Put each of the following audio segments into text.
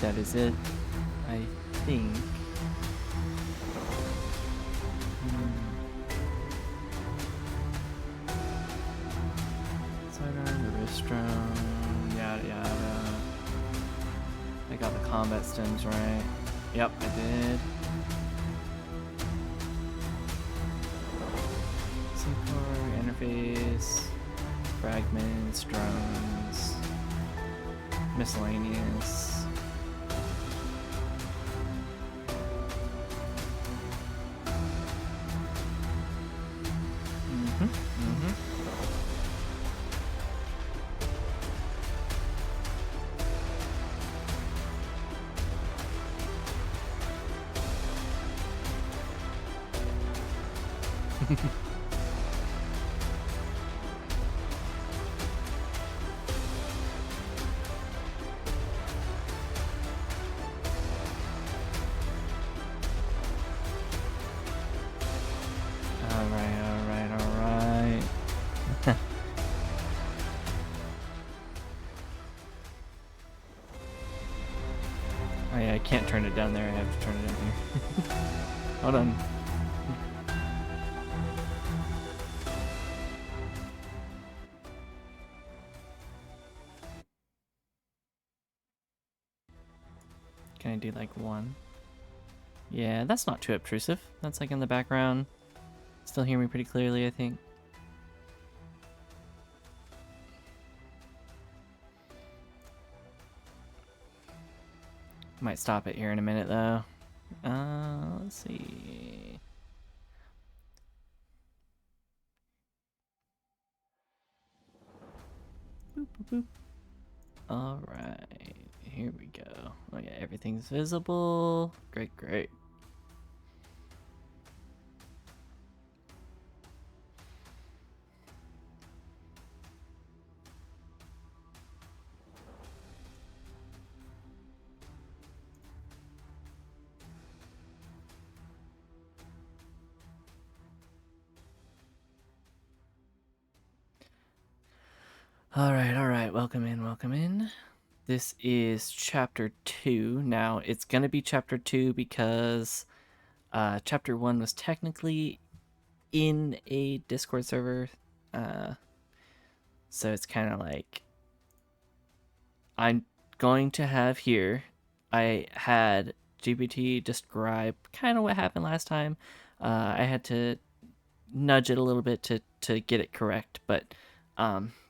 that is it. I think. Sidearm, the wrist drone, yada yada. I got the combat stems right. Yep, I did. C-core, interface, fragments, drones, miscellaneous. Alright. Oh yeah, I can't turn it down there, I have to turn it down here. Hold on. Can I do like one? Yeah, that's not too obtrusive. That's like in the background. Still hear me pretty clearly, I think. Might stop it here in a minute though. Let's see. Boop, boop, boop. Alright, here we go. Oh yeah, everything's visible. Great. Alright, welcome in. This is chapter 2. Now, it's gonna be chapter 2 because chapter 1 was technically in a Discord server. So it's kind of like I'm going to have here. I had GPT describe kind of what happened last time. I had to nudge it a little bit to get it correct, but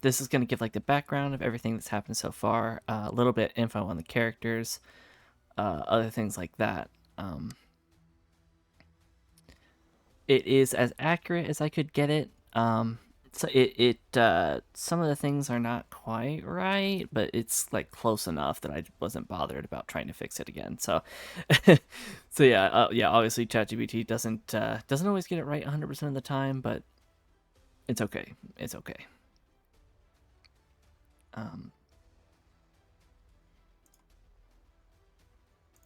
this is going to give like the background of everything that's happened so far, a little bit info on the characters, other things like that. It is as accurate as I could get it. So some of the things are not quite right, but it's like close enough that I wasn't bothered about trying to fix it again. So, so yeah, obviously ChatGPT doesn't always get it right 100% of the time, but it's okay. It's okay. All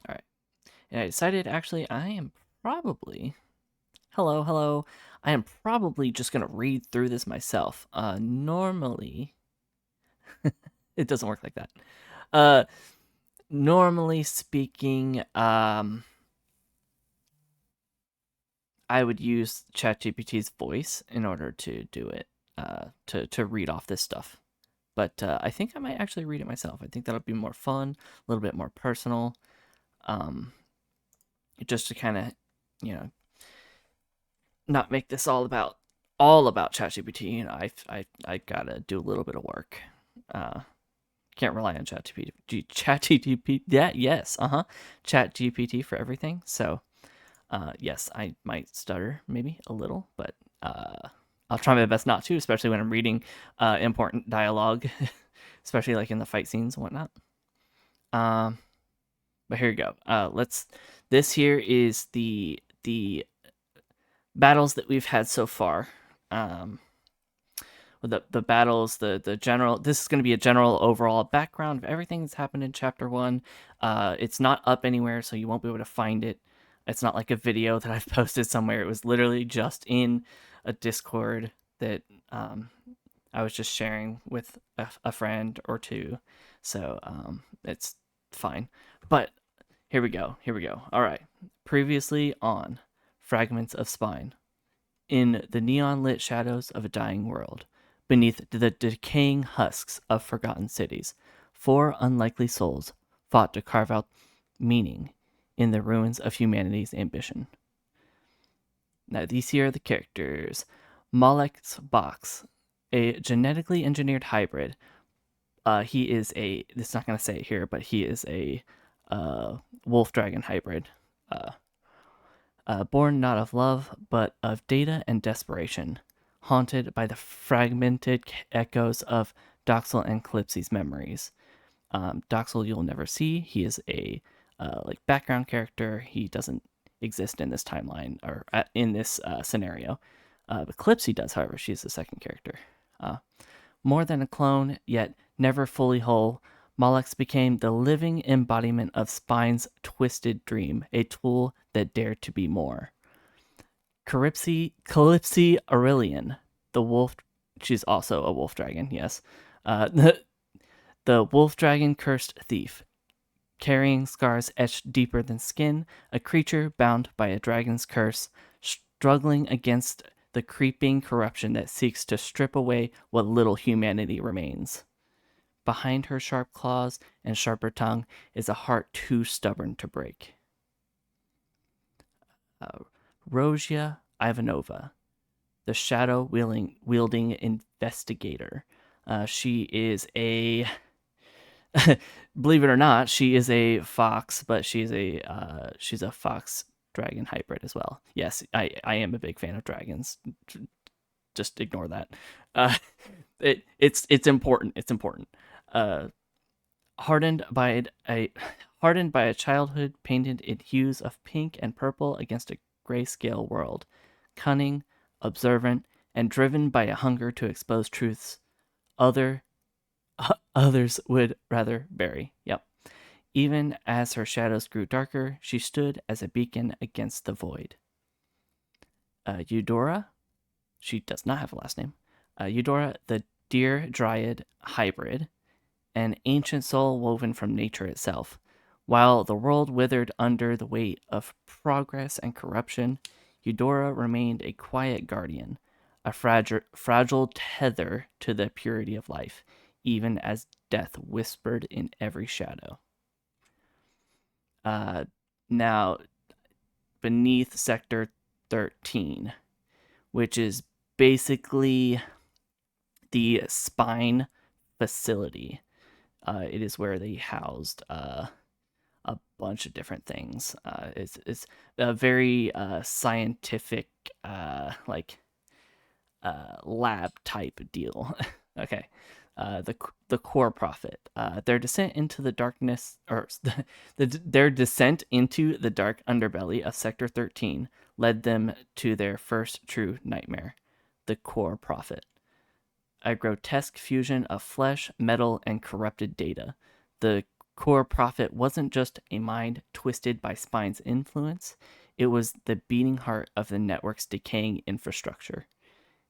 right. And I decided actually I am probably hello. I am probably just gonna read through this myself. Normally it doesn't work like that. Normally speaking, I would use ChatGPT's voice in order to do it, to read off this stuff. But I think I might actually read it myself. I think that'll be more fun, a little bit more personal, just to kind of, not make this all about ChatGPT. You know, I gotta do a little bit of work. Can't rely on ChatGPT. Yeah, yes, ChatGPT for everything. So, yes, I might stutter maybe a little, but I'll try my best not to, especially when I'm reading important dialogue, especially like in the fight scenes and whatnot. But here we go. This here is the battles that we've had so far. The battles, the general. This is going to be a general overall background of everything that's happened in chapter 1. It's not up anywhere, so you won't be able to find it. It's not like a video that I've posted somewhere. It was literally just in a Discord that I was just sharing with a friend or two. So it's fine. But here we go. Here we go. All right. Previously on Fragments of Spine. In the neon lit shadows of a dying world, beneath the decaying husks of forgotten cities, four unlikely souls fought to carve out meaning in the ruins of humanity's ambition. Now, these here are the characters. Malek's Box, a genetically engineered hybrid. He is a, it's not going to say it here, but he is a wolf dragon hybrid. Uh, Born not of love, but of data and desperation, haunted by the fragmented echoes of Doxel and Calypsy's memories. Doxel you'll never see. He is a like background character. He doesn't exist in this timeline or in this scenario. But Calypsy does, however. She's the second character. More than a clone, yet never fully whole, Molex became the living embodiment of Spine's twisted dream, a tool that dared to be more. Calypsy Aurelian, the wolf. She's also a wolf dragon, yes. The wolf dragon cursed thief, carrying scars etched deeper than skin, a creature bound by a dragon's curse, struggling against the creeping corruption that seeks to strip away what little humanity remains. Behind her sharp claws and sharper tongue is a heart too stubborn to break. Rozhia Ivanova, the shadow wielding investigator. She is a, believe it or not, she is a fox, but she's a fox dragon hybrid as well. Yes, I am a big fan of dragons. Just ignore that. It's important. It's important. Uh, hardened by a childhood painted in hues of pink and purple against a grayscale world, cunning, observant, and driven by a hunger to expose truths others would rather bury. Yep. Even as her shadows grew darker, she stood as a beacon against the void. Eudora, she does not have a last name. Eudora, the deer dryad hybrid, an ancient soul woven from nature itself. While the world withered under the weight of progress and corruption, Eudora remained a quiet guardian, a fragile tether to the purity of life, even as death whispered in every shadow. Now, beneath Sector 13, which is basically the spine facility. It is where they housed a bunch of different things. It's a very scientific, lab type deal. Okay. The core prophet. Their descent into the darkness, or their descent into the dark underbelly of Sector 13 led them to their first true nightmare, the core prophet. A grotesque fusion of flesh, metal, and corrupted data. The core prophet wasn't just a mind twisted by Spine's influence, it was the beating heart of the network's decaying infrastructure.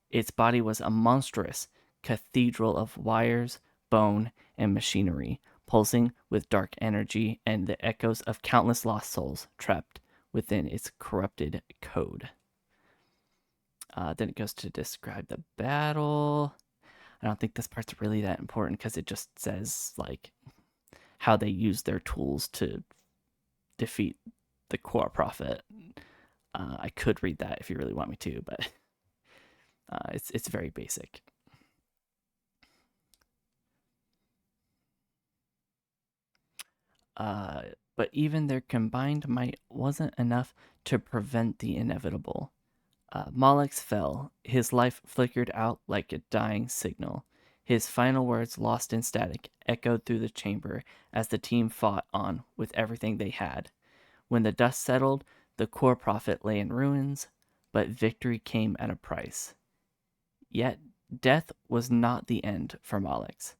Its body was a monstrous cathedral of wires, bone, and machinery, pulsing with dark energy and the echoes of countless lost souls trapped within its corrupted code. Then it goes to describe the battle. I don't think this part's really that important because it just says like how they use their tools to defeat the core prophet. I could read that if you really want me to, but it's very basic. But even their combined might wasn't enough to prevent the inevitable. Molex fell, his life flickered out like a dying signal. His final words, lost in static, echoed through the chamber as the team fought on with everything they had. When the dust settled, the core prophet lay in ruins, but victory came at a price. Yet, death was not the end for Molex.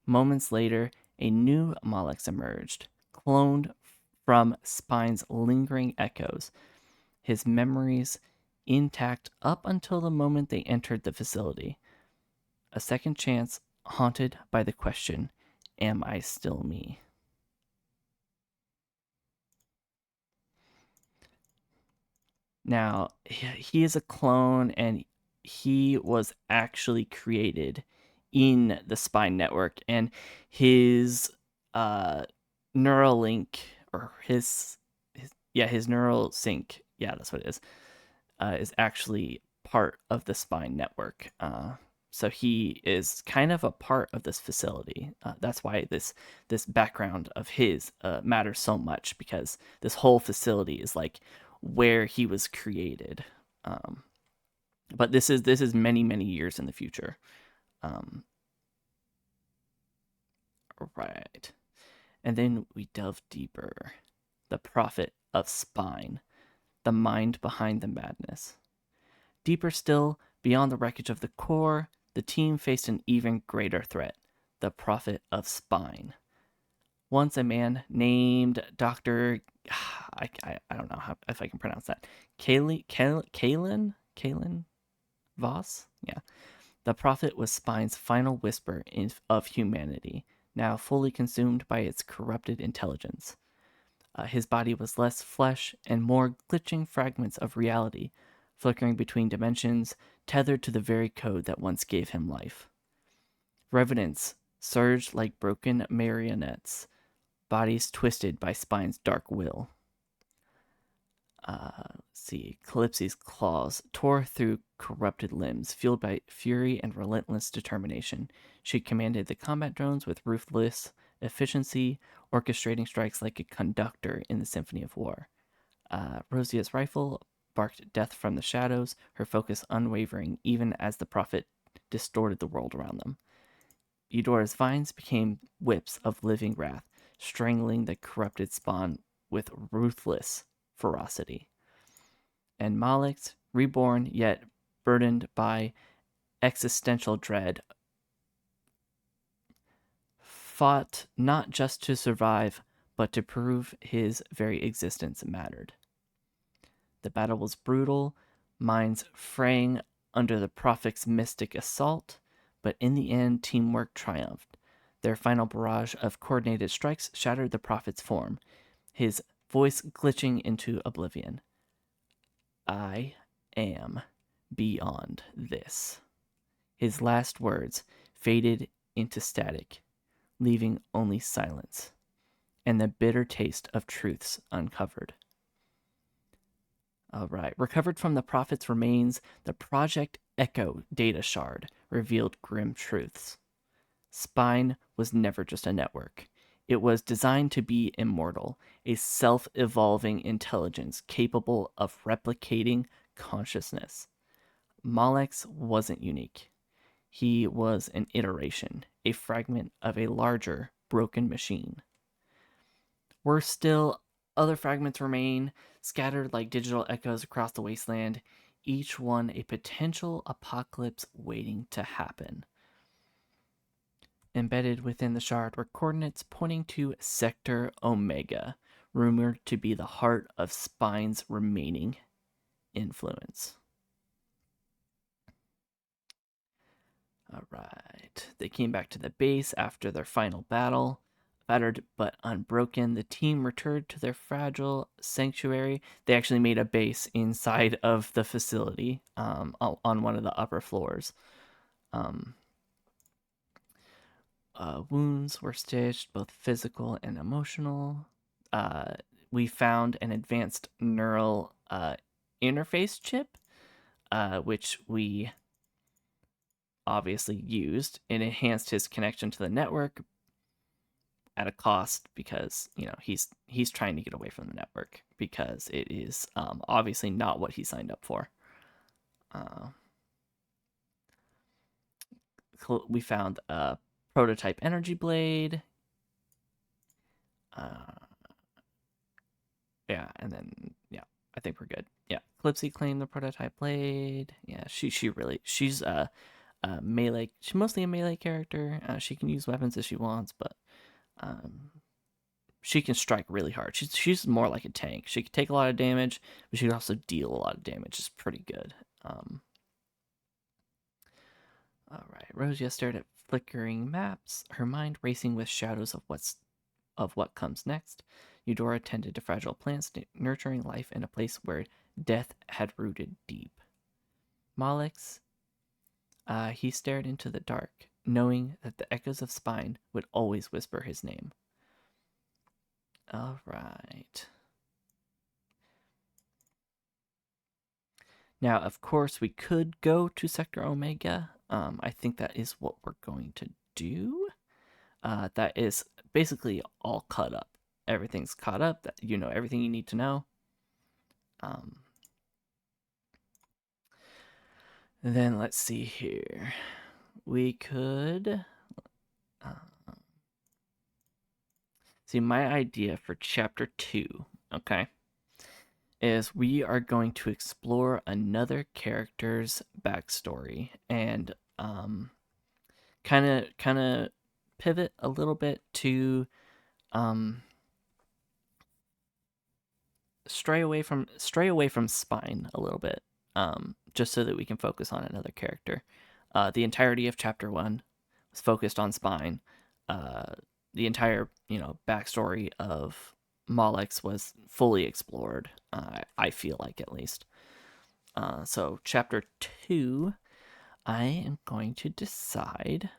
Moments later, a new Molex emerged, cloned from Spine's lingering echoes, his memories intact up until the moment they entered the facility. A second chance haunted by the question, am I still me? Now, he is a clone, and he was actually created in the spine network, and his uh, neural link, or his neural sync, yeah, that's what it is actually part of the spine network. So he is kind of a part of this facility. That's why this background of his matters so much, because this whole facility is like where he was created. Um, but this is many years in the future. Um, right, and then we delve deeper. The prophet of spine, the mind behind the madness. Deeper still, beyond the wreckage of the core, the team faced an even greater threat, the prophet of spine. Once a man named Dr. I don't know if I can pronounce that. Kalen Voss? Yeah. The prophet was Spine's final whisper of humanity, now fully consumed by its corrupted intelligence. His body was less flesh and more glitching fragments of reality, flickering between dimensions, tethered to the very code that once gave him life. Revenants surged like broken marionettes, bodies twisted by Spine's dark will. See, Calypsy's claws tore through corrupted limbs, fueled by fury and relentless determination. She commanded the combat drones with ruthless efficiency, orchestrating strikes like a conductor in the symphony of war. Rosia's rifle barked death from the shadows, her focus unwavering even as the prophet distorted the world around them. Eudora's vines became whips of living wrath, strangling the corrupted spawn with ruthless ferocity. And Malix, reborn yet burdened by existential dread, fought not just to survive, but to prove his very existence mattered. The battle was brutal, minds fraying under the prophet's mystic assault, but in the end, teamwork triumphed. Their final barrage of coordinated strikes shattered the prophet's form, his voice glitching into oblivion. I am beyond this. His last words faded into static, leaving only silence and the bitter taste of truths uncovered. All right. Recovered from the prophet's remains, the Project Echo data shard revealed grim truths. Spine was never just a network. It was designed to be immortal, a self evolving intelligence capable of replicating consciousness. Molex wasn't unique. He was an iteration, a fragment of a larger, broken machine. Worse still, other fragments remain, scattered like digital echoes across the wasteland, each one a potential apocalypse waiting to happen. Embedded within the shard were coordinates pointing to Sector Omega, rumored to be the heart of Spine's remaining influence. All right. They came back to the base after their final battle. Battered but unbroken, the team returned to their fragile sanctuary. They actually made a base inside of the facility, on one of the upper floors. Um, Wounds were stitched, both physical and emotional. Uh, we found an advanced neural interface chip, which we obviously used. It enhanced his connection to the network at a cost, because he's trying to get away from the network, because it is obviously not what he signed up for. Uh, we found a prototype energy blade. Yeah, and then yeah, I think we're good. Yeah, Clipsy claimed the prototype blade. Yeah, she's a melee. She's mostly a melee character. She can use weapons if she wants, but um, she can strike really hard. She's more like a tank. She can take a lot of damage, but she can also deal a lot of damage. It's pretty good. All right, Rosia stared at flickering maps, her mind racing with shadows of what comes next. Eudora tended to fragile plants, nurturing life in a place where death had rooted deep. Malix, he stared into the dark, knowing that the echoes of Spine would always whisper his name. All right. Now, of course, we could go to Sector Omega. I think that is what we're going to do. That is basically all caught up. Everything's caught up. That you know everything you need to know. Then let's see here. We could see my idea for Chapter 2. Okay, is we are going to explore another character's backstory and kind of pivot a little bit to stray away from Spine a little bit, just so that we can focus on another character. The entirety of Chapter 1 was focused on Spine. The entire backstory of Molex was fully explored. I feel like, at least. So Chapter 2, I am going to decide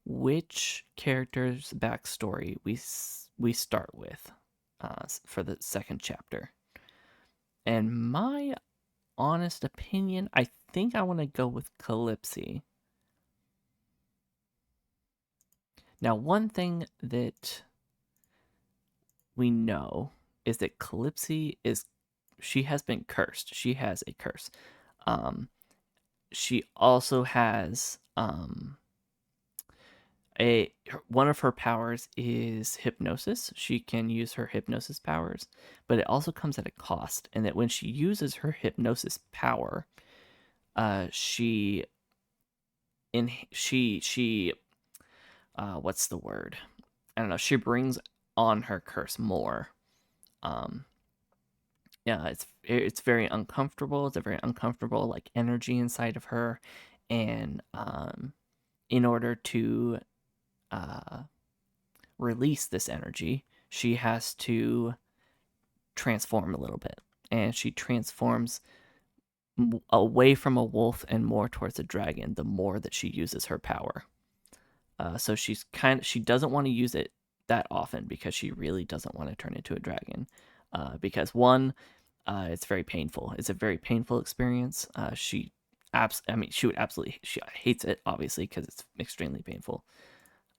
which character's backstory we start with for the second chapter. And my honest opinion, I think I want to go with Calypsy. Now, one thing that we know is that Calypsy she has been cursed. She has a curse. She also has one of her powers is hypnosis. She can use her hypnosis powers, but it also comes at a cost. And that when she uses her hypnosis power, she what's the word? I don't know. She brings on her curse more. Yeah, it's very uncomfortable. It's a very uncomfortable like energy inside of her, and in order to release this energy, she has to transform a little bit, and she transforms away from a wolf and more towards a dragon the more that she uses her power. So she doesn't want to use it that often because she really doesn't want to turn into a dragon. Because one, it's very painful. It's a very painful experience. She hates it, obviously, because it's extremely painful.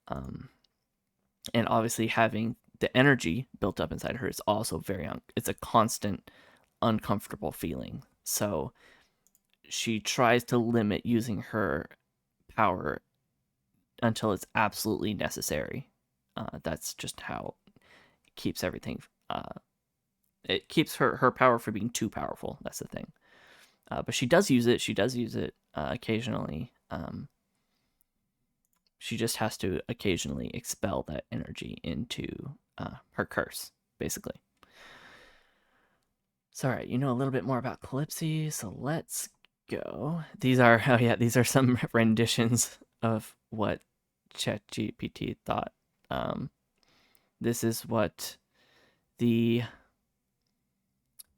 And obviously having the energy built up inside her is also it's a constant uncomfortable feeling. So she tries to limit using her power until it's absolutely necessary. That's just how it keeps everything. It keeps her power from being too powerful. That's the thing. But she does use it. She does use it occasionally. She just has to occasionally expel that energy into her curse, basically. So, all right, you know a little bit more about Calypsy, so let's go. These are some renditions of what ChatGPT thought. This is what the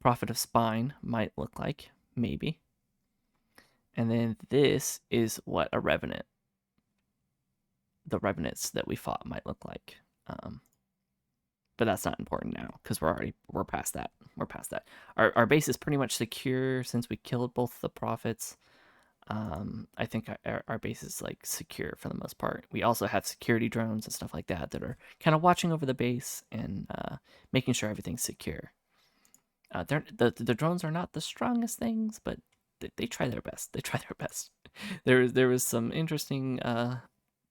Prophet of Spine might look like, maybe. And then this is what the revenants that we fought might look like. But that's not important now because we're past that. We're past that. Our base is pretty much secure since we killed both the prophets. I think our base is like secure for the most part. We also have security drones and stuff like that are kind of watching over the base and making sure everything's secure. The drones are not the strongest things, but they try their best. They try their best. There was some interesting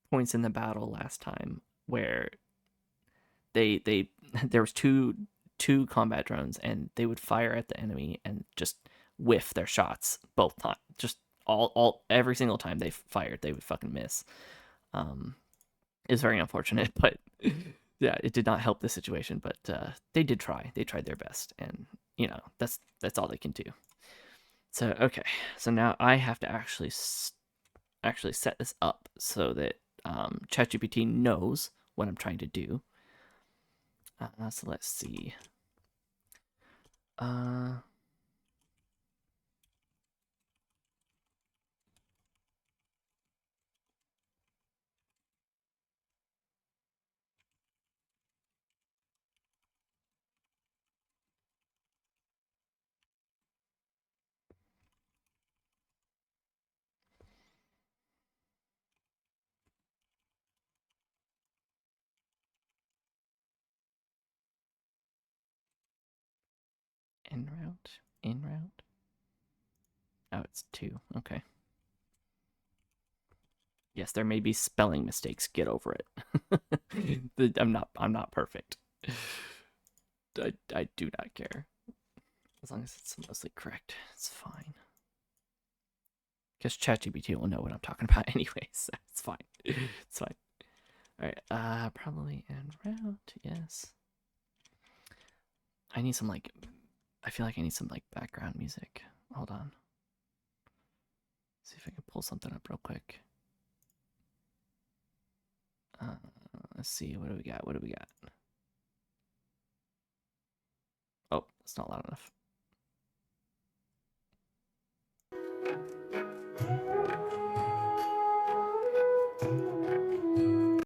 points in the battle last time where there was two combat drones and they would fire at the enemy and just whiff their shots both times. Just every single time they fired, they would fucking miss. It's very unfortunate, but yeah, it did not help the situation. But they did try. They tried their best, and that's all they can do. So okay, so now I have to actually set this up so that ChatGPT knows what I'm trying to do. So let's see. Uh, en route. In route. Oh, it's 2. Okay. Yes, there may be spelling mistakes. Get over it. I'm not perfect. I do not care. As long as it's mostly correct, it's fine. Because ChatGPT will know what I'm talking about anyway, so it's fine. It's fine. Alright, probably en route, yes. I need some, like, I feel like I need some, like, background music. Hold on. See if I can pull something up real quick. Let's see, what do we got? What do we got? Oh, it's not loud enough.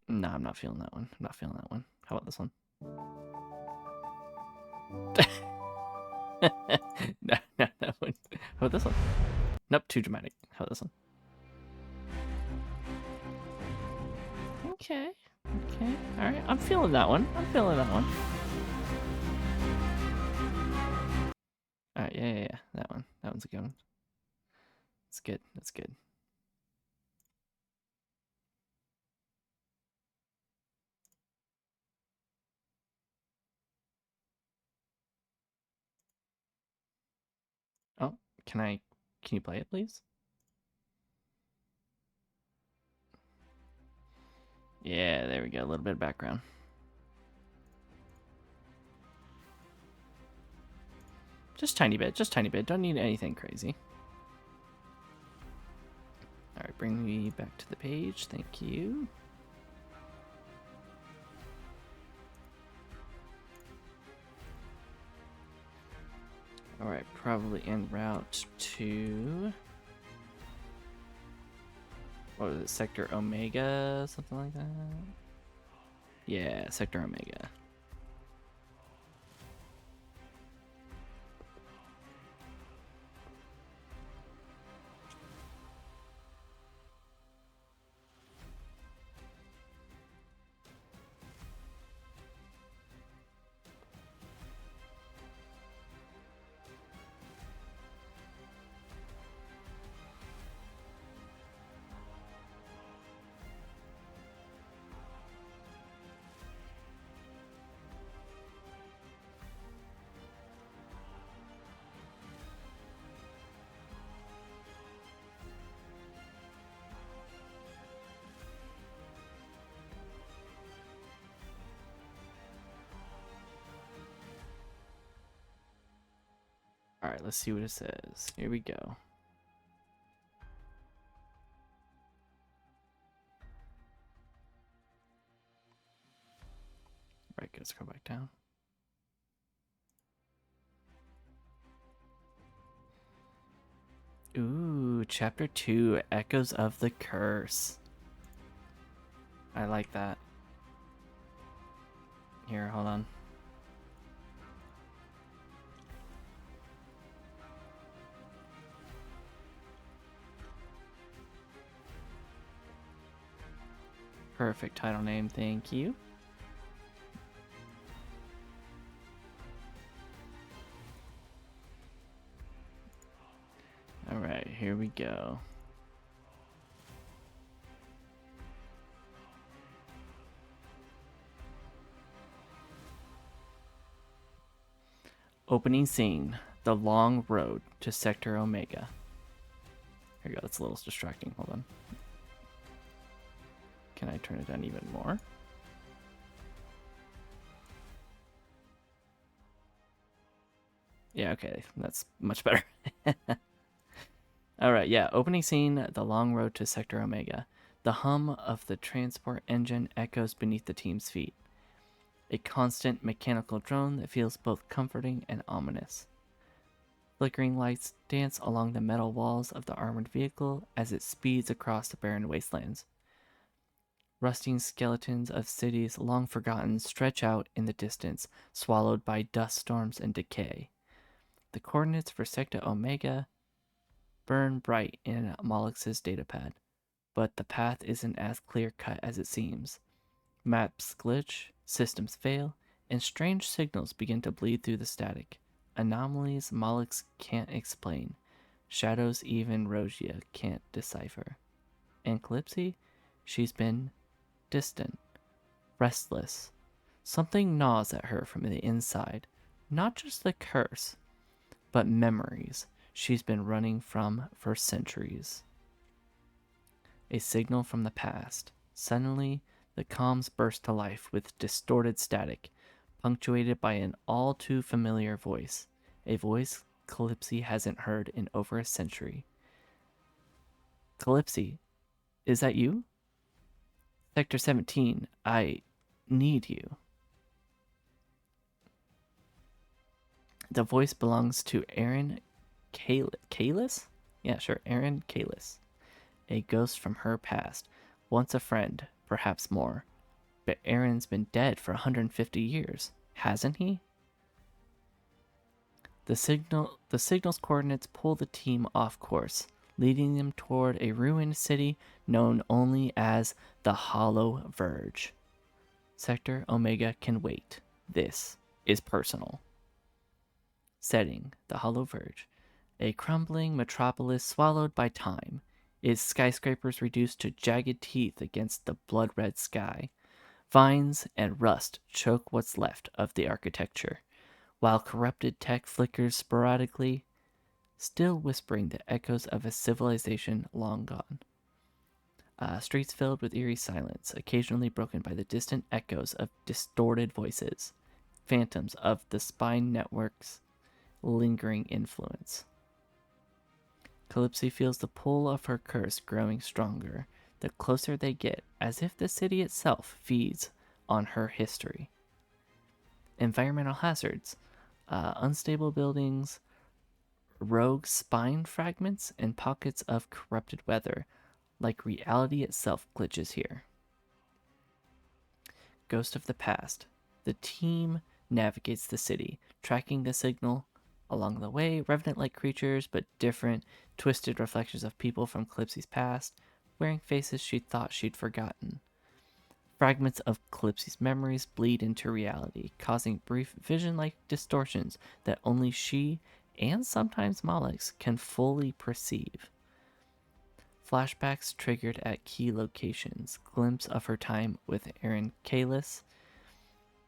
No, I'm not feeling that one. I'm not feeling that one. How about this one? No, that one. How about this one? Nope, too dramatic. How about this one? Okay. Okay. Alright, I'm feeling that one. I'm feeling that one. Alright, yeah. That one. That one's a good one. That's good. That's good. Oh, can you play it, please? Yeah, there we go. A little bit of background. Just tiny bit. Just tiny bit. Don't need anything crazy. Alright, bring me back to the page. Thank you. Alright, probably en route to... What was it? Sector Omega? Something like that? Yeah, Sector Omega. Alright, let's see what it says. Here we go. Alright, let's go back down. Ooh, Chapter 2, Echoes of the Curse. I like that. Here, hold on. Perfect title name, thank you. Alright, here we go. Opening scene, The Long Road to Sector Omega. Here we go, that's a little distracting, hold on. Can I turn it down even more? Yeah, okay, that's much better. Alright, yeah, opening scene, The Long Road to Sector Omega. The hum of the transport engine echoes beneath the team's feet. A constant mechanical drone that feels both comforting and ominous. Flickering lights dance along the metal walls of the armored vehicle as it speeds across the barren wastelands. Rusting skeletons of cities long forgotten stretch out in the distance, swallowed by dust storms and decay. The coordinates for Sector Omega burn bright in Mollux's datapad, but the path isn't as clear cut as it seems. Maps glitch, systems fail, and strange signals begin to bleed through the static. Anomalies Mollux can't explain. Shadows even Rogia can't decipher. And Calypsy? She's been distant, restless. Something gnaws at her from the inside. Not just the curse, but memories she's been running from for centuries. A signal from the past. Suddenly, the comms burst to life with distorted static, punctuated by an all too familiar voice. A voice Calypsy hasn't heard in over a century. Calypsy, is that you? Sector 17, I need you. The voice belongs to Aaron Kalis? Yeah, sure, Aaron Kalis. A ghost from her past. Once a friend, perhaps more. But Aaron's been dead for 150 years, hasn't he? The signal's coordinates pull the team off course, leading them toward a ruined city known only as the Hollow Verge. Sector Omega can wait. This is personal. Setting: the Hollow Verge. A crumbling metropolis swallowed by time. Its skyscrapers reduced to jagged teeth against the blood-red sky. Vines and rust choke what's left of the architecture, while corrupted tech flickers sporadically, still whispering the echoes of a civilization long gone. Streets filled with eerie silence, occasionally broken by the distant echoes of distorted voices, phantoms of the spine network's lingering influence. Calypsy feels the pull of her curse growing stronger, the closer they get, as if the city itself feeds on her history. Environmental hazards, unstable buildings, rogue spine fragments, and pockets of corrupted weather, like reality itself glitches here. Ghost of the Past. The team navigates the city, tracking the signal. Along the way, revenant-like creatures, but different, twisted reflections of people from Calypsy's past, wearing faces she thought she'd forgotten. Fragments of Calypsy's memories bleed into reality, causing brief vision-like distortions that only she, and sometimes Mollux, can fully perceive. Flashbacks triggered at key locations, glimpse of her time with Aaron Kalis,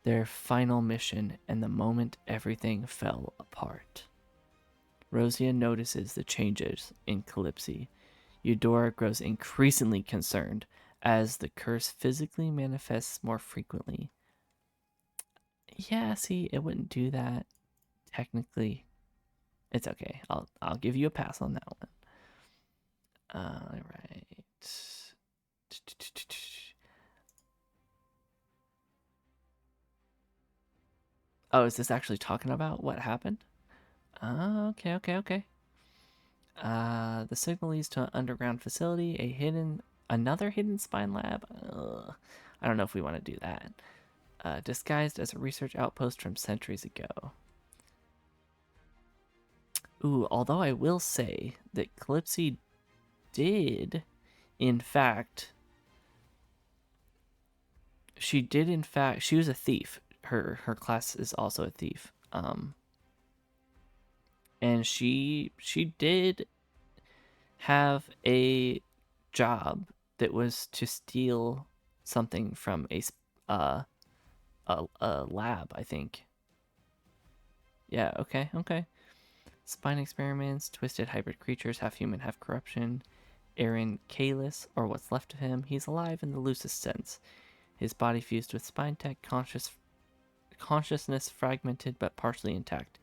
their final mission, and the moment everything fell apart. Rosia notices the changes in Calypsy. Eudora grows increasingly concerned as the curse physically manifests more frequently. Yeah, see, it wouldn't do that technically. It's okay. I'll give you a pass on that one. All right. Oh, is this actually talking about what happened? Okay. The signal leads to an underground facility, another hidden spine lab. I don't know if we want to do that. Disguised as a research outpost from centuries ago. Ooh, although I will say that Calypsy did, in fact, she was a thief. Her class is also a thief. And she did have a job that was to steal something from uh a lab, I think. Yeah, okay. Spine experiments, twisted hybrid creatures, half human, half corruption. Aaron Kalis, or what's left of him, he's alive in the loosest sense. His body fused with spine tech, consciousness fragmented but partially intact.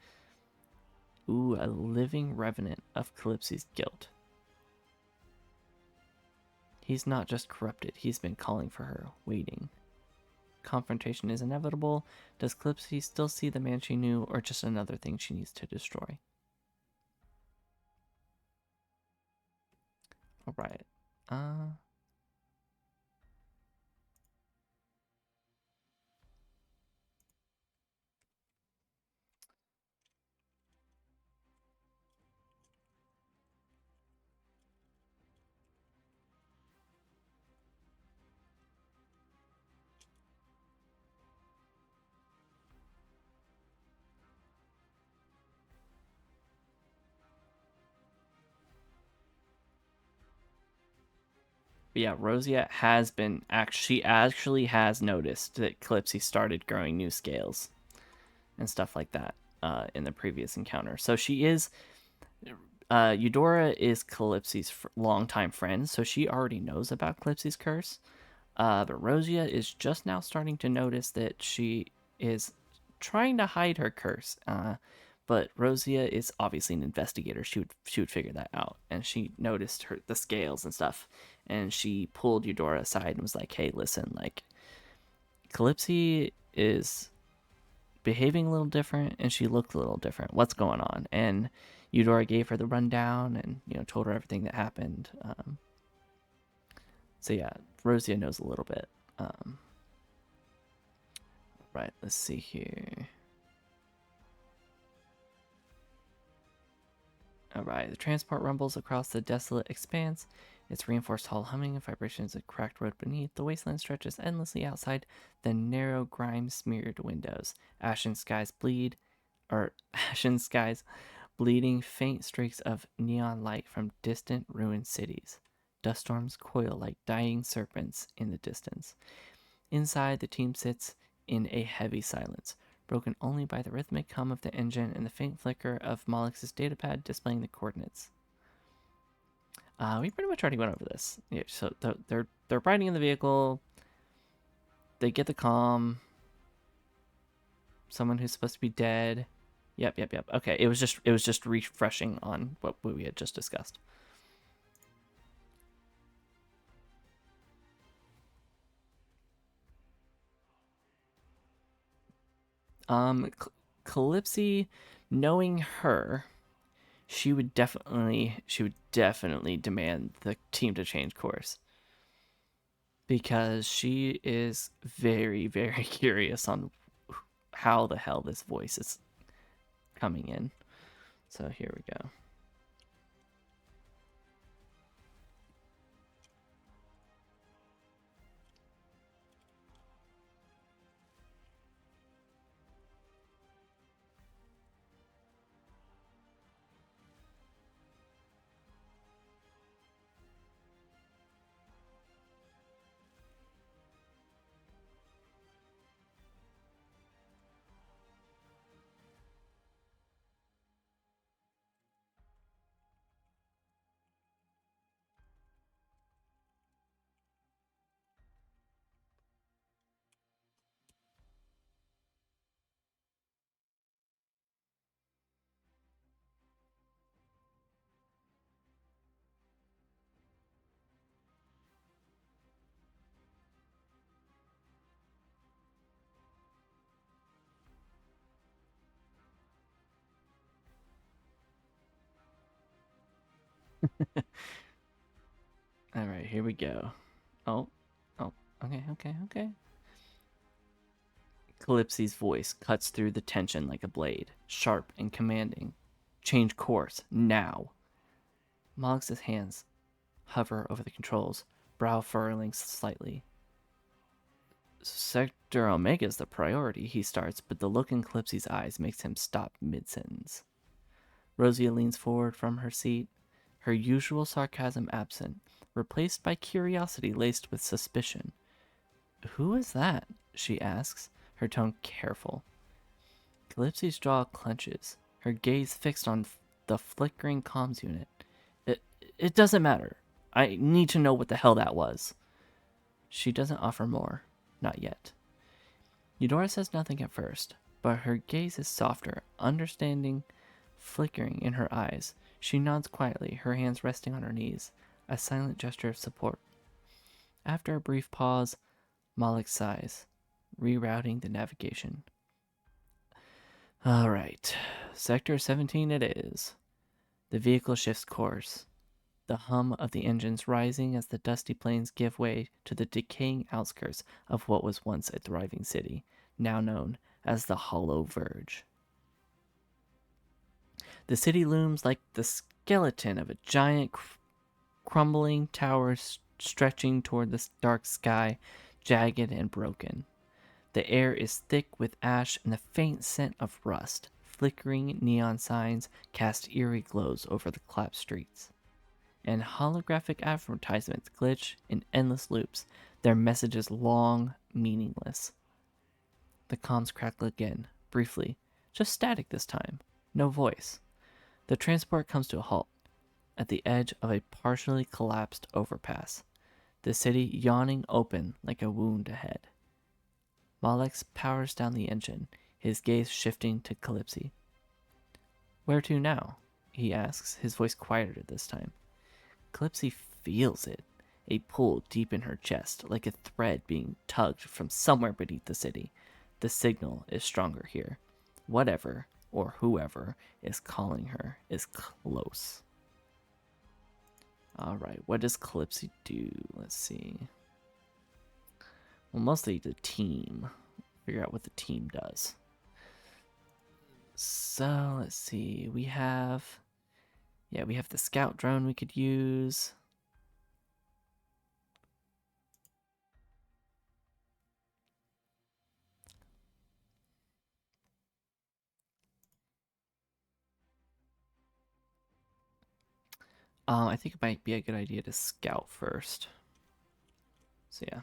Ooh, a living revenant of Calypsy's guilt. He's not just corrupted, he's been calling for her, waiting. Confrontation is inevitable. Does Calypsy still see the man she knew, or just another thing she needs to destroy? All right. Uh, yeah, Rosia has been she actually has noticed that Calypsy started growing new scales and stuff like that in the previous encounter. So she is Eudora is Calypsy's longtime friend, so she already knows about Calypsy's curse. But Rosia is just now starting to notice that she is trying to hide her curse. But Rosia is obviously an investigator. She would figure that out, and she noticed the scales and stuff, and she pulled Eudora aside and was like, "Hey, listen, like Calypsy is behaving a little different, and she looked a little different. What's going on?" And Eudora gave her the rundown, and told her everything that happened. So yeah, Rosia knows a little bit. Um, right. Let's see here. Alright, the transport rumbles across the desolate expanse, its reinforced hull humming and vibrations of cracked road beneath. The wasteland stretches endlessly outside the narrow, grime-smeared windows. Ashen skies bleed, or ashen skies, bleeding faint streaks of neon light from distant ruined cities. Dust storms coil like dying serpents in the distance. Inside, the team sits in a heavy silence, broken only by the rhythmic hum of the engine and the faint flicker of Mollix's datapad displaying the coordinates. We pretty much already went over this. Yeah, so they're riding in the vehicle. They get the comm. Someone who's supposed to be dead. Yep. Okay, it was just refreshing on what we had just discussed. Calypsy, knowing her, she would definitely demand the team to change course because she is very very curious on how the hell this voice is coming in. So here we go. All right, here we go. Oh, oh, okay. Calypsy's voice cuts through the tension like a blade, sharp and commanding. Change course now. Mollix's hands hover over the controls, brow furrowing slightly. Sector Omega is the priority, he starts, but the look in Calypsy's eyes makes him stop mid sentence. Rosia leans forward from her seat, her usual sarcasm absent, replaced by curiosity laced with suspicion. "Who is that?" she asks, her tone careful. Calypsy's jaw clenches, her gaze fixed on the flickering comms unit. It, it doesn't matter. I need to know what the hell that was. She doesn't offer more. Not yet. Eudora says nothing at first, but her gaze is softer, understanding flickering in her eyes. She nods quietly, her hands resting on her knees, a silent gesture of support. After a brief pause, Malik sighs, rerouting the navigation. All right, Sector 17 it is. The vehicle shifts course. the hum of the engines rising as the dusty plains give way to the decaying outskirts of what was once a thriving city, now known as the Hollow Verge. The city looms like the skeleton of a giant crumbling tower stretching toward the dark sky, jagged and broken. The air is thick with ash and the faint scent of rust. Flickering neon signs cast eerie glows over the collapsed streets, and holographic advertisements glitch in endless loops, their messages long, meaningless. The comms crackle again, briefly, just static this time, no voice. The transport comes to a halt at the edge of a partially collapsed overpass, the city yawning open like a wound ahead. Molex powers down the engine, his gaze shifting to Calypsy. "Where to now?" he asks, his voice quieter this time. Calypsy feels it, a pull deep in her chest, like a thread being tugged from somewhere beneath the city. The signal is stronger here. Whatever, or whoever, is calling her is close. Alright, what does Calypsy do? Let's see. Well, mostly the team. Figure out what the team does. So, let's see. We have the scout drone we could use. I think it might be a good idea to scout first. So yeah.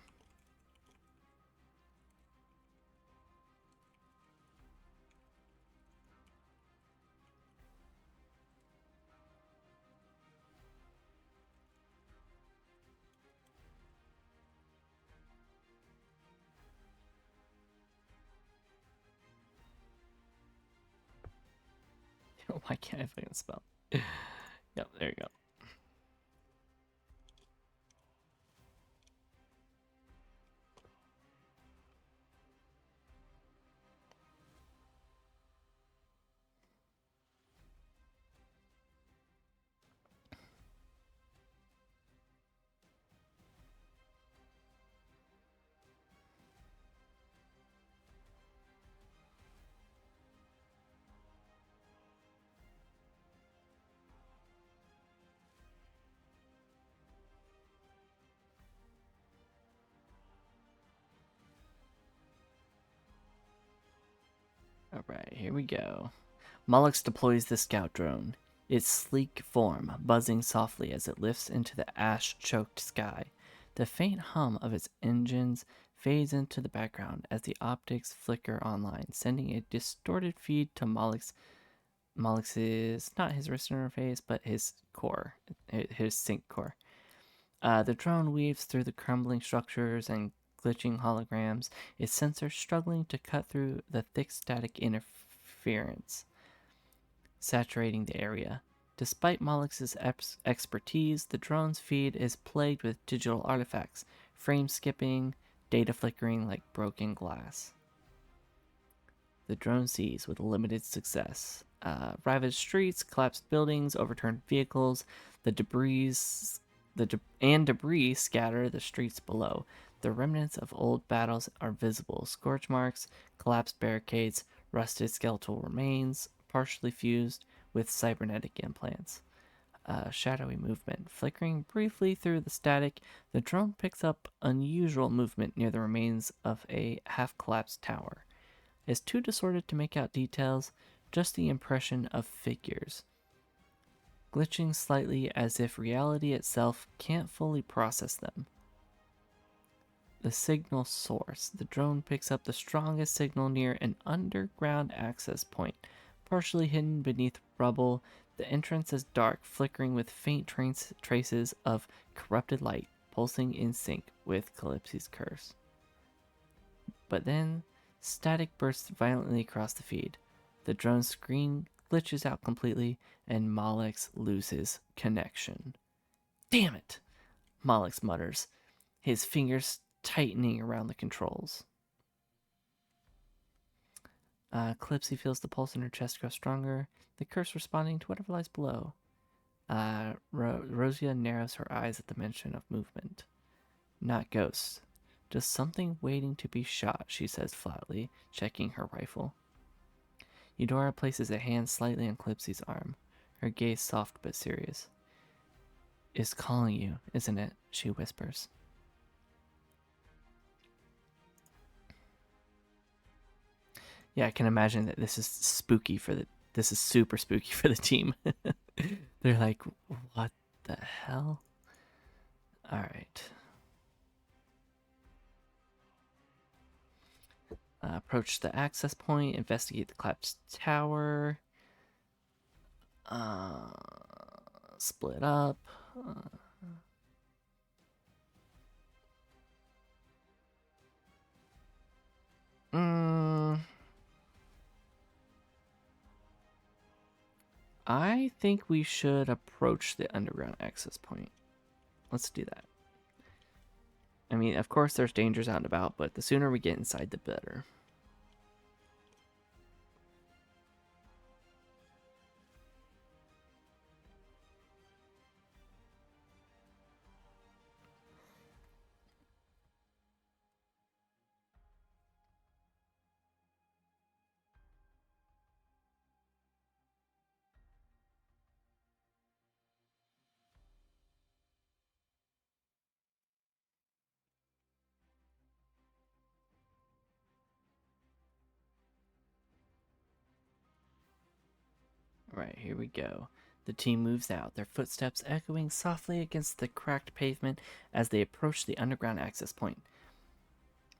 Why can't I fucking spell? Yep, there you go. Alright, here we go. Mollux deploys the scout drone, its sleek form buzzing softly as it lifts into the ash-choked sky. The faint hum of its engines fades into the background as the optics flicker online, sending a distorted feed to Mollux's, not his wrist interface, but his core, his sync core. The drone weaves through the crumbling structures and glitching holograms, its sensors struggling to cut through the thick static interference, saturating the area. Despite Mollux's expertise, the drone's feed is plagued with digital artifacts, frame skipping, data flickering like broken glass. The drone sees with limited success. Ravaged streets, collapsed buildings, overturned vehicles, the debris scatter the streets below. The remnants of old battles are visible: scorch marks, collapsed barricades, rusted skeletal remains, partially fused with cybernetic implants. Shadowy movement. Flickering briefly through the static, the drone picks up unusual movement near the remains of a half-collapsed tower. It's too distorted to make out details, just the impression of figures, glitching slightly as if reality itself can't fully process them. The signal source. The drone picks up the strongest signal near an underground access point, partially hidden beneath rubble. The entrance is dark, flickering with faint traces of corrupted light, pulsing in sync with Calypsy's curse. But then, static bursts violently across the feed. The drone screen glitches out completely, and Molex loses connection. "Damn it!" Molex mutters, his fingers tightening around the controls. Calypsy feels the pulse in her chest grow stronger, the curse responding to whatever lies below. Rosia narrows her eyes at the mention of movement. Not ghosts. Just something waiting to be shot, she says flatly, checking her rifle. Eudora places a hand slightly on Calypsy's arm, her gaze soft but serious. Is calling you, isn't it? She whispers. Yeah, I can imagine that this is super spooky for the team. They're like, what the hell? All right. Approach the access point, investigate the collapsed tower. Uh, Split up. Mm, I think we should approach the underground access point. Let's do that. I mean, of course, there's dangers out and about, but the sooner we get inside, the better. All right, here we go. The team moves out, their footsteps echoing softly against the cracked pavement as they approach the underground access point.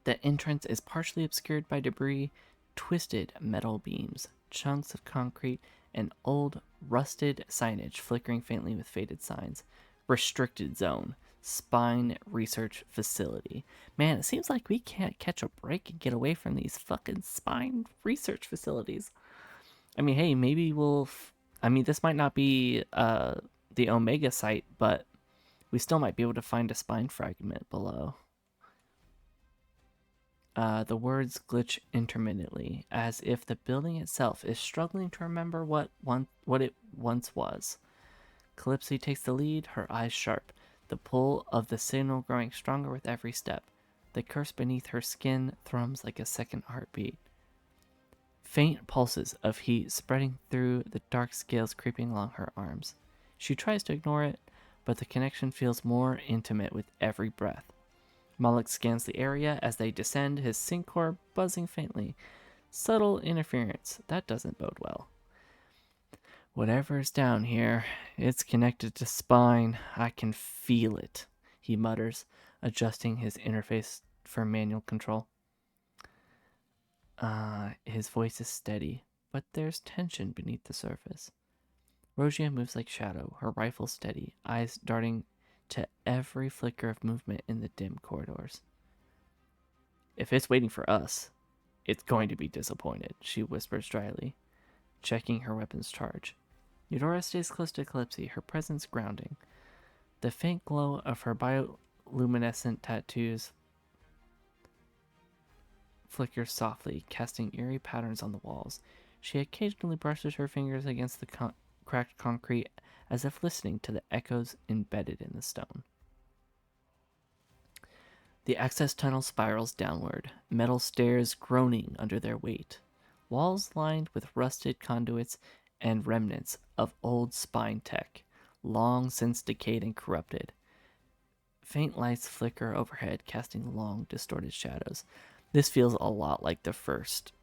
The entrance is partially obscured by debris, twisted metal beams, chunks of concrete, and old, rusted signage flickering faintly with faded signs. Restricted zone. Spine research facility. Man, it seems like we can't catch a break and get away from these fucking spine research facilities. I mean, hey, maybe I mean, this might not be the Omega site, but we still might be able to find a spine fragment below. The words glitch intermittently, as if the building itself is struggling to remember what it once was. Calypsy takes the lead, her eyes sharp, the pull of the signal growing stronger with every step. The curse beneath her skin thrums like a second heartbeat. Faint pulses of heat spreading through the dark scales creeping along her arms. She tries to ignore it, but the connection feels more intimate with every breath. Moloch scans the area as they descend, his sync core buzzing faintly. Subtle interference. That doesn't bode well. Whatever's down here, it's connected to spine. I can feel it, he mutters, adjusting his interface for manual control. His voice is steady, but there's tension beneath the surface. Rogia moves like shadow, her rifle steady, eyes darting to every flicker of movement in the dim corridors. If it's waiting for us, it's going to be disappointed, she whispers dryly, checking her weapon's charge. Eudora stays close to Calypsy, her presence grounding. The faint glow of her bioluminescent tattoos flickers softly, casting eerie patterns on the walls. She occasionally brushes her fingers against the cracked concrete, as if listening to the echoes embedded in the stone. The access tunnel spirals downward, metal stairs groaning under their weight. Walls lined with rusted conduits and remnants of old spine tech, long since decayed and corrupted. Faint lights flicker overhead, casting long, distorted shadows. This feels a lot like the first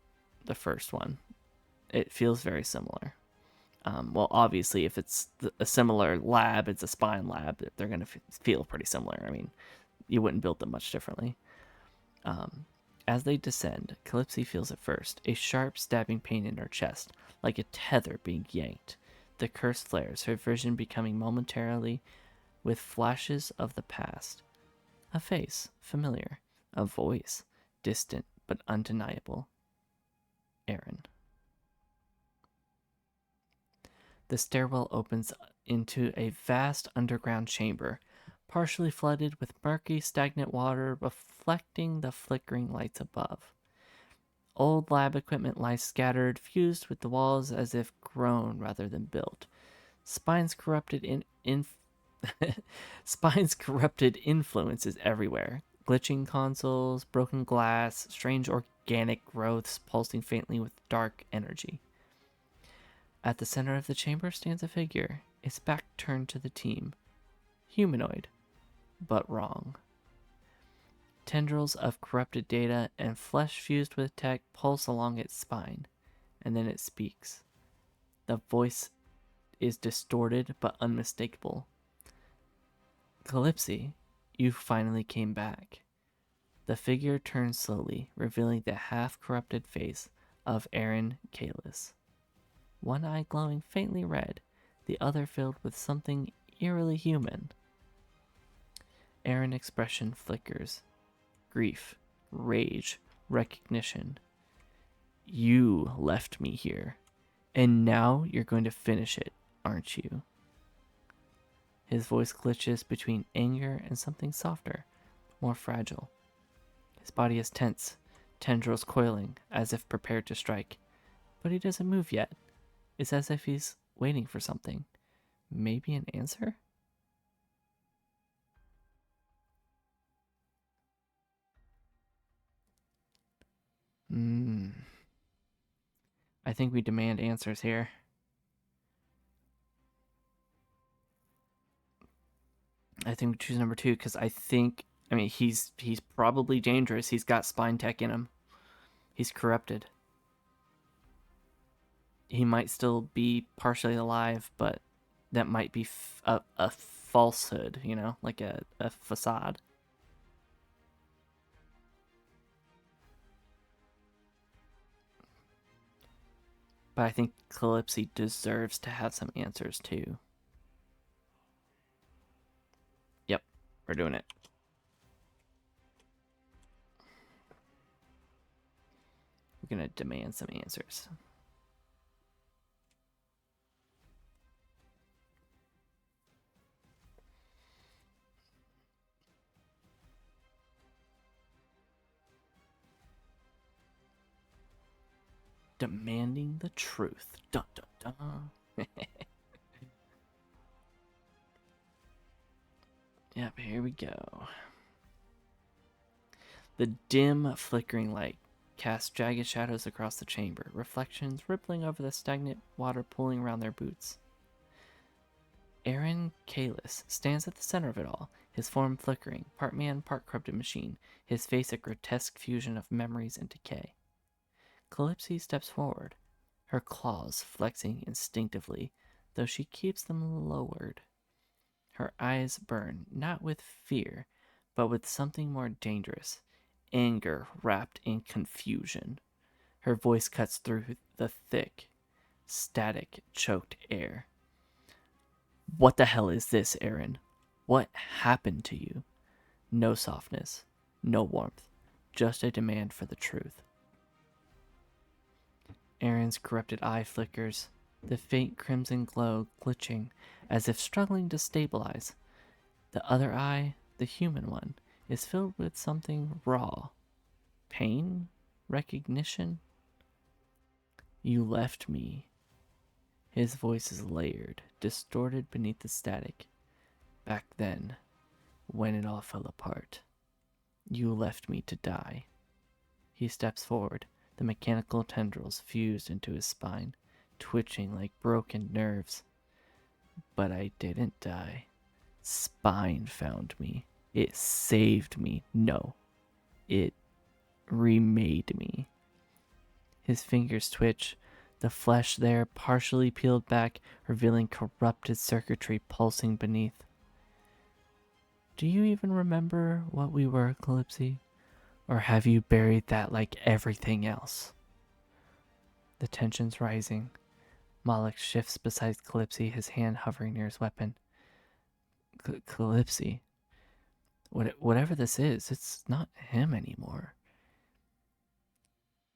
one. It feels very similar. Well, obviously, if it's a similar lab, it's a spine lab. They're gonna feel pretty similar. I mean, you wouldn't build them much differently. As they descend, Calypsy feels it first, a sharp stabbing pain in her chest, like a tether being yanked. The curse flares, her vision becoming momentarily with flashes of the past. A face, familiar. A voice, distant but undeniable. Aaron. The stairwell opens into a vast underground chamber, partially flooded with murky, stagnant water reflecting the flickering lights above. Old lab equipment lies scattered, fused with the walls as if grown rather than built. Spine's corrupted Spine's corrupted influence is everywhere. Glitching consoles, broken glass, strange organic growths pulsing faintly with dark energy. At the center of the chamber stands a figure, its back turned to the team. Humanoid, but wrong. Tendrils of corrupted data and flesh fused with tech pulse along its spine, and then it speaks. The voice is distorted but unmistakable. Calypsy, you finally came back. The figure turns slowly, revealing the half-corrupted face of Aaron Kalis. One eye glowing faintly red, the other filled with something eerily human. Aaron's expression flickers. Grief, rage, recognition. You left me here, and now you're going to finish it, aren't you? His voice glitches between anger and something softer, more fragile. His body is tense, tendrils coiling, as if prepared to strike. But he doesn't move yet. It's as if he's waiting for something. Maybe an answer? I think we demand answers here. I think we choose number 2 because I mean, he's probably dangerous. He's got spine tech in him. He's corrupted. He might still be partially alive, but that might be a falsehood, you know, like a facade. But I think Calypsy deserves to have some answers too. Yep, we're doing it. We're gonna demand some answers. Demanding the truth. Dun dun dun. Yep, here we go. The dim, flickering light casts jagged shadows across the chamber, reflections rippling over the stagnant water pooling around their boots. Aaron Kalis stands at the center of it all, his form flickering, part man, part corrupted machine, his face a grotesque fusion of memories and decay. Calypsy steps forward, her claws flexing instinctively, though she keeps them lowered. Her eyes burn, not with fear, but with something more dangerous, anger wrapped in confusion. Her voice cuts through the thick, static, choked air. What the hell is this, Aaron? What happened to you? No softness, no warmth, just a demand for the truth. Aaron's corrupted eye flickers, the faint crimson glow glitching as if struggling to stabilize. The other eye, the human one, is filled with something raw. Pain? Recognition? You left me. His voice is layered, distorted beneath the static. Back then, when it all fell apart. You left me to die. He steps forward, the mechanical tendrils fused into his spine, twitching like broken nerves. But I didn't die. Spine found me. It saved me. No, it remade me. His fingers twitch, the flesh there partially peeled back, revealing corrupted circuitry pulsing beneath. Do you even remember what we were, Calypsy? Or have you buried that like everything else? The tension's rising. Moloch shifts beside Calypsy, his hand hovering near his weapon. Calypsy, whatever this is, it's not him anymore.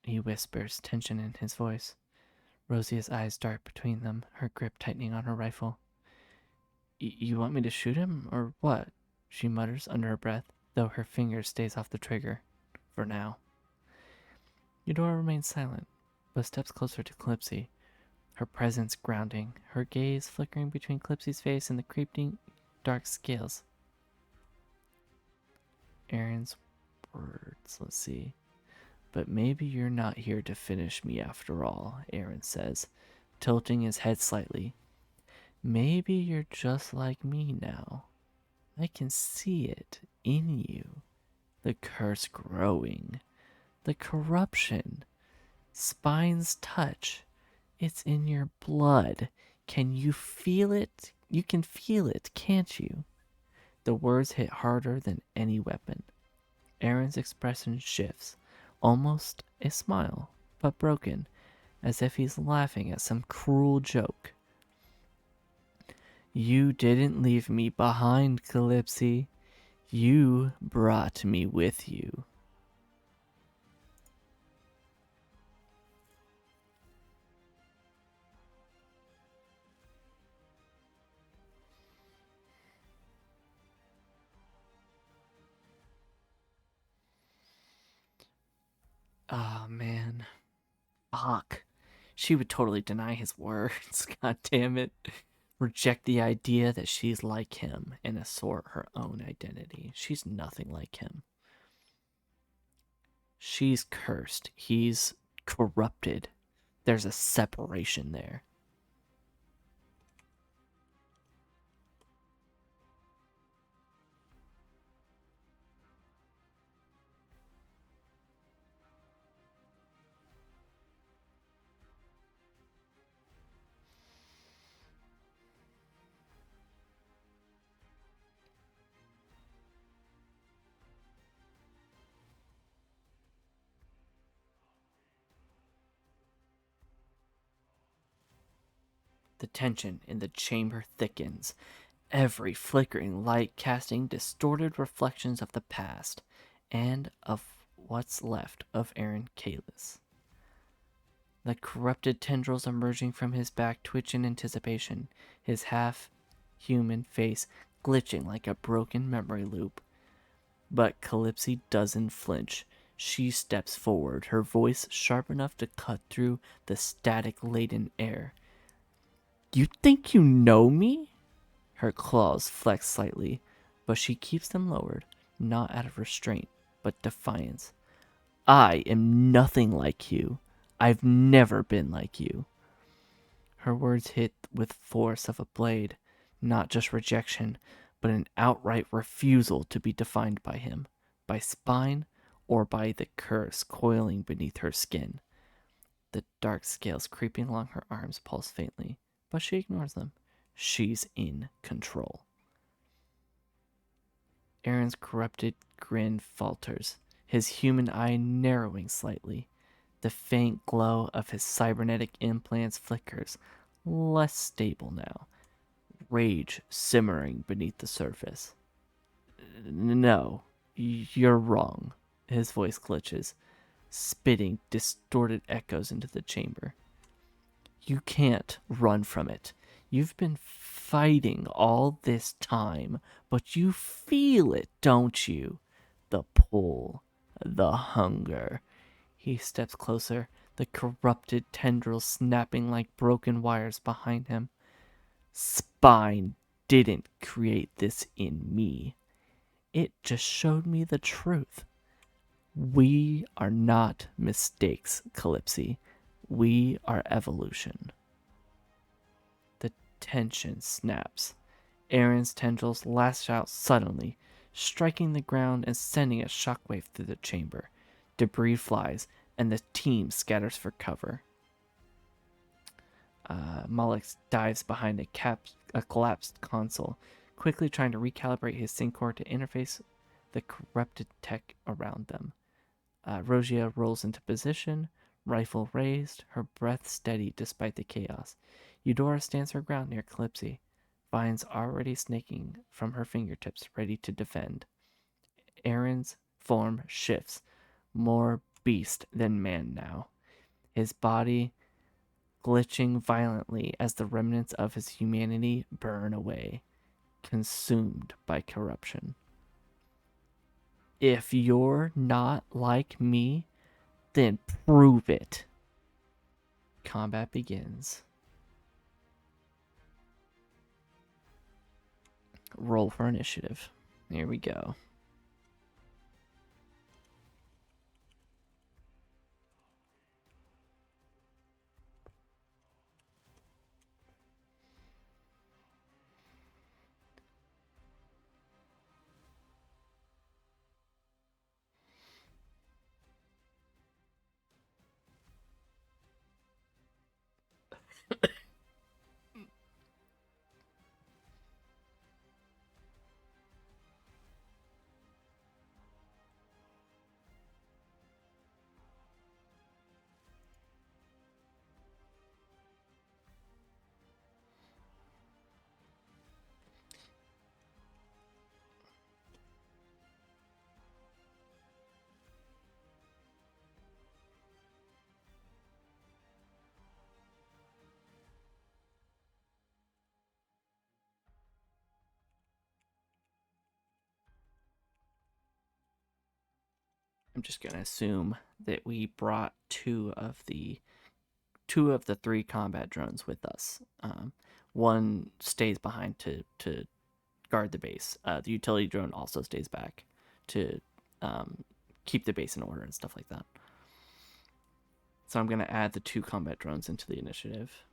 He whispers, tension in his voice. Rosia's eyes dart between them, her grip tightening on her rifle. You want me to shoot him, or what? She mutters under her breath, though her finger stays off the trigger. For now. Eudora remains silent, but steps closer to Calypsy, her presence grounding, her gaze flickering between Clipsy's face and the creeping dark scales. Aaron's words, let's see. But maybe you're not here to finish me after all, Aaron says, tilting his head slightly. Maybe you're just like me now. I can see it in you. The curse growing. The corruption. Spine's touch. It's in your blood. Can you feel it? You can feel it, can't you? The words hit harder than any weapon. Aaron's expression shifts, almost a smile, but broken, as if he's laughing at some cruel joke. You didn't leave me behind, Calypsy. You brought me with you. Oh, man. Fuck. She would totally deny his words. God damn it. Reject the idea that she's like him and assert her own identity. She's nothing like him. She's cursed. He's corrupted. There's a separation there. The tension in the chamber thickens, every flickering light casting distorted reflections of the past and of what's left of Aaron Kalis. The corrupted tendrils emerging from his back twitch in anticipation, his half-human face glitching like a broken memory loop. But Calypsy doesn't flinch. She steps forward, her voice sharp enough to cut through the static-laden air. You think you know me? Her claws flex slightly, but she keeps them lowered, not out of restraint, but defiance. I am nothing like you. I've never been like you. Her words hit with force of a blade, not just rejection, but an outright refusal to be defined by him, by Spine, or by the curse coiling beneath her skin. The dark scales creeping along her arms pulse faintly, but she ignores them. She's in control. Aaron's corrupted grin falters, his human eye narrowing slightly. The faint glow of his cybernetic implants flickers, less stable now, rage simmering beneath the surface. No, you're wrong. His voice glitches, spitting distorted echoes into the chamber. You can't run from it. You've been fighting all this time, but you feel it, don't you? The pull, the hunger. He steps closer, the corrupted tendrils snapping like broken wires behind him. Spine didn't create this in me. It just showed me the truth. We are not mistakes, Calypsy. We are evolution. The tension snaps. Aaron's tendrils lash out suddenly, striking the ground and sending a shockwave through the chamber. Debris flies, and the team scatters for cover. Malik dives behind a collapsed console, quickly trying to recalibrate his sync core to interface the corrupted tech around them. Rogia rolls into position, rifle raised, her breath steady despite the chaos. Eudora stands her ground near Calypsy, vines already snaking from her fingertips, ready to defend. Aaron's form shifts, more beast than man now, his body glitching violently as the remnants of his humanity burn away, consumed by corruption. If you're not like me, then prove it. Combat begins. Roll for initiative. Here we go. I'm just gonna assume that we brought two of the three combat drones with us. One stays behind to guard the base. The utility drone also stays back to keep the base in order and stuff like that. So I'm gonna add the two combat drones into the initiative.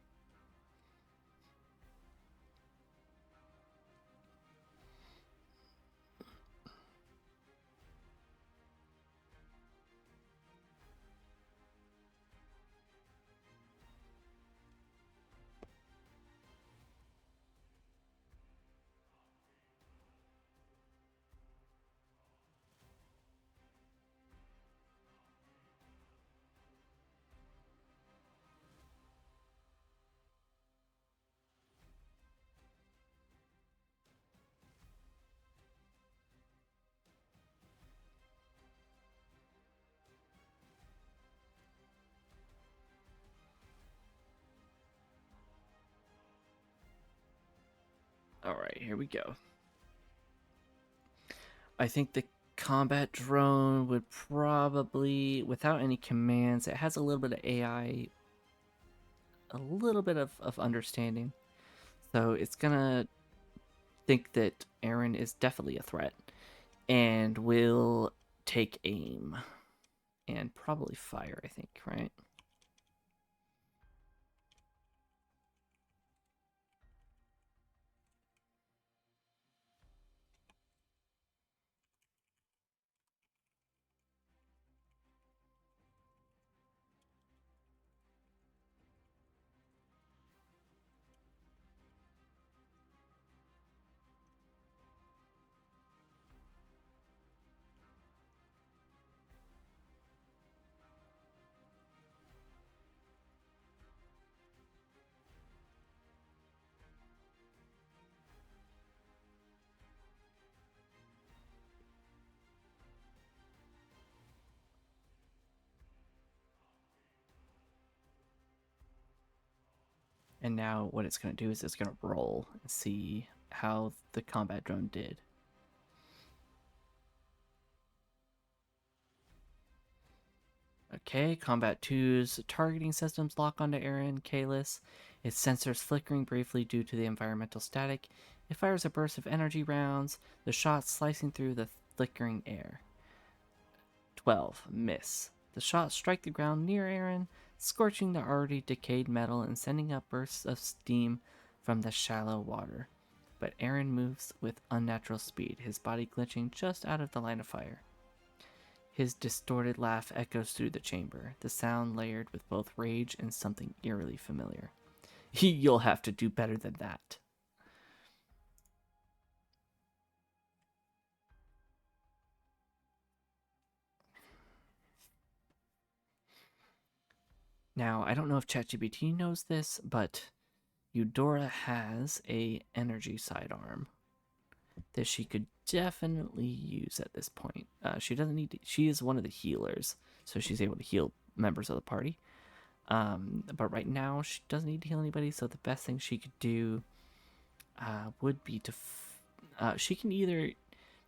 All right, here we go. I think the combat drone would probably, without any commands, it has a little bit of AI, a little bit of understanding. So it's gonna think that Aaron is definitely a threat and will take aim and probably fire, I think, right? And now what it's going to do is it's going to roll and see how the combat drone did. Okay, Combat Two's targeting systems lock onto Aaron Kalis. Its sensors flickering briefly due to the environmental static. It fires a burst of energy rounds, the shots slicing through the flickering air. 12. Miss. The shots strike the ground near Aaron, scorching the already decayed metal and sending up bursts of steam from the shallow water. But Aaron moves with unnatural speed, his body glitching just out of the line of fire. His distorted laugh echoes through the chamber, the sound layered with both rage and something eerily familiar. You'll have to do better than that. Now, I don't know if ChatGPT knows this, but Eudora has a energy sidearm that she could definitely use at this point. She doesn't need to, she is one of the healers, so she's able to heal members of the party. But right now she doesn't need to heal anybody, so the best thing she could do would be to she can either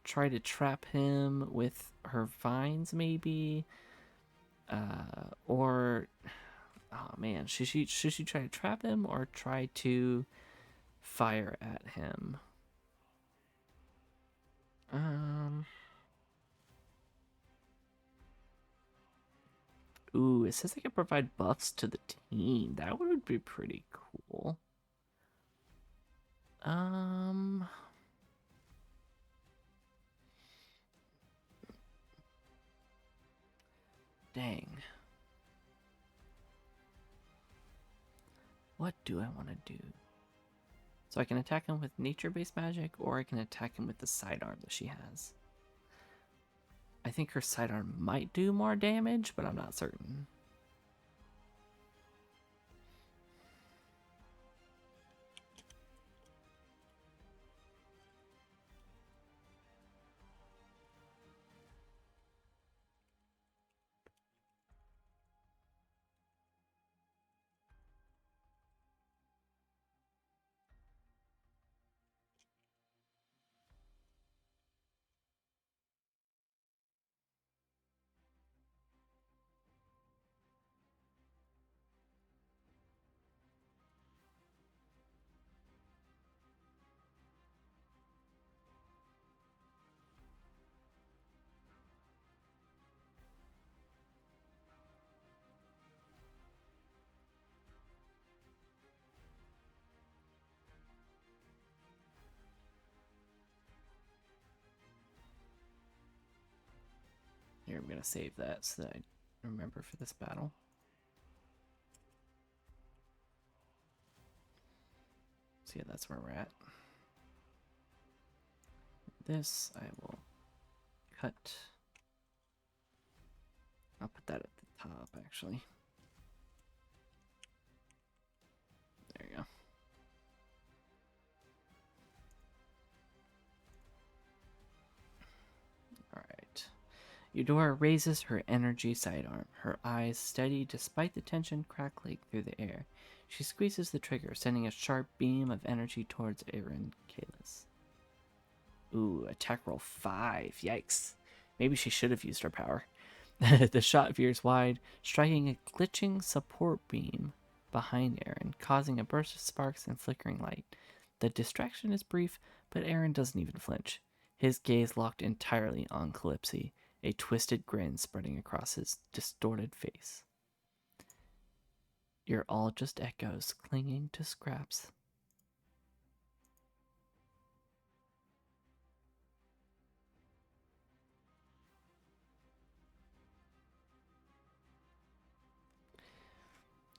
try to trap him with her vines, maybe, or oh man, should she try to trap him or try to fire at him? it says I can provide buffs to the team. That would be pretty cool. Dang. What do I want to do? So I can attack him with nature-based magic, or I can attack him with the sidearm that she has. I think her sidearm might do more damage, but I'm not certain. Here, I'm going to save that so that I remember for this battle. So yeah, that's where we're at. This I will cut. I'll put that at the top, actually. There you go. Alright. Eudora raises her energy sidearm, her eyes steady despite the tension crackling through the air. She squeezes the trigger, sending a sharp beam of energy towards Aaron Kalis. Ooh, attack roll 5. Yikes. Maybe she should have used her power. The shot veers wide, striking a glitching support beam behind Aaron, causing a burst of sparks and flickering light. The distraction is brief, but Aaron doesn't even flinch. His gaze locked entirely on Calypsy, a twisted grin spreading across his distorted face. You're all just echoes clinging to scraps.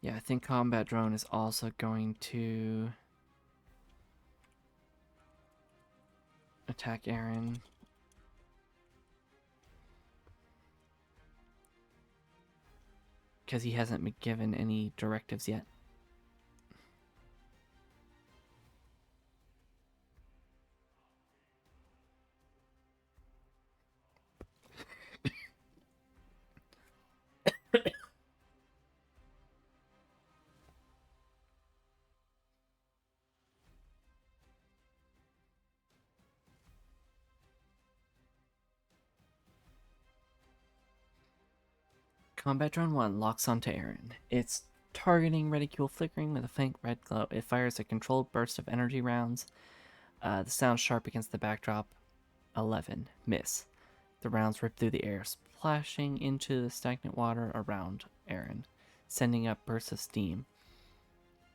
Yeah, I think Combat Drone is also going to attack Aaron. Because he hasn't been given any directives yet. Combat Drone 1 locks onto Aaron. Its targeting reticule flickering with a faint red glow. It fires a controlled burst of energy rounds. The sound sharp against the backdrop. 11. Miss. The rounds rip through the air, splashing into the stagnant water around Aaron, sending up bursts of steam.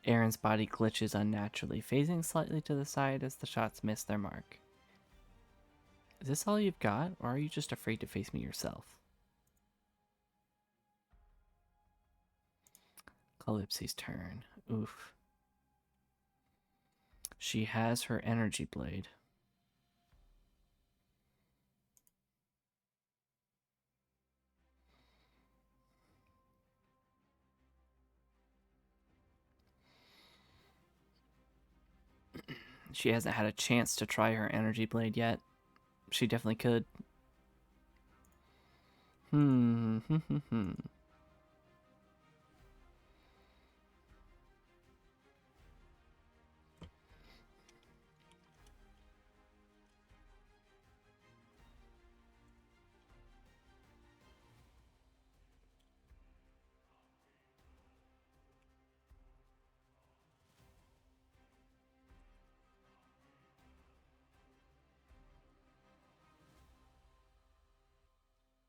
Aaron's body glitches unnaturally, phasing slightly to the side as the shots miss their mark. Is this all you've got, or are you just afraid to face me yourself? Calypsy's turn. Oof. She has her energy blade. She hasn't had a chance to try her energy blade yet. She definitely could.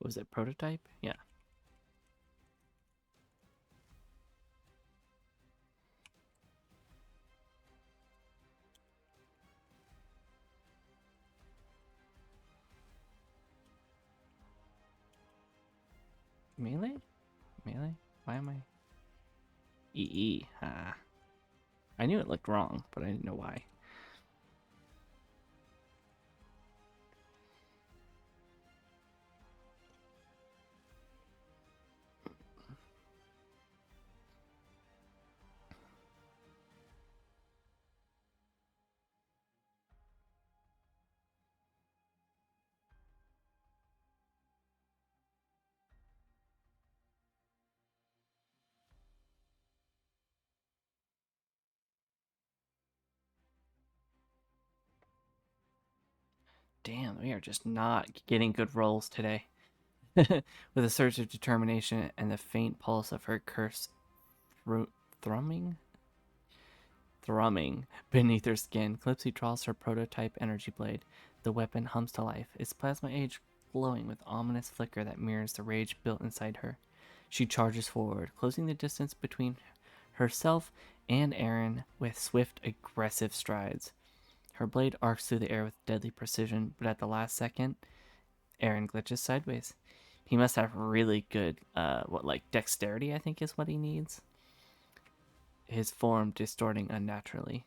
Was it prototype? Yeah. Melee? Melee? Why am I? EE. Ah. I knew it looked wrong, but I didn't know why. Damn, we are just not getting good rolls today. With a surge of determination and the faint pulse of her curse thrumming beneath her skin, Clipsy draws her prototype energy blade. The weapon hums to life, its plasma edge glowing with ominous flicker that mirrors the rage built inside her. She charges forward, closing the distance between herself and Aaron with swift, aggressive strides. Her blade arcs through the air with deadly precision, but at the last second, Aaron glitches sideways. He must have really good, dexterity, I think is what he needs. His form distorting unnaturally.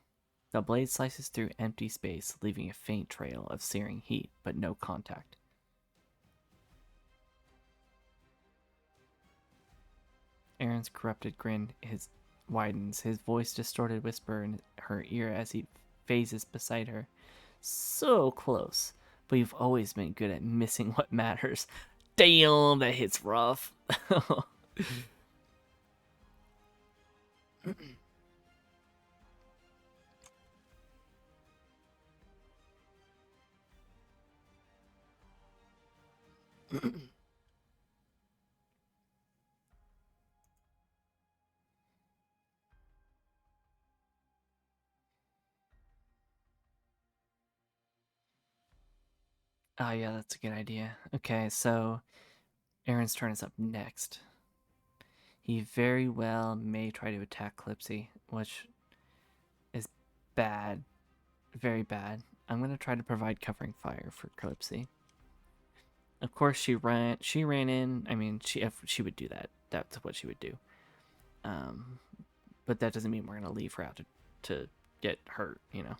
The blade slices through empty space, leaving a faint trail of searing heat, but no contact. Aaron's corrupted grin widens, his voice distorted whisper in her ear as he phases beside her. So close, but you've always been good at missing what matters. Damn, that hits rough. Oh, yeah, that's a good idea. Okay, so Aaron's turn is up next. He very well may try to attack Clipsy, which is bad. Very bad. I'm going to try to provide covering fire for Clipsy. Of course, she ran in. I mean, if she would do that, that's what she would do. Um, but that doesn't mean we're going to leave her out to get hurt, you know?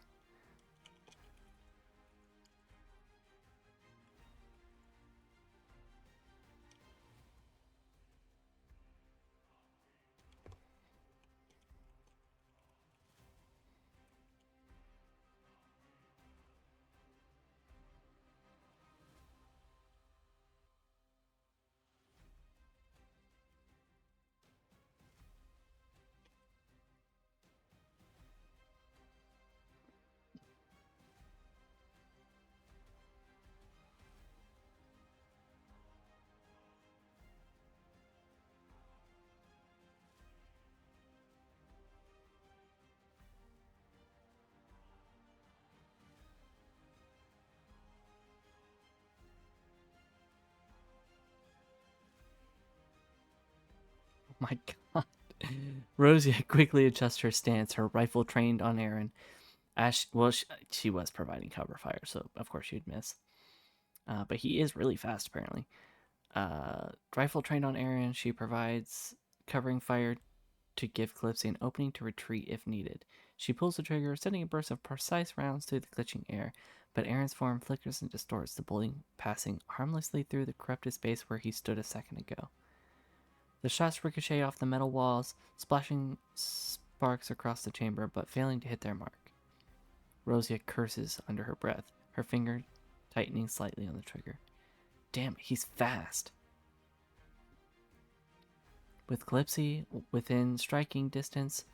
Oh my god. Rosie quickly adjusts her stance, her rifle trained on Aaron. She was providing cover fire, so of course she'd miss. But he is really fast, apparently. Rifle trained on Aaron, she provides covering fire to give Calypso an opening to retreat if needed. She pulls the trigger, sending a burst of precise rounds through the glitching air, but Aaron's form flickers and distorts, the bullet passing harmlessly through the corrupted space where he stood a second ago. The shots ricochet off the metal walls, splashing sparks across the chamber, but failing to hit their mark. Rosia curses under her breath, her finger tightening slightly on the trigger. Damn, he's fast. With Calypsy within striking distance,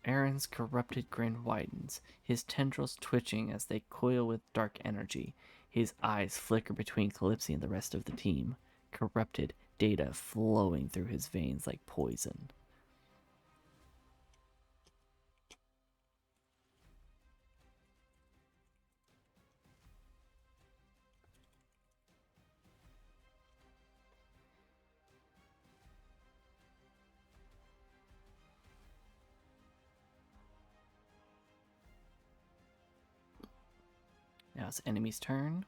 Aaron's corrupted grin widens, his tendrils twitching as they coil with dark energy. His eyes flicker between Calypsy and the rest of the team, corrupted data flowing through his veins like poison. Now it's enemy's turn.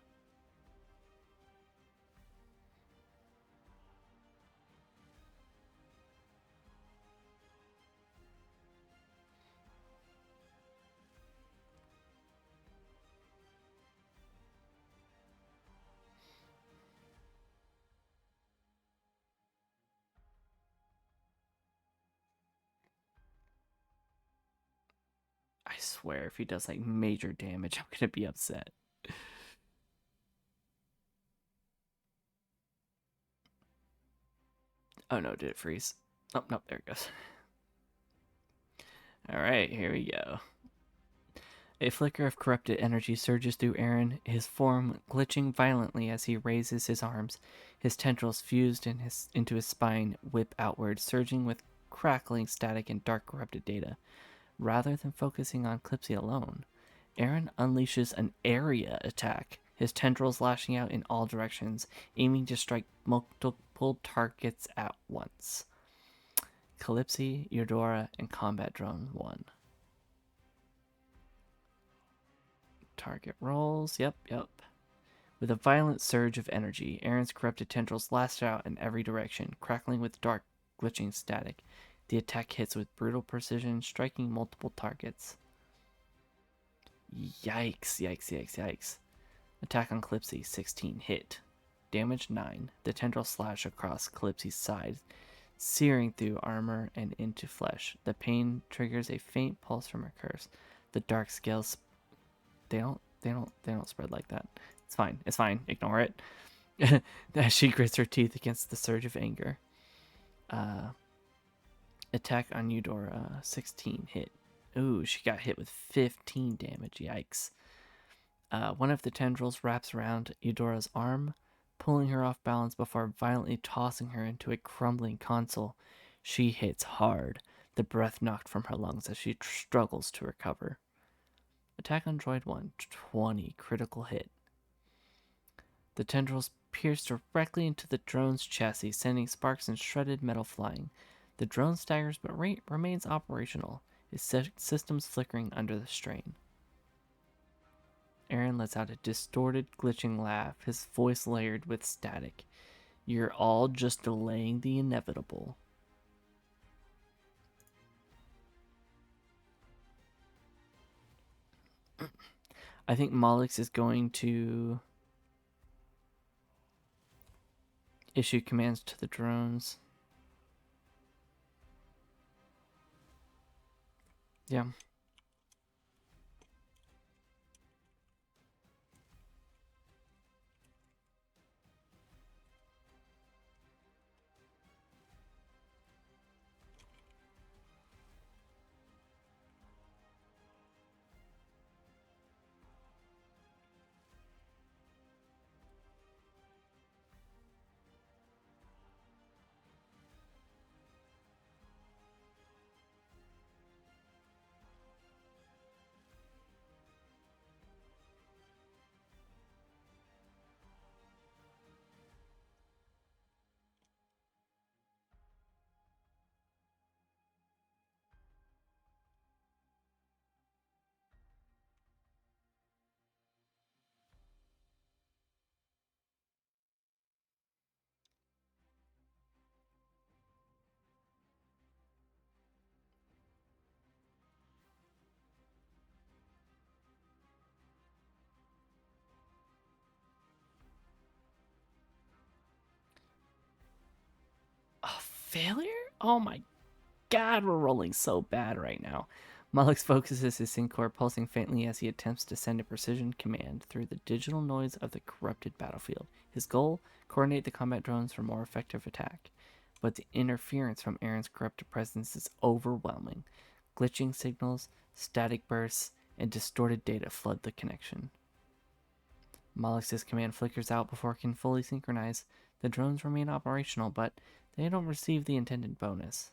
I swear, if he does like major damage, I'm gonna be upset. Oh no, did it freeze? Oh, no, there it goes. Alright, here we go. A flicker of corrupted energy surges through Aaron, his form glitching violently as he raises his arms. His tendrils fused into his spine whip outward, surging with crackling static and dark corrupted data. Rather than focusing on Clipsy alone, Aaron unleashes an area attack, his tendrils lashing out in all directions, aiming to strike multiple targets at once. Calypsy, Eudora, and Combat Drone 1. Target rolls. Yep. With a violent surge of energy, Aaron's corrupted tendrils lash out in every direction, crackling with dark, glitching static. The attack hits with brutal precision, striking multiple targets. Yikes. Attack on Clipsy, 16 hit. Damage 9. The tendrils slash across Calypsy's side, searing through armor and into flesh. The pain triggers a faint pulse from her curse. The dark scales they don't spread like that. It's fine. Ignore it. As she grits her teeth against the surge of anger. Attack on Eudora, 16 hit. Ooh, she got hit with 15 damage. Yikes. One of the tendrils wraps around Eudora's arm, pulling her off balance before violently tossing her into a crumbling console. She hits hard, the breath knocked from her lungs as she struggles to recover. Attack on Droid 1, 20 critical hit. The tendrils pierce directly into the drone's chassis, sending sparks and shredded metal flying. The drone staggers but remains operational, its systems flickering under the strain. Aaron lets out a distorted, glitching laugh, his voice layered with static. You're all just delaying the inevitable. I think Mollix is going to issue commands to the drones. Yeah. A failure? Oh my god, we're rolling so bad right now. Mollix focuses his Syncor, pulsing faintly as he attempts to send a precision command through the digital noise of the corrupted battlefield. His goal? Coordinate the combat drones for more effective attack. But the interference from Aaron's corrupted presence is overwhelming. Glitching signals, static bursts, and distorted data flood the connection. Mollix's command flickers out before it can fully synchronize. The drones remain operational, but they don't receive the intended bonus.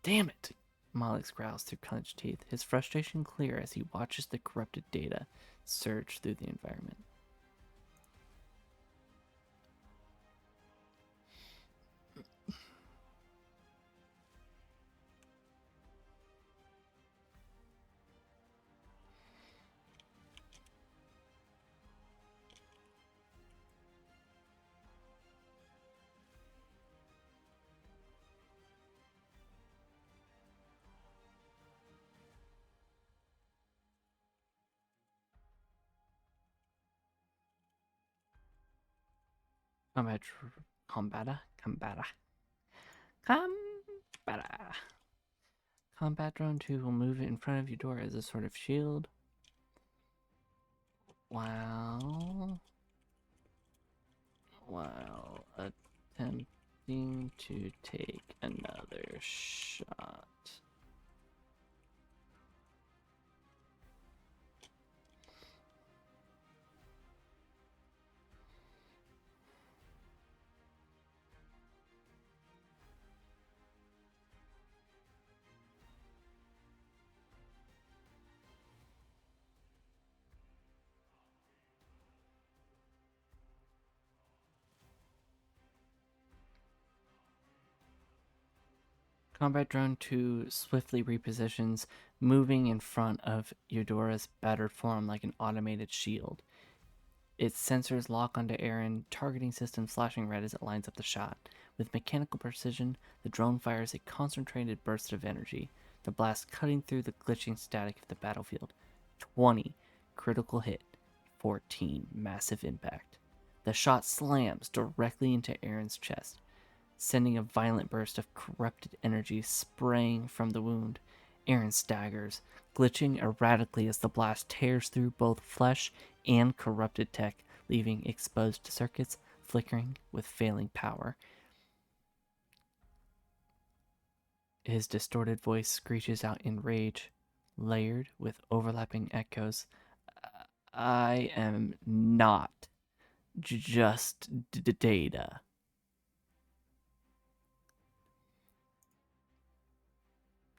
Damn it! Mollix growls through clenched teeth, his frustration clear as he watches the corrupted data surge through the environment. Combata. Combat drone 2 will move in front of Eudora as a sort of shield. While attempting to take another shot. Combat Drone 2 swiftly repositions, moving in front of Eudora's battered form like an automated shield. Its sensors lock onto Aaron, targeting system flashing red as it lines up the shot. With mechanical precision, the drone fires a concentrated burst of energy, the blast cutting through the glitching static of the battlefield. 20. Critical hit. 14. Massive impact. The shot slams directly into Aaron's chest, sending a violent burst of corrupted energy spraying from the wound. Aaron staggers, glitching erratically as the blast tears through both flesh and corrupted tech, leaving exposed circuits flickering with failing power. His distorted voice screeches out in rage, layered with overlapping echoes. I am not just data.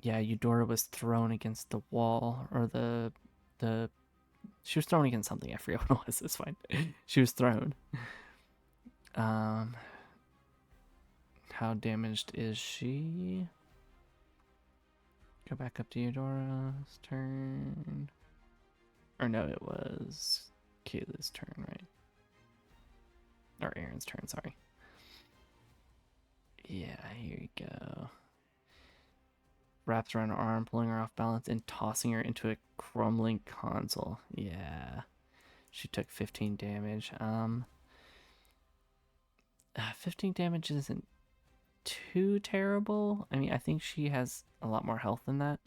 Yeah, Eudora was thrown against the wall, or the she was thrown against something. I forget what it was. It's fine. She was thrown. Um, how damaged is she? Go back up to Eudora's turn. Or no, it was Kayla's turn, right? Or Aaron's turn, sorry. Yeah, here you go. Wraps around her arm, pulling her off balance and tossing her into a crumbling console. Yeah. She took 15 damage. 15 damage isn't too terrible. I mean, I think she has a lot more health than that.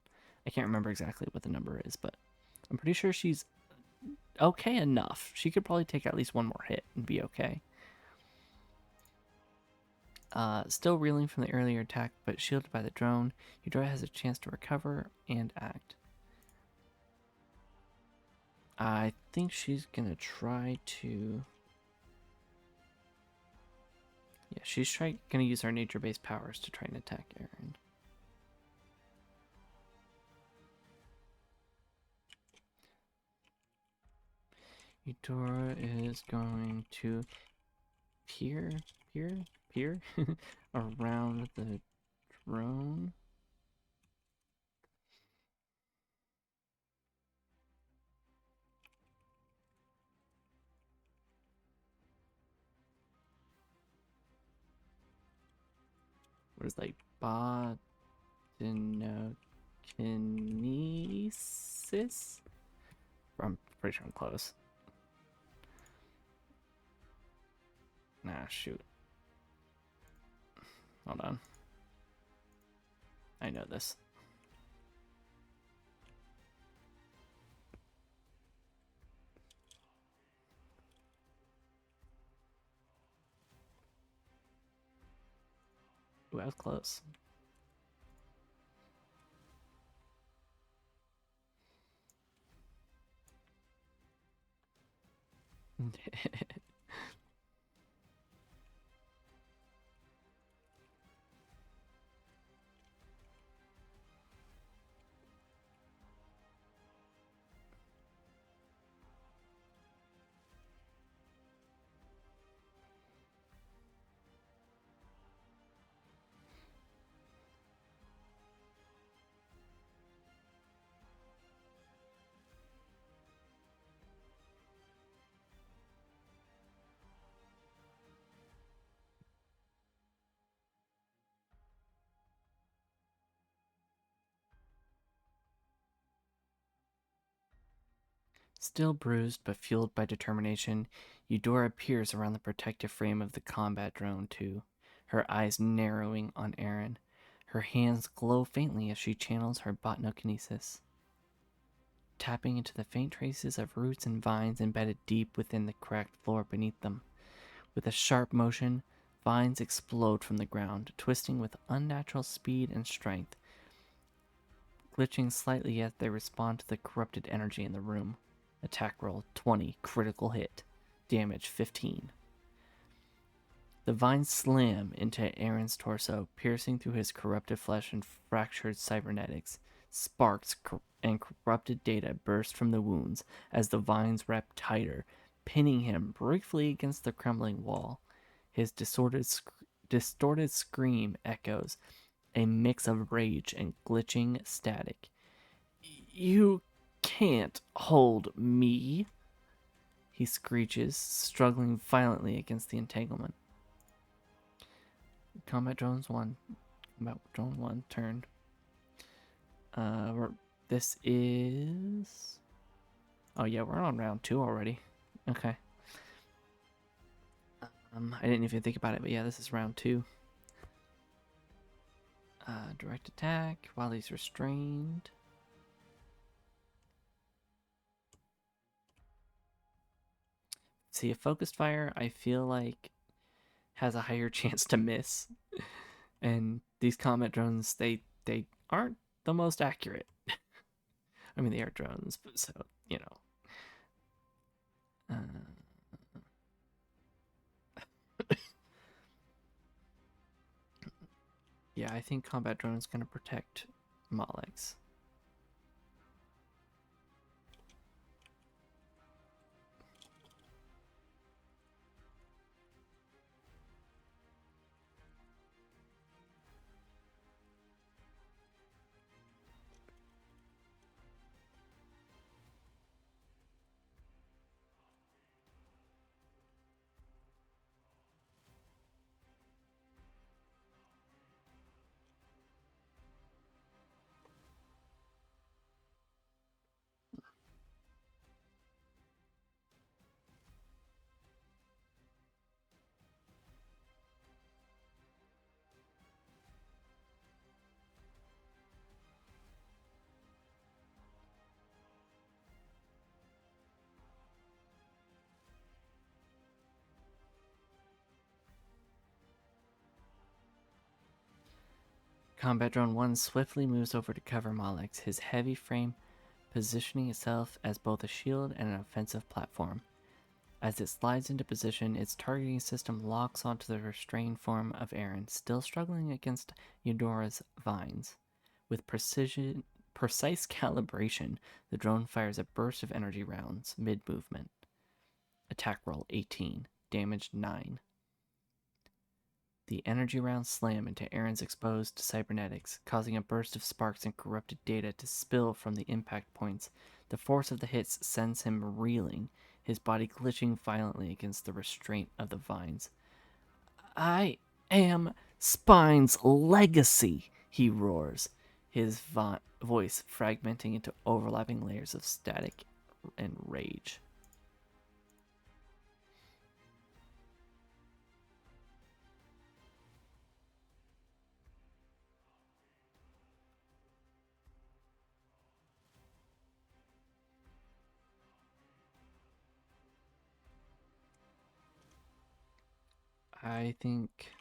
I can't remember exactly what the number is, but I'm pretty sure she's okay enough. She could probably take at least one more hit and be okay. Still reeling from the earlier attack, but shielded by the drone, Eudora has a chance to recover and act. I think she's gonna try to... Yeah, she's gonna use her nature-based powers to try and attack Aaron. Eudora is going to peer around the drone. Where's like botanokinesis? I'm pretty sure I'm close. Nah, shoot. Hold on. I know this. Ooh, I was close. Still bruised but fueled by determination, Eudora peers around the protective frame of the combat drone too, her eyes narrowing on Aaron. Her hands glow faintly as she channels her botanokinesis, tapping into the faint traces of roots and vines embedded deep within the cracked floor beneath them. With a sharp motion, vines explode from the ground, twisting with unnatural speed and strength, glitching slightly as they respond to the corrupted energy in the room. Attack roll 20, critical hit, damage 15. The vines slam into Aaron's torso, piercing through his corrupted flesh and fractured cybernetics. Sparks and corrupted data burst from the wounds as the vines wrap tighter, pinning him briefly against the crumbling wall. His distorted scream echoes, a mix of rage and glitching static. You can't hold me, he screeches, struggling violently against the entanglement. Combat drones 1. Combat drone 1 turn. This is. Oh yeah, we're on round 2 already. Okay. I didn't even think about it, but yeah, this is round 2. Direct attack while he's restrained. See, a focused fire, I feel like, has a higher chance to miss. And these combat drones, they aren't the most accurate. I mean, they are drones, but so, you know. Yeah, I think combat drone is going to protect Malex. Combat Drone 1 swiftly moves over to cover Malex, his heavy frame positioning itself as both a shield and an offensive platform. As it slides into position, its targeting system locks onto the restrained form of Aaron, still struggling against Eudora's vines. With precise calibration, the drone fires a burst of energy rounds mid-movement. Attack roll 18, damage 9. The energy rounds slam into Aaron's exposed cybernetics, causing a burst of sparks and corrupted data to spill from the impact points. The force of the hits sends him reeling, his body glitching violently against the restraint of the vines. I am Spine's legacy, he roars, his voice fragmenting into overlapping layers of static and rage. I think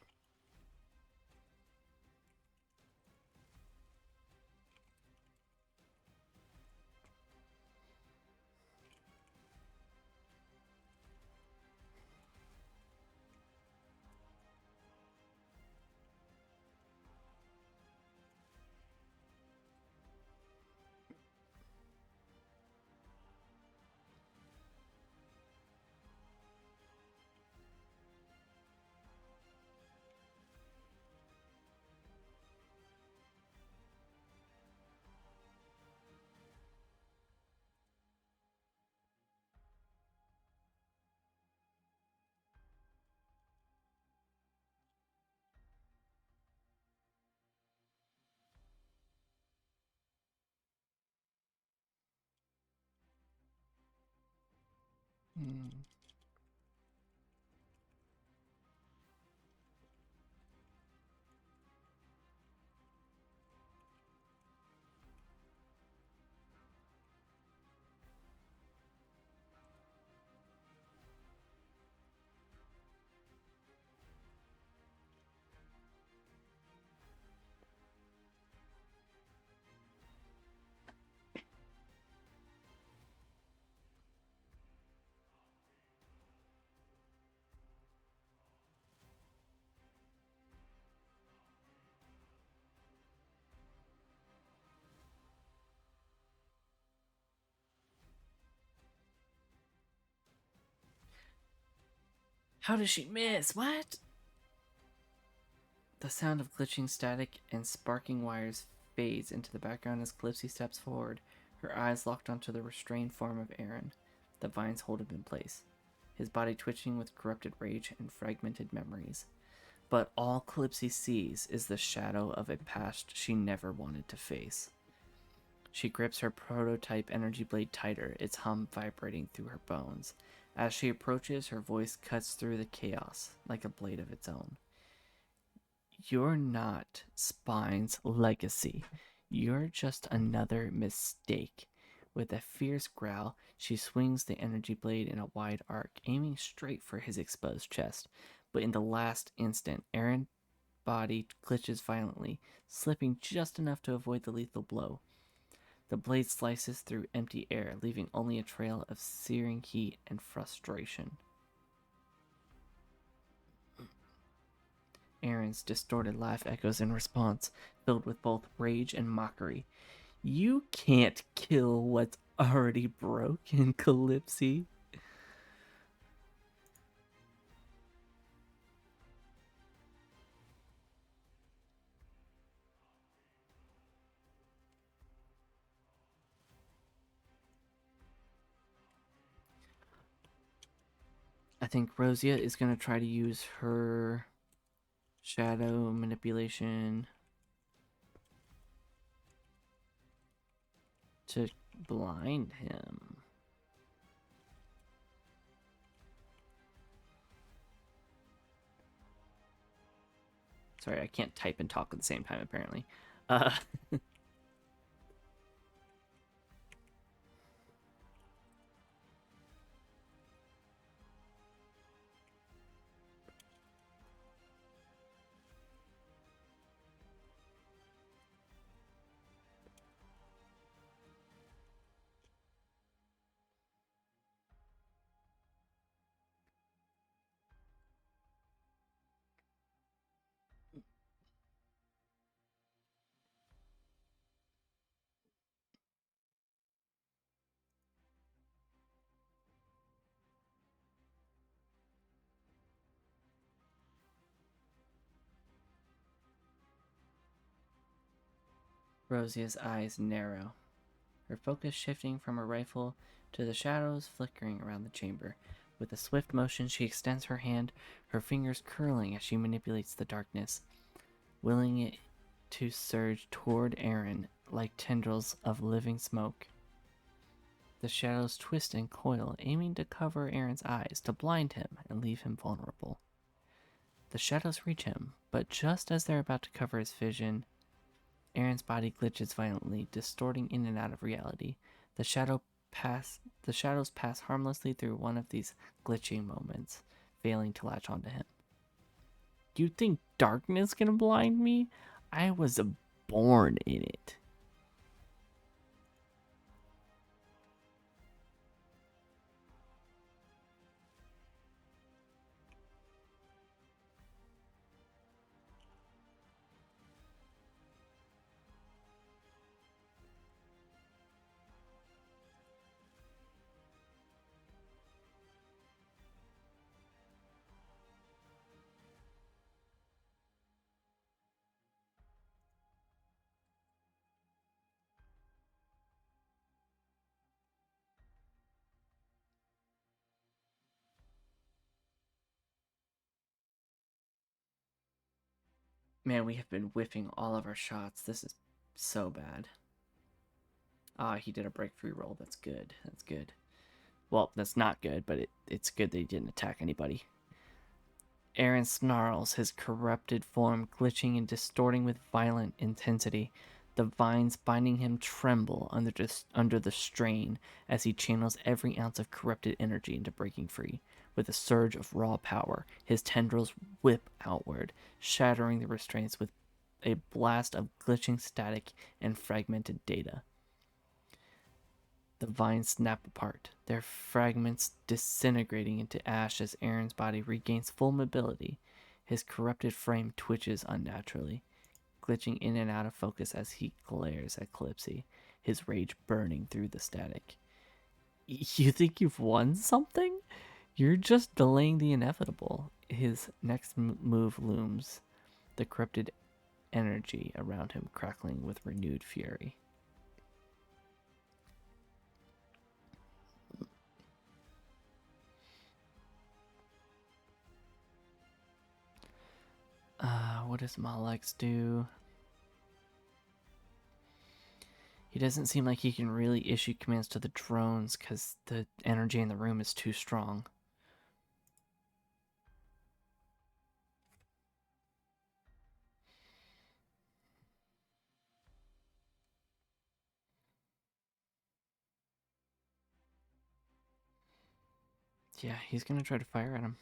How does she miss? What? The sound of glitching static and sparking wires fades into the background as Calypsy steps forward, her eyes locked onto the restrained form of Aaron. The vines hold him in place, his body twitching with corrupted rage and fragmented memories. But all Calypsy sees is the shadow of a past she never wanted to face. She grips her prototype energy blade tighter, its hum vibrating through her bones. As she approaches, her voice cuts through the chaos like a blade of its own. You're not Spine's legacy. You're just another mistake. With a fierce growl, she swings the energy blade in a wide arc, aiming straight for his exposed chest. But in the last instant, Aaron's body glitches violently, slipping just enough to avoid the lethal blow. The blade slices through empty air, leaving only a trail of searing heat and frustration. Aaron's distorted laugh echoes in response, filled with both rage and mockery. You can't kill what's already broken, Calypsy. I think Rosia is going to try to use her shadow manipulation to blind him. Sorry, I can't type and talk at the same time, apparently. Uh, Rosia's eyes narrow, her focus shifting from her rifle to the shadows flickering around the chamber. With a swift motion, she extends her hand, her fingers curling as she manipulates the darkness, willing it to surge toward Aaron like tendrils of living smoke. The shadows twist and coil, aiming to cover Aaron's eyes, to blind him and leave him vulnerable. The shadows reach him, but just as they're about to cover his vision, Aaron's body glitches violently, distorting in and out of reality. The shadows pass harmlessly through one of these glitching moments, failing to latch onto him. You think darkness can blind me? I was born in it. Man, we have been whiffing all of our shots. This is so bad. Ah, he did a breakthrough roll. That's good. That's good. Well, that's not good, but it's good that he didn't attack anybody. Aaron snarls, his corrupted form glitching and distorting with violent intensity. The vines binding him tremble under the strain as he channels every ounce of corrupted energy into breaking free. With a surge of raw power, his tendrils whip outward, shattering the restraints with a blast of glitching static and fragmented data. The vines snap apart, their fragments disintegrating into ash as Aaron's body regains full mobility. His corrupted frame twitches unnaturally, glitching in and out of focus as he glares at Calypsy, his rage burning through the static. You think you've won something? You're just delaying the inevitable. His next move looms, the corrupted energy around him crackling with renewed fury. What does Malek's do? He doesn't seem like he can really issue commands to the drones because the energy in the room is too strong. Yeah, he's gonna try to fire at him.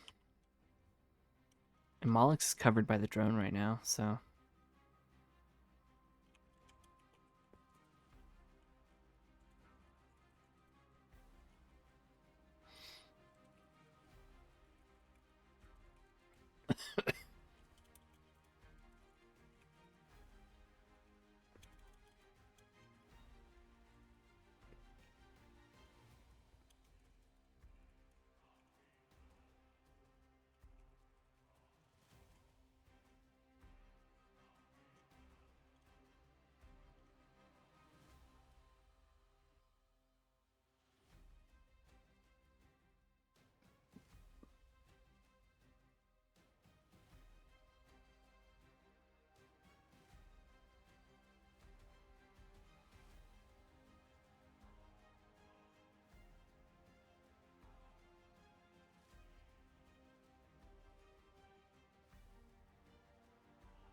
And Malek's covered by the drone right now, so.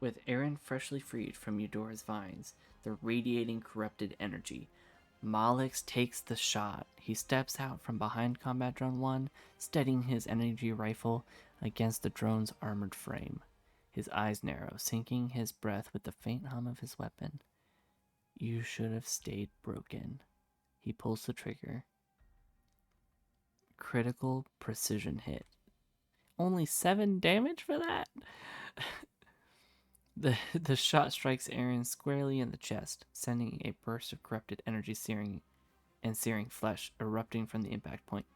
With Aaron freshly freed from Eudora's vines, the radiating corrupted energy, Malix takes the shot. He steps out from behind Combat Drone 1, steadying his energy rifle against the drone's armored frame. His eyes narrow, sinking his breath with the faint hum of his weapon. You should have stayed broken. He pulls the trigger. Critical precision hit. Only 7 damage for that? The shot strikes Aaron squarely in the chest, sending a burst of corrupted energy searing flesh erupting from the impact point.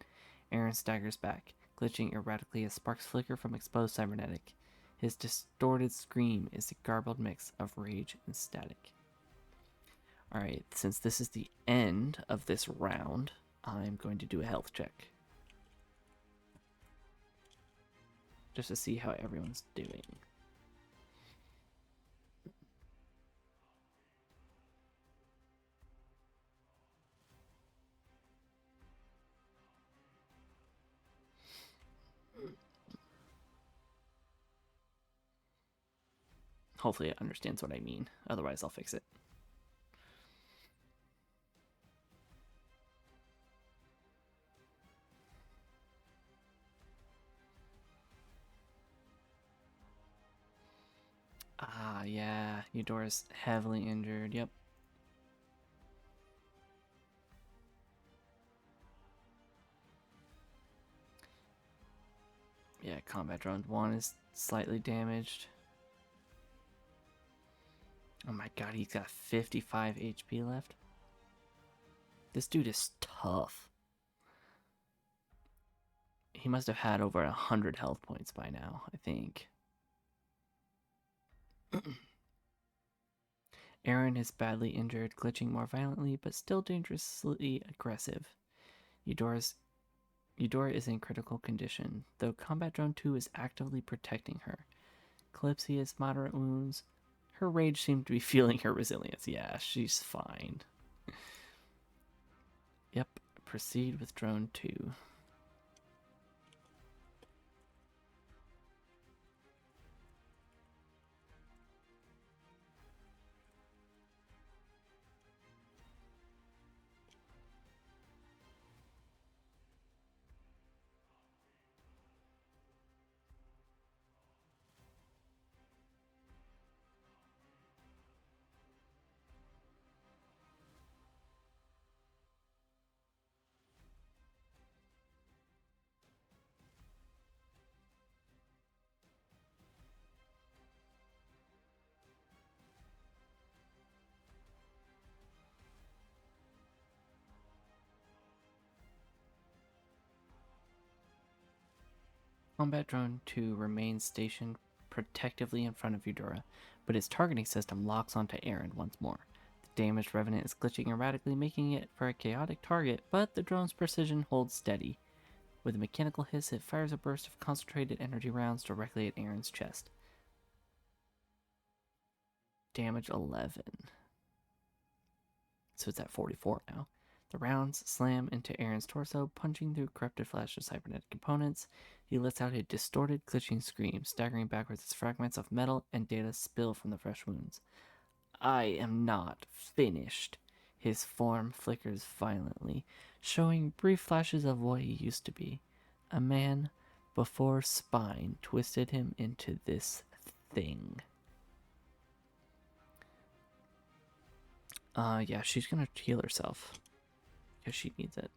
Aaron staggers back, glitching erratically as sparks flicker from exposed cybernetic. His distorted scream is a garbled mix of rage and static. Alright, since this is the end of this round, I'm going to do a health check. Just to see how everyone's doing. Hopefully it understands what I mean. Otherwise, I'll fix it. Ah, yeah. Eudora's heavily injured. Yep. Yeah, Combat Drone 1 is slightly damaged. Oh my god, he's got 55 HP left. This dude is tough. He must have had over 100 health points by now, I think. Aaron is badly injured, glitching more violently, but still dangerously aggressive. Eudora is in critical condition, though Combat Drone 2 is actively protecting her. Calypsy has moderate wounds. Her rage seemed to be feeling her resilience. Yeah, she's fine. Yep, proceed with Drone 2. Combat Drone 2 remains stationed protectively in front of Eudora, but its targeting system locks onto Aaron once more. The damaged Revenant is glitching erratically, making it for a chaotic target, but the drone's precision holds steady. With a mechanical hiss, it fires a burst of concentrated energy rounds directly at Aaron's chest. Damage 11. So it's at 44 now. The rounds slam into Aaron's torso, punching through corrupted flash of cybernetic components. He lets out a distorted, glitching scream, staggering backwards as fragments of metal and data spill from the fresh wounds. I am not finished. His form flickers violently, showing brief flashes of what he used to be. A man before spine twisted him into this thing. Yeah, she's gonna heal herself because she needs it.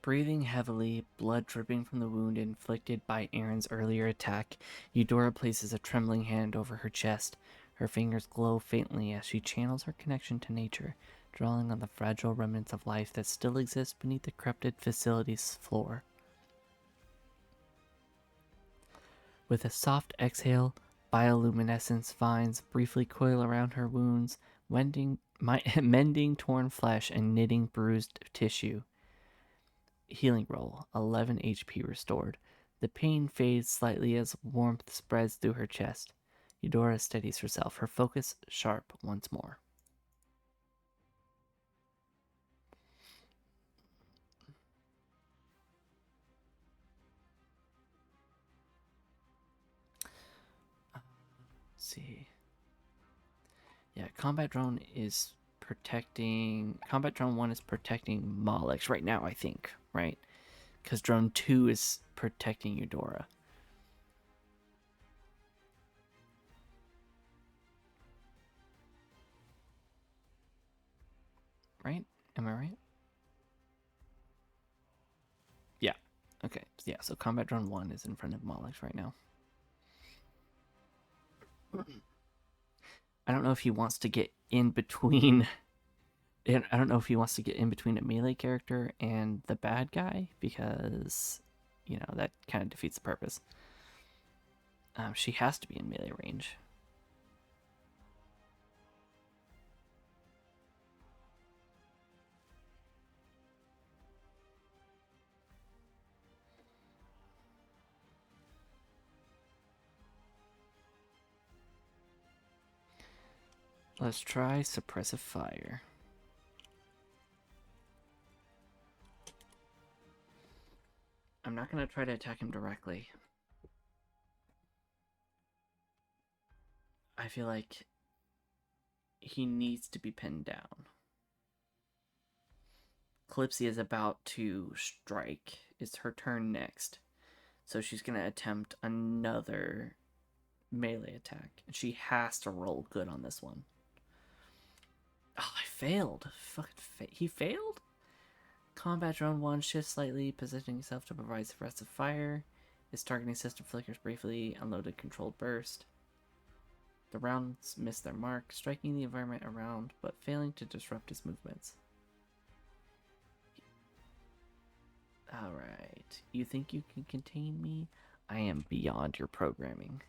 Breathing heavily, blood dripping from the wound inflicted by Aaron's earlier attack, Eudora places a trembling hand over her chest. Her fingers glow faintly as she channels her connection to nature, drawing on the fragile remnants of life that still exist beneath the corrupted facility's floor. With a soft exhale, bioluminescence vines briefly coil around her wounds, mending torn flesh and knitting bruised tissue. Healing roll, 11 HP restored. The pain fades slightly as warmth spreads through her chest. Eudora steadies herself, her focus sharp once more. Let's see. Yeah, Combat Drone is protecting. Combat Drone 1 is protecting Malix right now, I think, right? Because Drone 2 is protecting Eudora. Right? Am I right? Yeah. Okay. Yeah, so Combat Drone 1 is in front of Malix right now. I don't know if he wants to get in between. I don't know if he wants to get in between a melee character and the bad guy because, that kind of defeats the purpose. She has to be in melee range. Let's try Suppressive Fire. I'm not going to try to attack him directly. I feel like he needs to be pinned down. Calypsy is about to strike. It's her turn next. So she's going to attempt another melee attack. And she has to roll good on this one. Oh, I failed. He failed? Combat Drone 1 shifts slightly, positioning itself to provide suppressive fire. Its targeting system flickers briefly, unloaded controlled burst. The rounds miss their mark, striking the environment around, but failing to disrupt his movements. Alright. You think you can contain me? I am beyond your programming.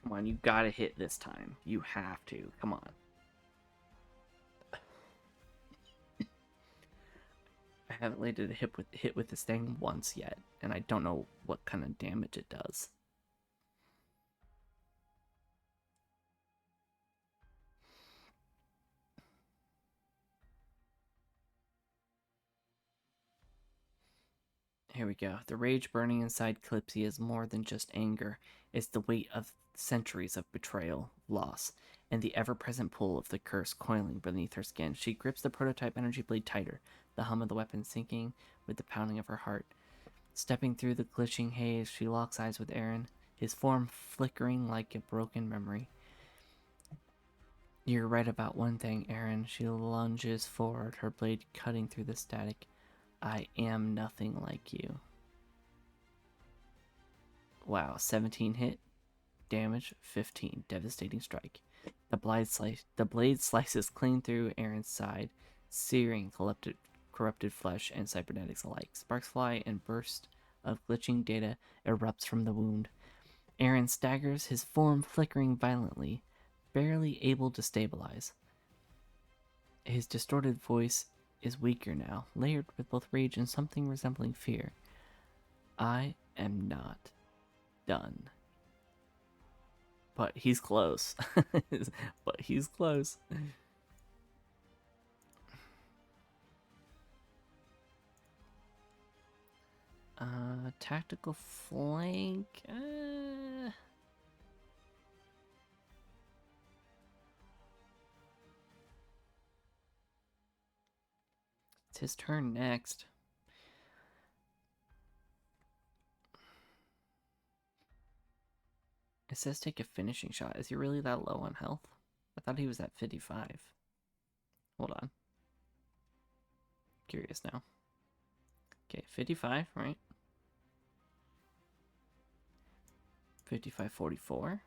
Come on, you gotta hit this time. You have to. Come on. I haven't landed a hit with this thing once yet, and I don't know what kind of damage it does. Here we go. The rage burning inside Calypsy is more than just anger. It's the weight of centuries of betrayal, loss, and the ever-present pull of the curse coiling beneath her skin. She grips the prototype energy blade tighter, the hum of the weapon sinking with the pounding of her heart. Stepping through the glitching haze, she locks eyes with Aaron, his form flickering like a broken memory. You're right about one thing, Aaron. She lunges forward, her blade cutting through the static. I am nothing like you. Wow, 17 hit, damage 15, devastating strike. The blade slices clean through Aaron's side, searing corrupted flesh and cybernetics alike. Sparks fly and burst of glitching data erupts from the wound. Aaron staggers, his form flickering violently, barely able to stabilize. His distorted voice is weaker now, layered with both rage and something resembling fear. I am not done. But he's close. But he's close. Tactical flank. It's his turn next. It says take a finishing shot. Is he really that low on health? I thought he was at 55. Hold on. Curious now. Okay, 55, right? 55, 44.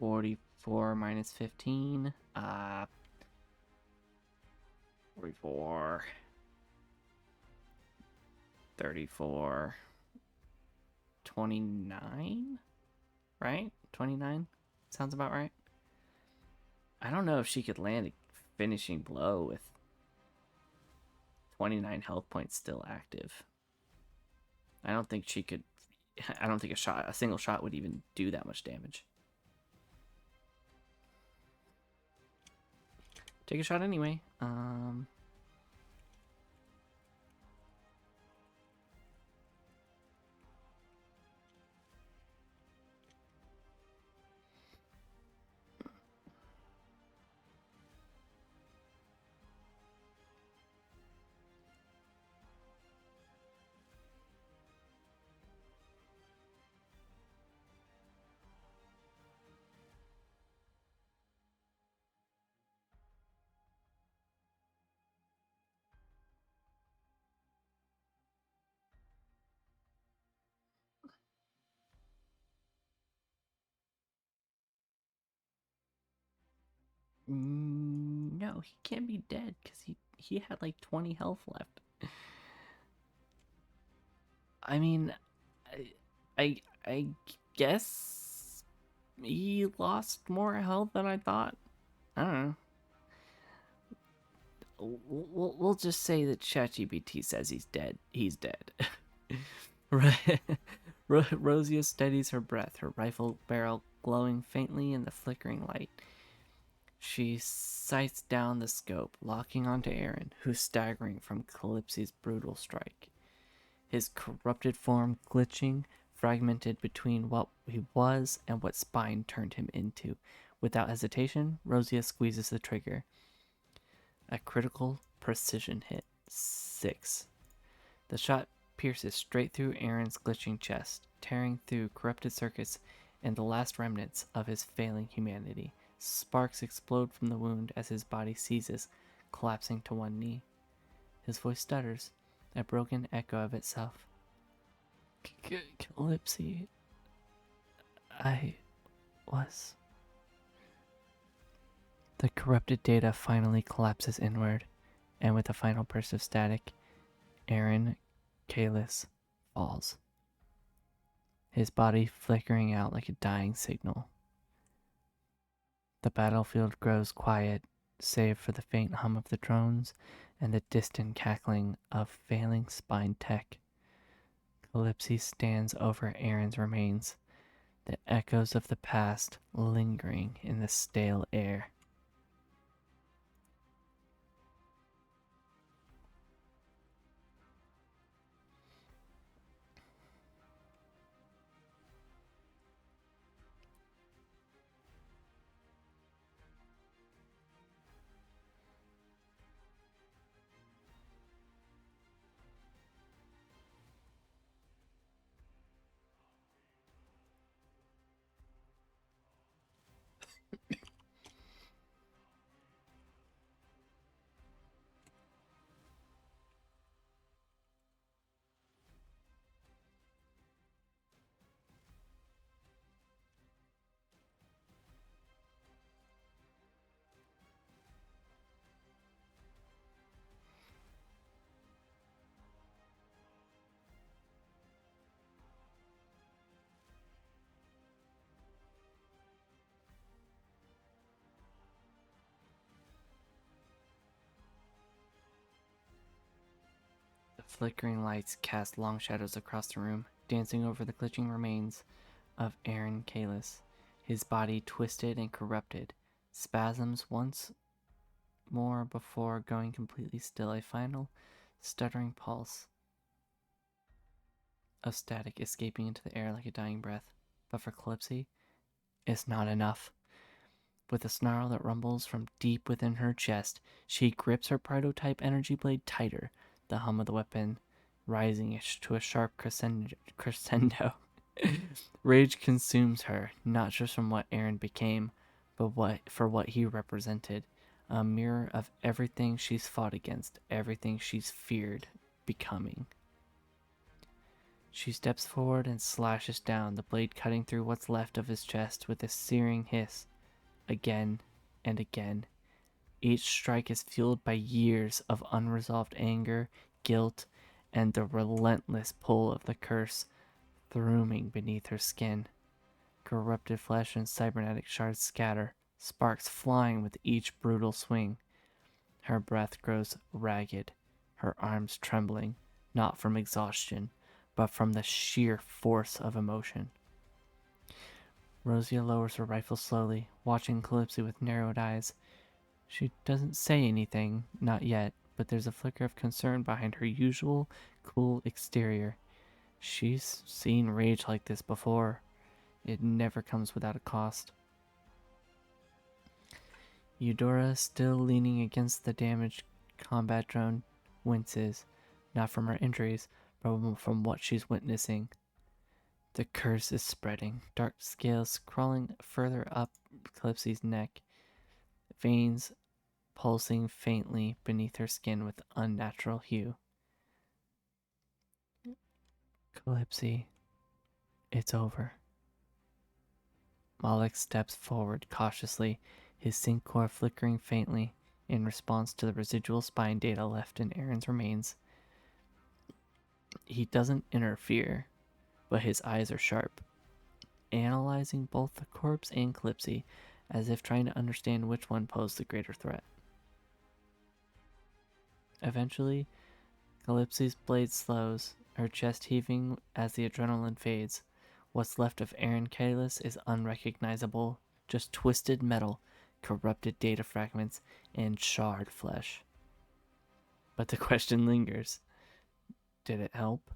$44 minus 15. 44. 34. 29? Right? 29? Sounds about right. I don't know if she could land a finishing blow with 29 health points still active. I don't think she could. I don't think a single shot would even do that much damage. Take a shot anyway. No, he can't be dead because he had like 20 health left. I mean, I guess he lost more health than I thought. I don't know. We'll just say that ChatGPT says he's dead. He's dead. Right. Rosia steadies her breath, her rifle barrel glowing faintly in the flickering light. She sights down the scope, locking onto Aaron, who's staggering from Calypsy's brutal strike. His corrupted form glitching, fragmented between what he was and what Spine turned him into. Without hesitation, Rosia squeezes the trigger. A critical precision hit. 6. The shot pierces straight through Aaron's glitching chest, tearing through corrupted circuits and the last remnants of his failing humanity. Sparks explode from the wound as his body seizes, collapsing to one knee. His voice stutters, a broken echo of itself. Calypsy, I was... The corrupted data finally collapses inward, and with a final burst of static, Aaron Kalis falls, his body flickering out like a dying signal. The battlefield grows quiet, save for the faint hum of the drones and the distant cackling of failing spine tech. Calypsy stands over Aaron's remains, the echoes of the past lingering in the stale air. The flickering lights cast long shadows across the room, dancing over the glitching remains of Aaron Kalis, his body twisted and corrupted, spasms once more before going completely still, a final stuttering pulse of static escaping into the air like a dying breath. But for Calypsy, it's not enough. With a snarl that rumbles from deep within her chest, she grips her prototype energy blade tighter, the hum of the weapon rising to a sharp crescendo. Rage consumes her, not just from what Aaron became, but what he represented. A mirror of everything she's fought against, everything she's feared becoming. She steps forward and slashes down, the blade cutting through what's left of his chest with a searing hiss. Again and again. Each strike is fueled by years of unresolved anger, guilt, and the relentless pull of the curse throoming beneath her skin. Corrupted flesh and cybernetic shards scatter, sparks flying with each brutal swing. Her breath grows ragged, her arms trembling, not from exhaustion, but from the sheer force of emotion. Rosia lowers her rifle slowly, watching Calypsy with narrowed eyes. She doesn't say anything, not yet, but there's a flicker of concern behind her usual cool exterior. She's seen rage like this before. It never comes without a cost. Eudora, still leaning against the damaged combat drone, winces, not from her injuries, but from what she's witnessing. The curse is spreading, dark scales crawling further up Calypsy's neck, veins pulsing faintly beneath her skin with unnatural hue. Calypsy, it's over. Malik steps forward cautiously, his sync core flickering faintly in response to the residual spine data left in Aaron's remains. He doesn't interfere, but his eyes are sharp, analyzing both the corpse and Calypsy, as if trying to understand which one posed the greater threat. Eventually, Calypsy's blade slows, her chest heaving as the adrenaline fades. What's left of Aaron Kalis is unrecognizable, just twisted metal, corrupted data fragments, and charred flesh. But the question lingers. Did it help?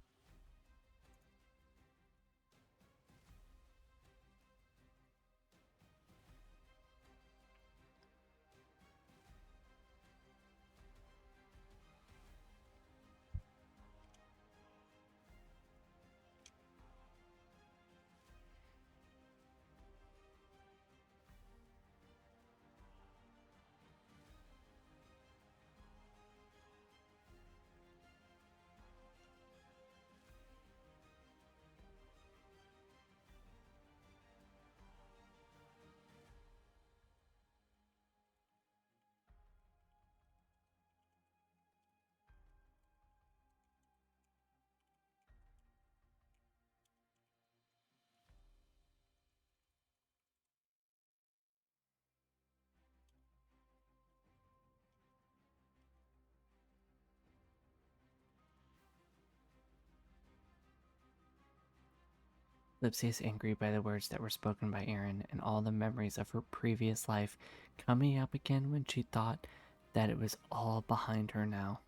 Lipsy is angry by the words that were spoken by Aaron and all the memories of her previous life coming up again when she thought that it was all behind her now.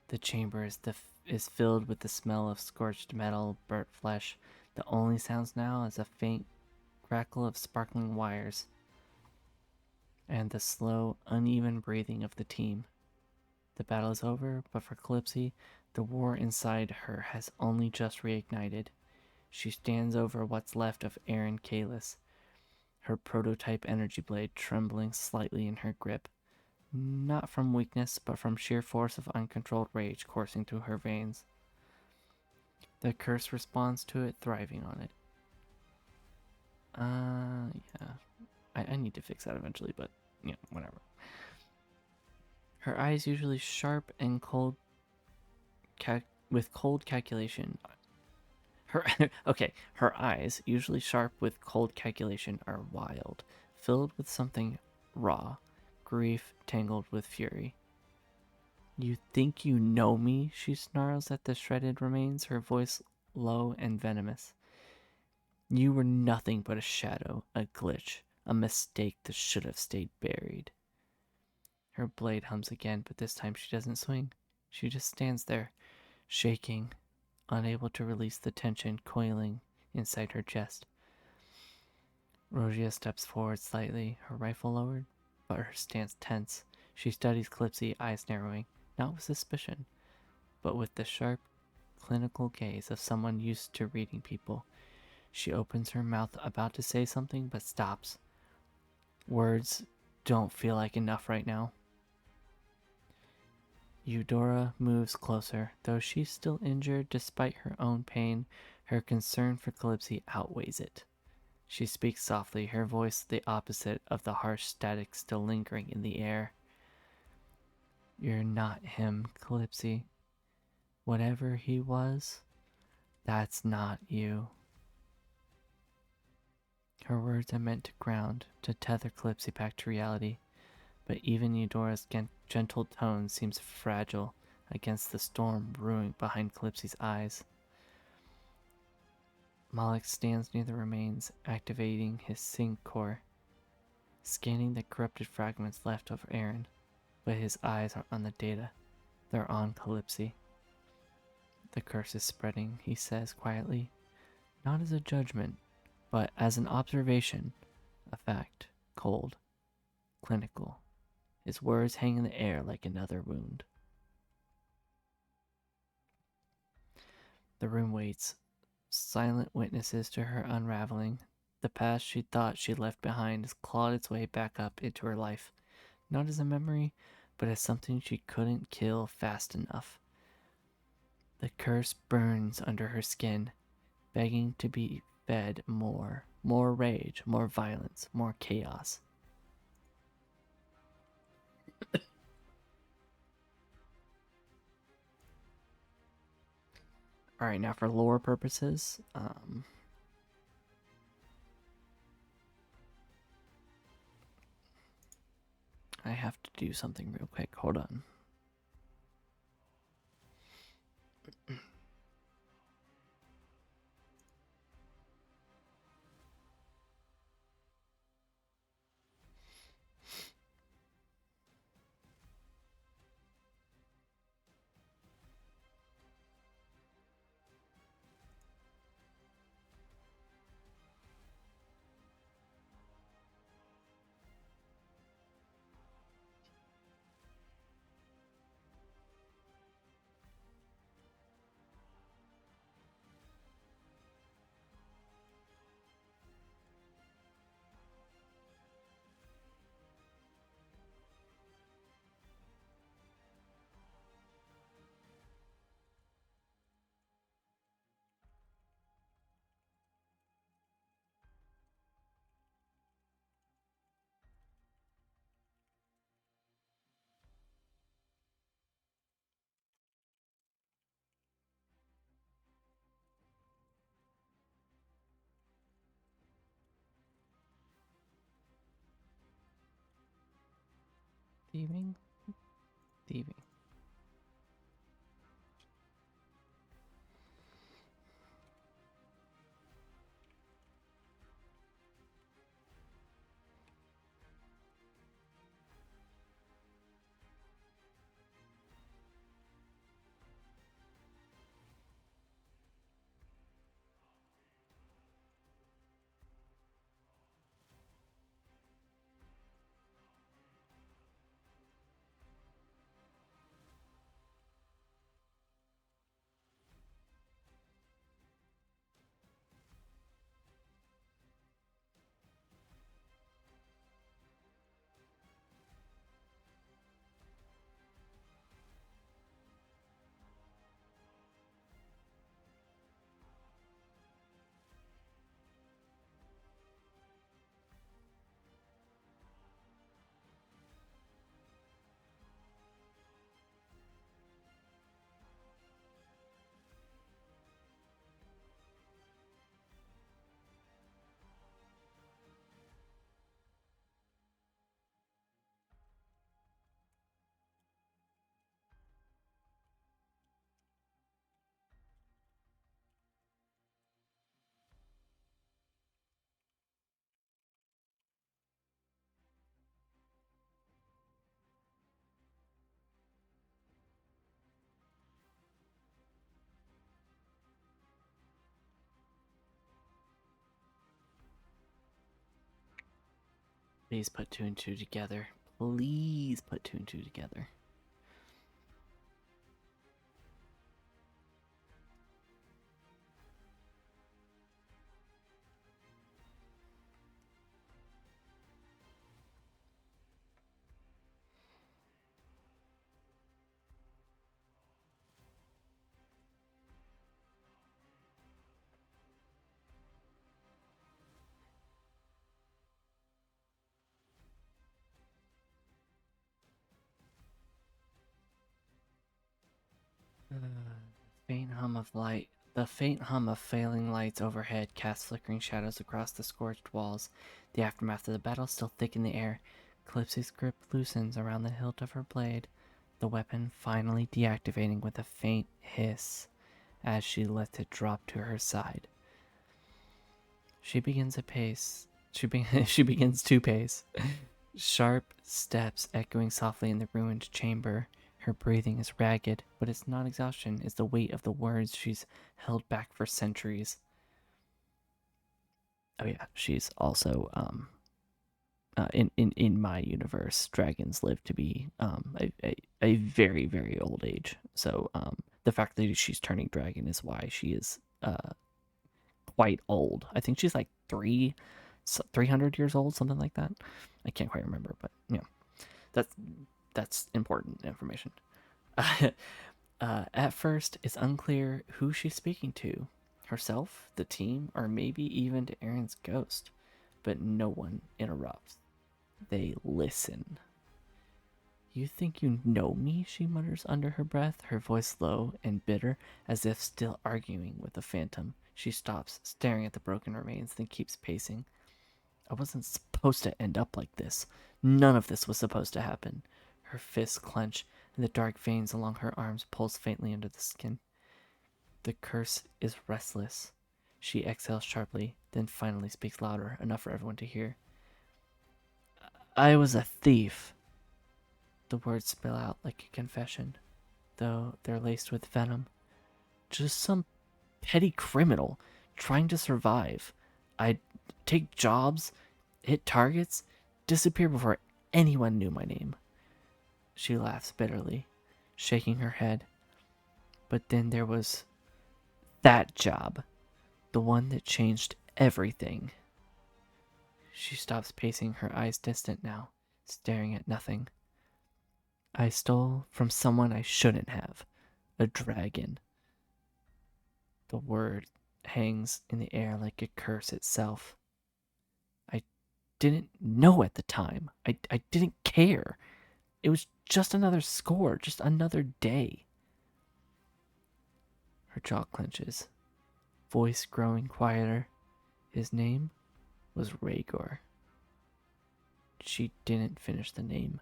The chamber is filled with the smell of scorched metal, burnt flesh. The only sounds now is a faint crackle of sparkling wires and the slow, uneven breathing of the team. The battle is over, but for Calypsy, the war inside her has only just reignited. She stands over what's left of Aaron Kalis, her prototype energy blade trembling slightly in her grip. Not from weakness, but from sheer force of uncontrolled rage coursing through her veins. The curse responds to it, thriving on it. Yeah. I need to fix that eventually, but, whatever. Her eyes usually sharp and cold, with cold calculation. Her eyes, usually sharp with cold calculation, are wild, filled with something raw, grief tangled with fury. You think you know me? She snarls at the shredded remains, her voice low and venomous. You were nothing but a shadow, a glitch, a mistake that should have stayed buried. Her blade hums again, but this time she doesn't swing. She just stands there, shaking, unable to release the tension coiling inside her chest. Rogia steps forward slightly, her rifle lowered, but her stance tense. She studies Calypsy, eyes narrowing, not with suspicion, but with the sharp, clinical gaze of someone used to reading people. She opens her mouth, about to say something, but stops. Words don't feel like enough right now. Eudora moves closer. Though she's still injured despite her own pain, her concern for Calypsy outweighs it. She speaks softly, her voice the opposite of the harsh static still lingering in the air. You're not him, Calypsy. Whatever he was, that's not you. Her words are meant to ground, to tether Calypsy back to reality, but even Eudora's gentle tone seems fragile against the storm brewing behind Calypsy's eyes. Malik stands near the remains, activating his sync core, scanning the corrupted fragments left of Aaron, but his eyes are on the data. They're on Calypsy. The curse is spreading, he says quietly, not as a judgment, but as an observation, a fact, cold, clinical. His words hang in the air like another wound. The room waits, silent witnesses to her unraveling. The past she thought she left behind has clawed its way back up into her life, not as a memory, but as something she couldn't kill fast enough. The curse burns under her skin, begging to be fed more rage, more violence, more chaos. Alright, now for lore purposes, I have to do something real quick. Hold on. Thieving? Thieving. Please put two and two together. Please put two and two together. Faint hum of light. The faint hum of failing lights overhead casts flickering shadows across the scorched walls. The aftermath of the battle still thick in the air. Calypso's grip loosens around the hilt of her blade, the weapon finally deactivating with a faint hiss as she lets it drop to her side. She begins a pace. She begins to pace. Sharp steps echoing softly in the ruined chamber. Her breathing is ragged, but it's not exhaustion, it's the weight of the words she's held back for centuries. Oh yeah, she's also in my universe, dragons live to be a very very old age. So the fact that she's turning dragon is why she is quite old. I think she's like 300 years old, something like that. I can't quite remember, but yeah, that's important information. At first, it's unclear who she's speaking to, herself, the team, or maybe even to Aaron's ghost. But no one interrupts. They listen. You think you know me? She mutters under her breath, her voice low and bitter, as if still arguing with the phantom. She stops, staring at the broken remains, then keeps pacing. I wasn't supposed to end up like this. None of this was supposed to happen. Her fists clench, and the dark veins along her arms pulse faintly under the skin. The curse is restless. She exhales sharply, then finally speaks louder, enough for everyone to hear. I was a thief. The words spill out like a confession, though they're laced with venom. Just some petty criminal trying to survive. I'd take jobs, hit targets, disappear before anyone knew my name. She laughs bitterly, shaking her head. But then there was that job, the one that changed everything. She stops pacing, her eyes distant now, staring at nothing. I stole from someone I shouldn't have. A dragon. The word hangs in the air like a curse itself. I didn't know at the time. I didn't care. It was just another score, just another day. Her jaw clenches, voice growing quieter. His name was Rhaegar. She didn't finish the name.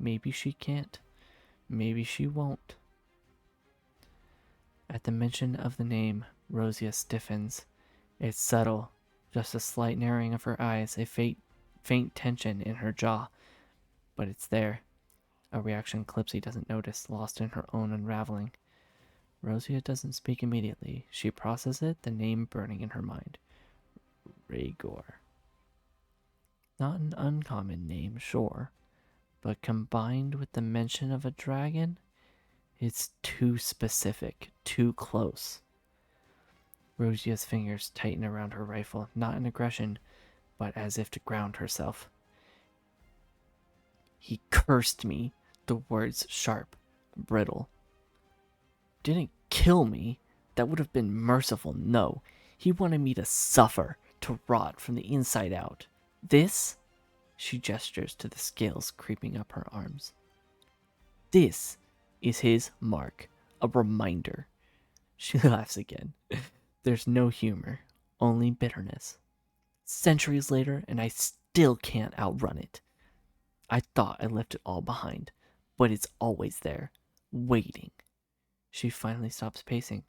Maybe she can't. Maybe she won't. At the mention of the name, Rosia stiffens. It's subtle, just a slight narrowing of her eyes, a faint tension in her jaw. But it's there. A reaction Clipsy doesn't notice, lost in her own unraveling. Rosia doesn't speak immediately. She processes it, the name burning in her mind. Rhaegar. Not an uncommon name, sure, but combined with the mention of a dragon, it's too specific, too close. Rosia's fingers tighten around her rifle, not in aggression, but as if to ground herself. He cursed me, the words sharp, brittle. Didn't kill me. That would have been merciful, no. He wanted me to suffer, to rot from the inside out. This, she gestures to the scales creeping up her arms. This is his mark, a reminder. She laughs again. There's no humor, only bitterness. Centuries later, and I still can't outrun it. I thought I left it all behind, but it's always there, waiting. She finally stops pacing,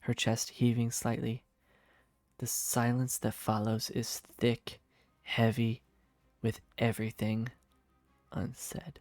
her chest heaving slightly. The silence that follows is thick, heavy, with everything unsaid.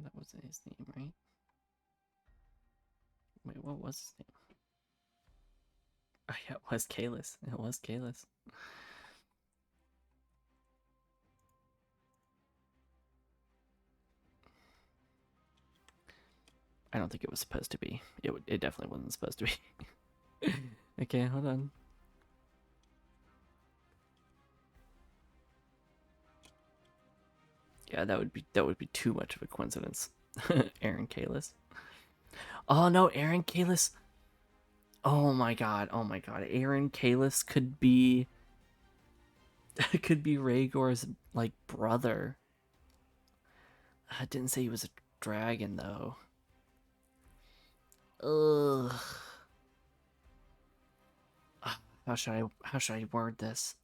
That wasn't his name, right? Wait, what was his name? Oh, yeah, it was Kalis. It was Kalis. I don't think it was supposed to be. It definitely wasn't supposed to be. Okay, hold on. Yeah, that would be too much of a coincidence. Aaron Kalis. Oh no, Aaron Kalis. Oh my god. Oh my god. Aaron Kalis could be could be Rhaegor's like brother. I didn't say he was a dragon though. Ugh. How should I word this?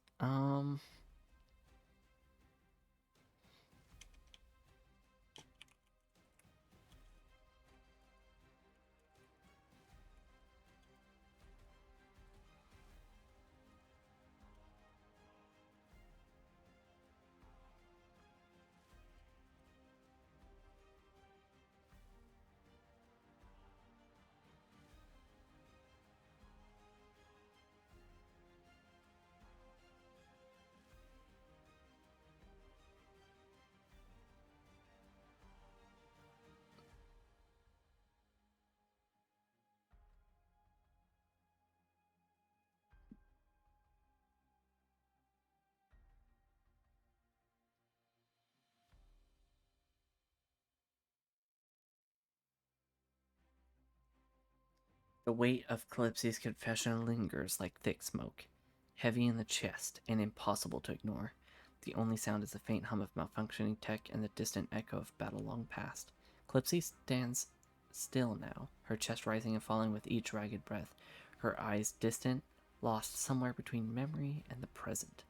The weight of Calypso's confession lingers like thick smoke, heavy in the chest and impossible to ignore. The only sound is the faint hum of malfunctioning tech and the distant echo of battle long past. Calypso stands still now, her chest rising and falling with each ragged breath, her eyes distant, lost somewhere between memory and the present.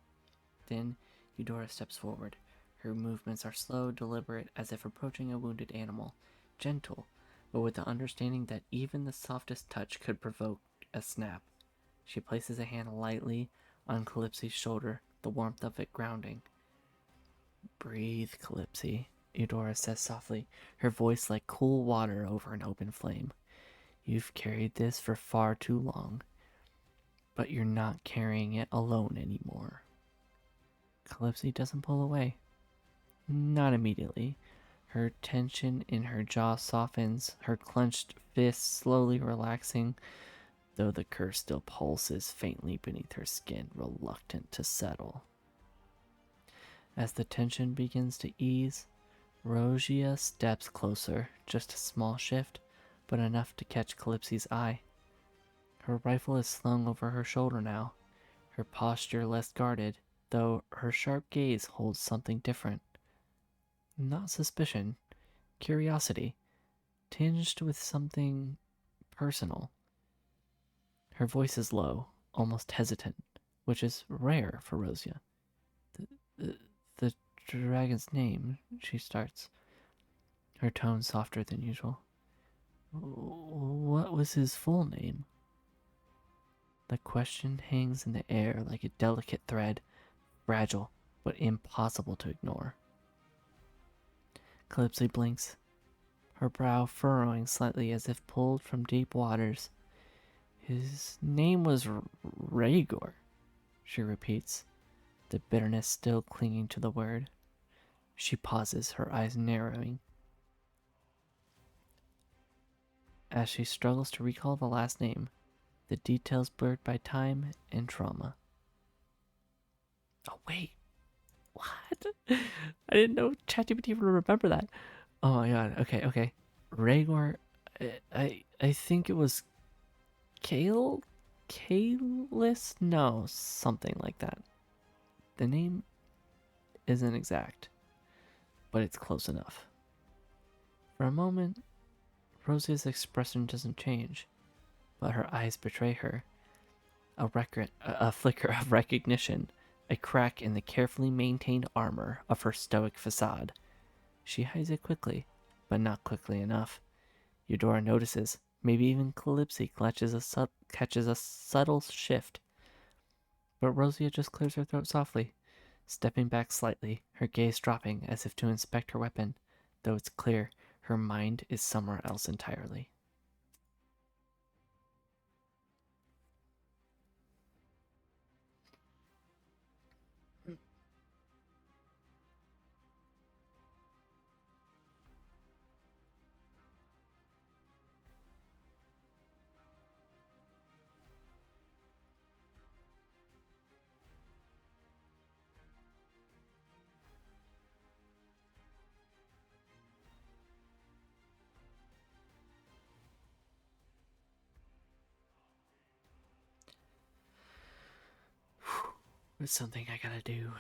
Then Eudora steps forward. Her movements are slow, deliberate, as if approaching a wounded animal, gentle, but with the understanding that even the softest touch could provoke a snap. She places a hand lightly on Calypso's shoulder, the warmth of it grounding. Breathe, Calypso, Eudora says softly, her voice like cool water over an open flame. You've carried this for far too long, but you're not carrying it alone anymore. Calypso doesn't pull away. Not immediately. Her tension in her jaw softens, her clenched fists slowly relaxing, though the curse still pulses faintly beneath her skin, reluctant to settle. As the tension begins to ease, Rosia steps closer, just a small shift, but enough to catch Calypso's eye. Her rifle is slung over her shoulder now, her posture less guarded, though her sharp gaze holds something different. Not suspicion, curiosity, tinged with something personal. Her voice is low, almost hesitant, which is rare for Rosia. The dragon's name, she starts, her tone softer than usual. What was his full name? The question hangs in the air like a delicate thread, fragile but impossible to ignore. Calypso blinks, her brow furrowing slightly as if pulled from deep waters. His name was Rhaegor, she repeats, the bitterness still clinging to the word. She pauses, her eyes narrowing. As she struggles to recall the last name, the details blurred by time and trauma. Oh, wait. What? I didn't know ChatGPT would remember that. Oh my god. Okay. Rhaegor, I think it was Kalis? No, something like that. The name isn't exact, but it's close enough. For a moment, Rosia's expression doesn't change, but her eyes betray her. A flicker of recognition, a crack in the carefully maintained armor of her stoic facade. She hides it quickly, but not quickly enough. Eudora notices, maybe even Calypsy catches a subtle shift. But Rosia just clears her throat softly, stepping back slightly, her gaze dropping as if to inspect her weapon, though it's clear her mind is somewhere else entirely. It's something I gotta do.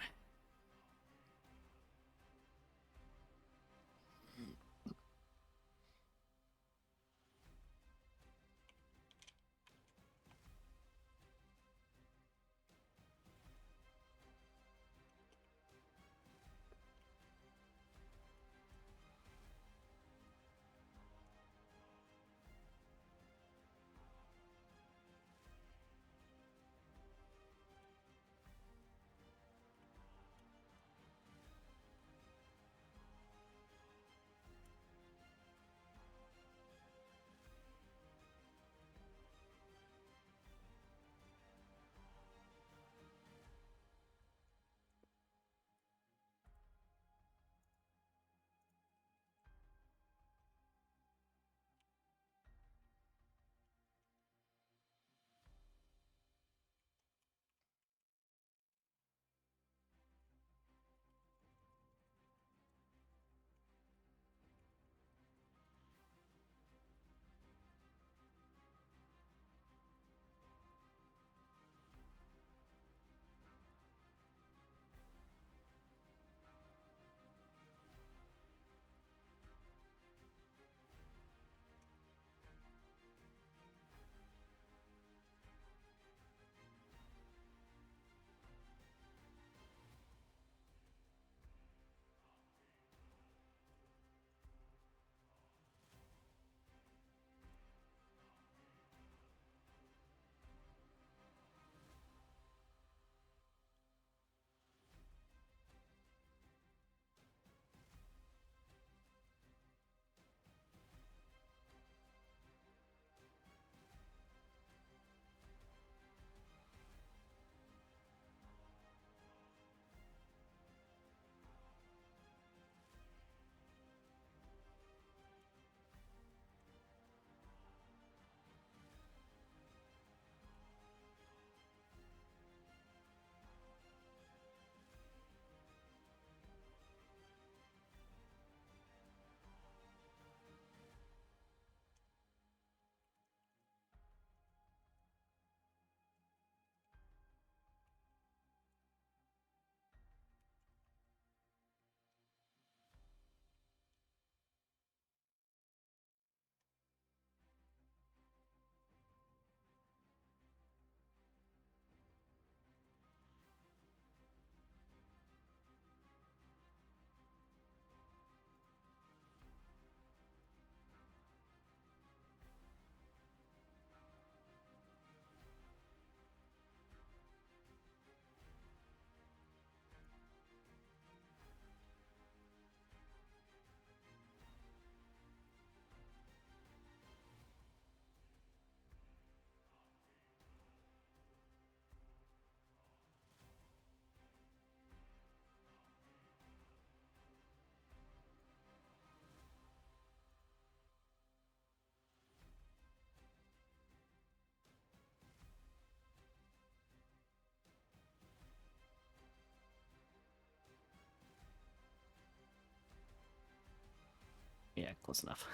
Yeah, close enough.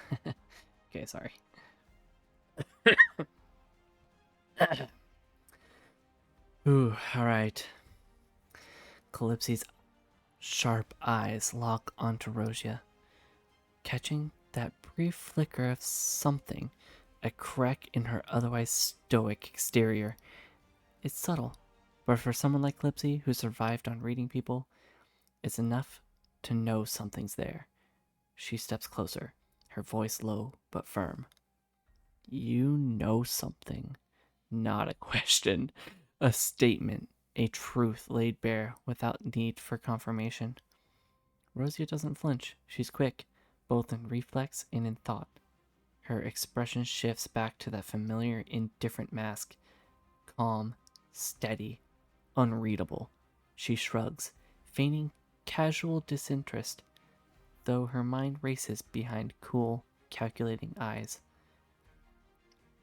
Okay, sorry. Ooh, alright. Calypsy's sharp eyes lock onto Rosia, catching That brief flicker of something, a crack in her otherwise stoic exterior. It's subtle, but for someone like Clipsy, who survived on reading people, it's enough to know something's there. She steps closer, her voice low but firm. You know something. Not a question. A statement, a truth laid bare without need for confirmation. Rosia doesn't flinch. She's quick, both in reflex and in thought. Her expression shifts back to that familiar, indifferent mask. Calm, steady, unreadable. She shrugs, feigning casual disinterest, though her mind races behind cool, calculating eyes.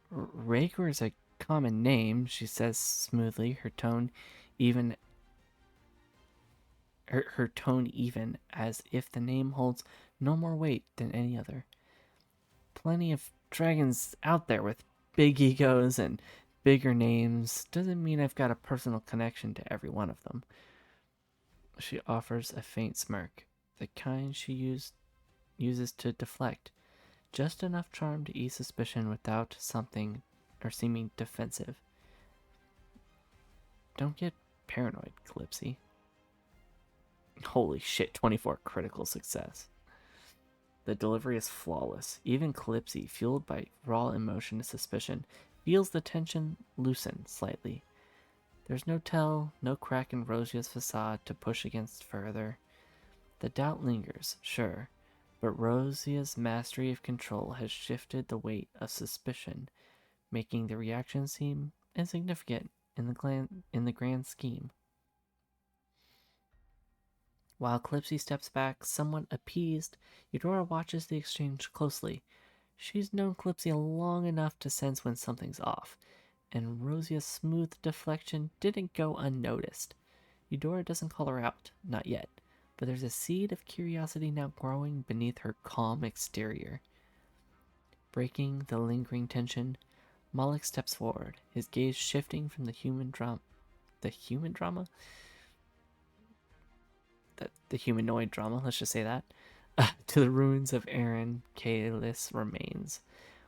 Raker is a common name, she says smoothly, her tone even her tone even as if the name holds no more weight than any other. Plenty of dragons out there with big egos and bigger names. Doesn't mean I've got a personal connection to every one of them. She offers a faint smirk, the kind she uses to deflect, just enough charm to ease suspicion without something or seeming defensive. Don't get paranoid, Calypsy. Holy shit, 24 critical success. The delivery is flawless. Even Calypsy, fueled by raw emotion and suspicion, feels the tension loosen slightly. There's no tell, no crack in Rosia's facade to push against further. The doubt lingers, sure, but Rosia's mastery of control has shifted the weight of suspicion, making the reaction seem insignificant in the grand scheme. While Calypsy steps back, somewhat appeased, Eudora watches the exchange closely. She's known Calypsy long enough to sense when something's off, and Rosia's smooth deflection didn't go unnoticed. Eudora doesn't call her out, not yet, but there's a seed of curiosity now growing beneath her calm exterior. Breaking the lingering tension, Malik steps forward, his gaze shifting from the human drama. The human drama? The humanoid drama, let's just say that, to the ruins of Aaron Kalis' remains.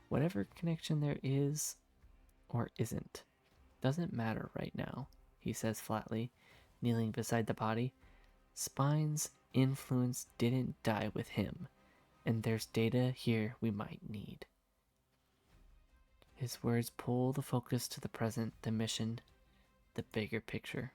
Whatever connection there is or isn't doesn't matter right now, he says flatly, kneeling beside the body. Spine's influence didn't die with him, and there's data here we might need. His words pull the focus to the present, the mission, the bigger picture.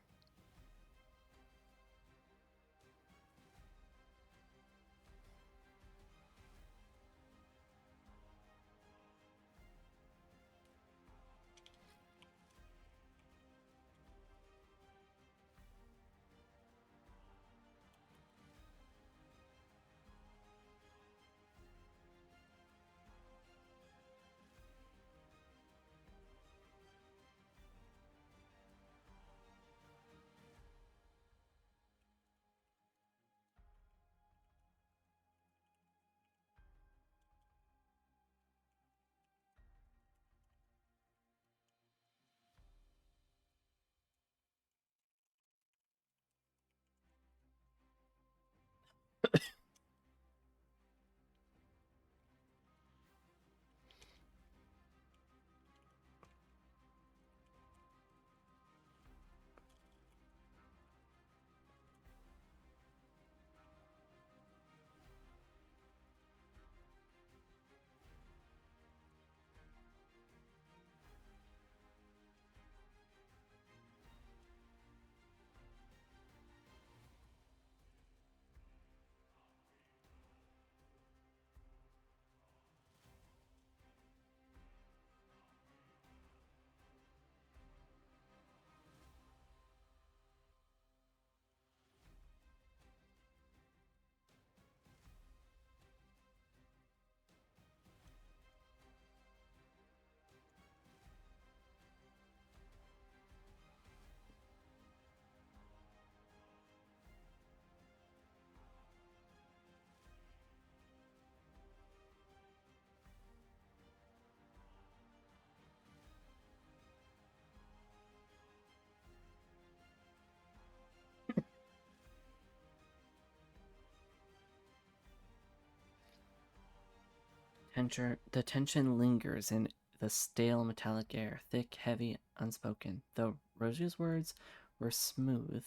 The tension lingers in the stale metallic air, thick, heavy, unspoken. Though Rosia's words were smooth,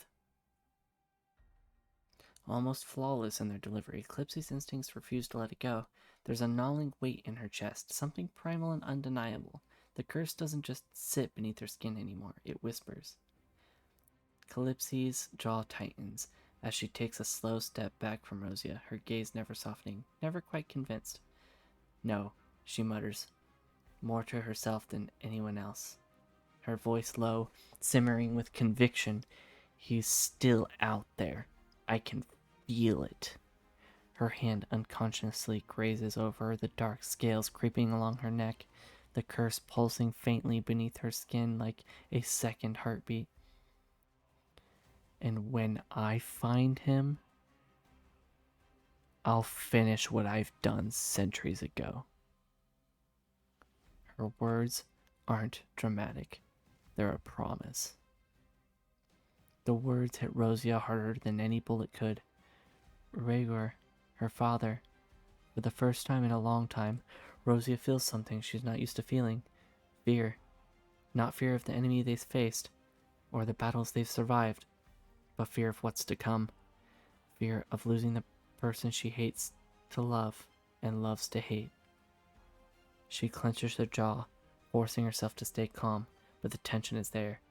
almost flawless in their delivery, Eclipse's instincts refuse to let it go. There's a gnawing weight in her chest, something primal and undeniable. The curse doesn't just sit beneath her skin anymore, it whispers. Calypse's jaw tightens as she takes a slow step back from Rosia, her gaze never softening, never quite convinced. No, she mutters, more to herself than anyone else. Her voice low, simmering with conviction. He's still out there. I can feel it. Her hand unconsciously grazes over the dark scales creeping along her neck, the curse pulsing faintly beneath her skin like a second heartbeat. And when I find him, I'll finish what I've done centuries ago. Her words aren't dramatic. They're a promise. The words hit Rosia harder than any bullet could. Rhaegar, her father. For the first time in a long time, Rosia feels something she's not used to feeling. Fear. Not fear of the enemy they've faced, or the battles they've survived, but fear of what's to come. Fear of losing the person she hates to love and loves to hate. She clenches her jaw, forcing herself to stay calm, but the tension is there.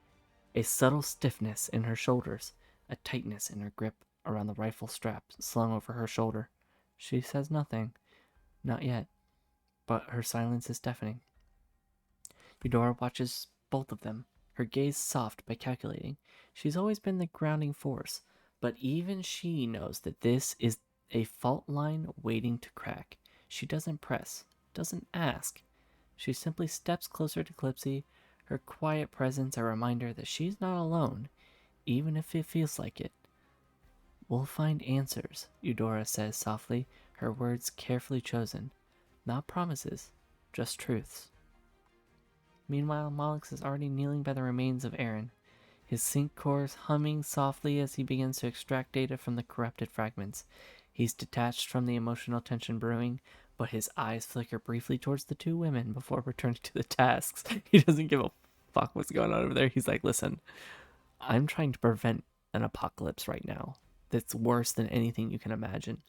A subtle stiffness in her shoulders, a tightness in her grip around the rifle strap slung over her shoulder. She says nothing. Not yet, but her silence is deafening. Eudora watches both of them, her gaze soft but calculating. She's always been the grounding force, but even she knows that this is a fault line waiting to crack. She doesn't press, doesn't ask. She simply steps closer to Clipsy, her quiet presence a reminder that she's not alone, even if it feels like it. We'll find answers, Eudora says softly, her words carefully chosen. Not promises, just truths. Meanwhile, Mollix is already kneeling by the remains of Aaron, his sync cores humming softly as he begins to extract data from the corrupted fragments. He's detached from the emotional tension brewing, but his eyes flicker briefly towards the two women before returning to the tasks. He doesn't give a fuck what's going on over there. He's like, listen, I'm trying to prevent an apocalypse right now that's worse than anything you can imagine.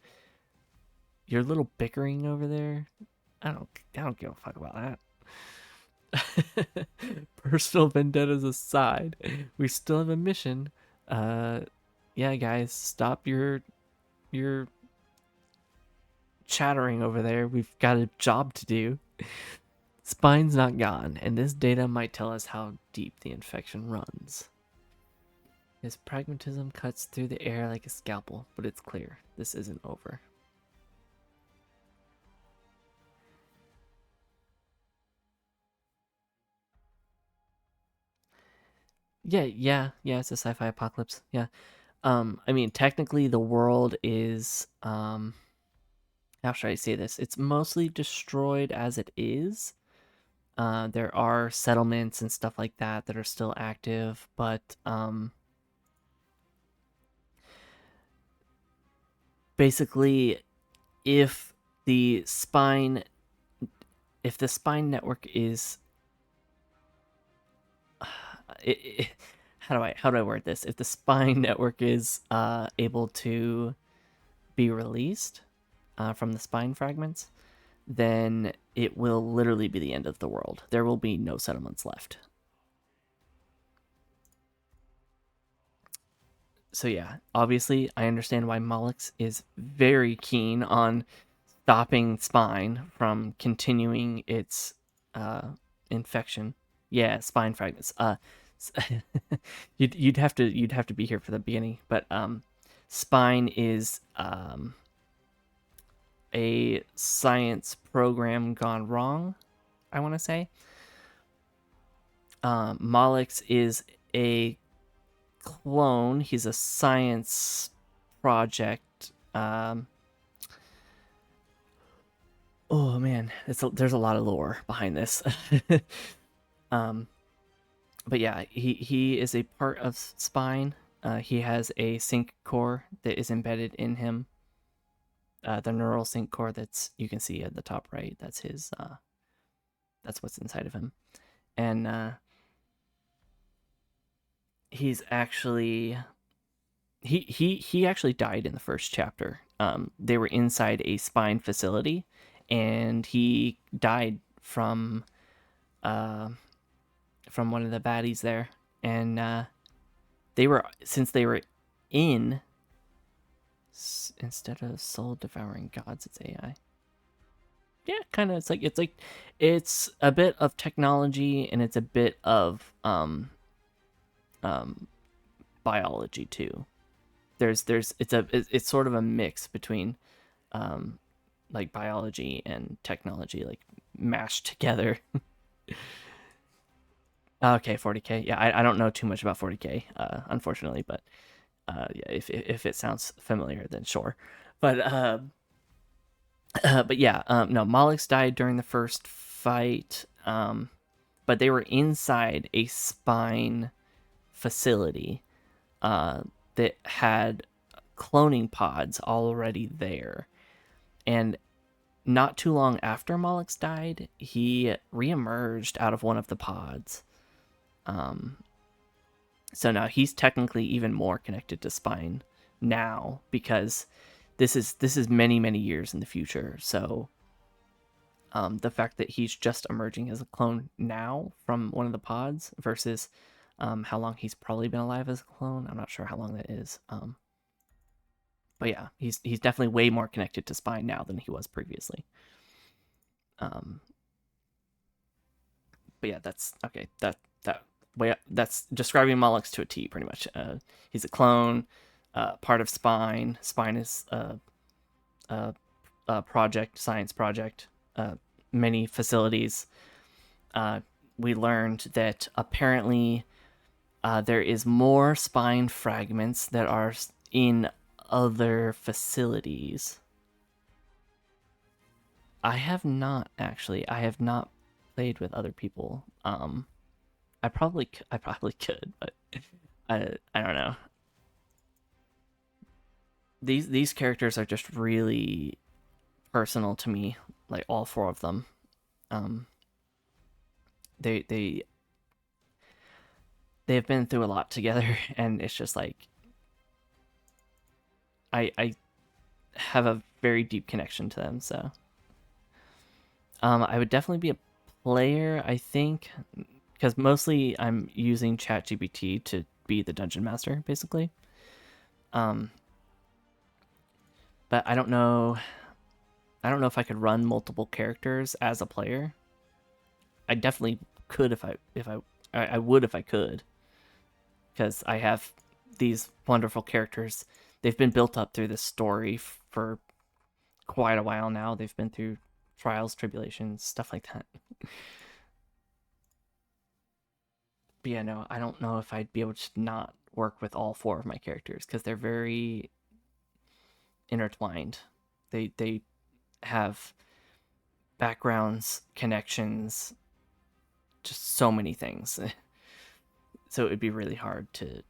Your little bickering over there, I don't give a fuck about that. Personal vendettas aside, we still have a mission. Yeah, guys, stop your chattering over there. We've got a job to do. Spine's not gone, and this data might tell us how deep the infection runs. His pragmatism cuts through the air like a scalpel, but it's clear this isn't over. Yeah, it's a sci-fi apocalypse. Yeah. I mean, technically the world is how should I say this? It's mostly destroyed as it is. There are settlements and stuff like that that are still active, but basically if the spine network is how do I word this? If the spine network is able to be released from the spine fragments, then it will literally be the end of the world. There will be no settlements left. So yeah, obviously I understand why Mollix is very keen on stopping Spine from continuing its infection. Yeah, spine fragments. You'd have to be here for the beginning, but Spine is a science program gone wrong, I want to say. Mollix is a clone. He's a science project. Oh man, there's a lot of lore behind this. But yeah, he is a part of Spine. He has a sync core that is embedded in him. the neural sync core that's you can see at the top right. That's his. That's what's inside of him, and he's actually he actually died in the first chapter. They were inside a spine facility, and he died uh, from one of the baddies there, and they were since they were in instead of soul devouring gods, it's AI. Yeah, kind of. It's a bit of technology and it's a bit of um biology too. It's sort of a mix between um like biology and technology, like mashed together. Okay, 40K. Yeah, I don't know too much about 40K, unfortunately, but yeah, if it sounds familiar, then sure. But but yeah, no, Mollix died during the first fight, but they were inside a spine facility that had cloning pods already there. And not too long after Mollix died, he reemerged out of one of the pods. Um, so now he's technically even more connected to Spine now because this is many years in the future. So the fact that he's just emerging as a clone now from one of the pods versus how long he's probably been alive as a clone, I'm not sure how long that is. But yeah, he's definitely way more connected to Spine now than he was previously. Um, but yeah, that's okay. That way that's describing Mollix to a T, pretty much. He's a clone, part of Spine. Spine is a project, science project, many facilities. We learned that apparently there is more spine fragments that are in other facilities. I have not actually. I have not played with other people. I probably could, but I don't know. These characters are just really personal to me, like all four of them. Um, they they've been through a lot together, and it's just like I have a very deep connection to them. So I would definitely be a player, I think, because mostly I'm using ChatGPT to be the dungeon master, basically. Um, but I don't know. I don't know if I could run multiple characters as a player. I definitely could if I would if I could, because I have these wonderful characters. They've been built up through this story for quite a while now. They've been through trials, tribulations, stuff like that. But yeah, no, I don't know if I'd be able to not work with all four of my characters because they're very intertwined. They have backgrounds, connections, just so many things. So it would be really hard to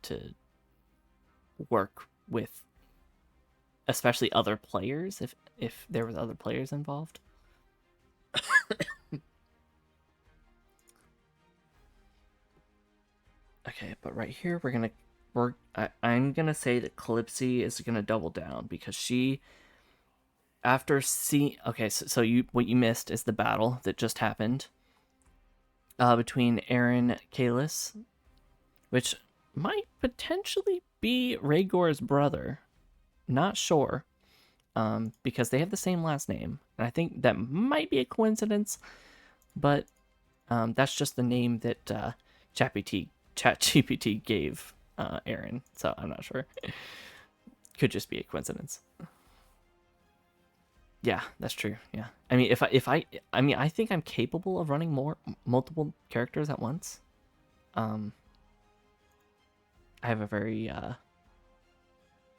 work with, especially other players if there was other players involved. Okay, but right here I'm gonna say that Calypsy is gonna double down because she after see okay so you what you missed is the battle that just happened between Aaron Kalis, which might potentially be Rhaegor's brother. Not sure, because they have the same last name, and I think that might be a coincidence, but that's just the name that ChatGPT gave Aaron, so I'm not sure. Could just be a coincidence. Yeah, that's true. Yeah, I mean, I mean, I think I'm capable of running multiple characters at once. Um, I have a very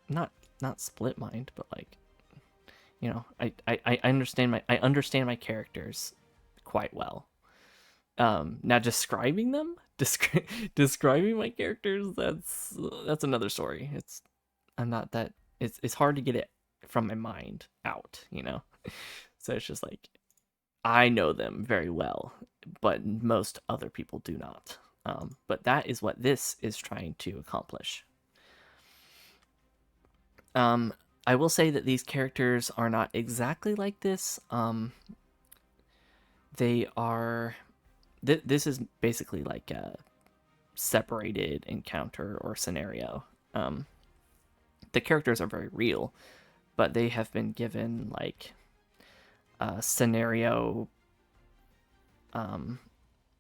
not not split mind, but like I understand my characters quite well. Now describing them, describing my characters, that's another story. I'm not that. It's hard to get it from my mind out, So it's just like I know them very well, but most other people do not. But that is what this is trying to accomplish. Um, I will say that these characters are not exactly like this. They are. This is basically like a separated encounter or scenario. Um, the characters are very real, but they have been given like a scenario, um,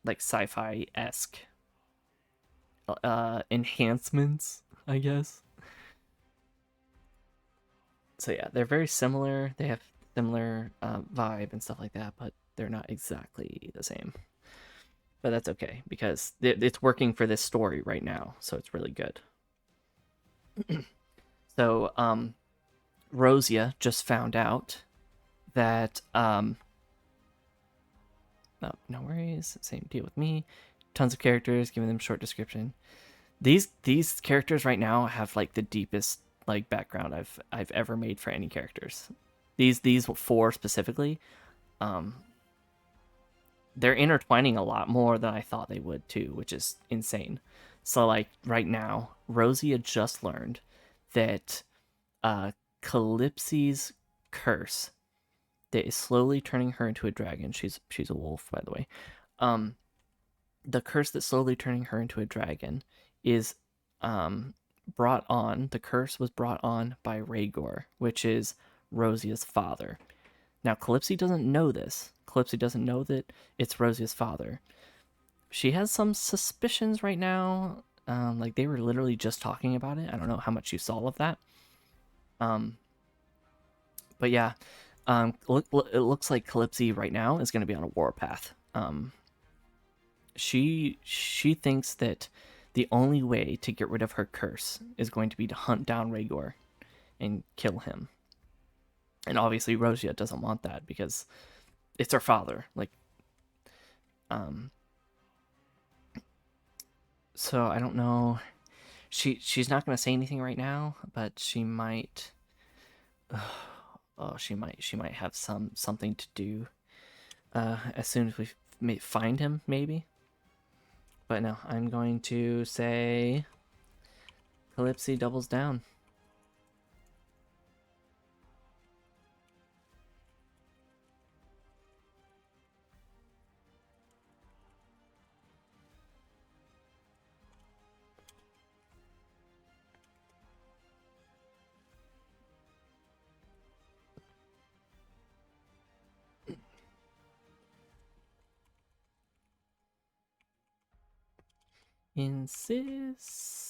like sci-fi esque enhancements, I guess. So yeah, they're very similar. They have similar vibe and stuff like that, but they're not exactly the same. But that's okay because it's working for this story right now, so it's really good. So Rosia just found out that no worries, same deal with me. Tons of characters, giving them short description. These characters right now have like the deepest like background I've ever made for any characters. These four specifically, um, they're intertwining a lot more than I thought they would too, which is insane. So like right now, Rosie had just learned that Calypsy's curse that is slowly turning her into a dragon. She's a wolf, by the way. Um, the curse that's slowly turning her into a dragon is brought on. The curse was brought on by Rhaegor, which is Rosia's father. Now, Calypsy doesn't know this. Calypsy doesn't know that it's Rosia's father. She has some suspicions right now. Like they were literally just talking about it. I don't know how much you saw of that. Um, but yeah, it looks like Calypsy right now is going to be on a warpath. She thinks that the only way to get rid of her curse is going to be to hunt down Rhaegor and kill him. And obviously Rosia doesn't want that because it's her father. Like, um, so I don't know. She's not going to say anything right now, but she might. Oh, she might have something to do. As soon as we find him, maybe. But no, I'm going to say Calypsy doubles down. Insists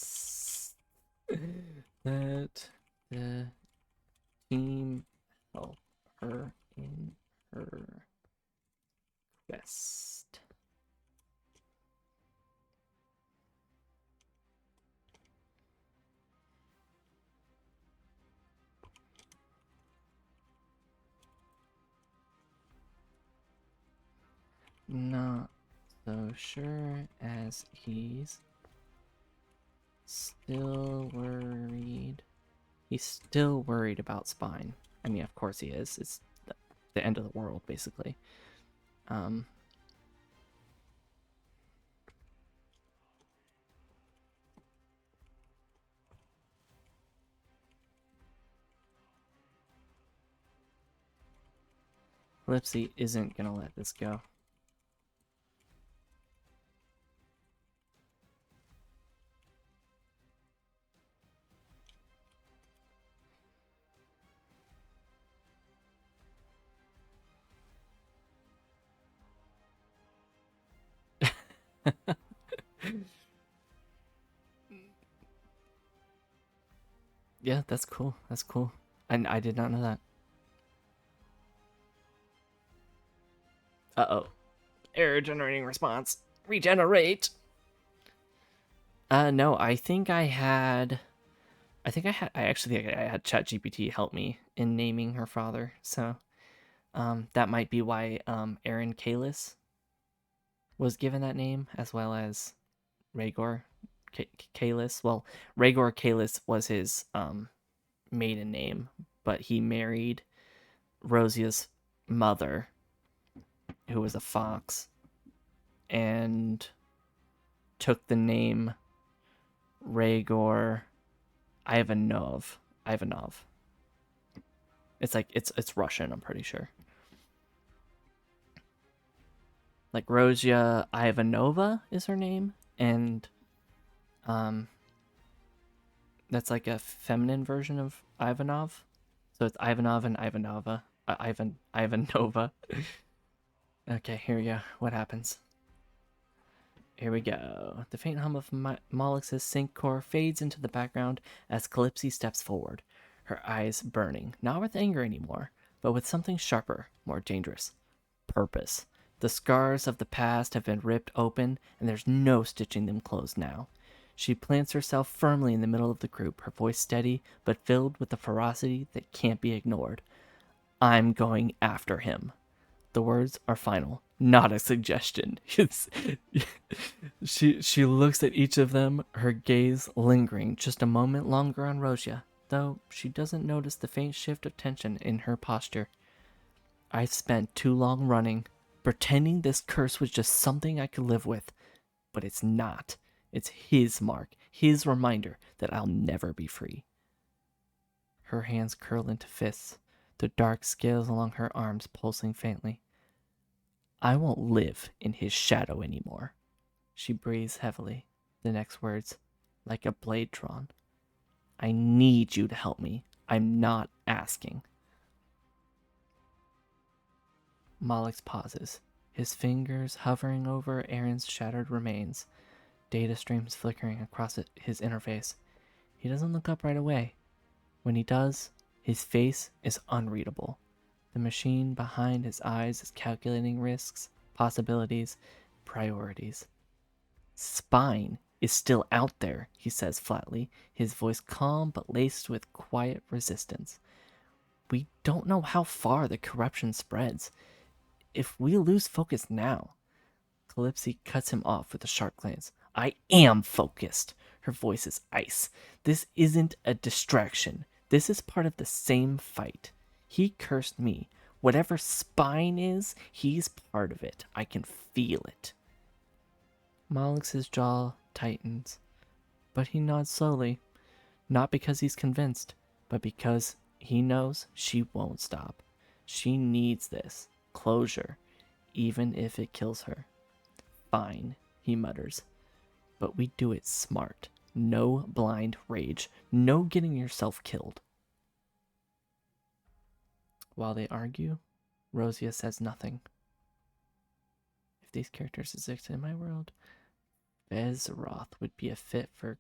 that the team help her in her quest. Not so sure as he's still worried. He's still worried about Spine. I mean, of course he is. It's the end of the world, basically. Um, Lipsy isn't gonna let this go. Yeah, that's cool. That's cool. And I did not know that. Uh-oh. Error generating response. Regenerate. No, I actually think I had ChatGPT help me in naming her father. So, that might be why Aaron Kalis was given that name, as well as Rhaegor Kalis. Well, Rhaegor Kalis was his maiden name, but he married Rosia's mother, who was a fox, and took the name Rhaegor Ivanov. Ivanov. It's like it's Russian, I'm pretty sure. Like Rosia Ivanova is her name, and that's like a feminine version of Ivanov. So it's Ivanov and Ivanova. Ivanova. Okay, here we go. What happens? Here we go. The faint hum of Mollix's sync core fades into the background as Calypsy steps forward, her eyes burning, not with anger anymore, but with something sharper, more dangerous. Purpose. The scars of the past have been ripped open, and there's no stitching them closed now. She plants herself firmly in the middle of the group, her voice steady, but filled with a ferocity that can't be ignored. I'm going after him. The words are final, not a suggestion. She looks at each of them, her gaze lingering just a moment longer on Rosia, though she doesn't notice the faint shift of tension in her posture. I've spent too long running, pretending this curse was just something I could live with, but it's not. It's his mark, his reminder that I'll never be free. Her hands curl into fists, the dark scales along her arms pulsing faintly. I won't live in his shadow anymore. She breathes heavily, the next words, like a blade drawn. I need you to help me. I'm not asking. Mollix pauses, his fingers hovering over Aaron's shattered remains, data streams flickering across his interface. He doesn't look up right away. When he does, his face is unreadable. The machine behind his eyes is calculating risks, possibilities, priorities. Spine is still out there, he says flatly, his voice calm but laced with quiet resistance. We don't know how far the corruption spreads. If we lose focus now... Calypsy cuts him off with a sharp glance. I am focused. Her voice is ice. This isn't a distraction. This is part of the same fight. He cursed me. Whatever spine is, he's part of it. I can feel it. Mollix's jaw tightens, but he nods slowly, not because he's convinced, but because he knows she won't stop. She needs this closure, even if it kills her. Fine, he mutters, but we do it smart. No blind rage. No getting yourself killed. While they argue, Rosia says nothing. If these characters existed in my world, Bezeroth would be a fit for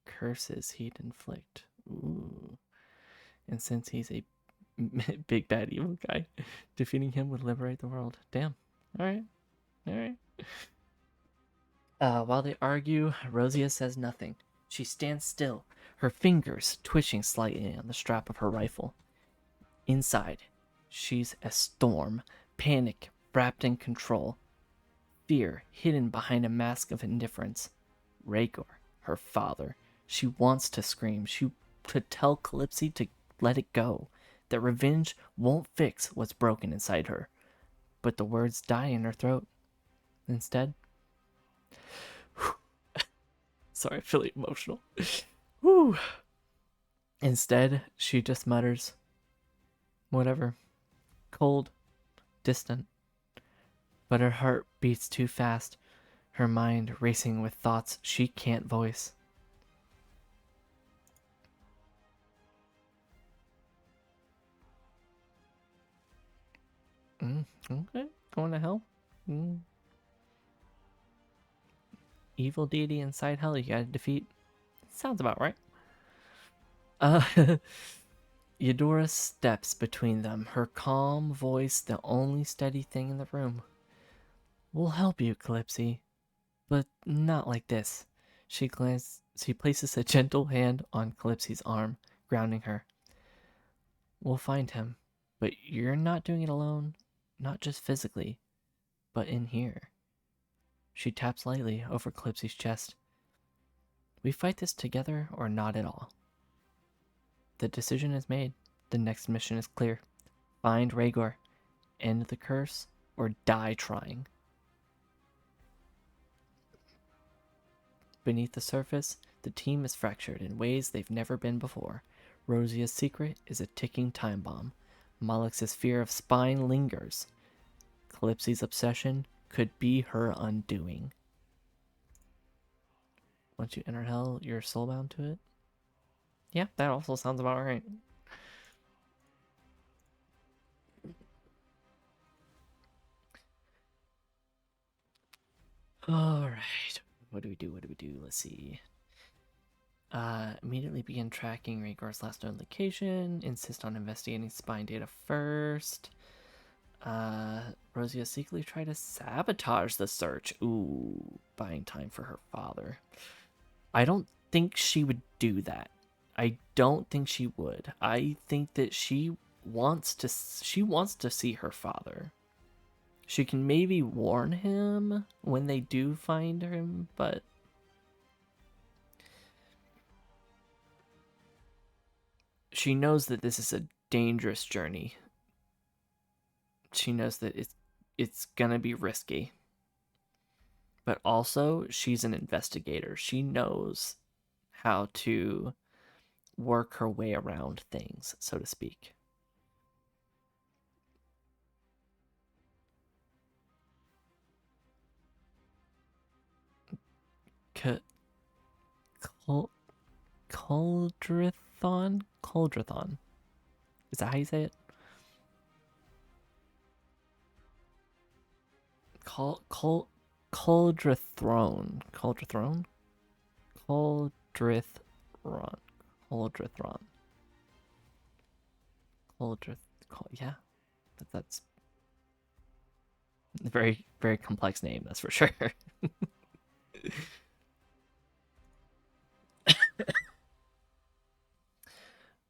curses he'd inflict. Ooh. And since he's a big bad evil guy, defeating him would liberate the world. Damn. Alright. While they argue, Rosia says nothing. She stands still, her fingers twitching slightly on the strap of her rifle. Inside, she's a storm, panic wrapped in control, fear hidden behind a mask of indifference. Rhaegor, her father. She wants to scream. She could tell Calypsy to let it go, that revenge won't fix what's broken inside her. But the words die in her throat. Instead... Sorry, I feel emotional. Whew. Instead, she just mutters, whatever. Cold, distant. But her heart beats too fast, her mind racing with thoughts she can't voice. Okay, going to hell. Evil deity inside hell you gotta defeat. Sounds about right. Eudora steps between them, her calm voice the only steady thing in the room. We'll help you, Calypsy, but not like this. She places a gentle hand on Calypsy's arm, grounding her. We'll find him, but you're not doing it alone, not just physically, but in here. She taps lightly over Calypsy's chest. We fight this together or not at all. The decision is made. The next mission is clear. Find Rhaegar, end the curse, or die trying. Beneath the surface, the team is fractured in ways they've never been before. Rosia's secret is a ticking time bomb. Malix's fear of spine lingers. Calypsy's obsession could be her undoing. Once you enter hell, you're soulbound to it. Yeah, that also sounds about right. All right. What do we do? What do we do? Let's see. Immediately begin tracking Rhaegar's last known location. Insist on investigating spine data first. Rosia secretly tried to sabotage the search. Ooh, buying time for her father. I don't think she would do that. I don't think she would. I think that she wants to see her father. She can maybe warn him when they do find him, but she knows that this is a dangerous journey. She knows that it's gonna be risky. But also, she's an investigator. She knows how to work her way around things, so to speak. Coldrithon? Coldrithon. Is that how you say it? Coldrithron. Coldrithron? Coldrithron. Coldrithron. Yeah, that's a very, very complex name, that's for sure.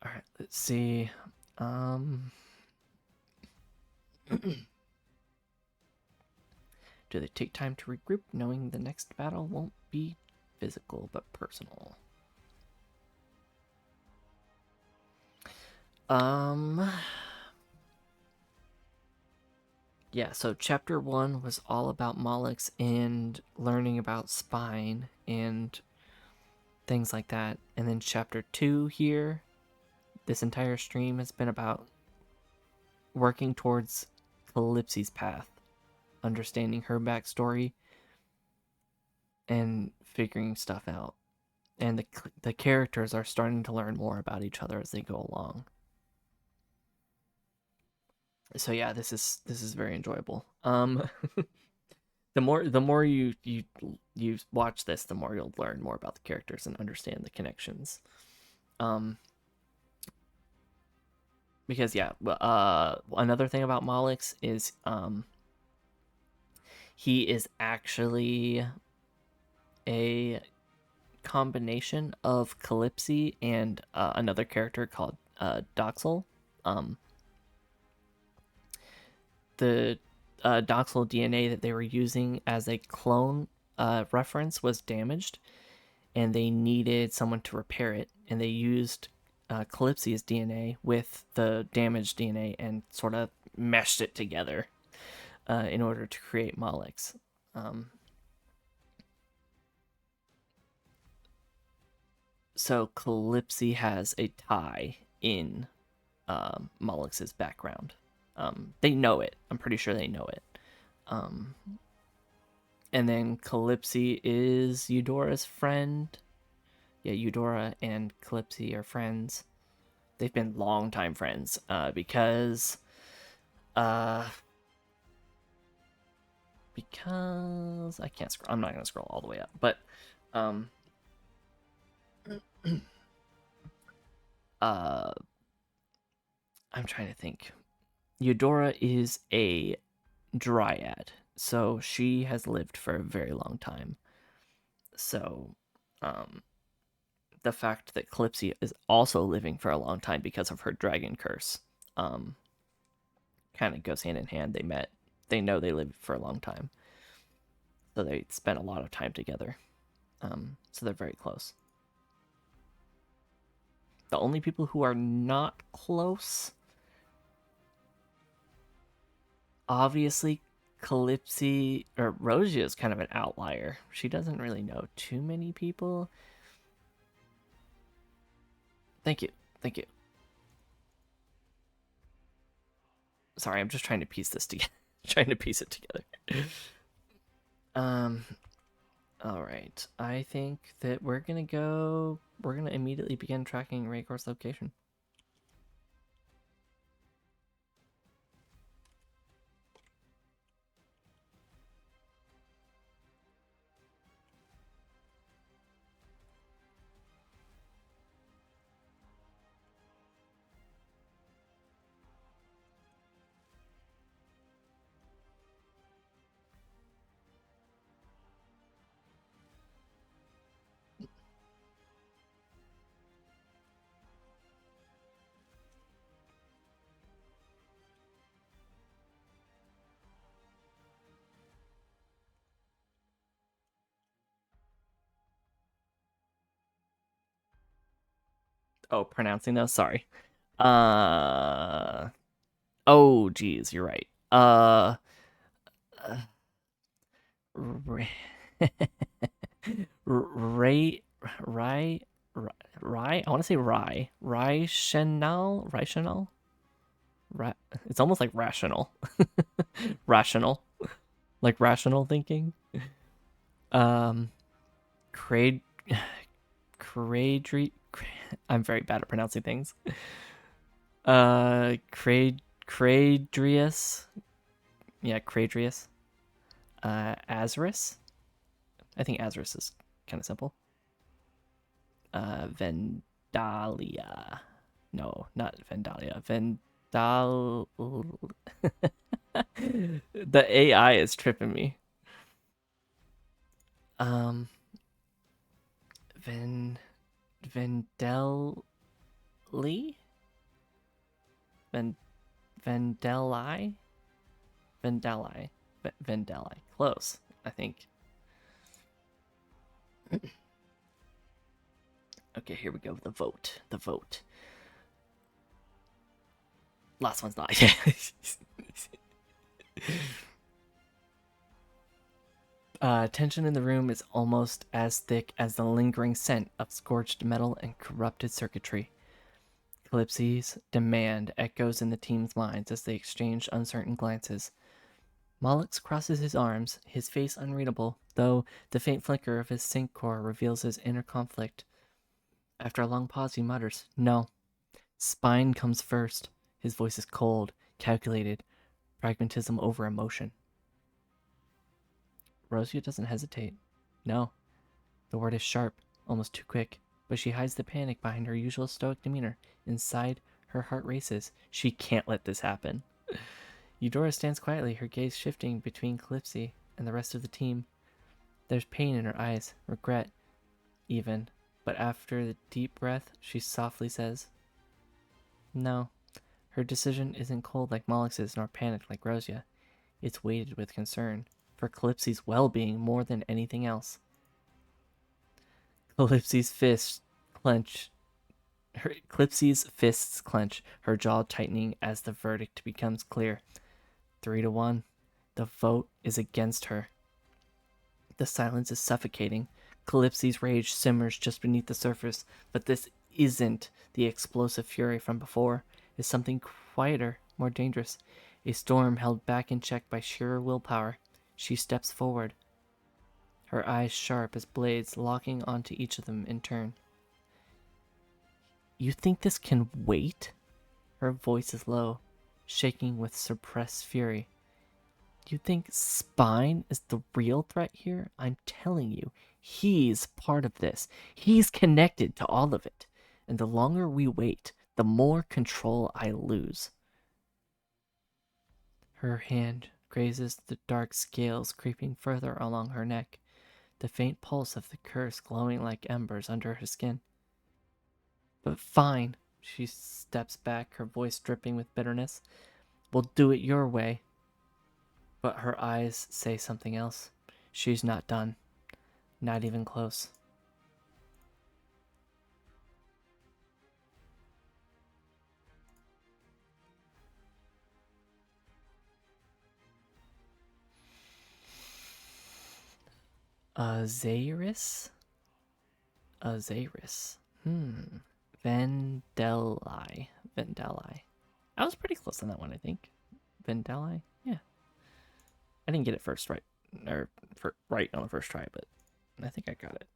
All right, let's see. Do they take time to regroup, knowing the next battle won't be physical but personal? Yeah, so chapter 1 was all about Mollix and learning about spine and things like that. And then chapter 2 here, this entire stream has been about working towards Calypsy's path, understanding her backstory, and figuring stuff out. And the characters are starting to learn more about each other as they go along. So yeah, this is very enjoyable. The more you watch this, the more you'll learn more about the characters and understand the connections. Because yeah, another thing about Mollix is he is actually a combination of Calypsy and another character called Doxel. The Doxel DNA that they were using as a clone reference was damaged, and they needed someone to repair it, and they used Calypsy's DNA with the damaged DNA and sort of meshed it together in order to create Mollix. So Calypsy has a tie in Mollix's background. They know it. I'm pretty sure they know it. And then Calypsy is Eudora's friend. Yeah, Eudora and Calypsy are friends. They've been longtime friends because I can't scroll. I'm not gonna scroll all the way up, but I'm trying to think. Eudora is a dryad, so she has lived for a very long time. So, the fact that Calypsy is also living for a long time because of her dragon curse, kind of goes hand in hand. They know they lived for a long time, so they spent a lot of time together. So they're very close. The only people who are not close, obviously, Calypsy or Rosia is kind of an outlier. She doesn't really know too many people. Thank you. Thank you. Sorry, I'm just trying to piece this together. Trying to piece it together. Um all right. I think that we're going to go we're going to immediately begin tracking Raycor's location. Oh, pronouncing those. Sorry. Uh Oh, geez, you're right. Ray, Ray, Rye, Rye. I want to say Rye, Rational. It's almost like rational, rational, like rational thinking. Um, Crade, Cradry. I'm very bad at pronouncing things. Cradrius. Yeah, Cradrius. Azris. I think Azris is kind of simple. Vendalia. No, not Vendalia. The AI is tripping me. Um, Vendelli? Ven, Vendelli? Vendelli. Vendelli. Close, I think. Okay, here we go. The vote. The vote. Last one's not. Yeah. Tension in the room is almost as thick as the lingering scent of scorched metal and corrupted circuitry. Calypsy's demand echoes in the team's minds as they exchange uncertain glances. Mollux crosses his arms, his face unreadable, though the faint flicker of his sync core reveals his inner conflict. After a long pause, he mutters, "No." Spine comes first. His voice is cold, calculated, pragmatism over emotion. Rosia doesn't hesitate. No. The word is sharp, almost too quick, but she hides the panic behind her usual stoic demeanor. Inside, her heart races. She can't let this happen. Eudora stands quietly, her gaze shifting between Calypsy and the rest of the team. There's pain in her eyes, regret, even, but after the deep breath, she softly says, "No." Her decision isn't cold like Mollux's, nor panicked like Rosia. It's weighted with concern, for Calypsy's well-being more than anything else. Calypsy's fists clench. Calypsy's fists clench, her jaw tightening as the verdict becomes clear. 3-1. The vote is against her. The silence is suffocating. Calypsy's rage simmers just beneath the surface, but this isn't the explosive fury from before. It's something quieter, more dangerous. A storm held back in check by sheer willpower. She steps forward, her eyes sharp as blades, locking onto each of them in turn. "You think this can wait?" Her voice is low, shaking with suppressed fury. "You think Spine is the real threat here? I'm telling you, he's part of this. He's connected to all of it. And the longer we wait, the more control I lose." Her hand grazes the dark scales creeping further along her neck, the faint pulse of the curse glowing like embers under her skin. "But fine." She steps back, her voice dripping with bitterness. "We'll do it your way." But her eyes say something else. She's not done. Not even close. Azaris? Azaris. Vendeli. Vendeli. I was pretty close on that one, I think. Vendeli? Yeah. I didn't get it first right. Or right on the first try, but I think I got it.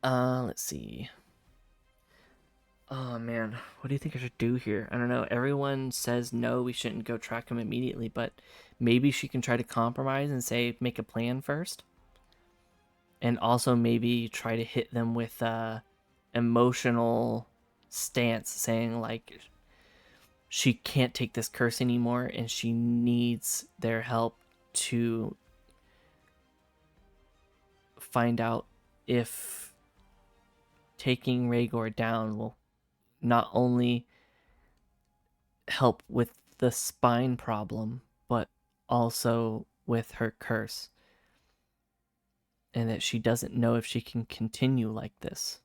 Let's see. Oh man, what do you think I should do here? I don't know. Everyone says no, we shouldn't go track him immediately, but maybe she can try to compromise and say make a plan first. And also maybe try to hit them with emotional stance saying like she can't take this curse anymore and she needs their help to find out if taking Rhaegar down will not only help with the spine problem, but also with her curse. And that she doesn't know if she can continue like this.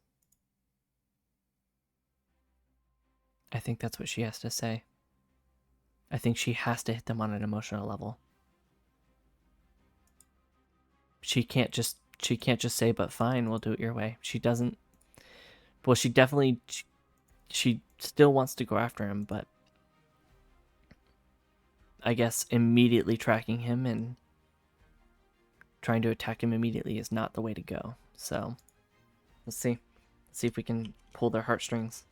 I think that's what she has to say. I think she has to hit them on an emotional level. She can't just say, but fine, we'll do it your way. She doesn't. Well, she definitely. She still wants to go after him, but I guess immediately tracking him and trying to attack him immediately is not the way to go. So, let's see. Let's see if we can pull their heartstrings.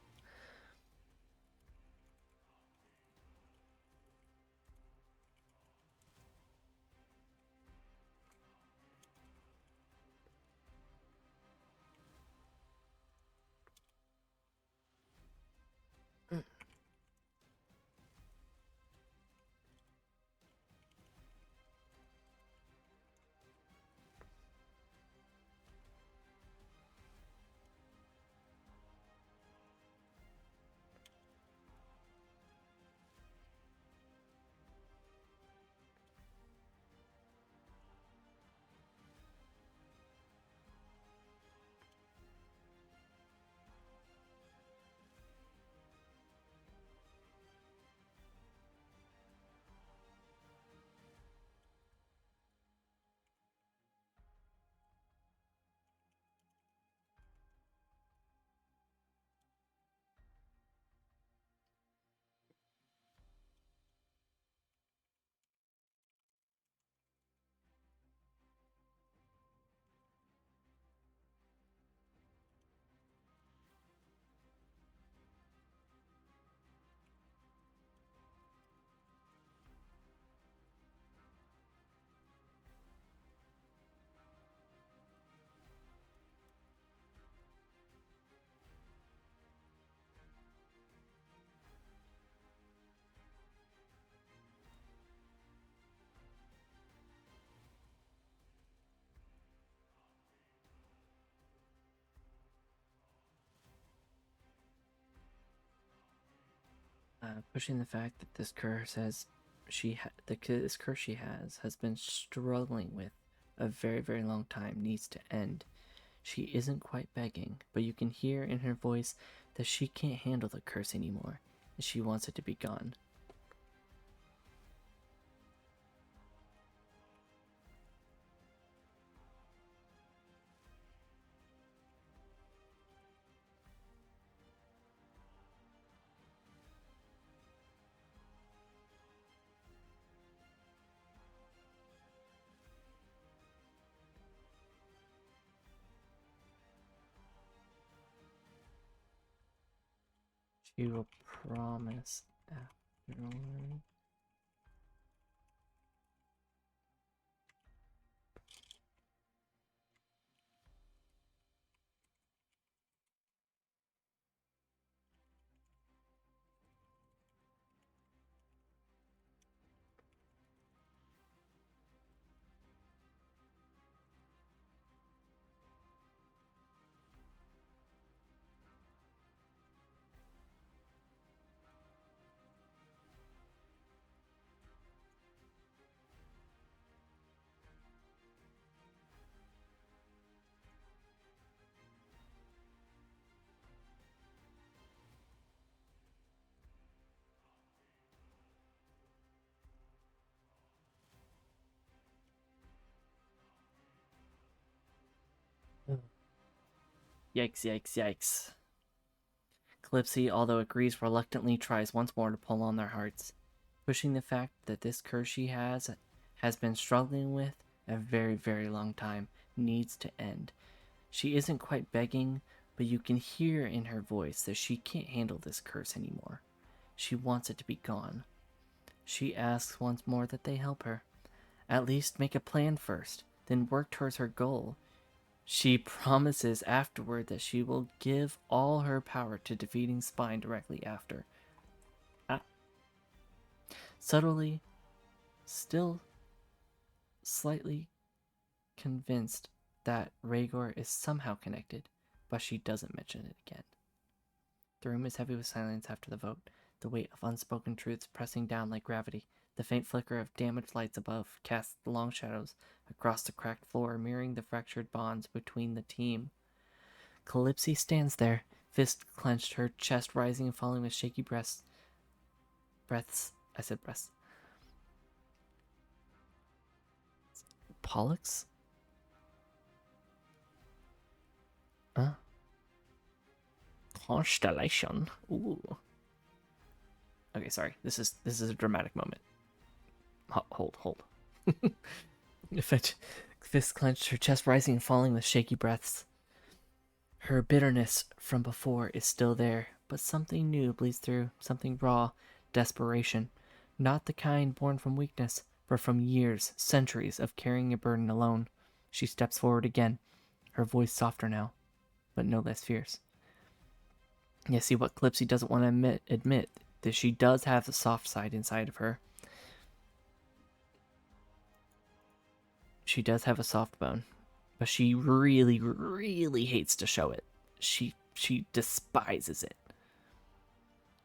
Pushing the fact that this curse this curse she has been struggling with a very, very long time needs to end. She isn't quite begging, but you can hear in her voice that she can't handle the curse anymore, and she wants it to be gone. She will promise afterward. Yikes, yikes, yikes. Calypso, although agrees reluctantly, tries once more to pull on their hearts, pushing the fact that this curse she has been struggling with a very, very long time, needs to end. She isn't quite begging, but you can hear in her voice that she can't handle this curse anymore. She wants it to be gone. She asks once more that they help her. At least make a plan first, then work towards her goal. She promises afterward that she will give all her power to defeating Spine directly after. Ah. Subtly, still slightly convinced that Rhaegar is somehow connected, but she doesn't mention it again. The room is heavy with silence after the vote, the weight of unspoken truths pressing down like gravity. The faint flicker of damaged lights above casts long shadows across the cracked floor, mirroring the fractured bonds between the team. Calypso stands there, fist clenched, her chest rising and falling with shaky breaths. I said breaths. Pollux? Constellation. Ooh. Okay, sorry. This is a dramatic moment. Hold. Fist clenched, her chest rising and falling with shaky breaths. Her bitterness from before is still there, but something new bleeds through, something raw, desperation. Not the kind born from weakness, but from years, centuries of carrying a burden alone. She steps forward again, her voice softer now, but no less fierce. You see what Calypso doesn't want to admit that she does have the soft side inside of her. She does have a soft bone, but she really, really hates to show it. She despises it.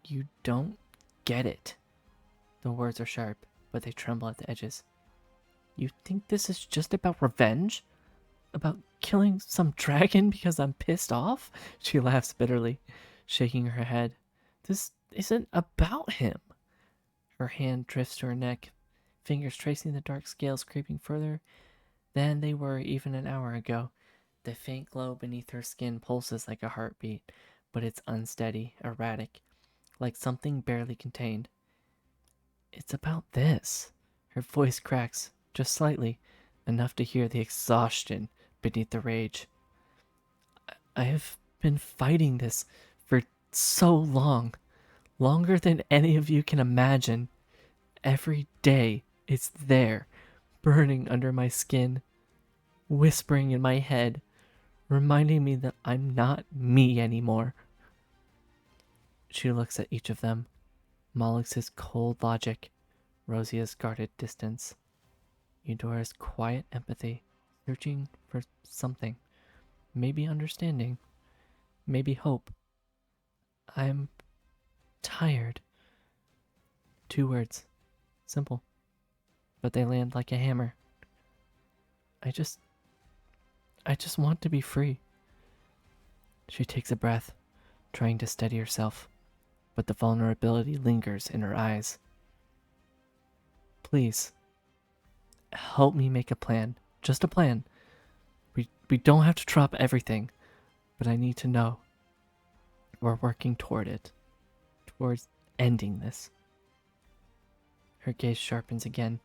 You don't get it. The words are sharp, but they tremble at the edges. You think this is just about revenge? About killing some dragon because I'm pissed off? She laughs bitterly, shaking her head. This isn't about him. Her hand drifts to her neck, fingers tracing the dark scales creeping further than they were even an hour ago. The faint glow beneath her skin pulses like a heartbeat, but it's unsteady, erratic, like something barely contained. It's about this. Her voice cracks, just slightly, enough to hear the exhaustion beneath the rage. I have been fighting this for so long, longer than any of you can imagine. Every day, it's there, burning under my skin, whispering in my head, reminding me that I'm not me anymore. She looks at each of them, Mollux's cold logic, Rosia's guarded distance, Eudora's quiet empathy, searching for something, maybe understanding, maybe hope. I'm tired. 2 words, simple, but they land like a hammer. I just want to be free. She takes a breath, trying to steady herself, but the vulnerability lingers in her eyes. Please, help me make a plan. Just a plan. We don't have to drop everything, but I need to know we're working toward it, towards ending this. Her gaze sharpens again,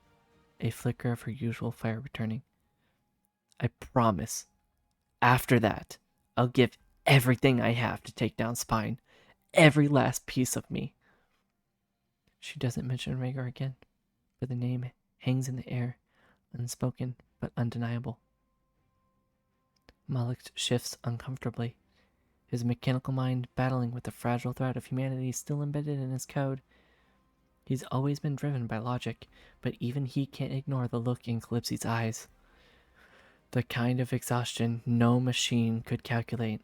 a flicker of her usual fire returning. I promise, after that, I'll give everything I have to take down Spine, every last piece of me. She doesn't mention Rhaegar again, but the name hangs in the air, unspoken but undeniable. Malik shifts uncomfortably, his mechanical mind battling with the fragile threat of humanity still embedded in his code. He's always been driven by logic, but even he can't ignore the look in Calypso's eyes. The kind of exhaustion no machine could calculate.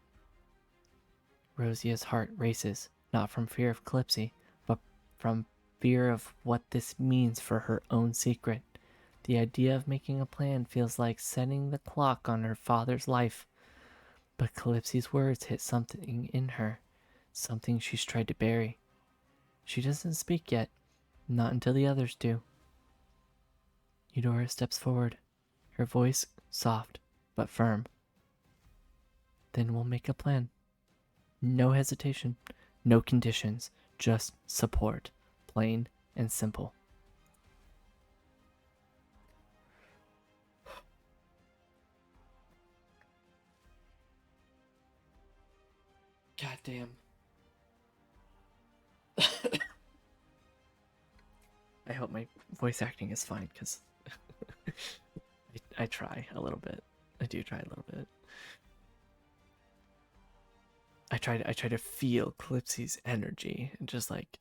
Rosia's heart races, not from fear of Calypso, but from fear of what this means for her own secret. The idea of making a plan feels like setting the clock on her father's life. But Calypso's words hit something in her, something she's tried to bury. She doesn't speak yet, not until the others do. Eudora steps forward, her voice soft but firm. Then we'll make a plan. No hesitation, no conditions, just support. Plain and simple. God damn. I hope my voice acting is fine, because I try a little bit. I do try a little bit. I try to feel Calypsy's energy and just like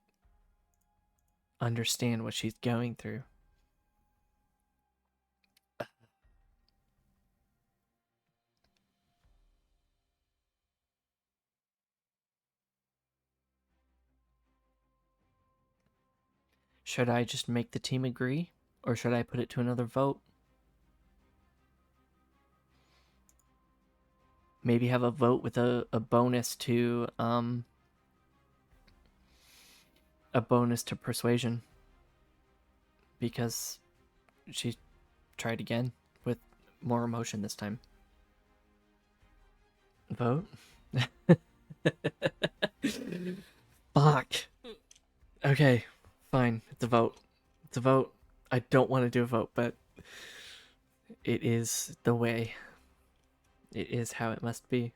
understand what she's going through. Should I just make the team agree, or should I put it to another vote? Maybe have a vote with a bonus to persuasion, because she tried again with more emotion this time. Vote? Fuck. Okay, fine. It's a vote. It's a vote. I don't want to do a vote, but it is the way. It is how it must be.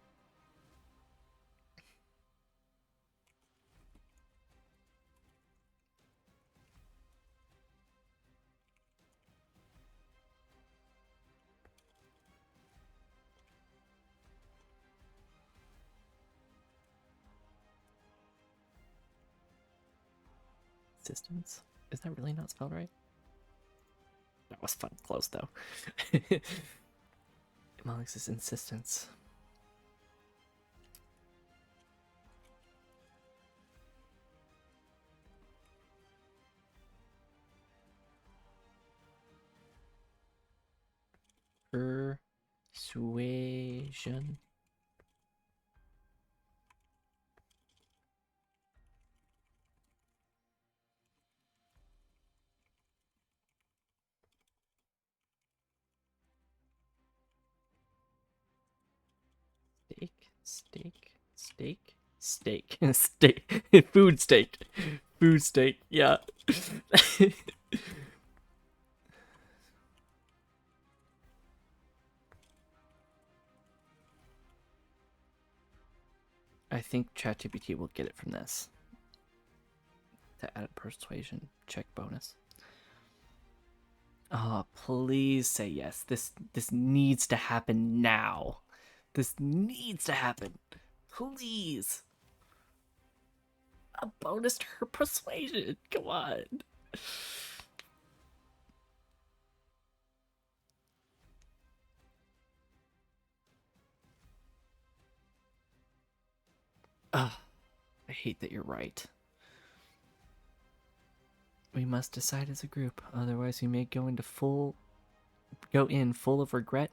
Insistence? Is that really not spelled right? That was fun. Close, though. Alex's insistence. Persuasion. Steak. Steak. Food steak. Food steak. Yeah. I think ChatGPT will get it from this. To add a persuasion check bonus. Oh, please say yes. This needs to happen now. This needs to happen. Please. A bonus to her persuasion. Come on. Ugh, I hate that you're right. We must decide as a group, otherwise we may go in full of regret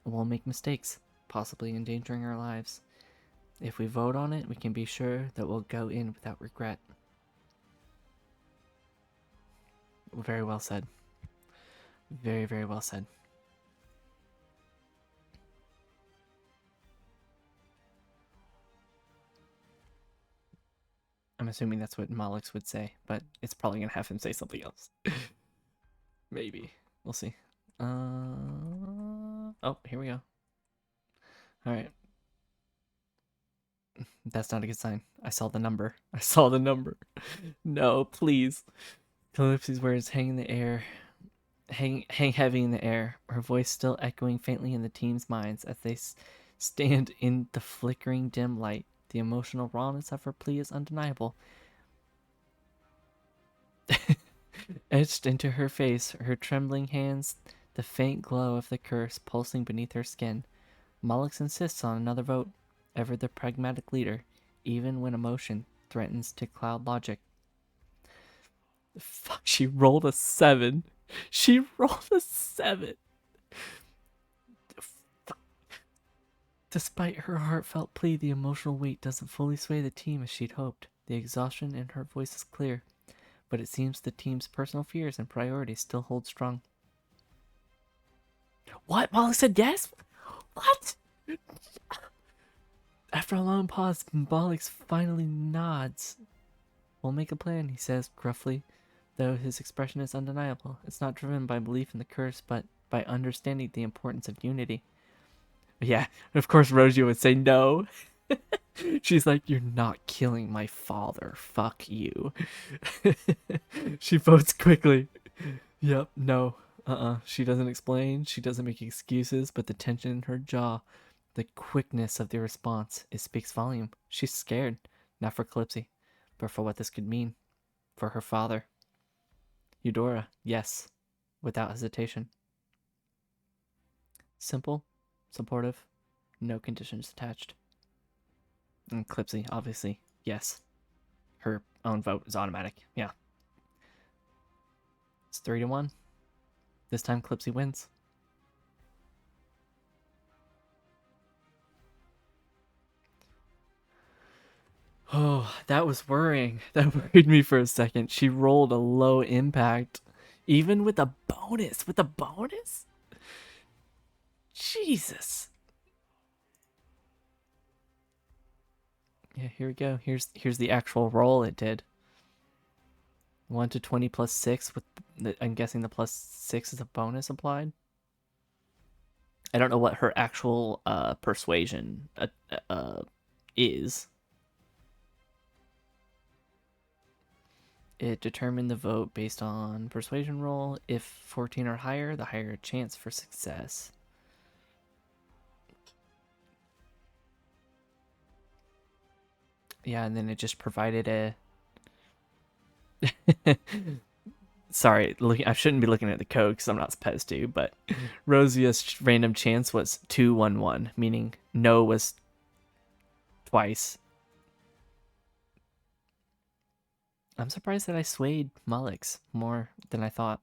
and we'll make mistakes, possibly endangering our lives. If we vote on it, we can be sure that we'll go in without regret. Very well said. Very, very well said. I'm assuming that's what Malix would say, but it's probably gonna have him say something else. Maybe. We'll see. Oh, here we go. Alright. That's not a good sign. I saw the number. No, please. Calypso's words hang in the air. Hang heavy in the air, her voice still echoing faintly in the team's minds as they stand in the flickering dim light. The emotional rawness of her plea is undeniable. Etched into her face, her trembling hands, the faint glow of the curse pulsing beneath her skin. Mullix insists on another vote, ever the pragmatic leader, even when emotion threatens to cloud logic. Fuck, she rolled a 7. She rolled a 7. Despite her heartfelt plea, the emotional weight doesn't fully sway the team as she'd hoped. The exhaustion in her voice is clear, but it seems the team's personal fears and priorities still hold strong. What? Molly said yes? What? After a long pause, Bolix finally nods. We'll make a plan, he says gruffly, though his expression is undeniable. It's not driven by belief in the curse, but by understanding the importance of unity. Yeah, of course Rosia would say no. She's like, you're not killing my father. Fuck you. She votes quickly. Yep, no. She doesn't explain. She doesn't make excuses, but the tension in her jaw, the quickness of the response, it speaks volume. She's scared. Not for Calypsy, but for what this could mean. For her father. Eudora, yes. Without hesitation. Simple, supportive, no conditions attached. And Calypsy, obviously, yes. Her own vote is automatic. Yeah. It's 3-1. This time Calypsy wins. Oh, that was worrying. That worried me for a second. She rolled a low impact. Even with a bonus. With a bonus? Jesus. Yeah, here we go. Here's the actual roll it did. 1 to 20 plus 6 with I'm guessing the plus 6 is a bonus applied. I don't know what her actual persuasion is. It determined the vote based on persuasion roll. If 14 or higher, the higher chance for success. Yeah, and then it just provided a sorry, I shouldn't be looking at the code because I'm not supposed to, but Rosia's random chance was 2-1-1, meaning no was twice. I'm surprised that I swayed Mullix more than I thought.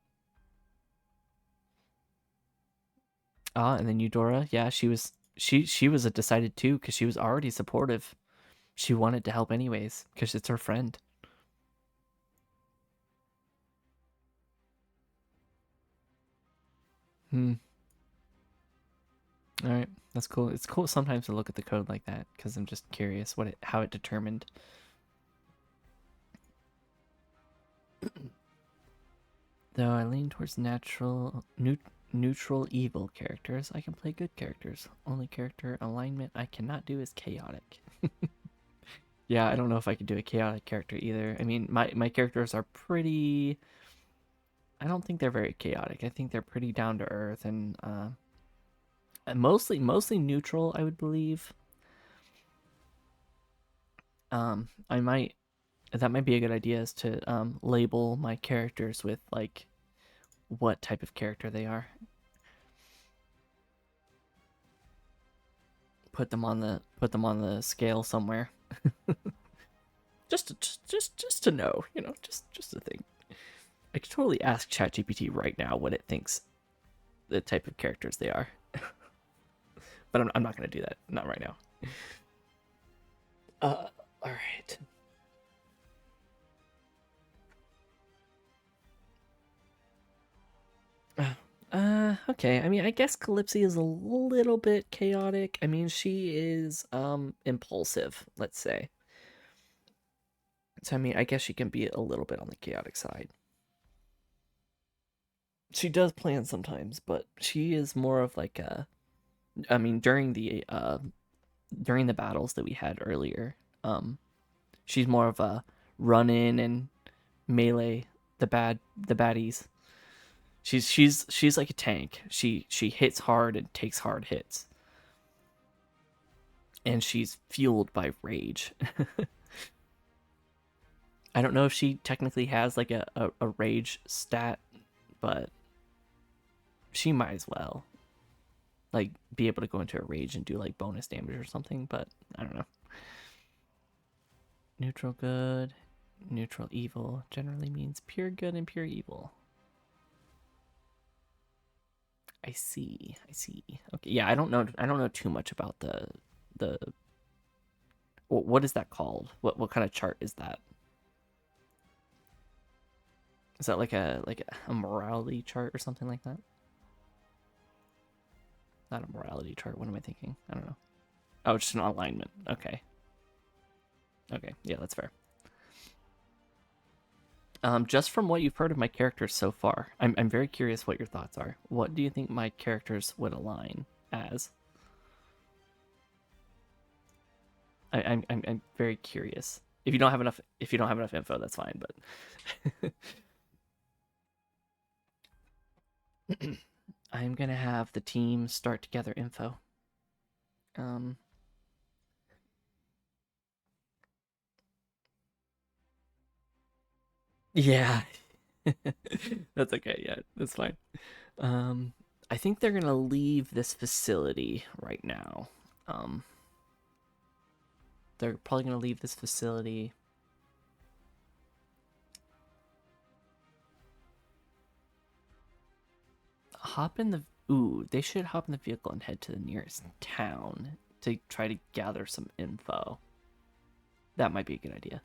And then Eudora, yeah, she was a decided 2 because she was already supportive. She wanted to help anyways because it's her friend. Hmm. All right, that's cool. It's cool sometimes to look at the code like that because I'm just curious how it determined. Though I lean towards neutral evil characters, I can play good characters. Only character alignment I cannot do is chaotic. Yeah, I don't know if I could do a chaotic character either. I mean, my characters are pretty. I don't think they're very chaotic. I think they're pretty down to earth and mostly neutral, I would believe. I might that might be a good idea is to label my characters with like what type of character they are. Put them on the scale somewhere. just to know, just a thing. I could totally ask ChatGPT right now what it thinks the type of characters they are. But I'm not going to do that. Not right now. All right. Okay. I mean, I guess Calypsy is a little bit chaotic. I mean, she is impulsive, let's say. So I mean, I guess she can be a little bit on the chaotic side. She does plan sometimes, but she is more of like a I mean, during the battles that we had earlier, she's more of a run in and melee the baddies. She's like a tank. She hits hard and takes hard hits. And she's fueled by rage. I don't know if she technically has like a rage stat, but she might as well. Like be able to go into a rage and do like bonus damage or something, but I don't know. Neutral good, neutral evil generally means pure good and pure evil. I see. Okay, yeah, I don't know too much about the what is that called? What kind of chart is that? Is that like a morality chart or something like that? Not a morality chart. What am I thinking? I don't know. Oh, just an alignment. Okay. Okay. Yeah, that's fair. Just from what you've heard of my characters so far, I'm very curious what your thoughts are. What do you think my characters would align as? I'm very curious. If you don't have enough info, that's fine. But I'm gonna have the team start to gather info. Um, yeah, that's okay. Yeah, that's fine. Um, I think they're gonna leave this facility right now. Um, they're probably gonna leave this facility. Hop in the Ooh, they should hop in the vehicle and head to the nearest town to try to gather some info. That might be a good idea.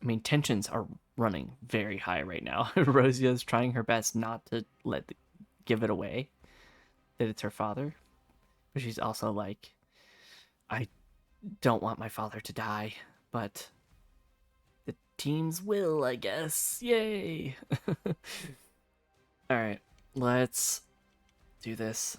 I mean, tensions are running very high right now. Rosia's trying her best not to give it away that it's her father, but she's also like, I don't want my father to die, but the teams will, I guess. Yay! All right, let's do this.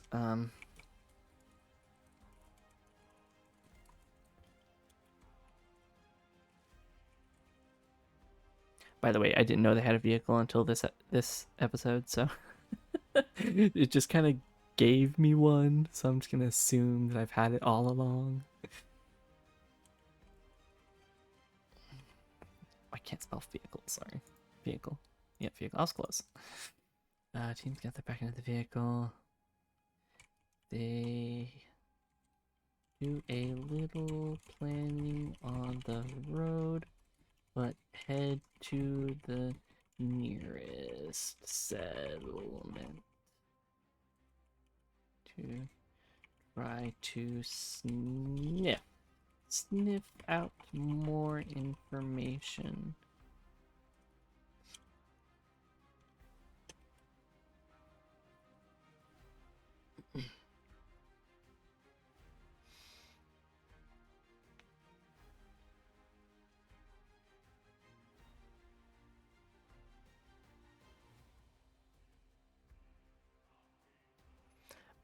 By the way, I didn't know they had a vehicle until this episode, so it just kind of gave me one. So I'm just gonna assume that I've had it all along. I can't spell vehicle. Sorry, vehicle. Yeah, vehicle. I was close. Teams got their back into the vehicle. They do a little planning on the road, but head to the nearest settlement to try to sniff out more information.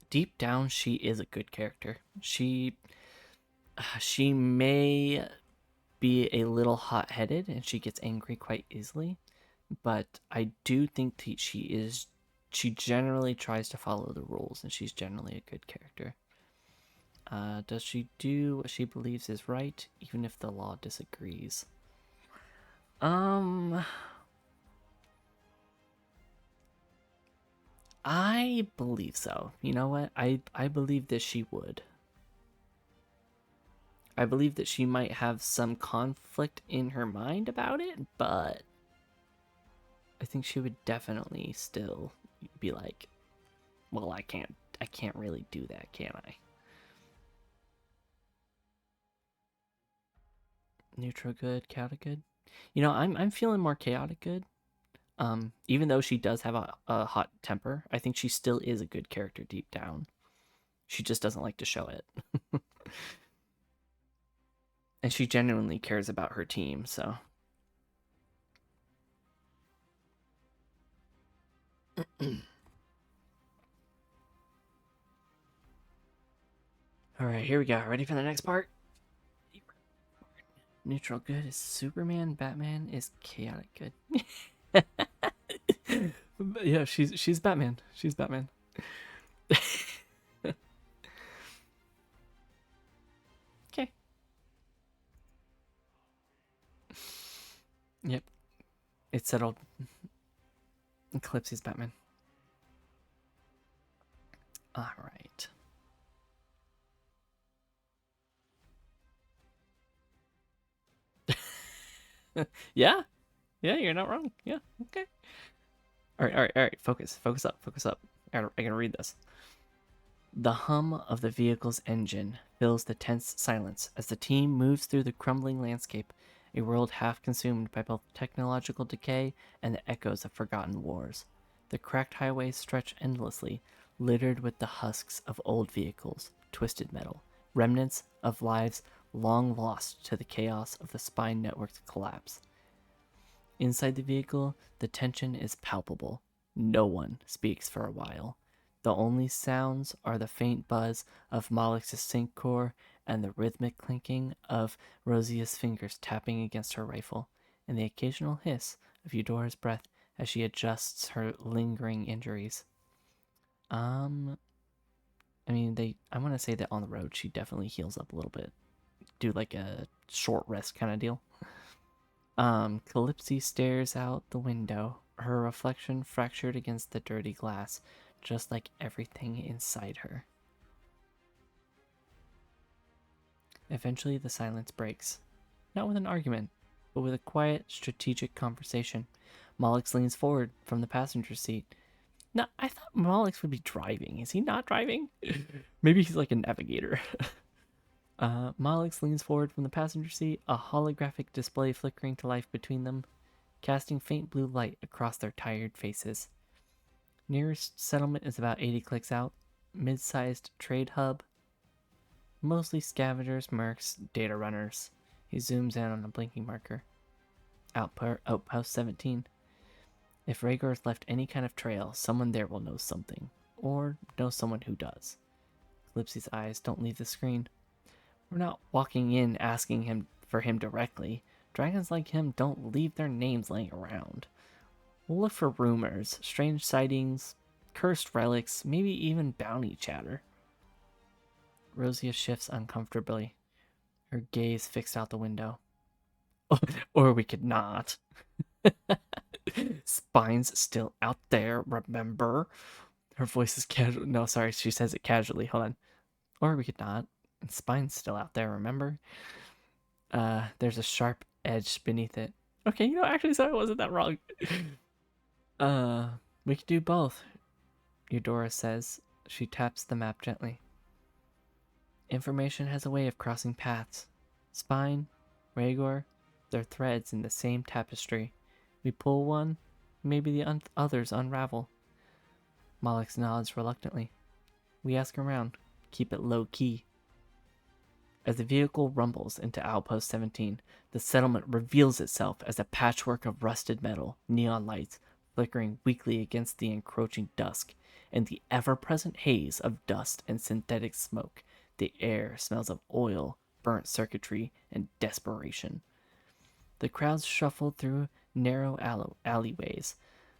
Deep down, she is a good character. She may be a little hot-headed and she gets angry quite easily, but I do think that she generally tries to follow the rules and she's generally a good character. Does she do what she believes is right, even if the law disagrees? Um, I believe so. You know what? I believe that she would. I believe that she might have some conflict in her mind about it, but I think she would definitely still be like, well, I can't really do that, can I? Neutral good, chaotic good. You know, I'm feeling more chaotic good. Even though she does have a hot temper, I think she still is a good character deep down. She just doesn't like to show it. And she genuinely cares about her team, so. All right, here we go. Ready for the next part? Neutral good is Superman. Batman is chaotic good. Yeah, she's Batman. She's Batman. Okay. Yep. It's settled. Eclipse is Batman. All right. Yeah. Yeah, you're not wrong. Yeah. Okay. All right. Focus up. Focus up. I gotta read this. The hum of the vehicle's engine fills the tense silence as the team moves through the crumbling landscape, a world half consumed by both technological decay and the echoes of forgotten wars. The cracked highways stretch endlessly, littered with the husks of old vehicles, twisted metal, remnants of lives long lost to the chaos of the spine network's collapse. Inside the vehicle, the tension is palpable. No one speaks for a while. The only sounds are the faint buzz of Malik's sync core and the rhythmic clinking of Rosia's fingers tapping against her rifle, and the occasional hiss of Eudora's breath as she adjusts her lingering injuries. Um, I want to say that on the road she definitely heals up a little bit. Do like a short rest kind of deal. Calypsy stares out the window, her reflection fractured against the dirty glass, just like everything inside her. Eventually, the silence breaks. Not with an argument, but with a quiet, strategic conversation. Mollix leans forward from the passenger seat. No, I thought Mollix would be driving. Is he not driving? Maybe he's like a navigator. Mollix leans forward from the passenger seat, a holographic display flickering to life between them, casting faint blue light across their tired faces. Nearest settlement is about 80 clicks out. Mid-sized trade hub. Mostly scavengers, mercs, data runners. He zooms in on a blinking marker. Outpost 17. If Rhaegar's left any kind of trail, someone there will know something. Or know someone who does. Calypsy's eyes don't leave the screen. We're not walking in asking him for him directly. Dragons like him don't leave their names laying around. We'll look for rumors, strange sightings, cursed relics, maybe even bounty chatter. Rosia shifts uncomfortably, her gaze fixed out the window. Or we could not. Spine's still out there, remember? Her voice is casual. No, sorry, she says it casually. Hold on. Or we could not. Spine's still out there, remember? There's a sharp edge beneath it. Okay, actually, so I wasn't that wrong. We could do both, Eudora says. She taps the map gently. Information has a way of crossing paths. Spine, Rhaegar, they're threads in the same tapestry. We pull one, maybe the others unravel. Mollix nods reluctantly. We ask around, keep it low key. As the vehicle rumbles into Outpost 17, the settlement reveals itself as a patchwork of rusted metal, neon lights flickering weakly against the encroaching dusk, and the ever-present haze of dust and synthetic smoke. The air smells of oil, burnt circuitry, and desperation. The crowds shuffle through narrow alleyways,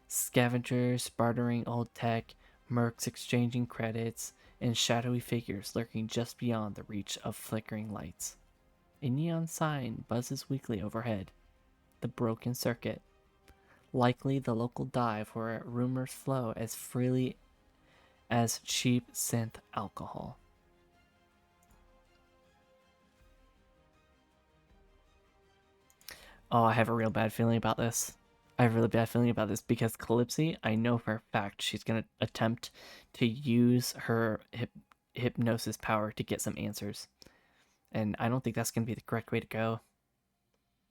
scavengers bartering old tech, mercs exchanging credits, and shadowy figures lurking just beyond the reach of flickering lights. A neon sign buzzes weakly overhead. The broken circuit. Likely the local dive where rumors flow as freely as cheap synth alcohol. Oh, I have a real bad feeling about this. I have a really bad feeling about this because Calypsy, I know for a fact she's going to attempt to use her hypnosis power to get some answers. And I don't think that's going to be the correct way to go.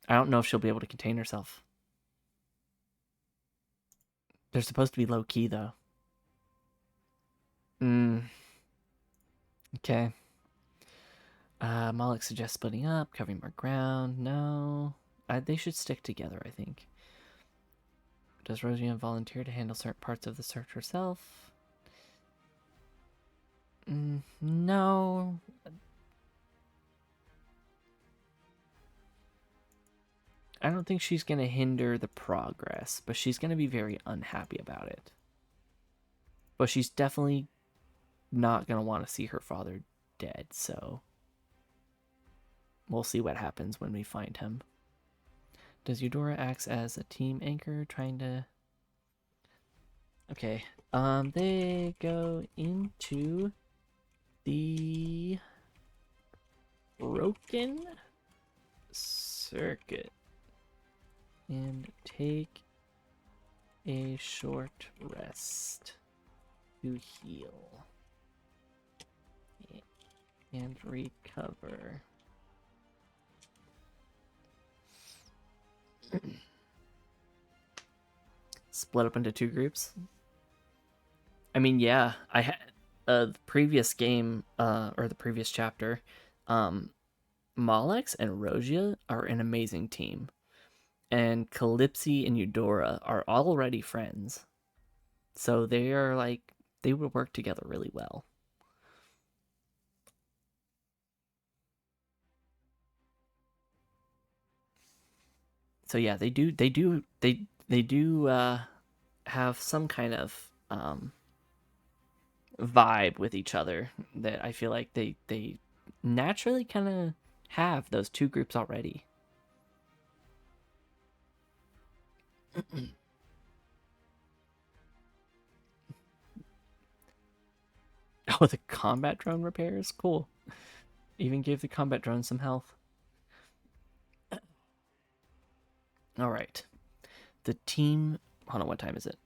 I don't know if she'll be able to contain herself. They're supposed to be low key, though. Okay. Malik suggests splitting up, covering more ground. No. They should stick together, I think. Does Rosia volunteer to handle certain parts of the search herself? No. I don't think she's going to hinder the progress, but she's going to be very unhappy about it. But she's definitely not going to want to see her father dead, so we'll see what happens when we find him. Does Eudora act as a team anchor trying to... Okay, they go into the broken circuit and take a short rest to heal and recover. Split up into two groups. I mean, yeah, I had the previous game, or the previous chapter, um, Molex and Rosia are an amazing team, and Calypsy and Eudora are already friends, so they are like they would work together really well. So yeah, they do have some kind of vibe with each other that I feel like they naturally kind of have those two groups already. Oh, the combat drone repairs, cool. Even gave the combat drone some health. All right, the team. Hold on, what time is it?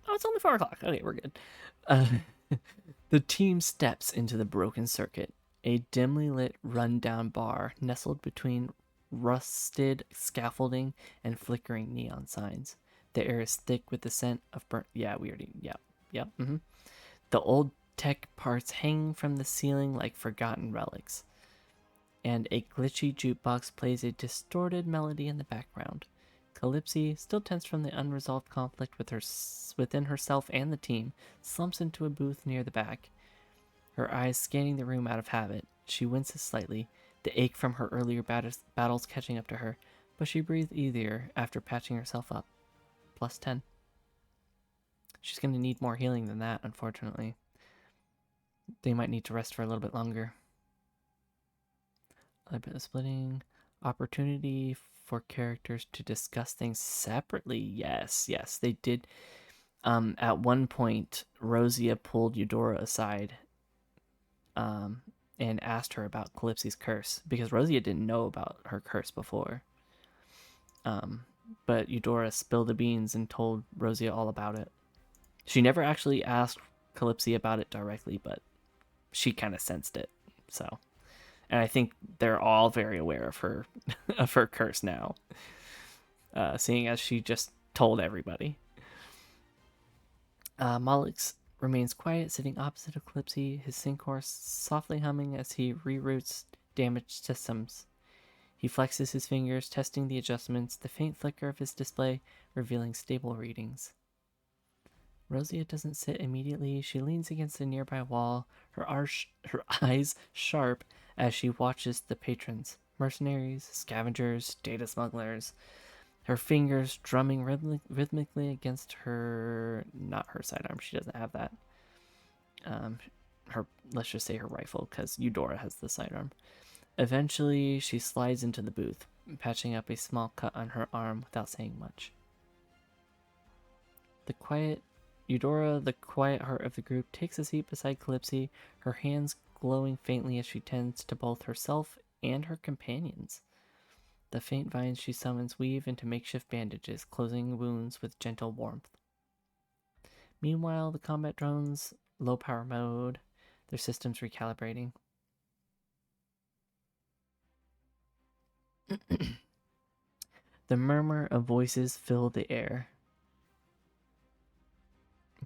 Oh, it's only 4 o'clock. Okay, we're good. Uh, the team steps into the broken circuit, a dimly lit, run-down bar nestled between rusted scaffolding and flickering neon signs. The air is thick with the scent of burnt. Yeah, we already. Yep, yep. The old tech parts hang from the ceiling like forgotten relics, and a glitchy jukebox plays a distorted melody in the background. Calypsy, still tense from the unresolved conflict within herself and the team, slumps into a booth near the back, her eyes scanning the room out of habit. She winces slightly, the ache from her earlier battles catching up to her, but she breathes easier after patching herself up. Plus 10. She's going to need more healing than that, unfortunately. They might need to rest for a little bit longer. A bit of splitting. Opportunity for characters to discuss things separately. Yes, yes, they did. At one point, Rosia pulled Eudora aside, um, and asked her about Calypsy's curse because Rosia didn't know about her curse before. Um, but Eudora spilled the beans and told Rosia all about it. She never actually asked Calypsy about it directly, but she kind of sensed it. So, and I think they're all very aware of her of her curse now, seeing as she just told everybody. Malix remains quiet, sitting opposite of Calypsy, his sync horse softly humming as he reroutes damaged systems. He flexes his fingers, testing the adjustments, the faint flicker of his display revealing stable readings. Rosia doesn't sit immediately. She leans against a nearby wall, her eyes sharp as she watches the patrons, mercenaries, scavengers, data smugglers, her fingers drumming rhythmically against her, not her sidearm, she doesn't have that. Um, her, let's just say her rifle, because Eudora has the sidearm. Eventually, she slides into the booth, patching up a small cut on her arm without saying much. The quiet Eudora, the quiet heart of the group, takes a seat beside Calypsy, her hands glowing faintly as she tends to both herself and her companions. The faint vines she summons weave into makeshift bandages, closing wounds with gentle warmth. Meanwhile, the combat drones, low power mode, their systems recalibrating. The murmur of voices fill the air.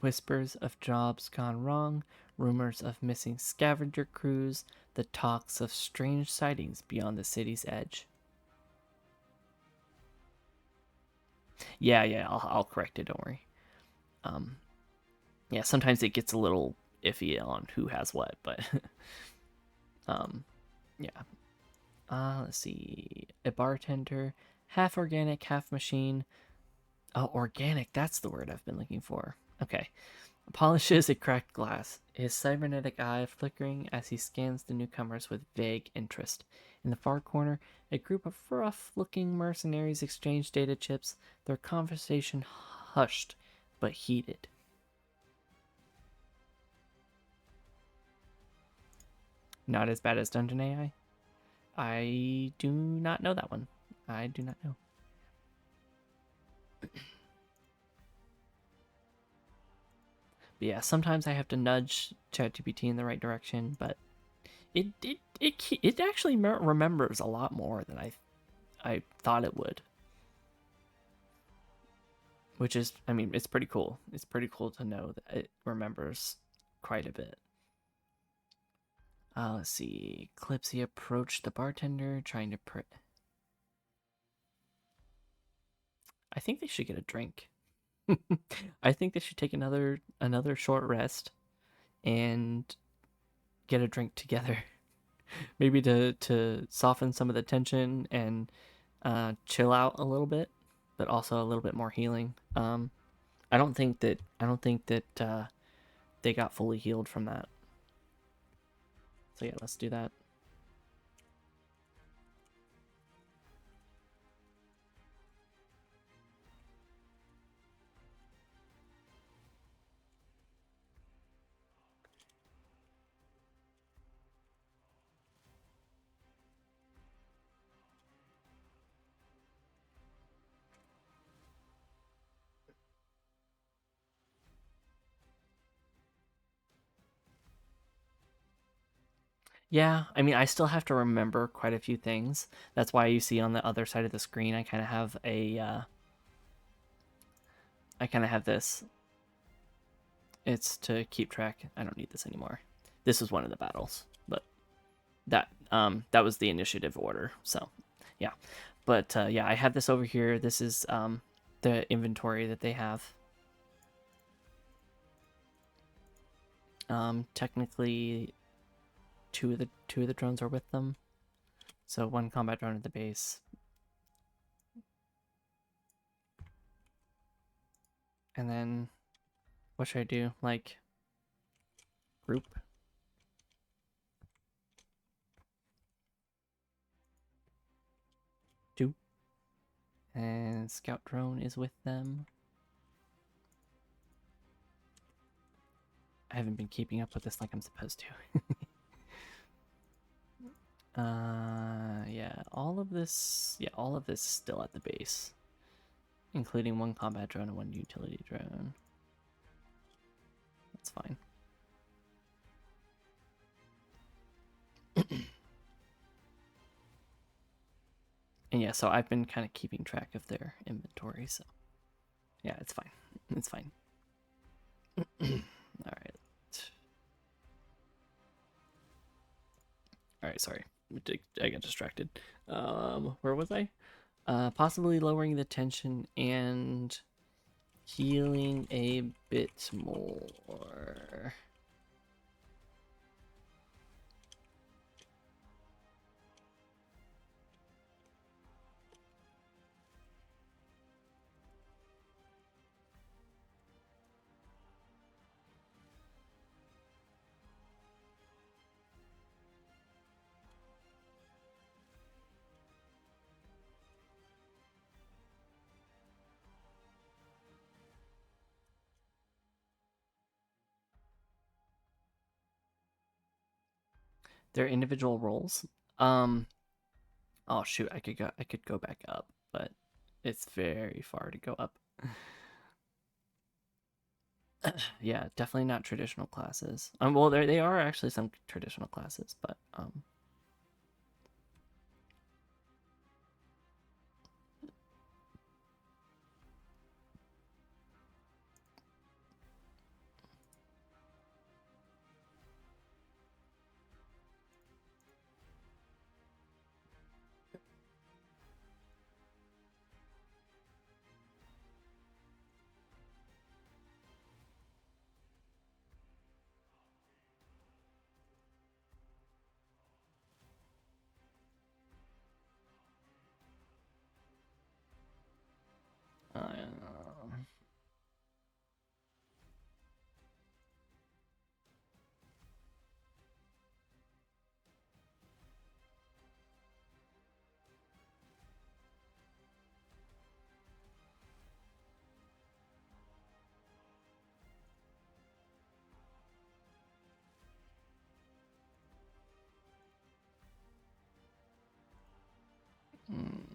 Whispers of jobs gone wrong, rumors of missing scavenger crews, the talks of strange sightings beyond the city's edge. Yeah, I'll correct it. Don't worry. Um, yeah, sometimes it gets a little iffy on who has what, but um, yeah. Let's see. A bartender, half organic, half machine. Oh, organic. That's the word I've been looking for. Okay. Polishes a cracked glass, his cybernetic eye flickering as he scans the newcomers with vague interest. In the far corner, a group of rough-looking mercenaries exchange data chips, their conversation hushed but heated. Not as bad as Dungeon AI? I do not know that one. I do not know. But yeah, sometimes I have to nudge ChatGPT in the right direction, but it actually remembers a lot more than I thought it would. which is, I mean, it's pretty cool. It's pretty cool to know that it remembers quite a bit. Let's see. Clipsy approached the bartender, trying to. I think they should get a drink. I think they should take another short rest and get a drink together. Maybe to soften some of the tension and chill out a little bit, but also a little bit more healing. I don't think that they got fully healed from that. So yeah, let's do that. Yeah, I mean, I still have to remember quite a few things. That's why you see on the other side of the screen, I kind of have I kind of have this. It's to keep track. I don't need this anymore. This is one of the battles, but that was the initiative order. So, yeah, but yeah, I have this over here. This is the inventory that they have. Technically, two of the drones are with them. So one combat drone at the base. And then what should I do? Like group. Two. And scout drone is with them. I haven't been keeping up with this like I'm supposed to. Yeah, all of this is still at the base, including one combat drone and one utility drone. That's fine. And yeah, so I've been kind of keeping track of their inventory, so yeah, it's fine. It's fine. All right. All right, sorry. I got distracted. Where was I? Possibly lowering the tension and healing a bit more. Their individual roles. Um, oh shoot, I could go back up, but it's very far to go up. Yeah, definitely not traditional classes. Well, they are actually some traditional classes, but uh,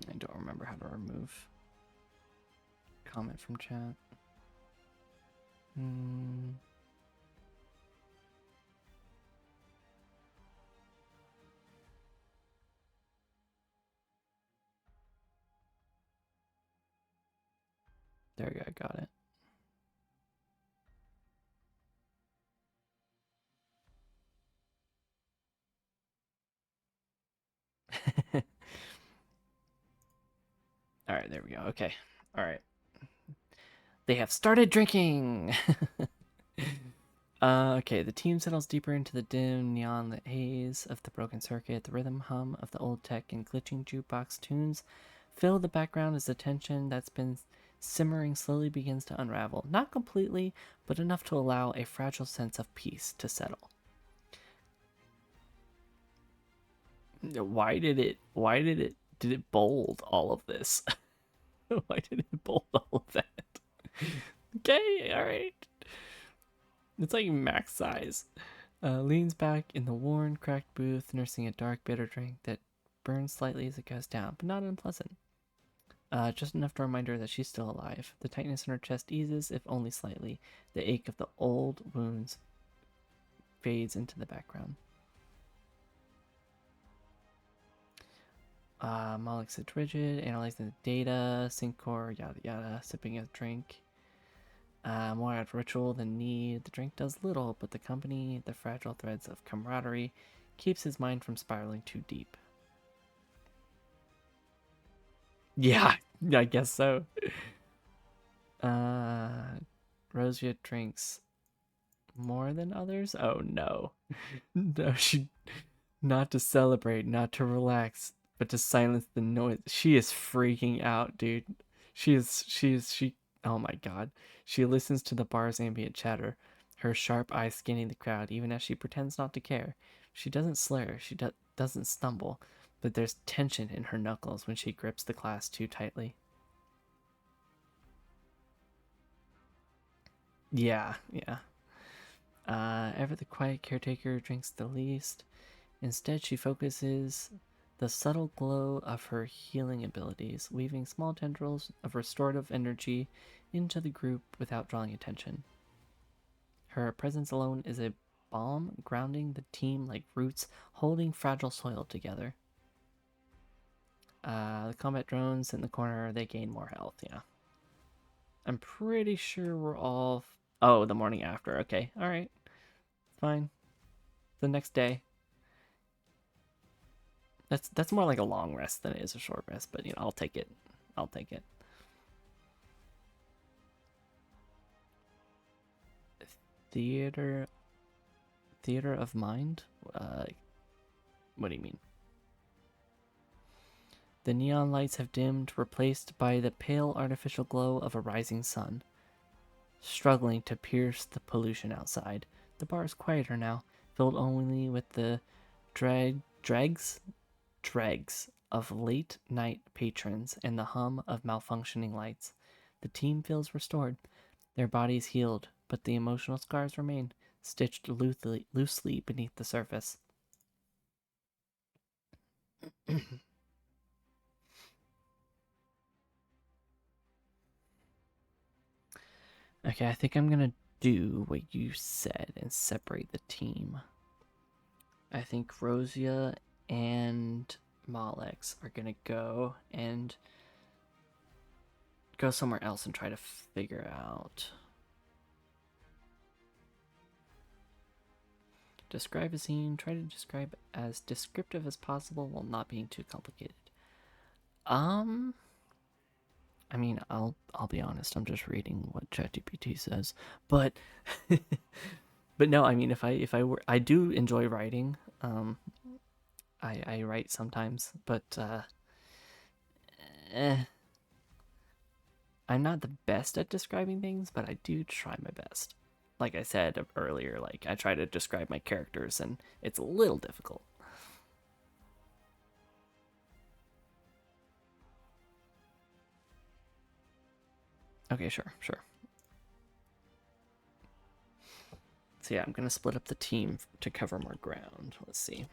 I don't remember how to remove comment from chat. Hmm. There we go, got it. All right, there we go. Okay. All right. They have started drinking. Okay, the team settles deeper into the dim, neon lit haze of the broken circuit. The rhythm hum of the old tech and glitching jukebox tunes fill the background as the tension that's been simmering slowly begins to unravel. Not completely, but enough to allow a fragile sense of peace to settle. Did it bold all of this? Why did it bold all of that? Okay, alright. It's like max size. Leans back in the worn, cracked booth, nursing a dark, bitter drink that burns slightly as it goes down, but not unpleasant. Just enough to remind her that she's still alive. The tightness in her chest eases, if only slightly. The ache of the old wounds fades into the background. Malik sits rigid, analyzing the data, sync core, yada yada, sipping a drink. More out of ritual than need, the drink does little, but the company, the fragile threads of camaraderie, keeps his mind from spiraling too deep. Yeah, I guess so. Rosia drinks more than others? Oh no. No, she not to celebrate, not to relax, but to silence the noise. She is freaking out, dude. She oh my god. She listens to the bar's ambient chatter, her sharp eyes scanning the crowd even as she pretends not to care. She doesn't slur, doesn't stumble, but there's tension in her knuckles when she grips the glass too tightly. Yeah, yeah. Ever the quiet caretaker drinks the least. Instead, she focuses the subtle glow of her healing abilities, weaving small tendrils of restorative energy into the group without drawing attention. Her presence alone is a balm, grounding the team like roots holding fragile soil together. The combat drones in the corner, they gain more health, yeah. I'm pretty sure we're all. Oh, the morning after. Okay, alright. Fine. The next day. That's more like a long rest than it is a short rest, but I'll take it. I'll take it. Theater theater of mind? What do you mean? The neon lights have dimmed, replaced by the pale artificial glow of a rising sun, struggling to pierce the pollution outside. The bar is quieter now, filled only with the dregs of late night patrons and the hum of malfunctioning lights. The team feels restored, their bodies healed, but the emotional scars remain, stitched loosely beneath the surface. Okay, I think I'm gonna do what you said and separate the team. I think Rosia and Malex are gonna go somewhere else and try to figure out. Describe a scene. Try to describe as descriptive as possible while not being too complicated. Um, I mean, I'll be honest. I'm just reading what ChatGPT says, but but no. I mean, if I were, I do enjoy writing. I write sometimes, but eh, I'm not the best at describing things, but I do try my best. Like I said earlier, like I try to describe my characters, and it's a little difficult. Okay, sure, sure. So yeah, I'm gonna split up the team to cover more ground. Let's see.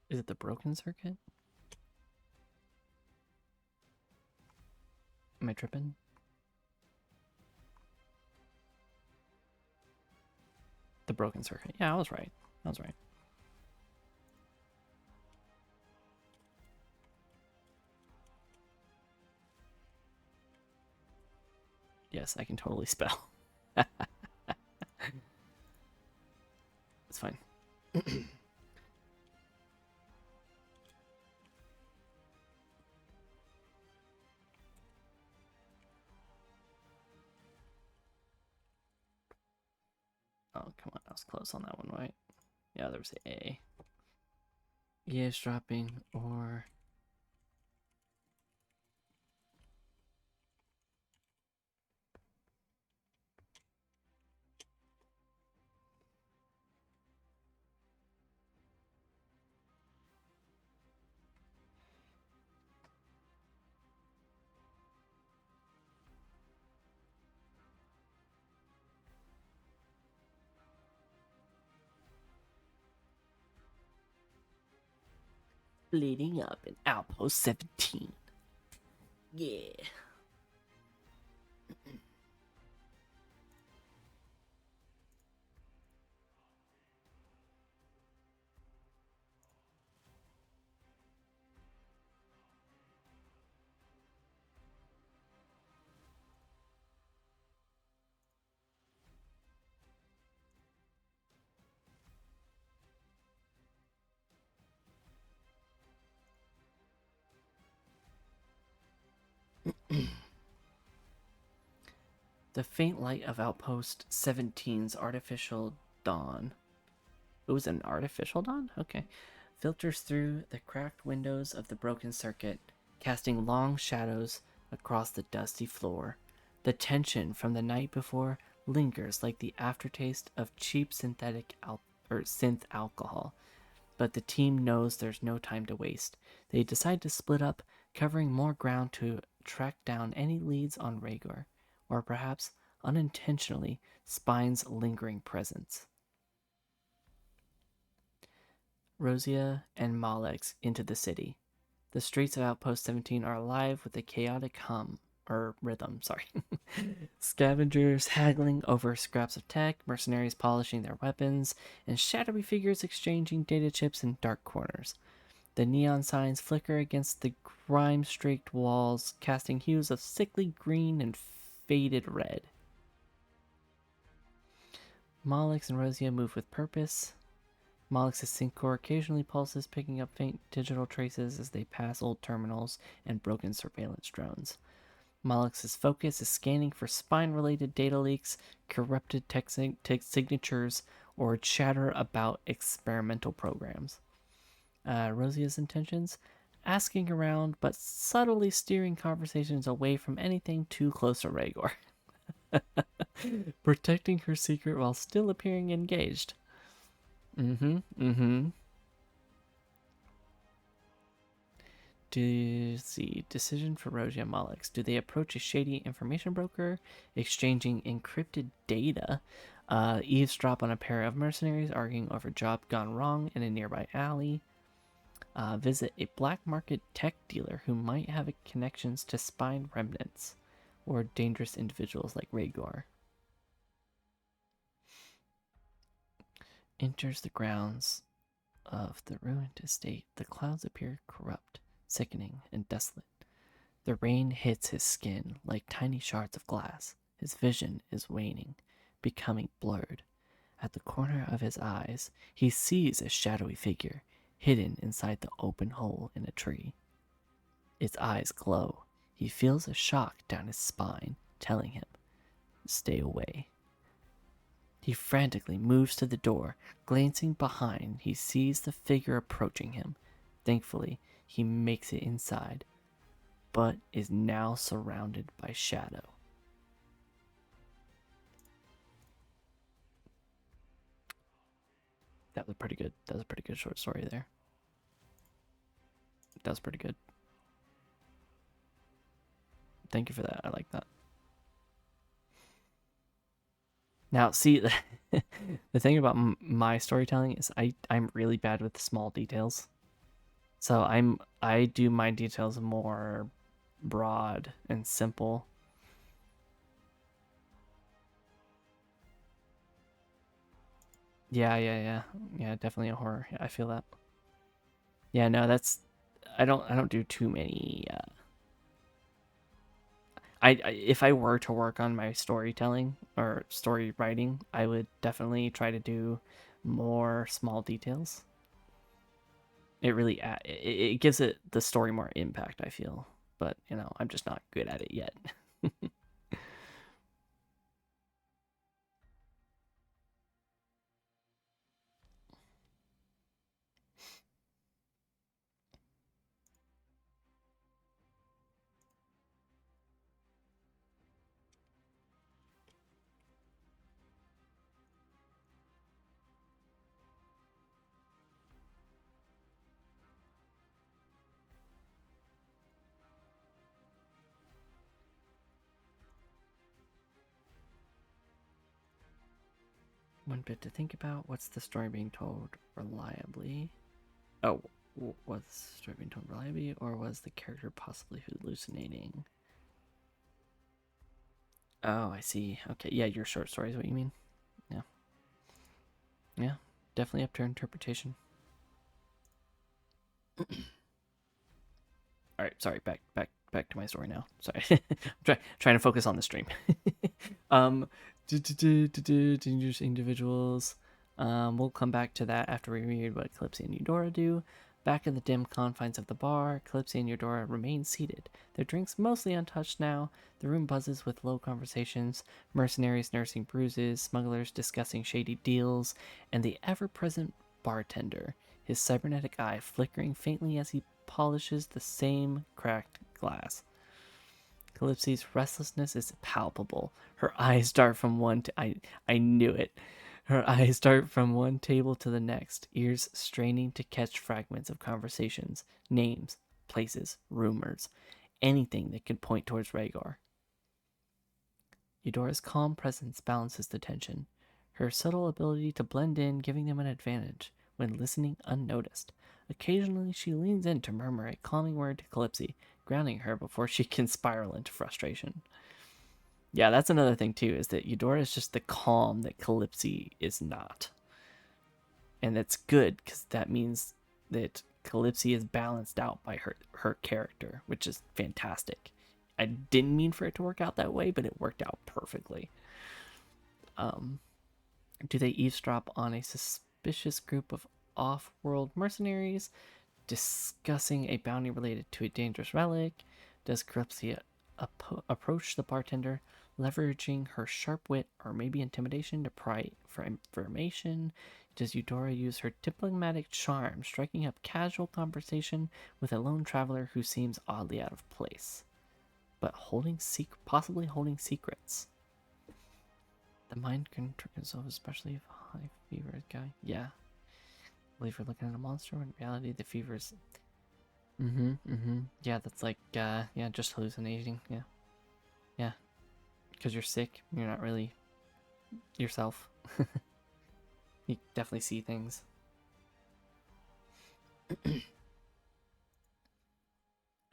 Is it the broken circuit? Am I tripping? The broken circuit. Yeah, I was right. I was right. Yes, I can totally spell. It's fine. Oh, come on. I was close on that one, right? Yeah, there was the A. Eavesdropping or... Bleeding up in Outpost 17. Yeah. The faint light of Outpost 17's artificial dawn. It was an artificial dawn? Okay. Filters through the cracked windows of the broken circuit, casting long shadows across the dusty floor. The tension from the night before lingers like the aftertaste of cheap synth alcohol. But the team knows there's no time to waste. They decide to split up, covering more ground to track down any leads on Rhaegar, or perhaps unintentionally Spine's lingering presence. Rosia and Malex into the city. The streets of Outpost 17 are alive with a chaotic rhythm, sorry. Scavengers haggling over scraps of tech, mercenaries polishing their weapons, and shadowy figures exchanging data chips in dark corners. The neon signs flicker against the grime-streaked walls, casting hues of sickly green and faded red. Malex and Rosia move with purpose. Malex's Syncor occasionally pulses, picking up faint digital traces as they pass old terminals and broken surveillance drones. Malex's focus is scanning for spine-related data leaks, corrupted tech signatures, or chatter about experimental programs. Rosia's intentions? Asking around, but subtly steering conversations away from anything too close to Rhaegar. Protecting her secret while still appearing engaged. Decision for Rosia and Malex. Do they approach a shady information broker, exchanging encrypted data, eavesdrop on a pair of mercenaries arguing over a job gone wrong in a nearby alley, visit a black market tech dealer who might have connections to spine remnants, or dangerous individuals like Rhaegar? Enters the grounds of the ruined estate. The clouds appear corrupt, sickening, and desolate. The rain hits his skin like tiny shards of glass. His vision is waning, becoming blurred. At the corner of his eyes, he sees a shadowy figure hidden inside the open hole in a tree. Its eyes glow. He feels a shock down his spine, telling him, "Stay away." He frantically moves to the door. Glancing behind, he sees the figure approaching him. Thankfully, he makes it inside, but is now surrounded by shadow. That was pretty good. That was a pretty good short story there. That was pretty good. Thank you for that. I like that. Now, see, the thing about my storytelling is I'm really bad with the small details. So I do my details more broad and simple. Yeah, definitely a horror. Yeah, I feel that. Yeah, no, that's I don't do too many. If I were to work on my storytelling or story writing, I would definitely try to do more small details. It really it gives it the story more impact, I feel. But I'm just not good at it yet. One bit to think about. What's the story being told reliably? Oh, was the story being told reliably, or was the character possibly hallucinating? Oh, I see. Okay, yeah, your short story is what you mean. Yeah, yeah, definitely up to interpretation. All right, sorry. Back to my story now. Sorry, trying to focus on the stream. um, dangerous individuals. We'll come back to that after we read what Calypso and Eudora do. Back in the dim confines of the bar, Calypso and Eudora remain seated, their drinks mostly untouched now. The room buzzes with low conversations, mercenaries nursing bruises, smugglers discussing shady deals, and the ever-present bartender, his cybernetic eye flickering faintly as he polishes the same cracked glass. Calypso's restlessness is palpable. Her eyes dart from I knew it. Her eyes dart from one table to the next, ears straining to catch fragments of conversations, names, places, rumors, anything that could point towards Rhaegar. Eudora's calm presence balances the tension, her subtle ability to blend in giving them an advantage when listening unnoticed. Occasionally, she leans in to murmur a calming word to Calypso, grounding her before she can spiral into frustration. Yeah, that's another thing too, is that Eudora is just the calm that Calypso is not. And that's good because that means that Calypso is balanced out by her character, which is fantastic. I didn't mean for it to work out that way, but it worked out perfectly. Um, do they eavesdrop on a suspicious group of off-world mercenaries discussing a bounty related to a dangerous relic? Does Calypso approach the bartender, leveraging her sharp wit or maybe intimidation to pry for information? Does Eudora use her diplomatic charm, striking up casual conversation with a lone traveler who seems oddly out of place, but possibly holding secrets? The mind can trick itself, especially if high fever is guy. Yeah, believe you're looking at a monster when in reality the fever is. Yeah, that's like yeah, just hallucinating. Yeah, yeah, because you're sick. You're not really yourself. You definitely see things.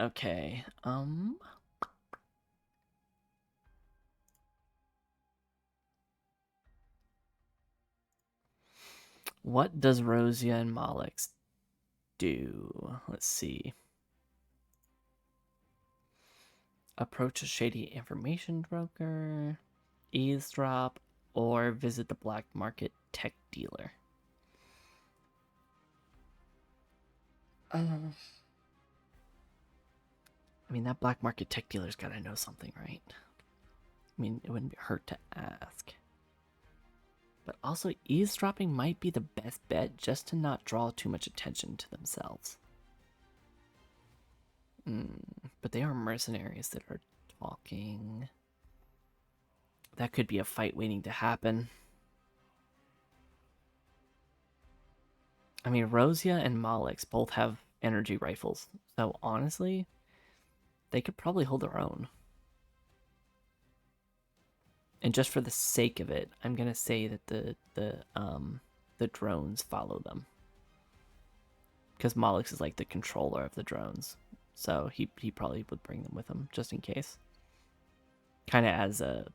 Okay. What does Rosia and Malix do? Let's see. Approach a shady information broker, eavesdrop, or visit the black market tech dealer. I mean, that black market tech dealer's got to know something, right? I mean, it wouldn't hurt to ask. But also, eavesdropping might be the best bet just to not draw too much attention to themselves. But they are mercenaries that are talking. That could be a fight waiting to happen. I mean, Rosia and Malix both have energy rifles, so honestly, they could probably hold their own. And just for the sake of it, I'm gonna say that the drones follow them. because Malix is like the controller of the drones, so he probably would bring them with him just in case, kind of as a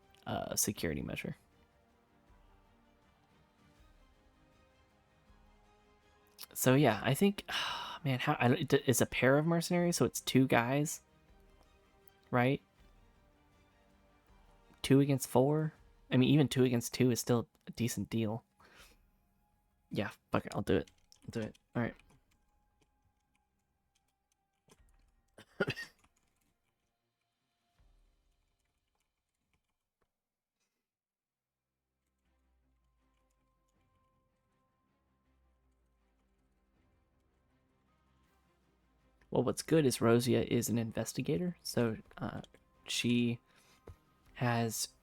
security measure. So yeah, I think, man, it's a pair of mercenaries, so it's two guys, right? Two against four. I mean, even two against two is still a decent deal. Yeah, fuck it, I'll do it. I'll do it. All right. Well, what's good is Rosia is an investigator, so she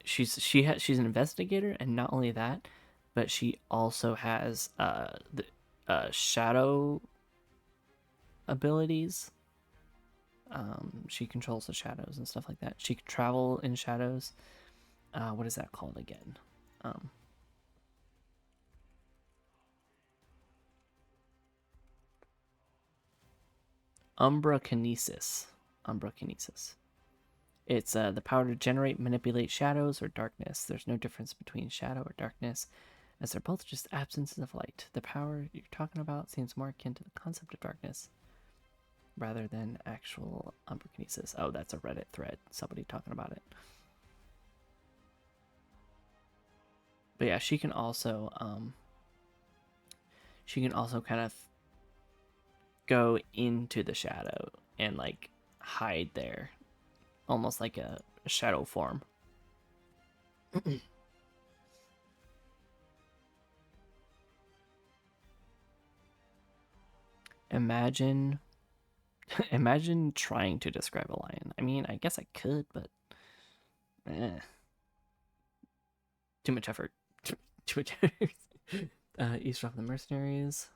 she's an investigator, and not only that, but she also has the shadow abilities. She controls the shadows and stuff like that. She can travel in shadows. What is that called again? Um, Umbra Kinesis. Umbra Kinesis. It's the power to generate, manipulate shadows or darkness. There's no difference between shadow or darkness, as they're both just absences of light. The power you're talking about seems more akin to the concept of darkness rather than actual umbrakinesis. Oh, that's a Reddit thread. Somebody talking about it. But yeah, she can also kind of go into the shadow and like hide there, almost like a shadow form. Imagine imagine trying to describe a lion. I mean, I guess I could, but too much effort. Too much effort. Eavesdrop the mercenaries.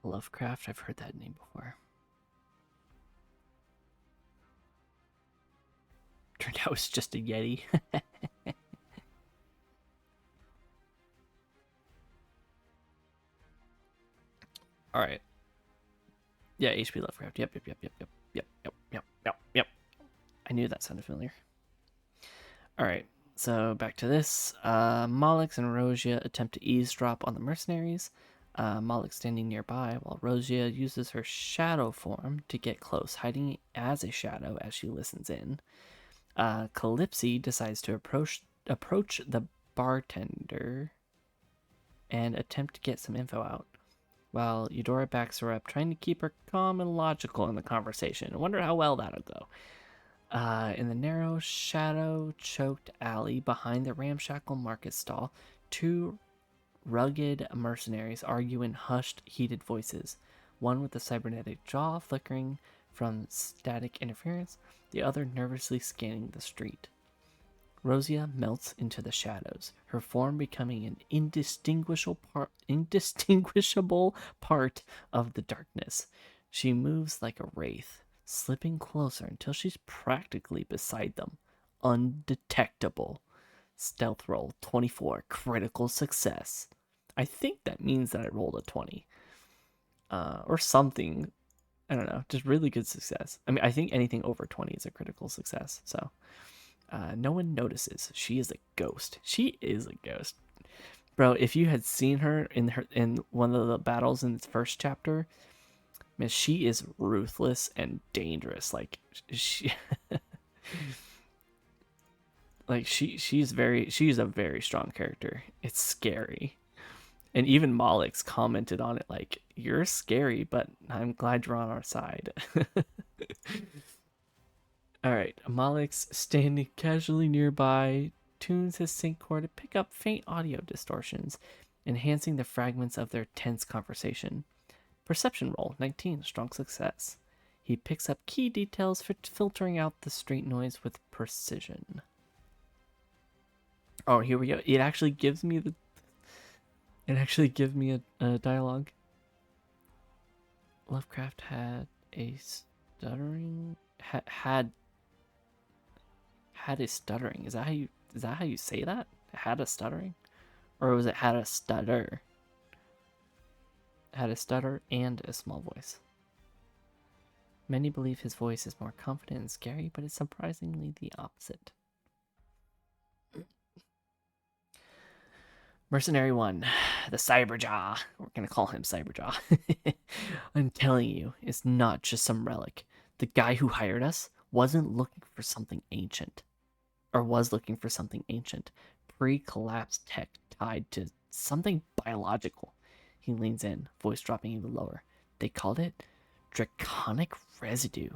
Lovecraft, I've heard that name before. Turned out it's just a Yeti. All right. Yeah, HP Lovecraft. Yep. I knew that sounded familiar. All right. So back to this. Malix and Rosia attempt to eavesdrop on the mercenaries. Malix standing nearby while Rosia uses her shadow form to get close, hiding as a shadow as she listens in. Calypsy decides to approach the bartender and attempt to get some info out, while Eudora backs her up, trying to keep her calm and logical in the conversation. I wonder how well that'll go. In the narrow, shadow choked alley behind the ramshackle market stall, Two rugged mercenaries argue in hushed, heated voices, one with a cybernetic jaw flickering from static interference, the other nervously scanning the street. Rosia melts into the shadows, her form becoming an indistinguishable part of the darkness. She moves like a wraith, slipping closer until she's practically beside them, undetectable. Stealth roll 24, critical success. I think that means that I rolled a 20. Or something. I don't know. Just really good success. I mean, I think anything over 20 is a critical success. So, no one notices. She is a ghost. She is a ghost. Bro, if you had seen her in one of the battles in its first chapter, man, she is ruthless and dangerous. Like she she's a very strong character. It's scary. And even Malix commented on it like, "You're scary, but I'm glad you're on our side." All right, Malix, standing casually nearby, tunes his sync cord to pick up faint audio distortions, enhancing the fragments of their tense conversation. Perception roll 19, strong success. He picks up key details for filtering out the street noise with precision. Oh, here we go. It actually gives me a dialogue. Lovecraft had a stuttering had a stuttering. Is that how you say that? Had a stuttering? Or was it had a stutter? Had a stutter and a small voice. Many believe his voice is more confident and scary, but it's surprisingly the opposite. Mercenary 1, the Cyberjaw. We're going to call him Cyberjaw. I'm telling you, it's not just some relic. The guy who hired us wasn't looking for something ancient. Or was looking for something ancient. Pre-collapsed tech tied to something biological. He leans in, voice dropping even lower. They called it draconic residue.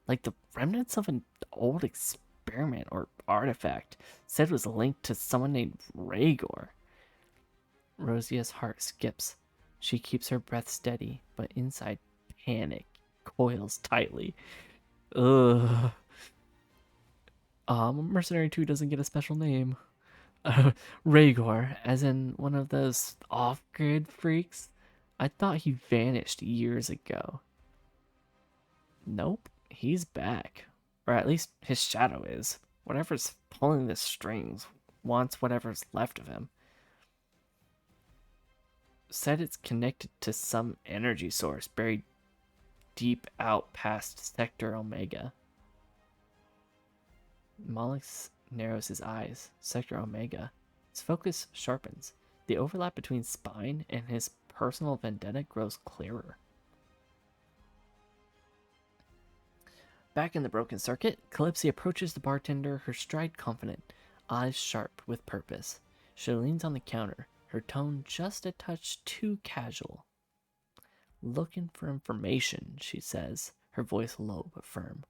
Like the remnants of an old experiment or artifact. Said it was linked to someone named Rhaegor. Rosia's heart skips. She keeps her breath steady, but inside panic coils tightly. Ugh. Mercenary 2 doesn't get a special name. Rhaegor, as in one of those off-grid freaks? I thought he vanished years ago. Nope, he's back. Or at least his shadow is. Whatever's pulling the strings wants whatever's left of him. Said it's connected to some energy source buried deep out past Sector Omega. Malix narrows his eyes. Sector Omega. His focus sharpens. The overlap between Spine and his personal vendetta grows clearer. Back in the broken circuit, Calypsy approaches the bartender, her stride confident, eyes sharp with purpose. She leans on the counter, her tone just a touch too casual. Looking for information, she says, her voice low but firm.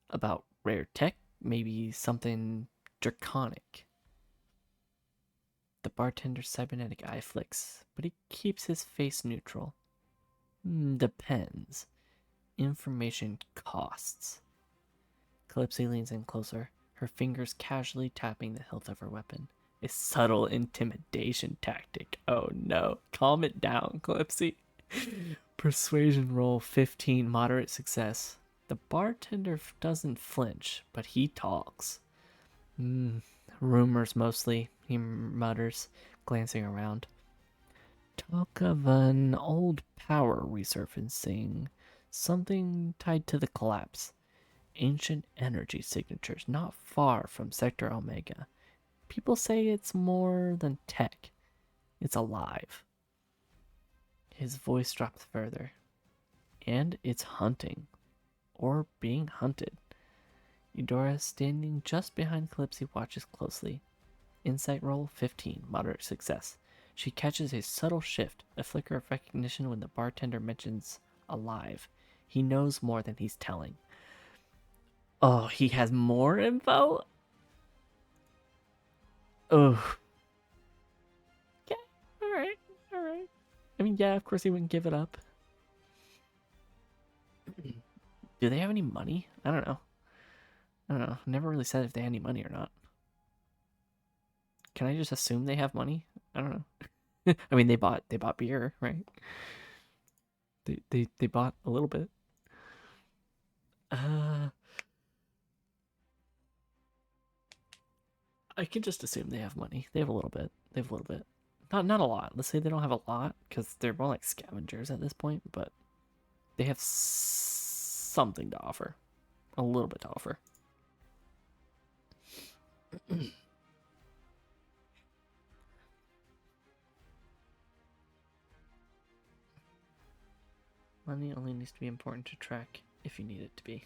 About rare tech, maybe something draconic. The bartender's cybernetic eye flicks, but he keeps his face neutral. Depends. Information costs. Calypsy leans in closer, her fingers casually tapping the hilt of her weapon. A subtle intimidation tactic. Oh no. Calm it down, Calypsy. Persuasion roll 15, moderate success. The bartender doesn't flinch, but he talks. Rumors mostly, he mutters, glancing around. Talk of an old power resurfacing. Something tied to the collapse. Ancient energy signatures not far from Sector Omega. People say it's more than tech. It's alive. His voice drops further. And it's hunting. Or being hunted. Eudora, standing just behind Calypsy, watches closely. Insight roll 15, moderate success. She catches a subtle shift, a flicker of recognition when the bartender mentions alive. He knows more than he's telling. Oh, he has more info? Oh. I mean, yeah, of course he wouldn't give it up. Do they have any money? I don't know. Never really said if they had any money or not. Can I just assume they have money? I don't know. I mean, they bought beer, right? They bought a little bit. Uh, I can just assume they have money. They have a little bit. They have a little bit. Not a lot. Let's say they don't have a lot because they're more like scavengers at this point, but they have something to offer. A little bit to offer. Money only needs to be important to track if you need it to be.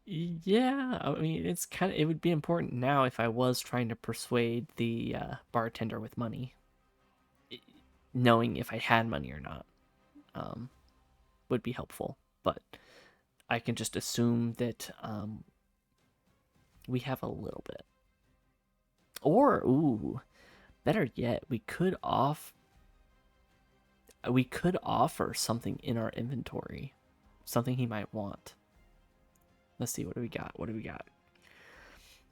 Yeah, I mean, it would be important now if I was trying to persuade the bartender with money, knowing if I had money or not, would be helpful. But I can just assume that we have a little bit. Or, ooh, better yet, we could offer something in our inventory, something he might want. Let's see, what do we got?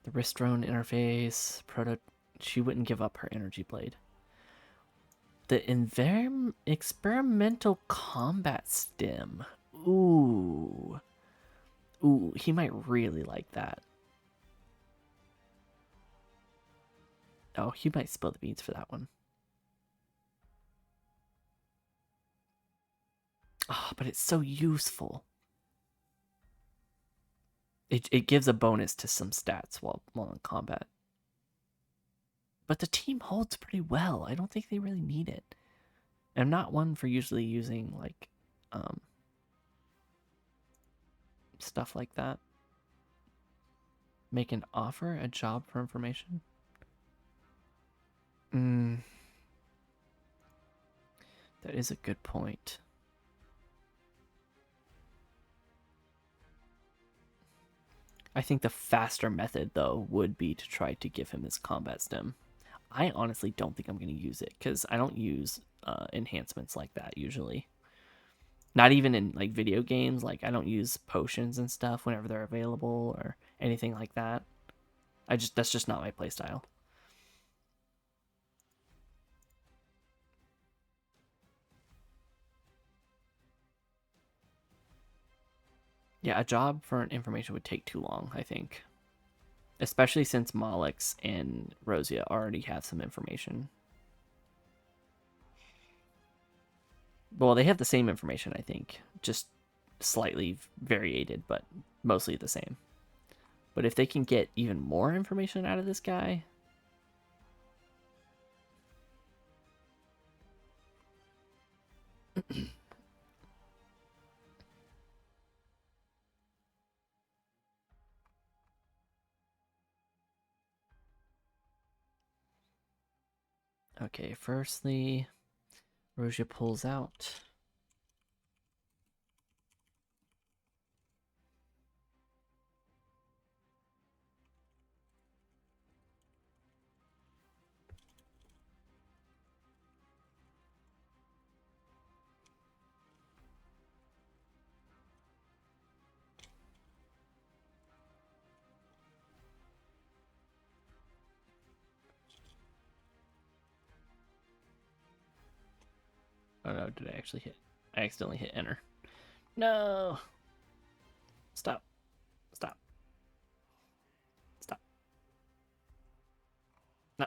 The wrist drone interface, she wouldn't give up her energy blade. The experimental combat stim. Ooh. Ooh, he might really like that. Oh, he might spill the beans for that one. Oh, but it's so useful. It gives a bonus to some stats while in combat. But the team holds pretty well. I don't think they really need it. I'm not one for usually using like stuff like that. Make an offer, a job for information. That is a good point. I think the faster method, though, would be to try to give him this combat stem. I honestly don't think I'm going to use it because I don't use enhancements like that usually. Not even in like video games. Like I don't use potions and stuff whenever they're available or anything like that. That's just not my playstyle. Yeah, a job for an information would take too long, I think. Especially since Malix and Rosia already have some information. Well, they have the same information, I think. Just slightly variated, but mostly the same. But if they can get even more information out of this guy... Okay, firstly, Rosia pulls out. Oh no, did I actually hit? I accidentally hit enter. No! Stop. Stop. Stop. No.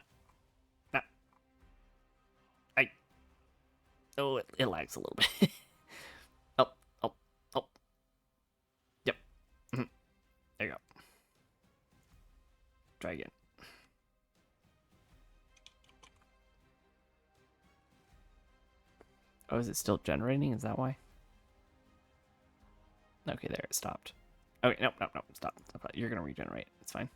No. I... Oh, it lags a little bit. Oh, oh, oh. Yep. Mm-hmm. There you go. Try again. Oh, is it still generating? Is that why? Okay, there, it stopped. Okay, no, stop. You're gonna regenerate. It's fine.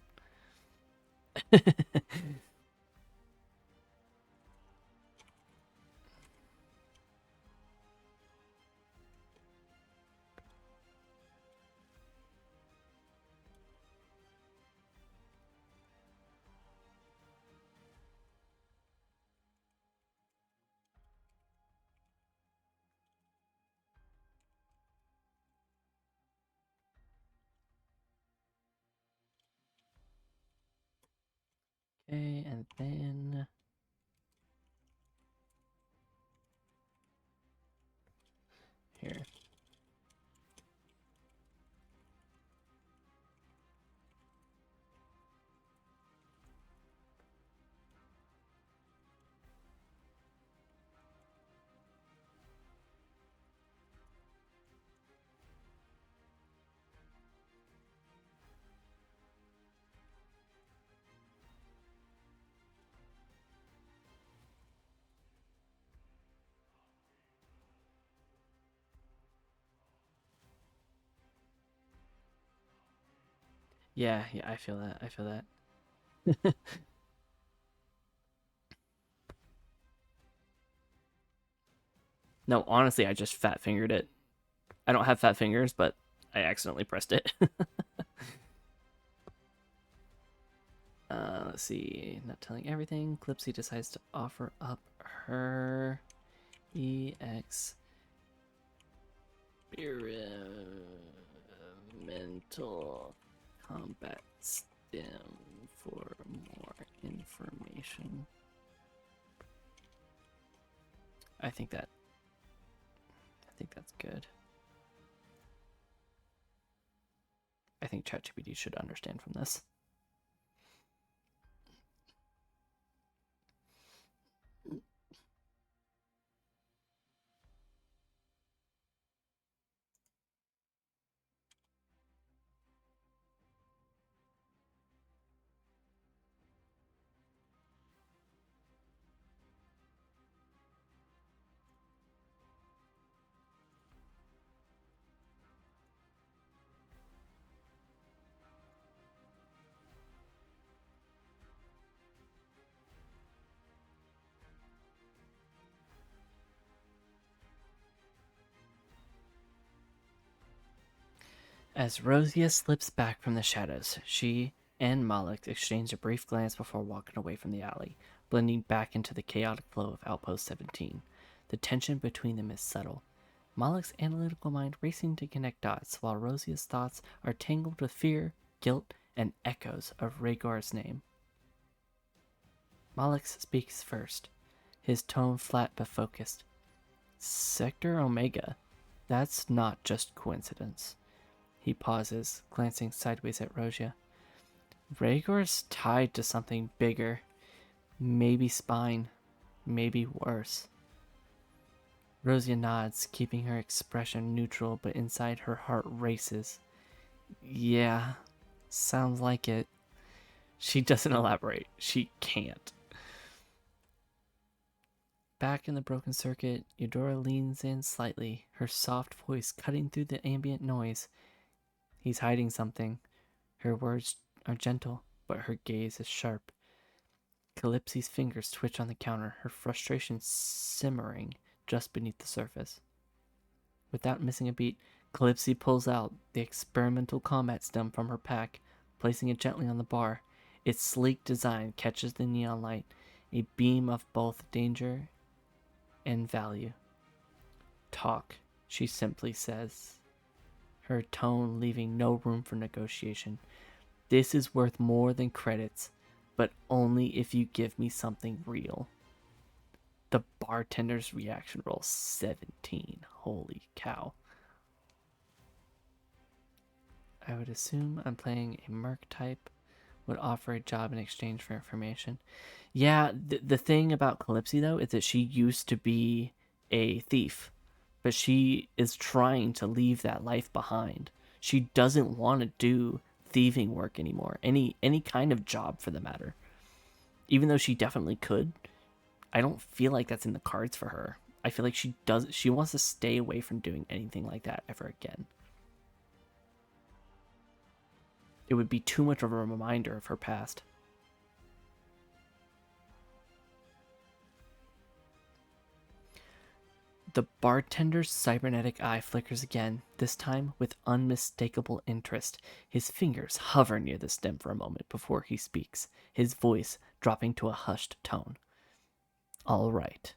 Okay, and then here. Yeah, I feel that. I feel that. No, honestly, I just fat fingered it. I don't have fat fingers, but I accidentally pressed it. Let's see. Not telling everything. Clipsy decides to offer up her experimental combat stem for more information. I think that's good. I think ChatGPT should understand from this. As Rosia slips back from the shadows, she and Malik exchange a brief glance before walking away from the alley, blending back into the chaotic flow of Outpost 17. The tension between them is subtle. Malik's analytical mind racing to connect dots, while Rosia's thoughts are tangled with fear, guilt, and echoes of Rhaegar's name. Malik speaks first, his tone flat but focused. Sector Omega. That's not just coincidence. He pauses, glancing sideways at Rosia. Rhaegar's tied to something bigger. Maybe spine. Maybe worse. Rosia nods, keeping her expression neutral, but inside her heart races. Yeah, sounds like it. She doesn't elaborate. She can't. Back in the broken circuit, Eudora leans in slightly, her soft voice cutting through the ambient noise. He's hiding something. Her words are gentle, but her gaze is sharp. Calypsy's fingers twitch on the counter, her frustration simmering just beneath the surface. Without missing a beat, Calypsy pulls out the experimental combat stem from her pack, placing it gently on the bar. Its sleek design catches the neon light, a beam of both danger and value. Talk, she simply says, her tone leaving no room for negotiation. This is worth more than credits, but only if you give me something real. The bartender's reaction roll 17. Holy cow. I would assume I'm playing a merc type, would offer a job in exchange for information. Yeah, the thing about Calypsy, though, is that she used to be a thief, but she is trying to leave that life behind. She doesn't want to do thieving work anymore, any kind of job for the matter. Even though she definitely could, I don't feel like that's in the cards for her. I feel like she wants to stay away from doing anything like that ever again. It would be too much of a reminder of her past. The bartender's cybernetic eye flickers again, this time with unmistakable interest. His fingers hover near the stem for a moment before he speaks, his voice dropping to a hushed tone. All right.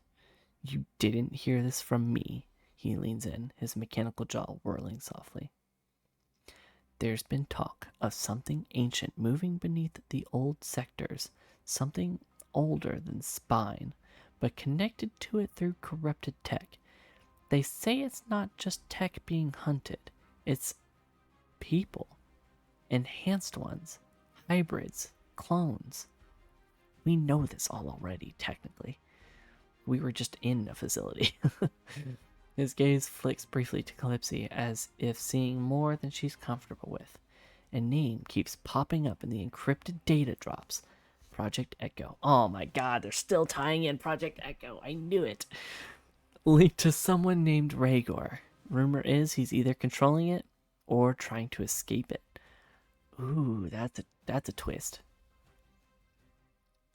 You didn't hear this from me. He leans in, his mechanical jaw whirling softly. There's been talk of something ancient moving beneath the old sectors, something older than spine, but connected to it through corrupted tech. They say it's not just tech being hunted, it's people, enhanced ones, hybrids, clones. We know this all already, technically. We were just in a facility. His gaze flicks briefly to Calypsy as if seeing more than she's comfortable with. A name keeps popping up in the encrypted data drops. Project Echo. Oh my god, they're still tying in Project Echo. I knew it. Linked to someone named Rhaegar. Rumor is he's either controlling it or trying to escape it. Ooh, that's a twist.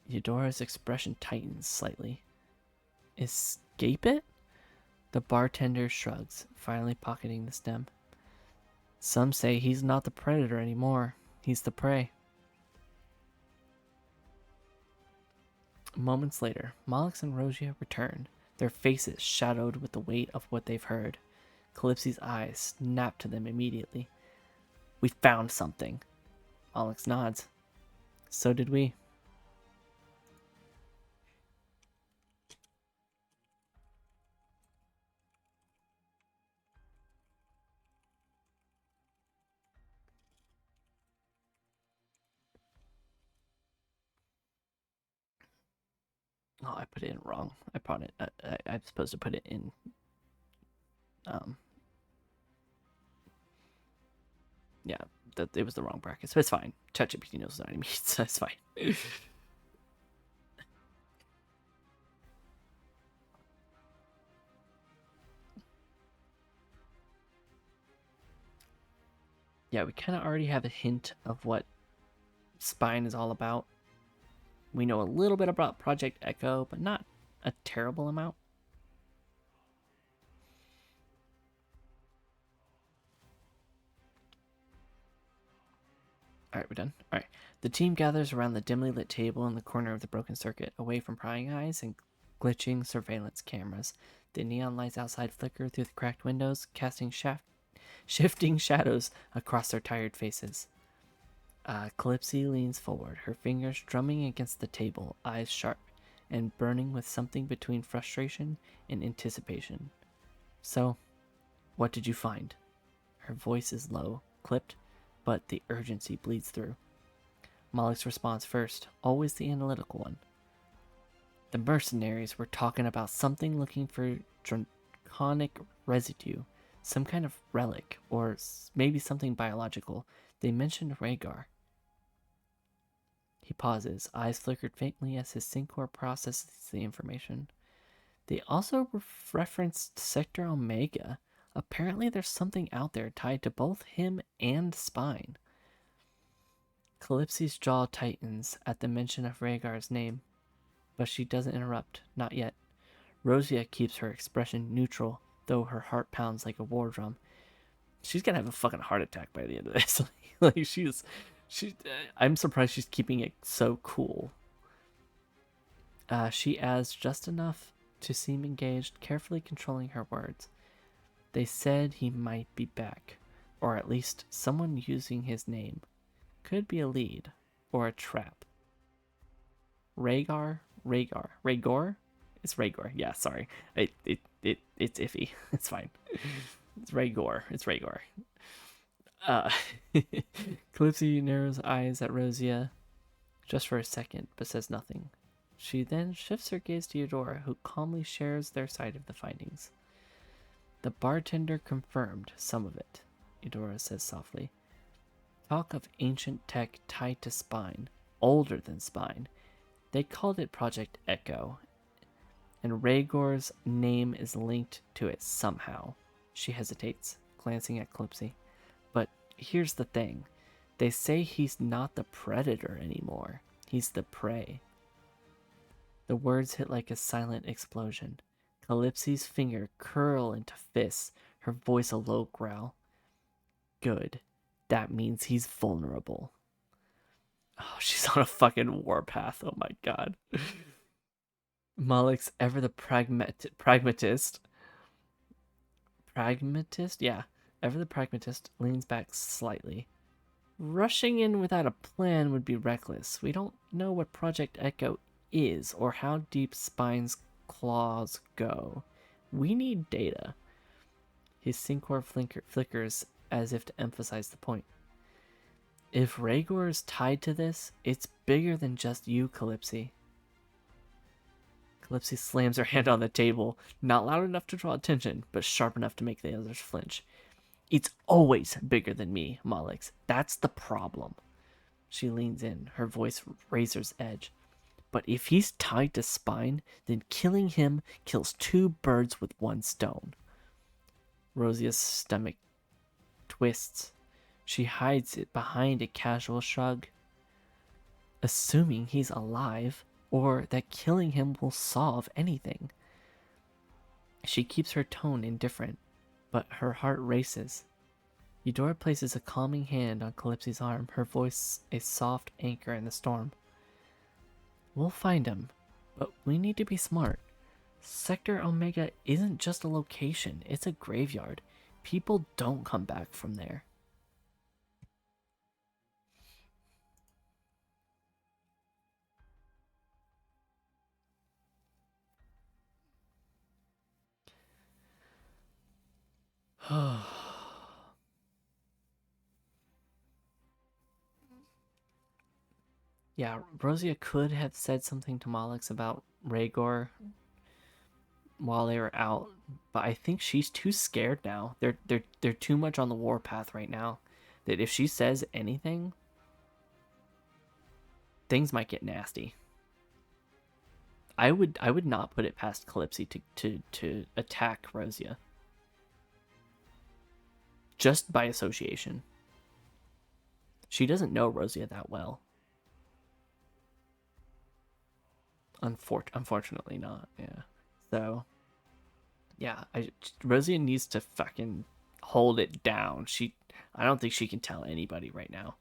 Eudora's expression tightens slightly. Escape it? The bartender shrugs, finally pocketing the stem. Some say he's not the predator anymore. He's the prey. Moments later, Mollix and Rosia return, their faces shadowed with the weight of what they've heard. Calypsy's eyes snap to them immediately. We found something. Mollix nods. So did we. Oh, I put it in wrong. I put it. I'm supposed to put it in. Yeah, it was the wrong brackets, but it's fine. ChatGPT knows what I mean, so it's fine. Yeah, we kind of already have a hint of what Spine is all about. We know a little bit about Project Echo, but not a terrible amount. Alright, we're done. Alright. The team gathers around the dimly lit table in the corner of the broken circuit, away from prying eyes and glitching surveillance cameras. The neon lights outside flicker through the cracked windows, casting shifting shadows across their tired faces. Calypsy leans forward, her fingers drumming against the table, eyes sharp, and burning with something between frustration and anticipation. So, what did you find? Her voice is low, clipped, but the urgency bleeds through. Mollix responds first, always the analytical one. The mercenaries were talking about something looking for draconic residue, some kind of relic, or maybe something biological. They mentioned Rhaegar. He pauses, eyes flickered faintly as his Syncor processes the information. They also referenced Sector Omega. Apparently there's something out there tied to both him and Spine. Calypsy's jaw tightens at the mention of Rhaegar's name, but she doesn't interrupt, not yet. Rosia keeps her expression neutral, though her heart pounds like a war drum. She's gonna have a fucking heart attack by the end of this. Like I'm surprised she's keeping it so cool. She adds just enough to seem engaged, carefully controlling her words. They said he might be back, or at least someone using his name. Could be a lead, or a trap. Rhaegar? It's Rhaegar. Yeah, sorry. It's iffy. It's fine. It's Rhaegar. Uh, Calypsy narrows eyes at Rosia just for a second, but says nothing. She then shifts her gaze to Eudora, who calmly shares their side of the findings. The bartender confirmed some of it, Eudora says softly. Talk of ancient tech tied to Spine, older than Spine. They called it Project Echo, and Rhaegar's name is linked to it somehow. She hesitates, glancing at Calypsy. But here's the thing. They say he's not the predator anymore. He's the prey. The words hit like a silent explosion. Calypsy's finger curl into fists, her voice a low growl. Good. That means he's vulnerable. Oh, she's on a fucking warpath. Oh my god. Mollix, ever the pragmatist. Pragmatist? Yeah. Ever the pragmatist leans back slightly. Rushing in without a plan would be reckless. We don't know what Project Echo is or how deep Spine's claws go. We need data. His Syncor flickers as if to emphasize the point. If Rhaegor is tied to this, it's bigger than just you, Calypsy. Calypsy slams her hand on the table, not loud enough to draw attention, but sharp enough to make the others flinch. It's always bigger than me, Malix. That's the problem. She leans in, her voice razor's edge. But if he's tied to Spine, then killing him kills two birds with one stone. Rosia's stomach twists. She hides it behind a casual shrug. Assuming he's alive, or that killing him will solve anything. She keeps her tone indifferent, but her heart races. Eudora places a calming hand on Calypsy's arm, her voice a soft anchor in the storm. We'll find him, but we need to be smart. Sector Omega isn't just a location, it's a graveyard. People don't come back from there. Yeah, Rosia could have said something to Malix about Rhaegor while they were out, but I think she's too scared now. They're too much on the warpath right now. That if she says anything, things might get nasty. I would not put it past Calypsy to attack Rosia. Just by association. She doesn't know Rosia that well. Unfortunately not, yeah. So, yeah, Rosia needs to fucking hold it down. I don't think she can tell anybody right now.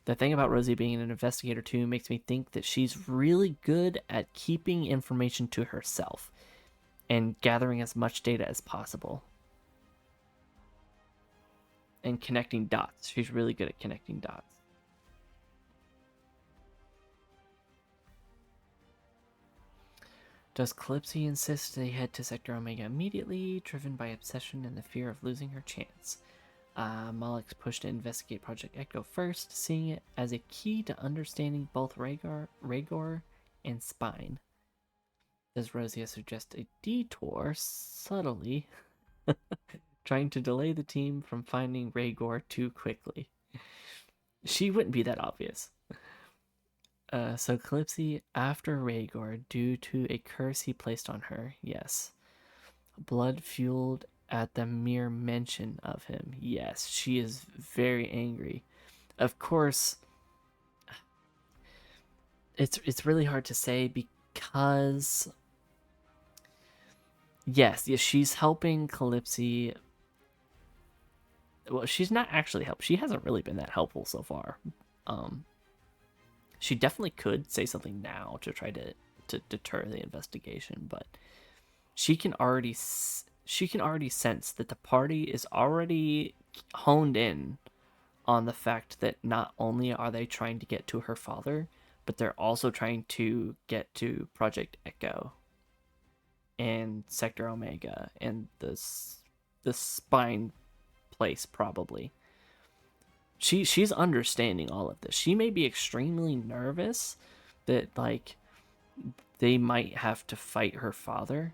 The thing about Rosie being an investigator too makes me think that she's really good at keeping information to herself and gathering as much data as possible. And connecting dots. She's really good at connecting dots. Does Calypsy insist they head to Sector Omega immediately, driven by obsession and the fear of losing her chance? Malix pushed to investigate Project Echo first, seeing it as a key to understanding both Rhaegor and Spine. Does Rosia suggest a detour, subtly, trying to delay the team from finding Rhaegor too quickly? She wouldn't be that obvious. So Calypsy after Rhaegor due to a curse he placed on her, yes. Blood fueled at the mere mention of him, yes. She is very angry. Of course, it's really hard to say because yes, she's helping Calypsy. Well, she's not actually helping. She hasn't really been that helpful so far. She definitely could say something now to try to deter the investigation, but she can already sense that the party is already honed in on the fact that not only are they trying to get to her father, but they're also trying to get to Project Echo and Sector Omega and the Spine place probably. She's understanding all of this. She may be extremely nervous that like they might have to fight her father.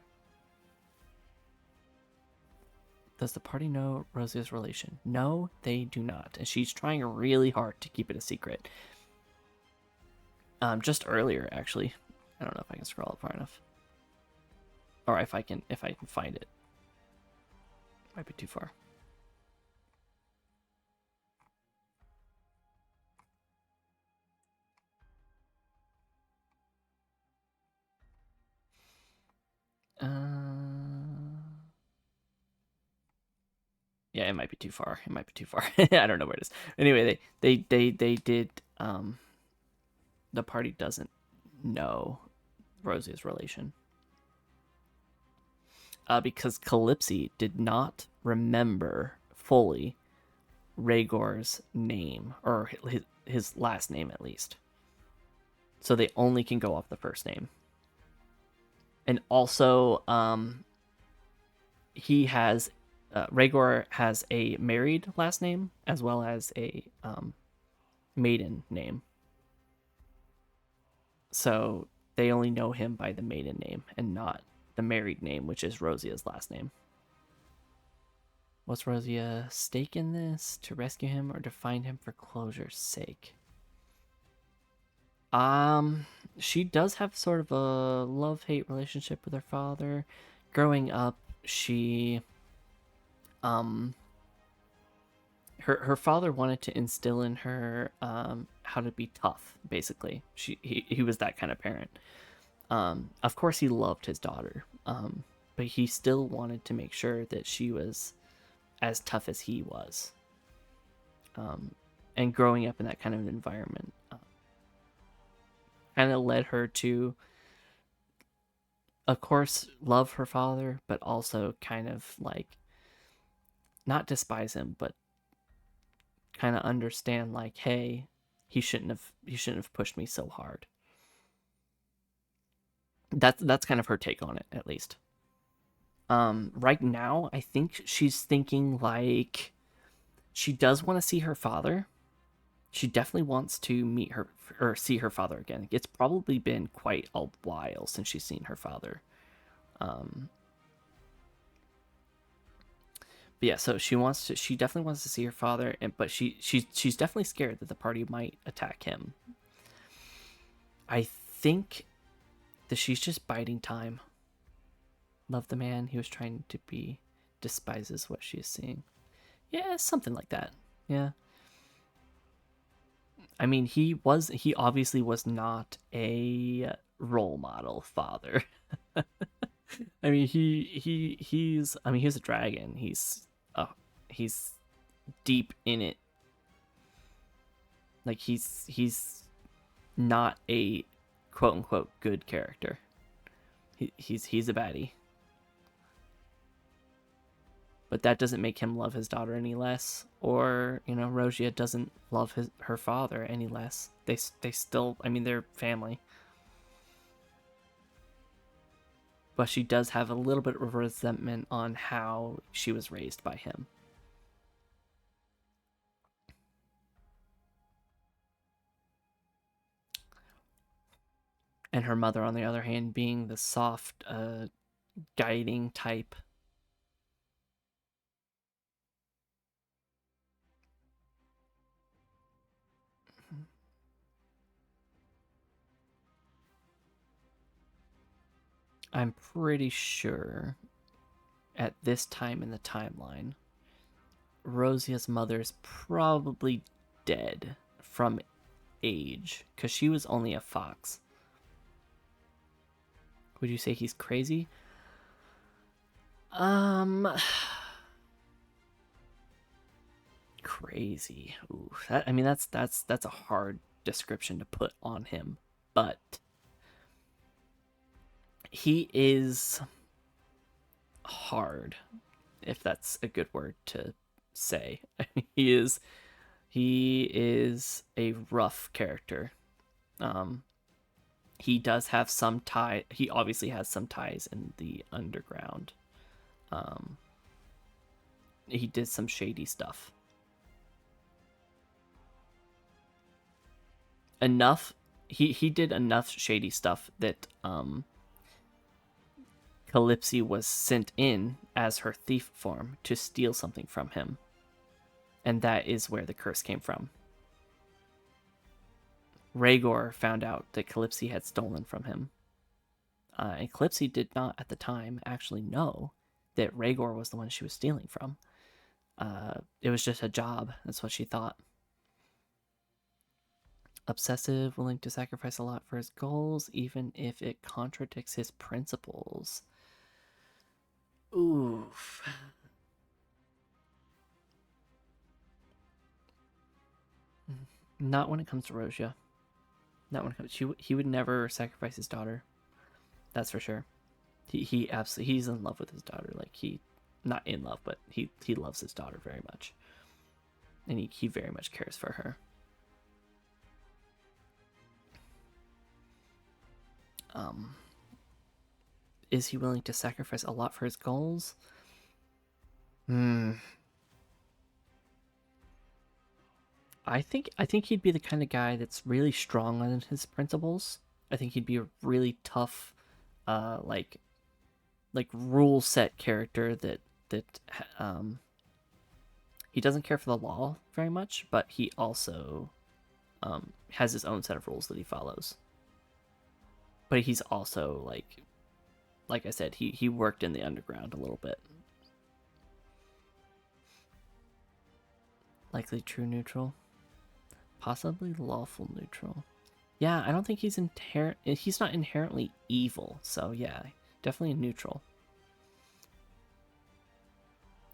Does the party know Rosia's relation? No, they do not, and she's trying really hard to keep it a secret. Just earlier, actually, I don't know if I can scroll up far enough, or if I can find it. Might be too far. Yeah, it might be too far. It might be too far. I don't know where it is. Anyway, they did. The party doesn't know Rosia's relation. Because Calypsy did not remember fully Rhaegor's name, or his last name at least. So they only can go off the first name. And also, he has Rhaegor has a married last name as well as a maiden name. So they only know him by the maiden name and not the married name, which is Rosia's last name. Was Rosia stake in this to rescue him or to find him for closure's sake? She does have sort of a love-hate relationship with her father. Growing up, she her father wanted to instill in her how to be tough, basically. He was that kind of parent. Of course he loved his daughter. But he still wanted to make sure that she was as tough as he was. And growing up in that kind of environment kind of led her to, of course, love her father, but also kind of like not despise him, but kind of understand like, hey, he shouldn't have pushed me so hard. That's kind of her take on it, at least. Right now, I think she's thinking like she does want to see her father. She definitely wants to meet her or see her father again. It's probably been quite a while since she's seen her father. But yeah, so she definitely wants to see her father, but she's definitely scared that the party might attack him. I think that she's just biding time. Love the man he was trying to be, despises what she is seeing. Yeah, something like that. Yeah. I mean, he obviously was not a role model father. I mean, he's a dragon. He's deep in it. Like he's not a quote unquote good character. He's a baddie. But that doesn't make him love his daughter any less, or Rosia doesn't love her father any less. They still, I mean, they're family. But she does have a little bit of resentment on how she was raised by him. And her mother, on the other hand, being the soft, guiding type. I'm pretty sure at this time in the timeline, Rosia's mother's probably dead from age because she was only a fox. Would you say he's crazy? Crazy. Ooh, that's a hard description to put on him, but he is hard, if that's a good word to say. He is a rough character. He does have some tie. He obviously has some ties in the underground. He did some shady stuff. Enough. He did enough shady stuff that Calypsy was sent in as her thief form to steal something from him. And that is where the curse came from. Rhaegor found out that Calypsy had stolen from him. And Calypsy did not, at the time, actually know that Rhaegor was the one she was stealing from. It was just a job. That's what she thought. Obsessive, willing to sacrifice a lot for his goals, even if it contradicts his principles. Oof. Not when it comes to Rosia. Not when it comes. He would never sacrifice his daughter. That's for sure. He absolutely, he's in love with his daughter. Like, he, not in love, but he loves his daughter very much. and he very much cares for her. Is he willing to sacrifice a lot for his goals? I think he'd be the kind of guy that's really strong on his principles. I think he'd be a really tough, like rule set character that he doesn't care for the law very much, but he also has his own set of rules that he follows. But he's also like I said, he worked in the underground a little bit. Likely true neutral, possibly lawful neutral. Yeah, I don't think he's not inherently evil. So yeah, definitely neutral.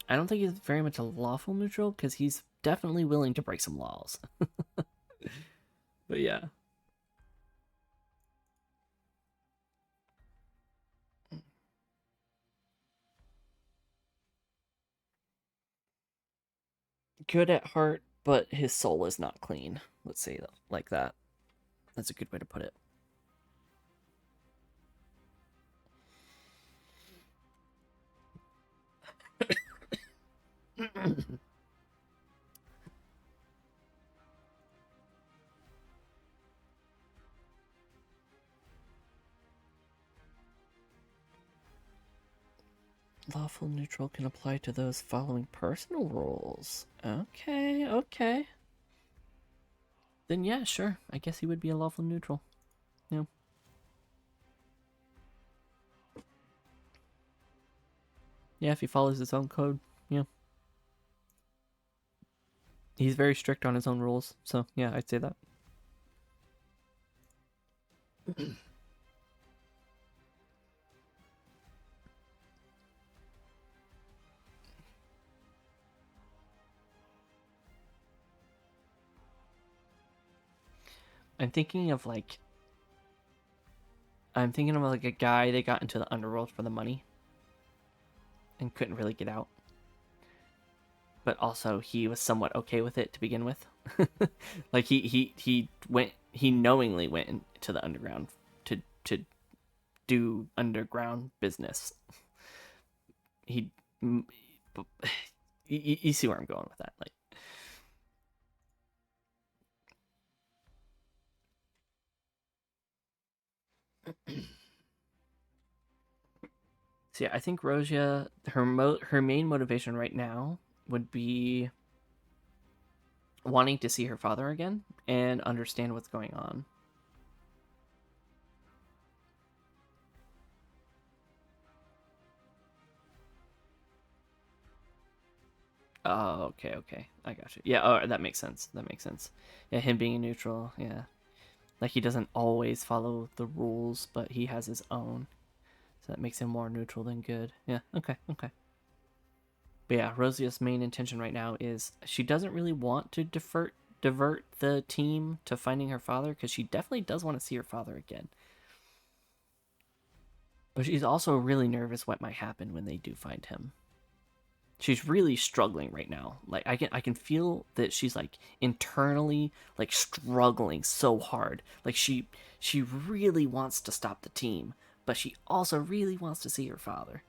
I don't think he's very much a lawful neutral because he's definitely willing to break some laws. But yeah. Good at heart, but his soul is not clean. Let's say that like that. That's a good way to put it. Lawful neutral can apply to those following personal rules. Okay, okay. Then yeah, sure. I guess he would be a lawful neutral. Yeah. Yeah, if he follows his own code. Yeah. He's very strict on his own rules. So yeah, I'd say that. I'm thinking of like I'm thinking of like a guy that got into the underworld for the money and couldn't really get out. But also he was somewhat okay with it to begin with. Like he knowingly went into the underground to do underground business. He you see where I'm going with that, like. So yeah, I think Rosia, her main motivation right now would be wanting to see her father again and understand what's going on. Oh, okay, okay, I got you. Yeah, oh, that makes sense. That makes sense. Yeah, him being neutral. Yeah, like he doesn't always follow the rules, but he has his own, so that makes him more neutral than good. Yeah. Okay. Okay. But yeah, Rosia's main intention right now is she doesn't really want to divert the team to finding her father because she definitely does want to see her father again. But she's also really nervous what might happen when they do find him. She's really struggling right now. Like I can feel that she's like internally like struggling so hard. Like she really wants to stop the team, but she also really wants to see her father.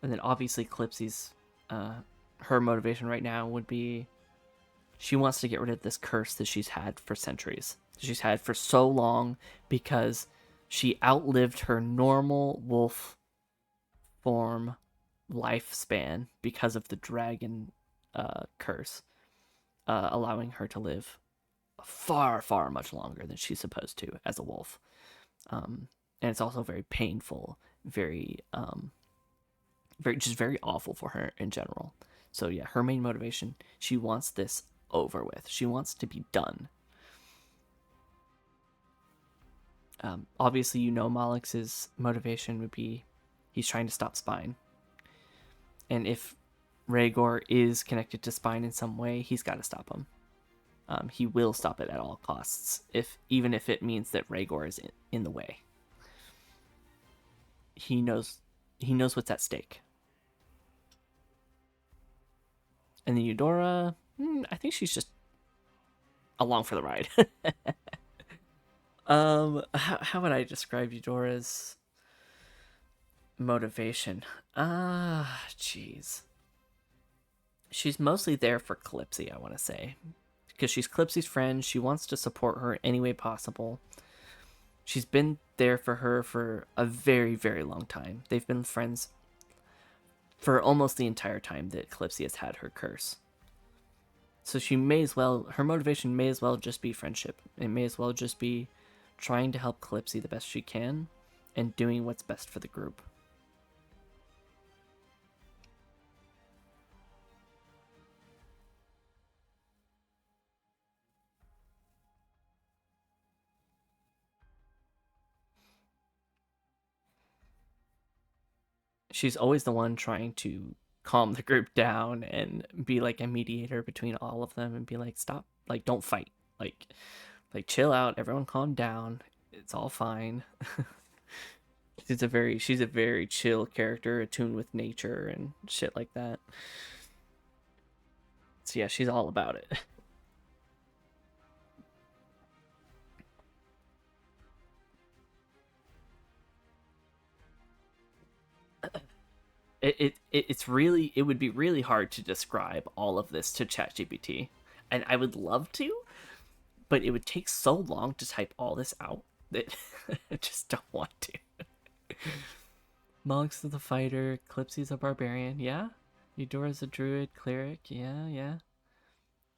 And then obviously Clipsy's her motivation right now would be she wants to get rid of this curse that she's had for centuries. She's had for so long because she outlived her normal wolf form lifespan because of the dragon curse, allowing her to live far, far much longer than she's supposed to as a wolf. And it's also very painful, very awful for her in general. So yeah, her main motivation, she wants this over with. She wants to be done. Obviously, Malix's motivation would be he's trying to stop Spine. And if Rhaegor is connected to Spine in some way, he's got to stop him. He will stop it at all costs, even if it means that Rhaegor is in the way. he knows what's at stake. And then Eudora, I think she's just along for the ride. How would I describe Eudora's motivation? Jeez. She's mostly there for Calypsy, I want to say. Because she's Calypsy's friend. She wants to support her any way possible. She's been there for her for a very, very long time. They've been friends for almost the entire time that Calypsy has had her curse. So she may as well, her motivation may as well just be friendship. It may as well just be trying to help Calypsy the best she can and doing what's best for the group. She's always the one trying to calm the group down and be like a mediator between all of them and be like, stop, like, don't fight. Like chill out, everyone calm down. It's all fine. She's a very chill character, attuned with nature and shit like that. So yeah, she's all about it. It would be really hard to describe all of this to ChatGPT, and I would love to, but it would take so long to type all this out that I just don't want to. Mollix is a fighter, Clipsy's a barbarian, yeah. Eudora's a druid, cleric, yeah, yeah.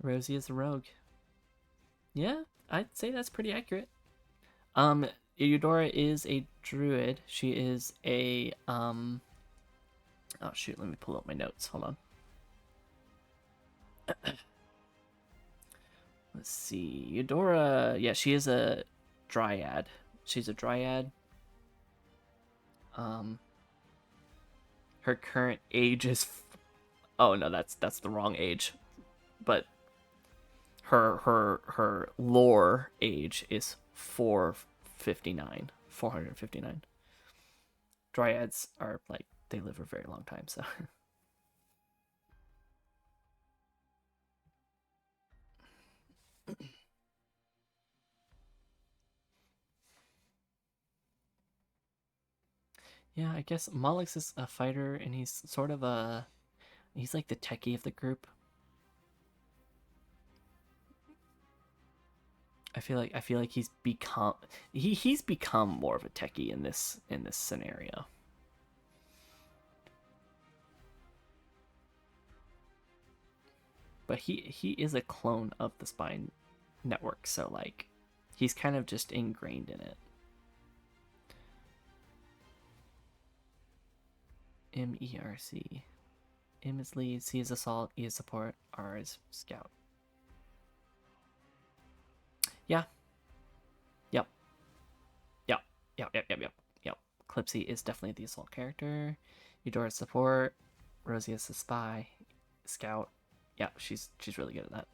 Rosie is a rogue. Yeah, I'd say that's pretty accurate. Eudora is a druid. She is a oh shoot, let me pull up my notes. Hold on. Let's see. Eudora, yeah, she is a dryad. She's a dryad. Um her current age is oh no, that's the wrong age. But her lore age is 459. Dryads are like they live a very long time, so yeah, I guess Mollix is a fighter and he's sort of he's like the techie of the group. I feel like he's become more of a techie in this scenario. But he is a clone of the Spine network, so like he's kind of just ingrained in it. MERC. M is lead, C is assault, E is support, R is scout. Yeah. Yep. Yep. Yep. Yep. Yep. Yep. Yep. Clipsy is definitely the assault character. Eudora support. Rosie is the spy. Scout. Yeah, she's really good at that.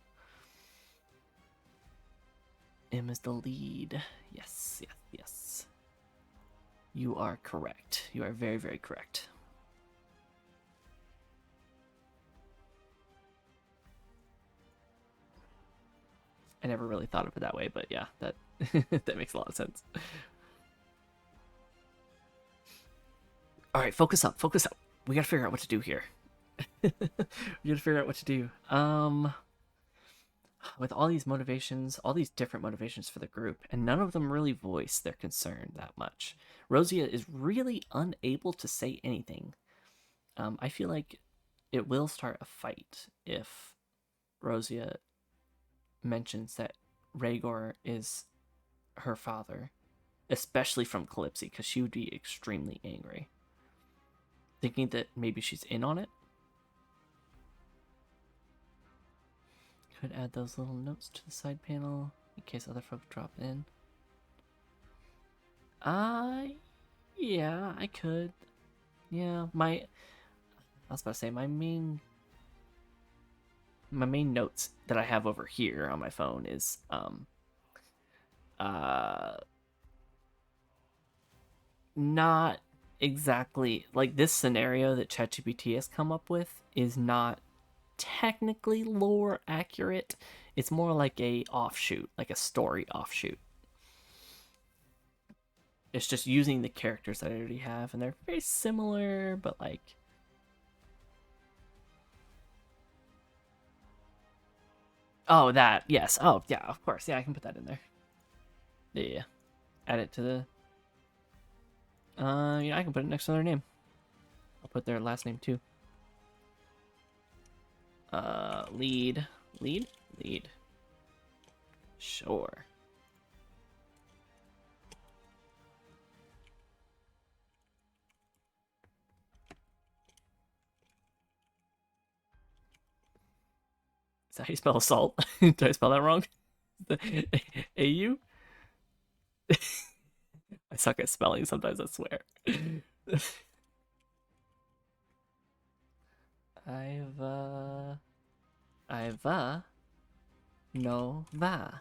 M is the lead. Yes, yes, yes. You are correct. You are very, very correct. I never really thought of it that way, but yeah, that that makes a lot of sense. All right, focus up, focus up. We gotta figure out what to do here. We gotta figure out what to do. With all these motivations, all these different motivations for the group, and none of them really voice their concern that much. Rosia is really unable to say anything. I feel like it will start a fight if Rosia mentions that Rhaegor is her father, especially from Calypsy, because she would be extremely angry. Thinking that maybe she's in on it. Could add those little notes to the side panel in case other folk drop in. Yeah, I could. Yeah, I was about to say my main notes that I have over here on my phone is uh not exactly like this scenario that ChatGPT has come up with is not technically lore accurate. It's more like a offshoot, like a story offshoot. It's just using the characters that I already have, and they're very similar, but like, oh, that, yes, oh yeah, of course, yeah, I can put that in there. Yeah, add it to the. Yeah, I can put it next to their name. I'll put their last name too. Lead, lead, lead. Sure. Is that how you spell assault? Did I spell that wrong? AU? I suck at spelling sometimes, I swear. I've, I've, no, va.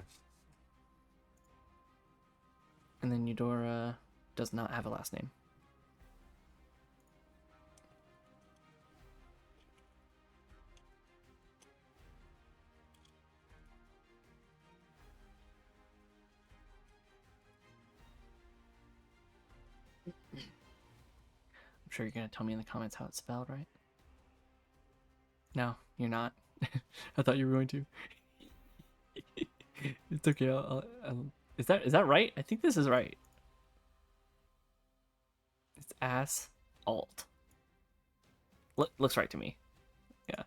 And then Eudora does not have a last name. I'm sure you're going to tell me in the comments how it's spelled, right? No, you're not. I thought you were going to. It's okay. Is that right? I think this is right. It's ass alt. Looks right to me. Yeah.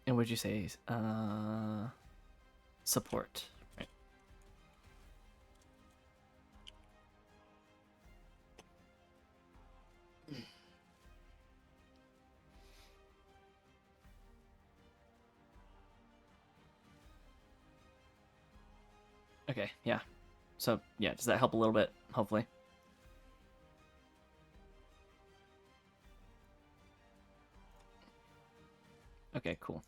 And would you say support? Right. Okay. Yeah. So yeah, does that help a little bit? Hopefully. Okay. Cool.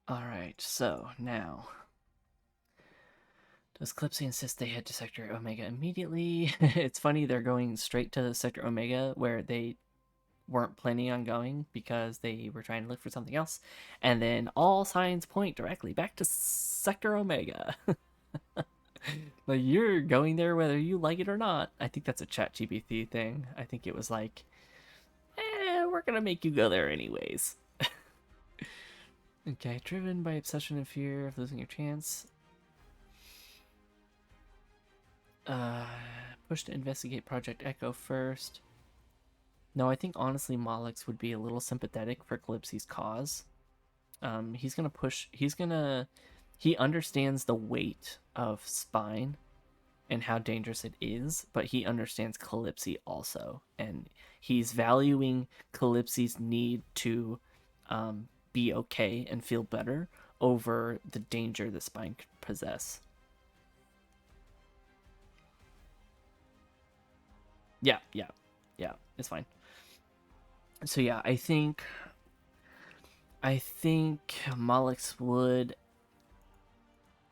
All right. So now, does Clipsy insist they head to Sector Omega immediately? It's funny they're going straight to Sector Omega where they weren't planning on going because they were trying to look for something else, and then all signs point directly back to Sector Omega. Like you're going there whether you like it or not. I think that's a ChatGPT thing. I think it was like, we're gonna make you go there anyways. Okay, driven by obsession and fear of losing your chance. Uh, Push to investigate Project Echo first. No, I think honestly Malix would be a little sympathetic for Calypsy's cause. He's gonna push. He understands the weight of Spine and how dangerous it is, but he understands Calypsy also, and he's valuing Calypsy's need to be okay and feel better over the danger that Spine could possess. Yeah, yeah, yeah. It's fine. So yeah, I think Malix would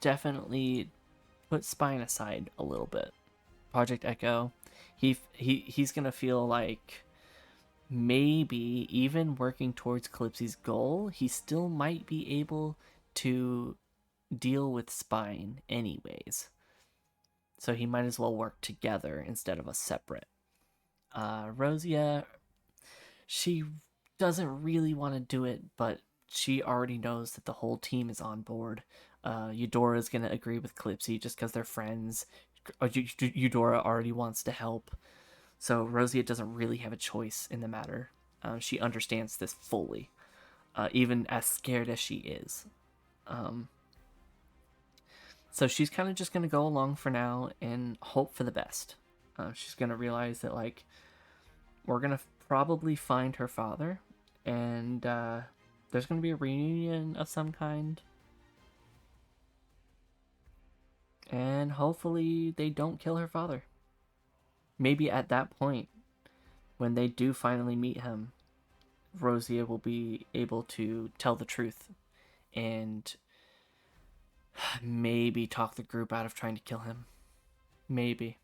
definitely put Spine aside a little bit. Project Echo, he's gonna feel like maybe even working towards Calypsy's goal, he still might be able to deal with Spine anyways. So he might as well work together instead of a separate. Rosia, she doesn't really want to do it, but she already knows that the whole team is on board. Eudora is gonna agree with Calypsy just because they're friends. Eudora already wants to help, so Rosia doesn't really have a choice in the matter. She understands this fully, even as scared as she is. Um, so she's kind of just gonna go along for now and hope for the best. She's gonna realize that like we're gonna probably find her father, and there's gonna be a reunion of some kind, and hopefully they don't kill her father. Maybe at that point, when they do finally meet him, Rosia will be able to tell the truth and Maybe talk the group out of trying to kill him. Maybe.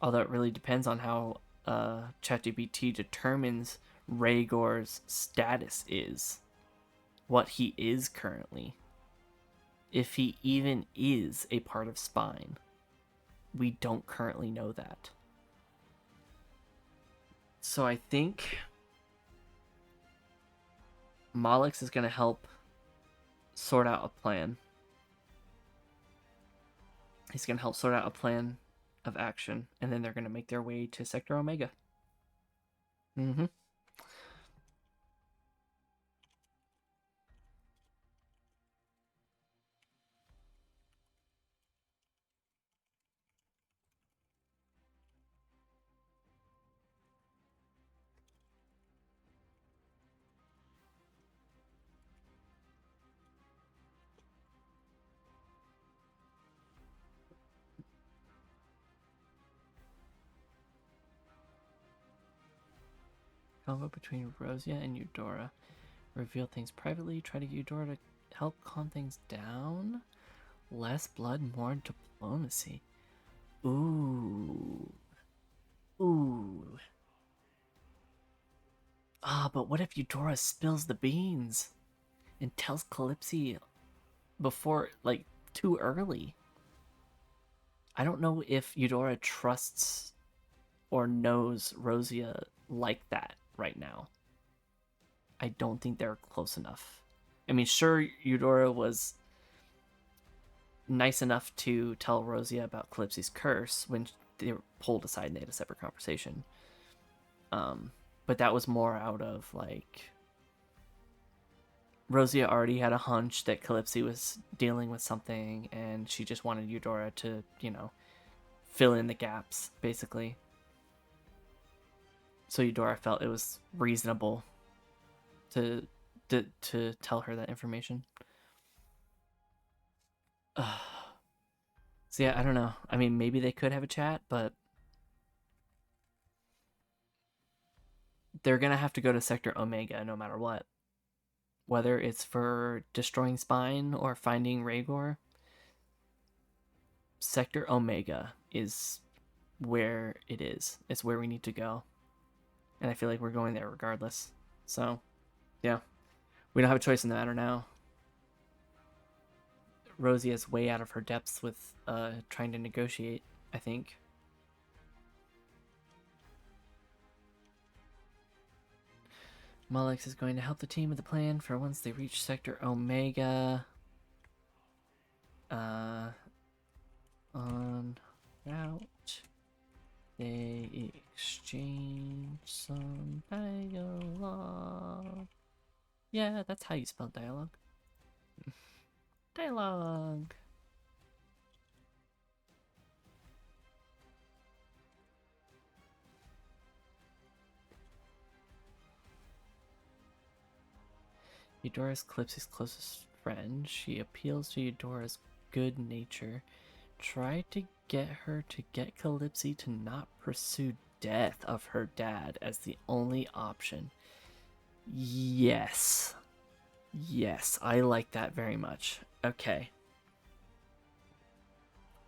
Although it really depends on how ChatGPT determines Rhaegor's status is. What he is currently. If he even is a part of Spine. We don't currently know that. So I think Malix is going to help sort out a plan. He's going to help sort out a plan of action, and then they're going to make their way to Sector Omega. Mm-hmm. Convo between Rosia and Eudora. Reveal things privately. Try to get Eudora to help calm things down. Less blood, more diplomacy. Ooh. Ooh. But what if Eudora spills the beans and tells Calypsy before, like, too early? I don't know if Eudora trusts or knows Rosia like that right now. I don't think they're close enough. I mean, sure, Eudora was nice enough to tell Rosia about Calypsy's curse when they were pulled aside and they had a separate conversation. But that was more out of, like, Rosia already had a hunch that Calypsy was dealing with something, and she just wanted Eudora to, fill in the gaps, basically. So Eudora felt it was reasonable to tell her that information. So yeah, I don't know. I mean, maybe they could have a chat, but they're gonna have to go to Sector Omega no matter what. Whether it's for destroying Spine or finding Rhaegor, Sector Omega is where it is. It's where we need to go. And I feel like we're going there regardless. So, yeah. We don't have a choice in the matter now. Rosie is way out of her depths with trying to negotiate, I think. Malix is going to help the team with the plan for once they reach Sector Omega. En route, they exchange some dialogue. Yeah, that's how you spell dialogue. Dialogue. Eudora's Calypsy's closest friend. She appeals to Eudora's good nature. Try to get her to get Calypsy to not pursue death of her dad as the only option. Yes. Yes, I like that very much. Okay.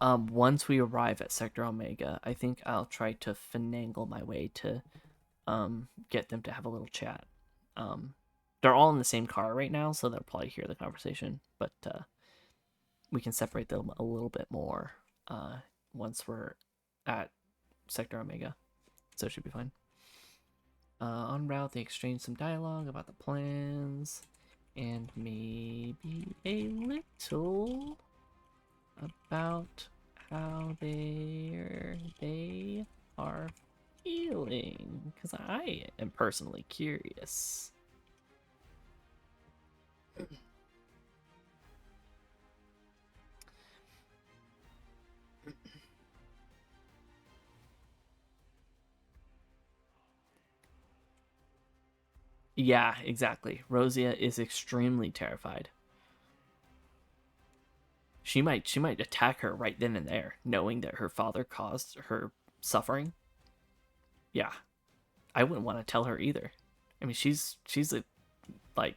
Once we arrive at Sector Omega, I think I'll try to finagle my way to get them to have a little chat. They're all in the same car right now, so they'll probably hear the conversation, but we can separate them a little bit more once we're at Sector Omega, so it should be fine. En route, they exchange some dialogue about the plans and maybe a little about how they are feeling, because I am personally curious. Yeah, exactly. Rosia is extremely terrified. She might attack her right then and there, knowing that her father caused her suffering. Yeah, I wouldn't want to tell her either. I mean, she's a, like,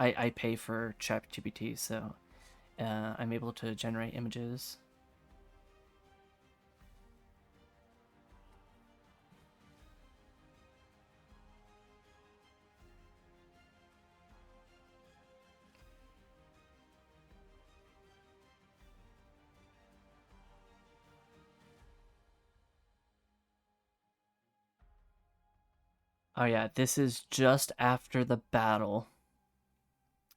I pay for ChatGPT, so I'm able to generate images. Oh yeah, this is just after the battle.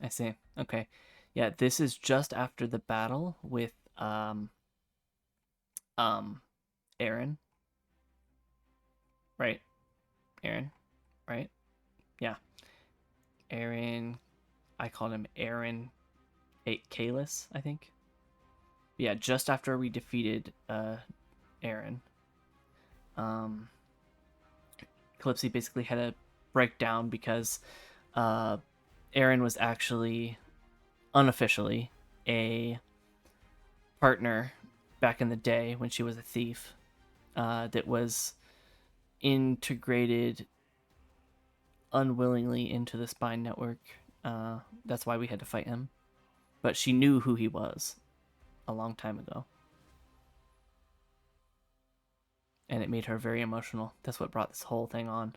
I see. Okay. Yeah, this is just after the battle with um Aaron, right? Aaron, right? Yeah. Aaron, I called him Aaron Kalis, I think. Yeah, just after we defeated Aaron. Um Calypsy basically had a breakdown because uh Aaron was actually unofficially a partner back in the day when she was a thief, that was integrated unwillingly into the spine network. That's why we had to fight him. But she knew who he was a long time ago. And it made her very emotional. That's what brought this whole thing on.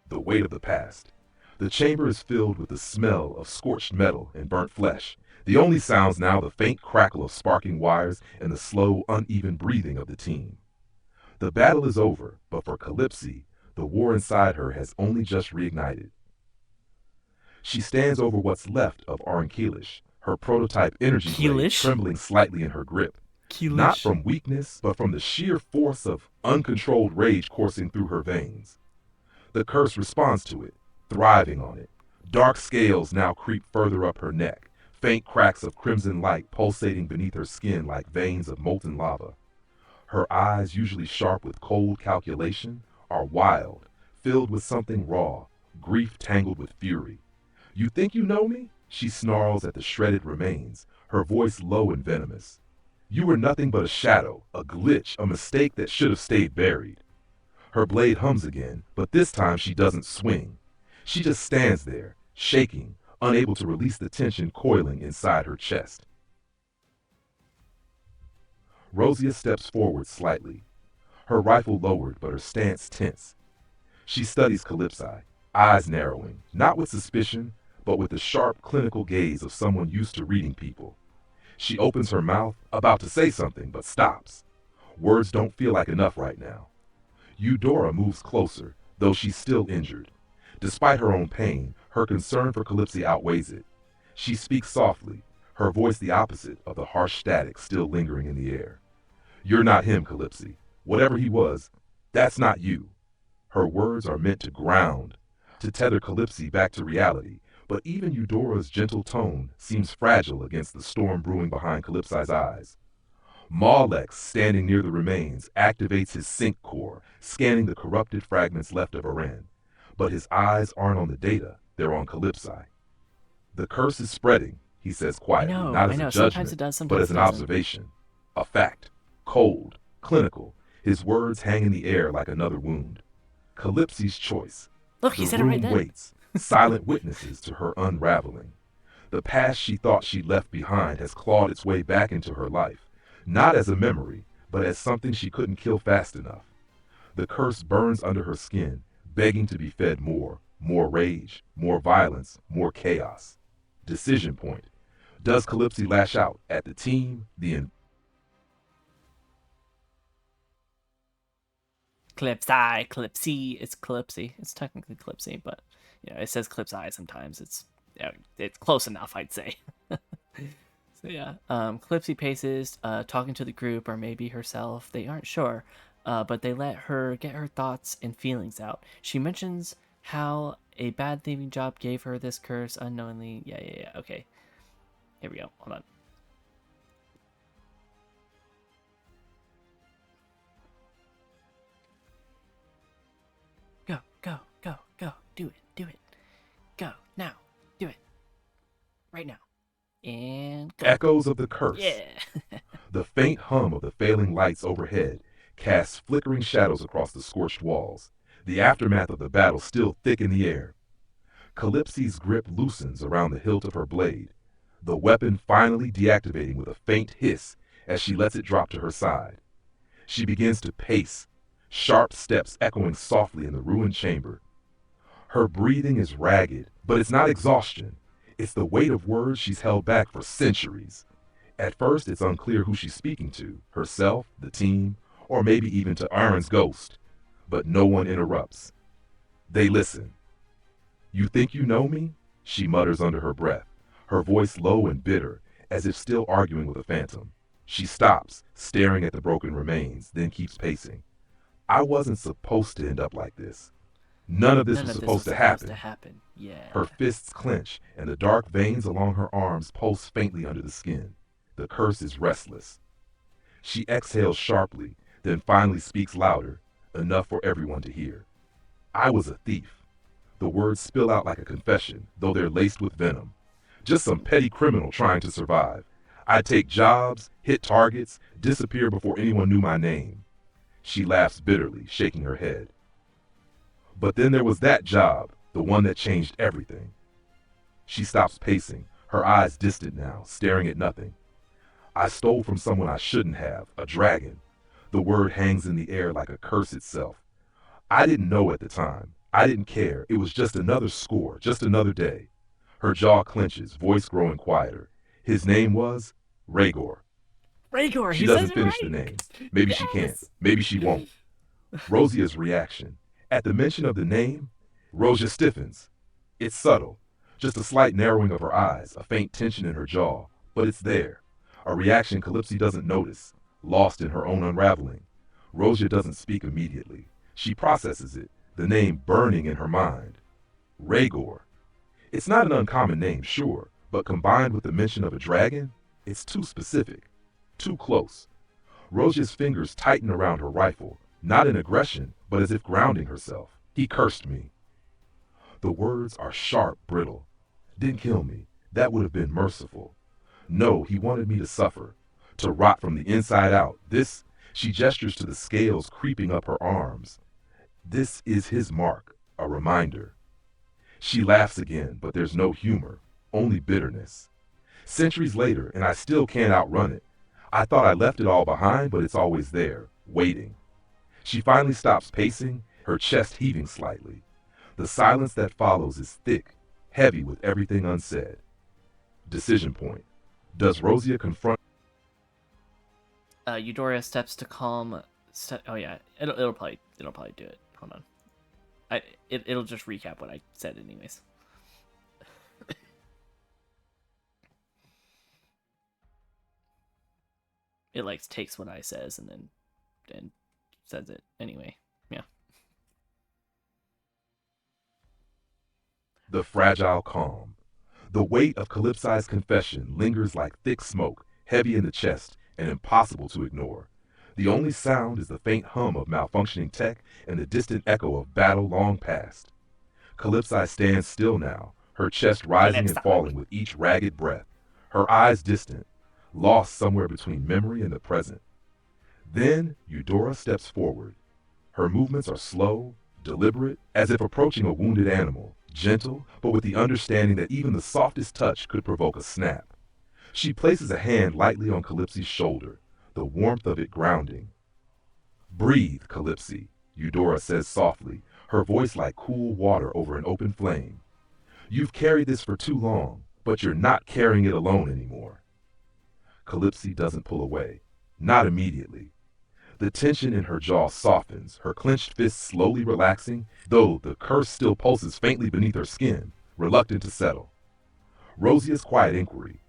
The weight of the past. The chamber is filled with the smell of scorched metal and burnt flesh. The only sounds now the faint crackle of sparking wires and the slow, uneven breathing of the team. The battle is over, but for Calypsy, the war inside her has only just reignited. She stands over what's left of Arnkelish, her prototype energy blade Keelish? trembling slightly in her grip. Not Keelish? from weakness, but from the sheer force of uncontrolled rage coursing through her veins. The curse responds to it, thriving on it. Dark scales now creep further up her neck, faint cracks of crimson light pulsating beneath her skin like veins of molten lava. Her eyes, usually sharp with cold calculation, are wild, filled with something raw, grief tangled with fury. You think you know me? She snarls at the shredded remains, her voice low and venomous. You were nothing but a shadow, a glitch, a mistake that should have stayed buried. Her blade hums again, but this time she doesn't swing. She just stands there, shaking, unable to release the tension coiling inside her chest. Rosia steps forward slightly, her rifle lowered but her stance tense. She studies Calypsi, eyes narrowing, not with suspicion, but with the sharp clinical gaze of someone used to reading people. She opens her mouth, about to say something, but stops. Words don't feel like enough right now. Eudora moves closer, though she's still injured. Despite her own pain, her concern for Calypsy outweighs it. She speaks softly, her voice the opposite of the harsh static still lingering in the air. You're not him, Calypsy. Whatever he was, that's not you. Her words are meant to ground, to tether Calypsy back to reality, but even Eudora's gentle tone seems fragile against the storm brewing behind Calypsi's eyes. Maulex, standing near the remains, activates his sync core, scanning the corrupted fragments left of Iran. But his eyes aren't on the data, they're on Calypsi. The curse is spreading, he says quietly, not I as a know. Sometimes judgment, it does, but sometimes as it an doesn't. observation. A fact. Cold. Clinical. His words hang in the air like another wound. Calypsi's choice. Look, he The said it right room then. waits, silent witnesses to her unraveling. The past she thought she'd left behind has clawed its way back into her life, not as a memory, but as something she couldn't kill fast enough. The curse burns under her skin, begging to be fed more, more rage, more violence, more chaos. Decision point. Does Calypsy lash out at the team, the Calypsi, Calypsy. It's Calypsy. It's technically Calypsy, but it says Calypsi sometimes. It's close enough, I'd say. So yeah, Calypsy paces, talking to the group or maybe herself. They aren't sure, but they let her get her thoughts and feelings out. She mentions How a bad thieving job gave her this curse unknowingly. Yeah. Okay. Here we go. Hold on. Go. Do it. Go. Now. Do it. Right now. And go. Echoes of the curse. Yeah. The faint hum of the failing lights overhead casts flickering shadows across the scorched walls, the aftermath of the battle still thick in the air. Calypsy's grip loosens around the hilt of her blade, the weapon finally deactivating with a faint hiss as she lets it drop to her side. She begins to pace, sharp steps echoing softly in the ruined chamber. Her breathing is ragged, but it's not exhaustion. It's the weight of words she's held back for centuries. At first, it's unclear who she's speaking to, herself, the team, or maybe even to Aaron's ghost. But no one interrupts. They listen. You think you know me? She mutters under her breath, her voice low and bitter, as if still arguing with a phantom. She stops, staring at the broken remains, then keeps pacing. I wasn't supposed to end up like this. None of this None was of this was supposed to supposed to happen. happen. Yeah. Her fists clench, and the dark veins along her arms pulse faintly under the skin. The curse is restless. She exhales sharply, then finally speaks louder, enough for everyone to hear. I was a thief. The words spill out like a confession, though they're laced with venom. Just some petty criminal trying to survive. I'd take jobs, hit targets, disappear before anyone knew my name. She laughs bitterly, shaking her head. But then there was that job, the one that changed everything. She stops pacing, her eyes distant now, staring at nothing. I stole from someone I shouldn't have, a dragon. The word hangs in the air like a curse itself. I didn't know at the time. I didn't care. It was just another score, just another day. Her jaw clenches, voice growing quieter. His name was Rhaegor. Rhaegor, She he says doesn't it finish the right. name. Maybe she can't. Yes. Maybe she won't. Rosia's reaction. At the mention of the name, Rosia stiffens. It's subtle. Just a slight narrowing of her eyes, a faint tension in her jaw. But it's there. A reaction Calypsy doesn't notice, lost in her own unraveling. Rosia doesn't speak immediately. She processes it, the name burning in her mind. Rhaegor. It's not an uncommon name, sure, but combined with the mention of a dragon, it's too specific, too close. Rosia's fingers tighten around her rifle, not in aggression, but as if grounding herself. He cursed me. The words are sharp, brittle. Didn't kill me. That would have been merciful. No, he wanted me to suffer, to rot from the inside out. This, she gestures to the scales creeping up her arms. This is his mark, a reminder. She laughs again, but there's no humor, only bitterness. Centuries later, and I still can't outrun it. I thought I left it all behind, but it's always there, waiting. She finally stops pacing, her chest heaving slightly. The silence that follows is thick, heavy with everything unsaid. Decision point. Does Rosia confront? Eudora steps to calm. Oh yeah, it'll probably do it. Hold on. It'll just recap what I said anyways. It like takes what I says and says it anyway. Yeah. The fragile calm. The weight of Calypsi's confession lingers like thick smoke, heavy in the chest and impossible to ignore. The only sound is the faint hum of malfunctioning tech and the distant echo of battle long past. Calypsi stands still now, her chest rising and falling with each ragged breath, her eyes distant, lost somewhere between memory and the present. Then Eudora steps forward. Her movements are slow, deliberate, as if approaching a wounded animal, gentle, but with the understanding that even the softest touch could provoke a snap. She places a hand lightly on Calypsy's shoulder, the warmth of it grounding. Breathe, Calypsy, Eudora says softly, her voice like cool water over an open flame. You've carried this for too long, but you're not carrying it alone anymore. Calypsy doesn't pull away, not immediately. The tension in her jaw softens, her clenched fists slowly relaxing, though the curse still pulses faintly beneath her skin, reluctant to settle. Rosia's quiet inquiry.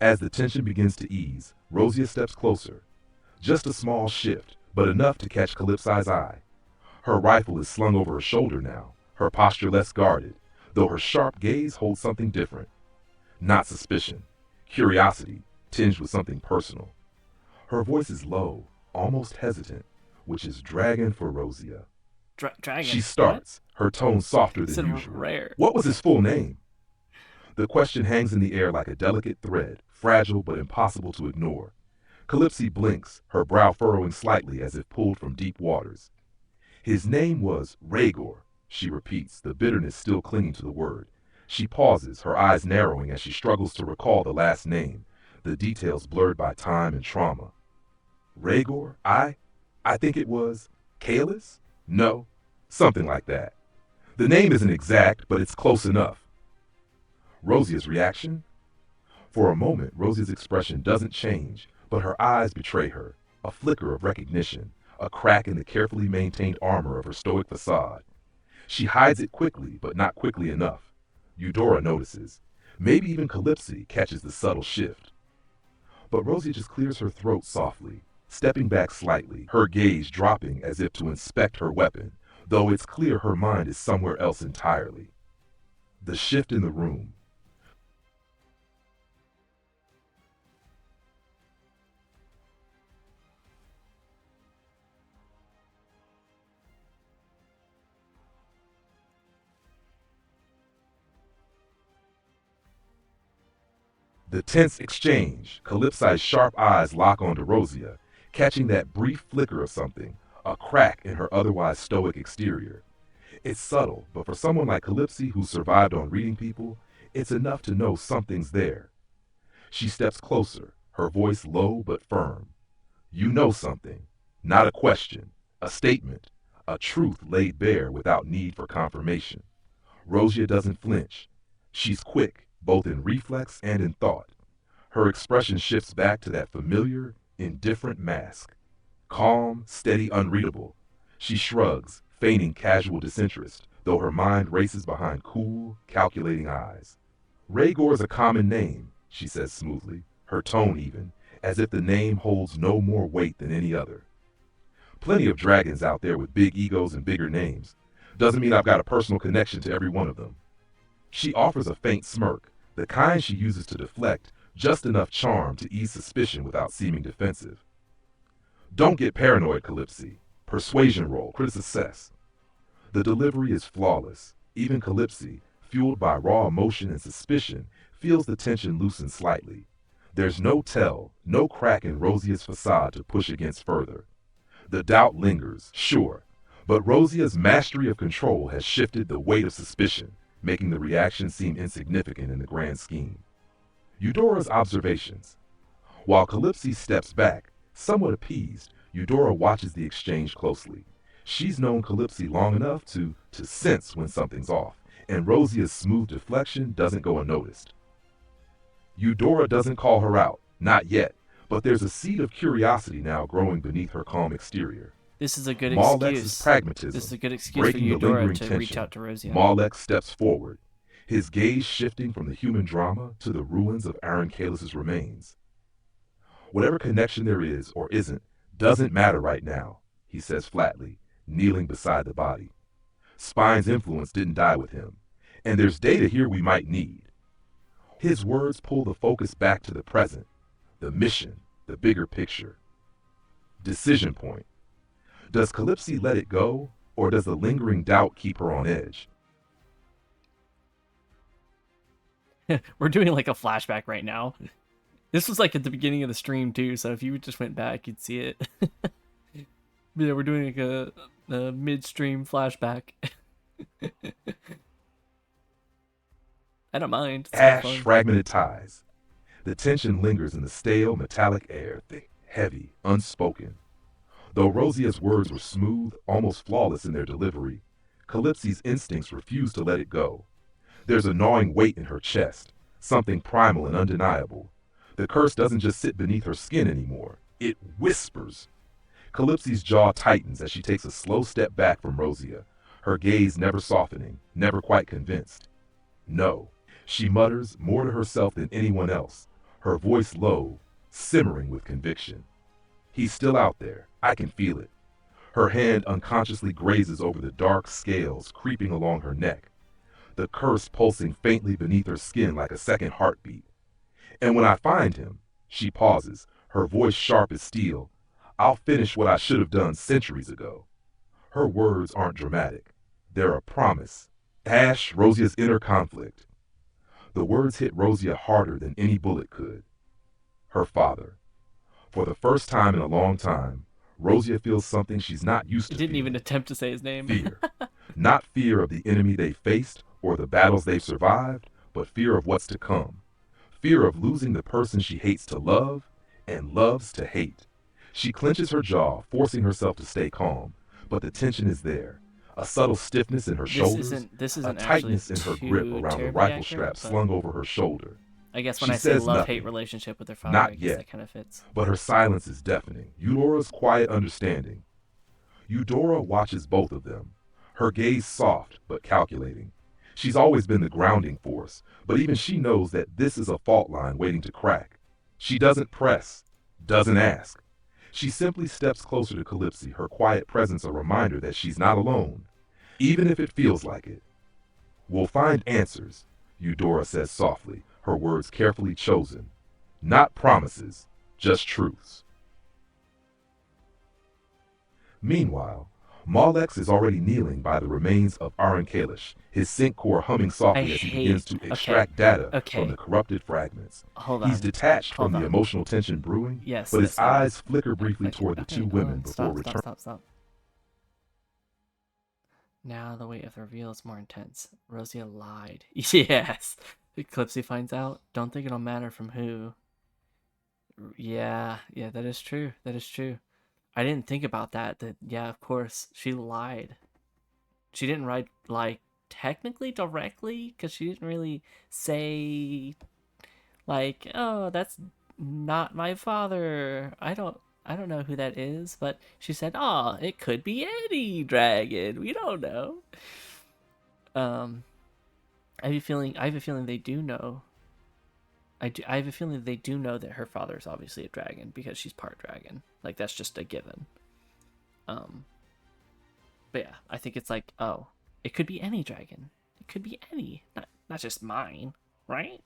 As the tension begins to ease, Rosia steps closer. Just a small shift, but enough to catch Calypsi's eye. Her rifle is slung over her shoulder now, her posture less guarded, though her sharp gaze holds something different. Not suspicion, curiosity, tinged with something personal. Her voice is low, almost hesitant, which is dragon for Rosia. She Dragon. What? starts, her tone softer You than said usual. rare. What was his full name? The question hangs in the air like a delicate thread, fragile but impossible to ignore. Calypsy blinks, her brow furrowing slightly as if pulled from deep waters. His name was Rhaegor, she repeats, the bitterness still clinging to the word. She pauses, her eyes narrowing as she struggles to recall the last name, the details blurred by time and trauma. Rhaegor? I think it was Kalis? No, something like that. The name isn't exact, but it's close enough. Rosia's reaction? For a moment, Rosia's expression doesn't change, but her eyes betray her, a flicker of recognition, a crack in the carefully maintained armor of her stoic facade. She hides it quickly, but not quickly enough. Eudora notices. Maybe even Calypsy catches the subtle shift. But Rosia just clears her throat softly, stepping back slightly, her gaze dropping as if to inspect her weapon, though it's clear her mind is somewhere else entirely. The shift in the room. The tense exchange, Calypsi's sharp eyes lock onto Rosia, catching that brief flicker of something, a crack in her otherwise stoic exterior. It's subtle, but for someone like Calypsy who survived on reading people, it's enough to know something's there. She steps closer, her voice low but firm. You know something. Not a question, a statement, a truth laid bare without need for confirmation. Rosia doesn't flinch. She's quick, both in reflex and in thought. Her expression shifts back to that familiar, indifferent mask. Calm, steady, unreadable. She shrugs, feigning casual disinterest, though her mind races behind cool, calculating eyes. Rhaegor's a common name, she says smoothly, her tone even, as if the name holds no more weight than any other. Plenty of dragons out there with big egos and bigger names. Doesn't mean I've got a personal connection to every one of them. She offers a faint smirk, the kind she uses to deflect just enough charm to ease suspicion without seeming defensive. Don't get paranoid, Calypsy. Persuasion roll, critical success. The delivery is flawless. Even Calypsy, fueled by raw emotion and suspicion, feels the tension loosen slightly. There's no tell, no crack in Rosia's facade to push against further. The doubt lingers, sure, but Rosia's mastery of control has shifted the weight of suspicion, making the reaction seem insignificant in the grand scheme. Eudora's observations. While Calypsy steps back, somewhat appeased, Eudora watches the exchange closely. She's known Calypsy long enough to sense when something's off, and Rosia's smooth deflection doesn't go unnoticed. Eudora doesn't call her out, not yet, but there's a seed of curiosity now growing beneath her calm exterior. This is a good Malek's excuse. pragmatism, This is a good excuse for breaking the Eudora lingering to tension. reach out to Rosia. Malek steps forward, his gaze shifting from the human drama to the ruins of Aaron Kalis's remains. Whatever connection there is or isn't doesn't matter right now, he says flatly, kneeling beside the body. Spine's influence didn't die with him, and there's data here we might need. His words pull the focus back to the present, the mission, the bigger picture. Decision point. Does Calypsy let it go, or does the lingering doubt keep her on edge? We're doing like a flashback right now. This was like at the beginning of the stream too, so if you just went back, you'd see it. Yeah, we're doing like a midstream flashback. I don't mind. It's Ash fun. fragmented ties. The tension lingers in the stale, metallic air, thick, heavy, unspoken. Though Rosia's words were smooth, almost flawless in their delivery, Calypsy's instincts refused to let it go. There's a gnawing weight in her chest, something primal and undeniable. The curse doesn't just sit beneath her skin anymore. It whispers. Calypsy's jaw tightens as she takes a slow step back from Rosia, her gaze never softening, never quite convinced. No, she mutters more to herself than anyone else, her voice low, simmering with conviction. He's still out there. I can feel it. Her hand unconsciously grazes over the dark scales creeping along her neck, the curse pulsing faintly beneath her skin like a second heartbeat. And when I find him, she pauses, her voice sharp as steel. I'll finish what I should have done centuries ago. Her words aren't dramatic. They're a promise. Ash, Rosia's inner conflict. The words hit Rosia harder than any bullet could. Her father. For the first time in a long time, Rosia feels something she's not used It to didn't even feeling. attempt to say his name. Fear. Not fear of the enemy they faced or the battles they've survived, but fear of what's to come. Fear of losing the person she hates to love and loves to hate. She clenches her jaw, forcing herself to stay calm, but the tension is there. A subtle stiffness in her this shoulders, isn't this a isn't actually tightness in her grip too around the terribly rifle accurate, strap but slung over her shoulder. I guess when She I say says love-hate nothing, relationship with her father, I not guess yet, that kind of fits. but her silence is deafening. Eudora's quiet understanding. Eudora watches both of them, her gaze soft but calculating. She's always been the grounding force, but even she knows that this is a fault line waiting to crack. She doesn't press, doesn't ask. She simply steps closer to Calypsy, her quiet presence a reminder that she's not alone, even if it feels like it. We'll find answers, Eudora says softly, her words carefully chosen. Not promises, just truths. Meanwhile, Malex is already kneeling by the remains of Aron Kalish, his sync core humming I softly as he begins hate. to Okay, extract data from the okay. corrupted fragments. Hold He's on, detached from hold the on. emotional tension brewing, Yes, but his yes, I know. eyes flicker briefly Okay, toward the okay, two hold women on. before Stop, stop, returning. stop, stop. Now the weight of the reveal is more intense. Rosia lied. Yes. Eclipsy finds out. Don't think it'll matter from who. Yeah, yeah, that is true. That is true. I didn't think about that. That yeah, of course she lied. She didn't write like technically directly because she didn't really say like, oh, that's not my father. I don't know who that is, but she said, oh, it could be any dragon. We don't know. Um, I have a feeling they do know. I have a feeling they do know that her father is obviously a dragon because she's part dragon. Like that's just a given. Um, but yeah, I think it's like, oh, it could be any dragon. It could be any, not just mine, right?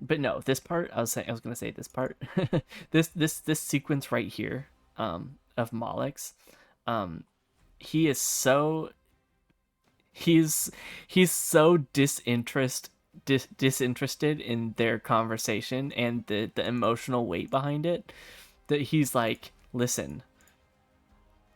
But no, this part I was gonna say this part, this sequence right here, of Malix, um, he is so he's he's so disinterested in their conversation and the emotional weight behind it that he's like, listen,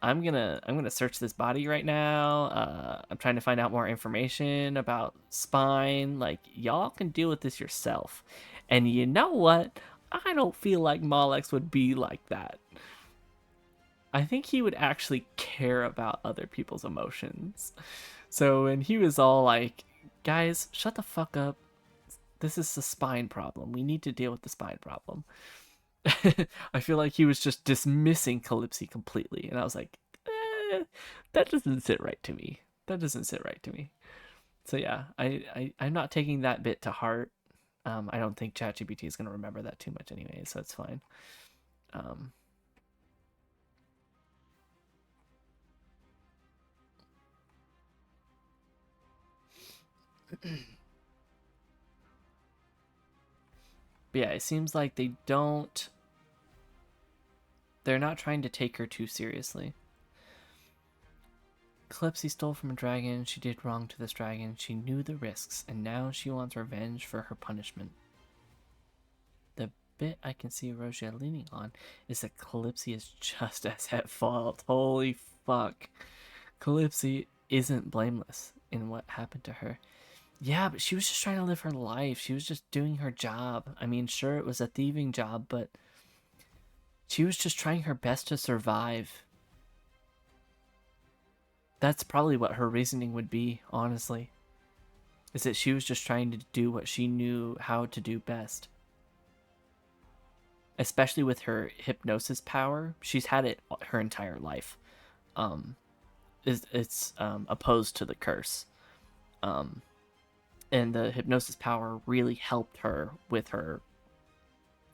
I'm gonna search this body right now. I'm trying to find out more information about spine. Like y'all can deal with this yourself. And you know what? I don't feel like Molex would be like that. I think he would actually care about other people's emotions. So when he was all like, "Guys, shut the fuck up. This is a spine problem. We need to deal with the spine problem." I feel like he was just dismissing Calypsy completely, and I was like, that doesn't sit right to me. That doesn't sit right to me. So yeah, I'm not taking that bit to heart. I don't think ChatGPT is gonna remember that too much anyway, so it's fine. Um, but yeah, it seems like they're not trying to take her too seriously. Calypsy stole from a dragon. She did wrong to this dragon. She knew the risks, and now she wants revenge for her punishment. The bit I can see Rosia leaning on is that Calypsy is just as at fault. Holy fuck. Calypsy isn't blameless in what happened to her. Yeah, but she was just trying to live her life. She was just doing her job. I mean, sure, it was a thieving job, but she was just trying her best to survive. That's probably what her reasoning would be, honestly. Is that she was just trying to do what she knew how to do best. Especially with her hypnosis power. She's had it her entire life. Um, it's opposed to the curse. Um, and the hypnosis power really helped her with her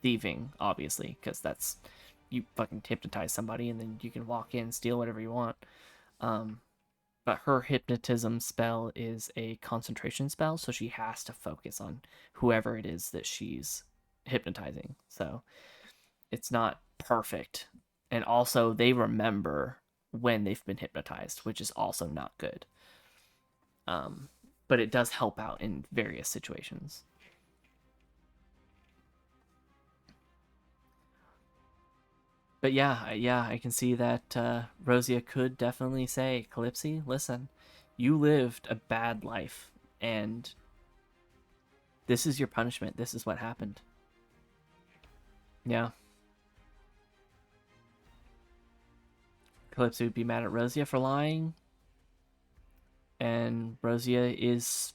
thieving, obviously, because that's you fucking hypnotize somebody and then you can walk in, steal whatever you want. Um, but her hypnotism spell is a concentration spell, so she has to focus on whoever it is that she's hypnotizing. So it's not perfect. And also, they remember when they've been hypnotized, which is also not good. Um, but it does help out in various situations. But yeah, I can see that Rosia could definitely say, Calypsy, listen, you lived a bad life, and this is your punishment. This is what happened. Yeah, Calypsy would be mad at Rosia for lying, and Rosia is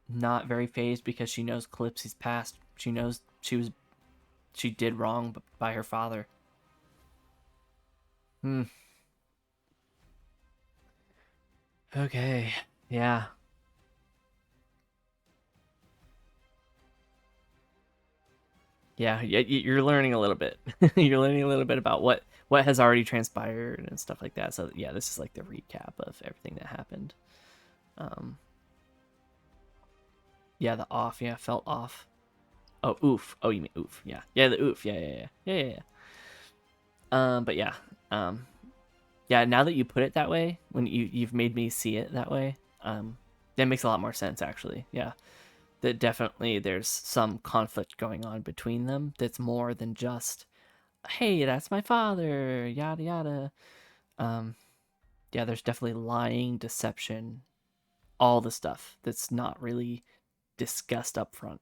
not very phased because she knows Calypsy's past. She knows she did wrong by her father. Hmm. Okay. Yeah. Yeah. You're learning a little bit. You're learning a little bit about what has already transpired and stuff like that. So yeah, this is like the recap of everything that happened. Um. Yeah, the off. Yeah, felt off. Oh, oof. Oh, you mean oof? Yeah. Yeah, the oof. Yeah. But yeah. Um. Yeah. Now that you put it that way, when you've made me see it that way, that makes a lot more sense actually. Yeah. That definitely there's some conflict going on between them that's more than just, hey, that's my father, yada yada. um yeah, there's definitely lying, deception, all the stuff that's not really discussed up front.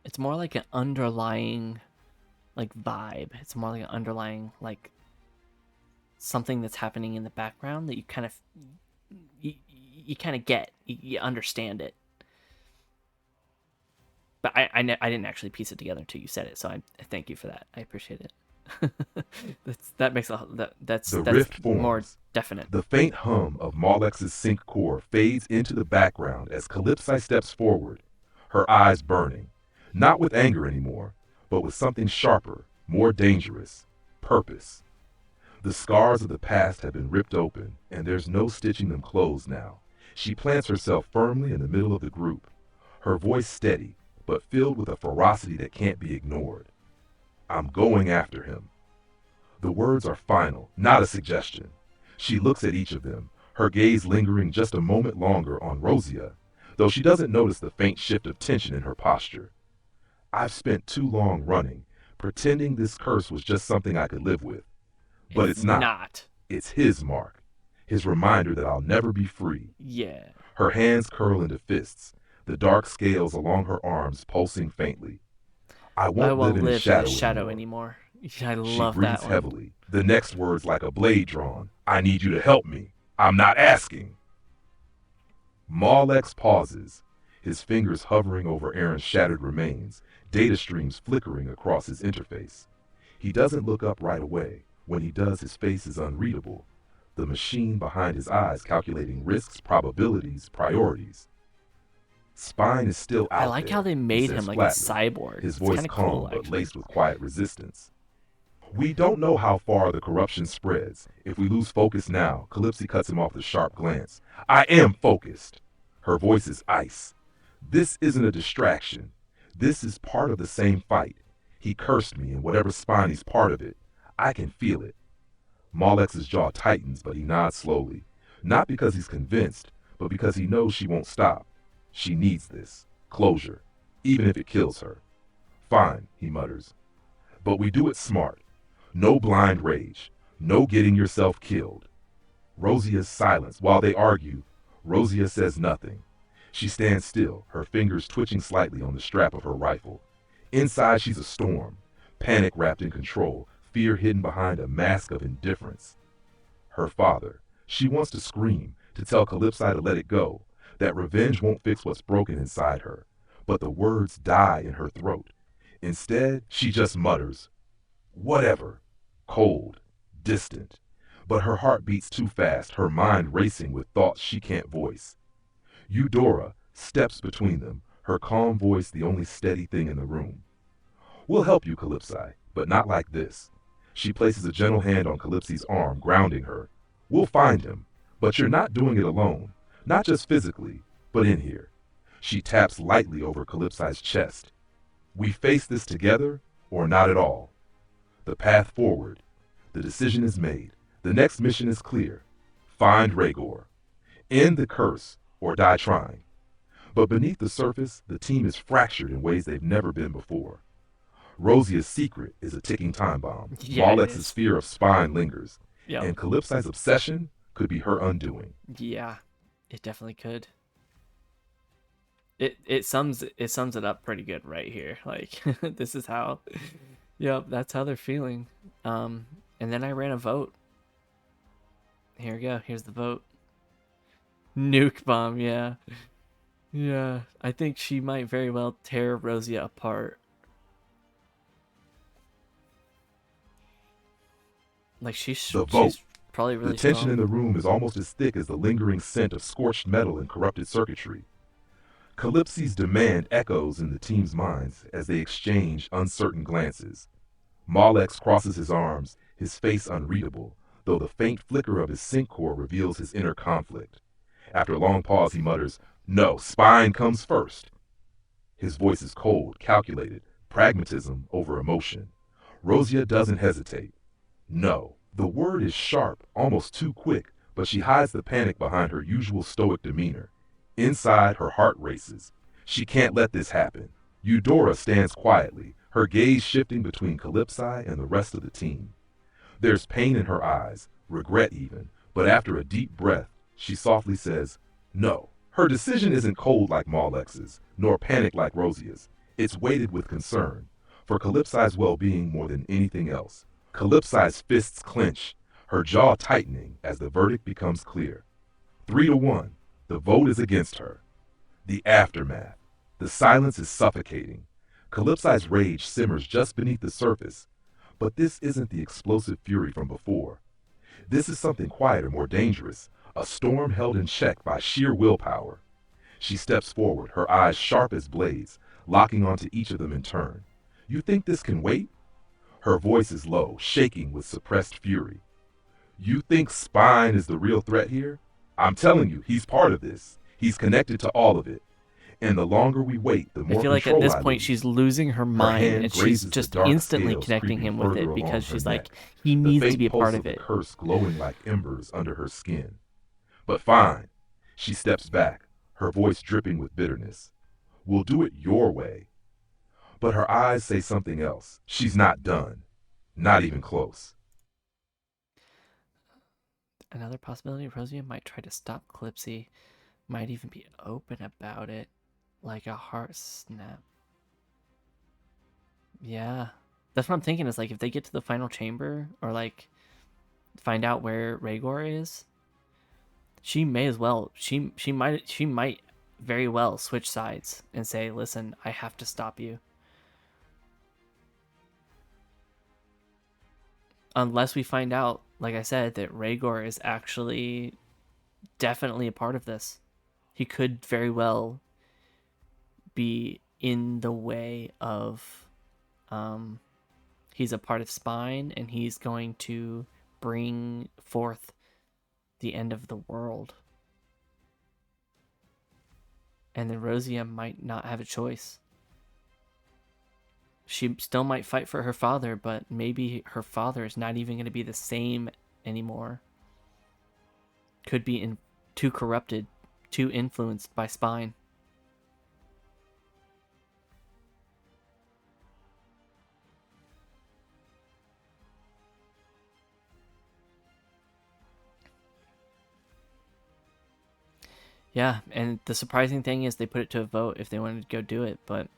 It's more like an underlying like vibe. It's more like an underlying like something that's happening in the background that you kind of you kind of get, you understand it. But I didn't actually piece it together until you said it, so I thank you for that. I appreciate it. That makes The that's rift more forms. definite. The faint hum of Marlex's sync core fades into the background as Calypsi steps forward, her eyes burning, not with anger anymore, but with something sharper, more dangerous, purpose. The scars of the past have been ripped open, and there's no stitching them closed now. She plants herself firmly in the middle of the group, her voice steady, but filled with a ferocity that can't be ignored. I'm going after him. The words are final, not a suggestion. She looks at each of them, her gaze lingering just a moment longer on Rosia, though she doesn't notice the faint shift of tension in her posture. I've spent too long running, pretending this curse was just something I could live with. But It's it's not. not. It's his mark, his reminder that I'll never be free. Yeah. Her hands curl into fists, the dark scales along her arms pulsing faintly. I I won't live won't in his live in his shadow shadow anymore. anymore. I She love that breathes one. heavily, the next words like a blade drawn. I need you to help me. I'm not asking. Marlex pauses, his fingers hovering over Aaron's shattered remains, data streams flickering across his interface. He doesn't look up right away. When he does, his face is unreadable, the machine behind his eyes calculating risks, probabilities, priorities. Spine is still I out like how there, they he made him says like a flatly, cyborg. his It's voice kind of cool, calm but actually. laced with quiet resistance. We don't know how far the corruption spreads. If we lose focus now, Calypsy cuts him off with a sharp glance. I am focused. Her voice is ice. This isn't a distraction. This is part of the same fight. He cursed me, and whatever spine he's part of it. I can feel it. Marlex's jaw tightens, but he nods slowly. Not because he's convinced, but because he knows she won't stop. She needs this. Closure. Even if it kills her. Fine, he mutters. But we do it smart. No blind rage. No getting yourself killed. Rosia's silence. While they argue, Rosia says nothing. She stands still, her fingers twitching slightly on the strap of her rifle. Inside, she's a storm, panic wrapped in control, fear hidden behind a mask of indifference. Her father. She wants to scream, to tell Calypsi to let it go. that revenge won't fix what's broken inside her, but the words die in her throat. Instead, she just mutters, whatever, cold, distant. But her heart beats too fast, her mind racing with thoughts she can't voice. Eudora steps between them, her calm voice the only steady thing in the room. We'll help you, Calypsi, but not like this. She places a gentle hand on Calypsi's arm, grounding her. We'll find him, but you're not doing it alone. Not just physically, but in here. She taps lightly over Calypsi's chest. We face this together, or not at all. The path forward. The decision is made. The next mission is clear. Find Rhaegor. End the curse, or die trying. But beneath the surface, the team is fractured in ways they've never been before. Rosia's secret is a ticking time bomb. Yeah, it Malex's is. fear of spine lingers, Yep. and Calypsi's obsession could be her undoing. Yeah, it definitely could. It sums it up pretty good right here. Like this is how. Yep, that's how they're feeling. Um, and then I ran a vote. Here we go. Here's the vote. Nuke bomb. Yeah, yeah. I think she might very well tear Rosia apart. Like The vote. she's probably The really tension in strong. the room is almost as thick as the lingering scent of scorched metal and corrupted circuitry. Calypsi's demand echoes in the team's minds as they exchange uncertain glances. Malex crosses his arms, his face unreadable, though the faint flicker of his sync core reveals his inner conflict. After a long pause, he mutters, no, spine comes first. His voice is cold, calculated, pragmatism over emotion. Rosia doesn't hesitate. No. The word is sharp, almost too quick, but she hides the panic behind her usual stoic demeanor. Inside, her heart races. She can't let this happen. Eudora stands quietly, her gaze shifting between Calypsi and the rest of the team. There's pain in her eyes, regret even, but after a deep breath, she softly says, no. Her decision isn't cold like Malex's, nor panicked like Rosia's. It's weighted with concern, for Calypsi's well-being more than anything else. Calypsi's fists clench, her jaw tightening as the verdict becomes clear. 3-1. The vote is against her. The aftermath. The silence is suffocating. Calypsi's rage simmers just beneath the surface, but this isn't the explosive fury from before. This is something quieter, more dangerous, a storm held in check by sheer willpower. She steps forward, her eyes sharp as blades, locking onto each of them in turn. You think this can wait? Her voice is low, shaking with suppressed fury. You think Spine is the real threat here? I'm telling you, he's part of this. He's connected to all of it. And the longer we wait, the I more feel like at control this I point lose. she's losing her Her mind hand and she's grazes the just dark instantly scales connecting creeping him with further it because along her she's like, neck, he the needs to faint be a pulse part of of the it. curse glowing like embers under her skin. But fine. She steps back, her voice dripping with bitterness. We'll do it your way. But her eyes say something else. She's not done. Not even close. Another possibility, Rosia might try to stop Clipsy, might even be open about it, like a heart snap. Yeah. That's what I'm thinking is like if they get to the final chamber or like find out where Rhaegor is, she may as well she might very well switch sides and say, "Listen, I have to stop you." Unless we find out, like I said, that Rhaegor is actually definitely a part of this. He could very well be in the way of um he's a part of Spine and he's going to bring forth the end of the world. And then Rosia might not have a choice. She still might fight for her father, but maybe her father is not even going to be the same anymore. Could be too corrupted, too influenced by Spine. Yeah, and the surprising thing is they put it to a vote if they wanted to go do it, but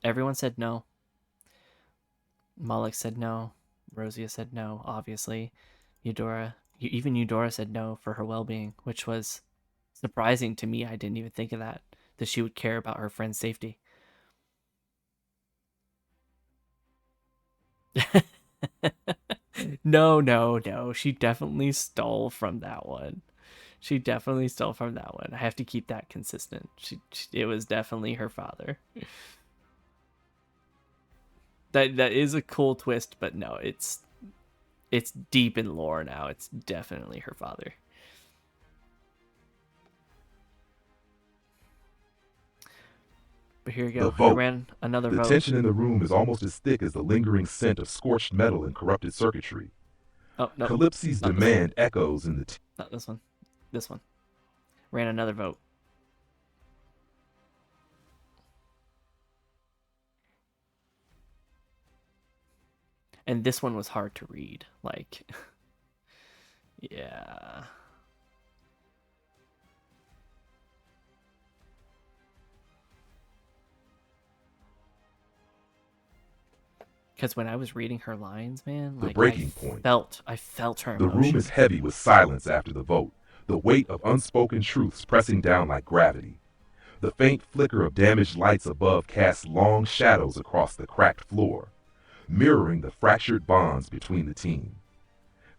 everyone said no. Malik said no. Rosia said no, obviously. Eudora, even Eudora said no for her well being, which was Surprising to me, I didn't even think of that she would care about her friend's safety. No, no, no. She definitely stole from that one. She definitely stole from that one. I have to keep that consistent. It was definitely her father. That is a cool twist, but no, it's deep in lore now. It's definitely her father. But here you The go. I vote. ran another The vote. tension in the room is almost as thick as the lingering scent of scorched metal and corrupted circuitry. Oh, nope. Calypsy's Not this one. demand echoes in the Not this one. This one. Ran another vote. And this one was hard to read. Like, yeah. Because when I was reading her lines, man, the like breaking point. I felt her The room is emotion. heavy with silence after the vote, the weight of unspoken truths pressing down like gravity. The faint flicker of damaged lights above casts long shadows across the cracked floor, mirroring the fractured bonds between the team.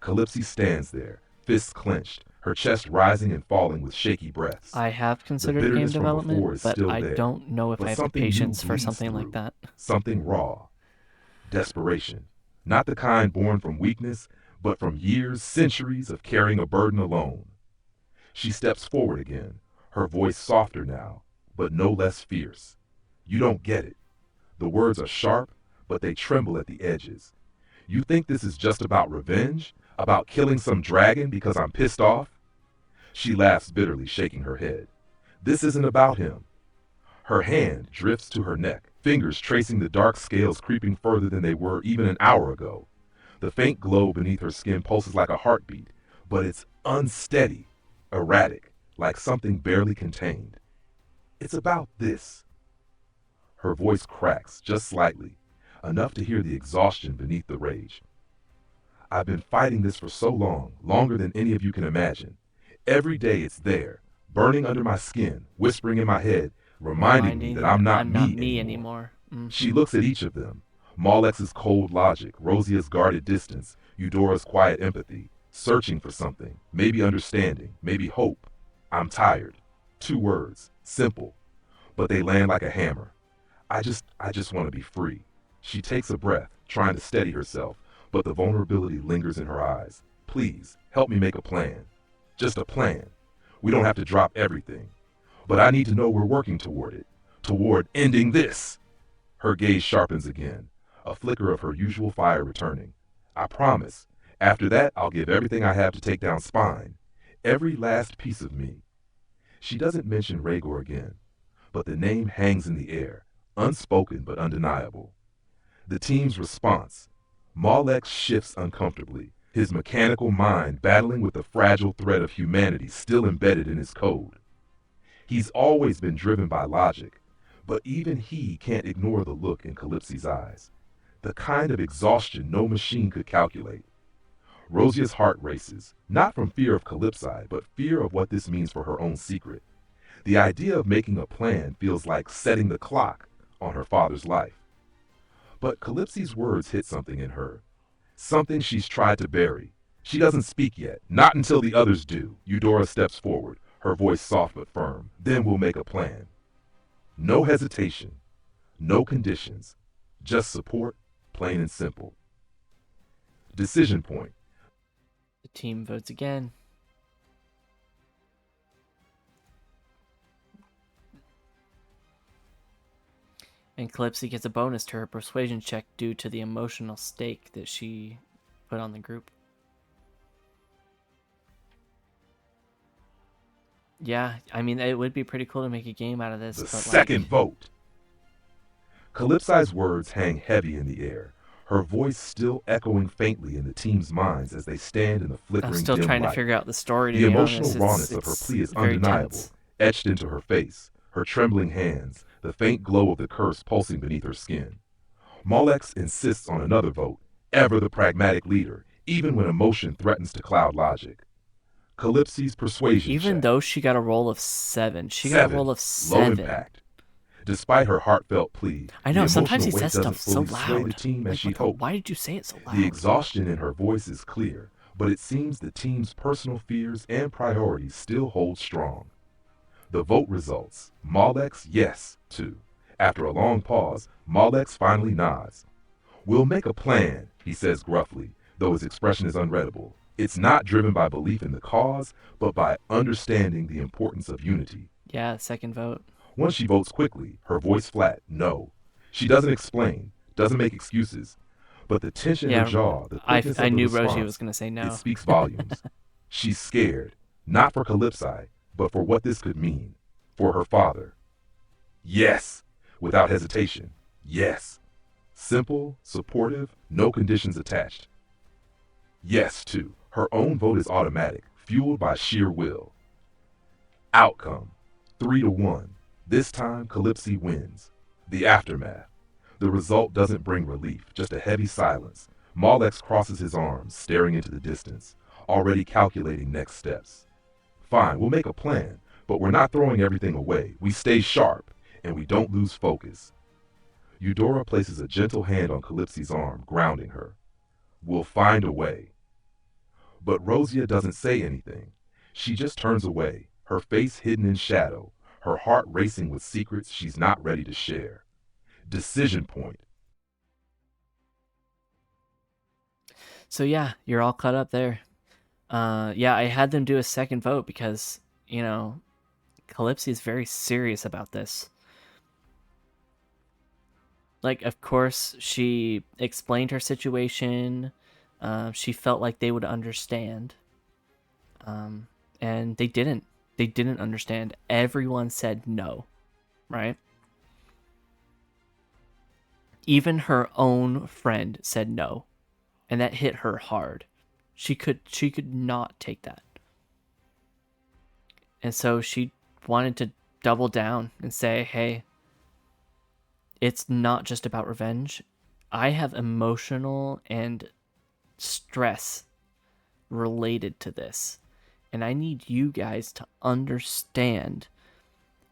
Calypsy stands there, fists clenched, her chest rising and falling with shaky breaths. I have The considered game bitterness from development, before is but still I there, don't know if I but have the something new patience for bleeds something like through, that. something raw, desperation. Not the kind born from weakness, but from years, centuries of carrying a burden alone. She steps forward again, her voice softer now, but no less fierce. You don't get it. The words are sharp, but they tremble at the edges. You think this is just about revenge? About killing some dragon because I'm pissed off? She laughs bitterly, shaking her head. This isn't about him. Her hand drifts to her neck, fingers tracing the dark scales creeping further than they were even an hour ago. The faint glow beneath her skin pulses like a heartbeat, but it's unsteady, erratic, like something barely contained. It's about this. Her voice cracks just slightly, enough to hear the exhaustion beneath the rage. I've been fighting this for so long, longer than any of you can imagine. Every day it's there, burning under my skin, whispering in my head, reminding me that Reminding I'm that not I'm not me me anymore. anymore. She looks at each of them. Malex's cold logic, Rosia's guarded distance, Eudora's quiet empathy, searching for something, maybe understanding, maybe hope. I'm tired. 2 words, simple, but they land like a hammer. I just want to be free. She takes a breath, trying to steady herself, but the vulnerability lingers in her eyes. Please, help me make a plan. Just a plan. We don't have to drop everything. But I need to know we're working toward it. Toward ending this. Her gaze sharpens again, a flicker of her usual fire returning. I promise. After that, I'll give everything I have to take down Spine. Every last piece of me. She doesn't mention Rhaegor again, but the name hangs in the air, unspoken but undeniable. The team's response. Malek shifts uncomfortably, his mechanical mind battling with the fragile thread of humanity still embedded in his code. He's always been driven by logic, but even he can't ignore the look in Calypsy's eyes. The kind of exhaustion no machine could calculate. Rosia's heart races, not from fear of Calypsi, but fear of what this means for her own secret. The idea of making a plan feels like setting the clock on her father's life. But Calypsy's words hit something in her, something she's tried to bury. She doesn't speak yet, not until the others do. Eudora steps forward, her voice soft but firm. Then we'll make a plan. No hesitation, no conditions, just support, plain and simple. Decision point. The team votes again. And Calypsy gets a bonus to her persuasion check due to the emotional stake that she put on the group. Yeah, I mean, it would be pretty cool to make a game out of this, The but second like, vote. Calypsi's words hang heavy in the air, her voice still echoing faintly in the team's minds as they stand in the I'm flickering still dim trying to light. figure out the story, to The be emotional honest. It's rawness of her it's plea is very undeniable, tense. etched into her face, her trembling hands, the faint glow of the curse pulsing beneath her skin. Molex insists on another vote, ever the pragmatic leader, even when emotion threatens to cloud logic. Calypsy's persuasion Even check. though she got a roll of 7, she got a roll 7. of Low 7. impact. Despite her heartfelt plea, I the know, sometimes emotional he weight says doesn't stuff so fully sway the loud. team as Like, what she'd the? hoped. Why did you say it so The loud? exhaustion in her voice is clear, but it seems the team's personal fears and priorities still hold strong. The vote results. Malex, yes, 2. After a long pause, Malex finally nods. We'll make a plan, he says gruffly, though his expression is unreadable. It's not driven by belief in the cause, but by understanding the importance of unity. Yeah, second vote. Once she votes quickly, her voice flat, no. She doesn't explain, doesn't make excuses, but the tension in her Yeah, jaw, the I, quickness I of the knew Rosie was response, gonna say it no. speaks volumes. She's scared, not for Calypsi, but for what this could mean. For her father. Yes, without hesitation. Yes. Simple, supportive, no conditions attached. Yes, too. Her own vote is automatic, fueled by sheer will. Outcome 3-1. This time, Calypsy wins. The aftermath. The result doesn't bring relief, just a heavy silence. Malex crosses his arms, staring into the distance, already calculating next steps. Fine, we'll make a plan, but we're not throwing everything away. We stay sharp, and we don't lose focus. Eudora places a gentle hand on Calypsy's arm, grounding her. We'll find a way. But Rosia doesn't say anything. She just turns away, her face hidden in shadow, her heart racing with secrets she's not ready to share. Decision point. So yeah, you're all caught up there. Yeah, I had them do a second vote because, Calypsy is very serious about this. Like, of course, she explained her situation. She felt like they would understand. Um, and they didn't. They didn't understand. Everyone said no, right? Even her own friend said no, and that hit her hard. She could not take that. And so she wanted to double down and say, "Hey, it's not just about revenge. I have emotional and stress related to this. And I need you guys to understand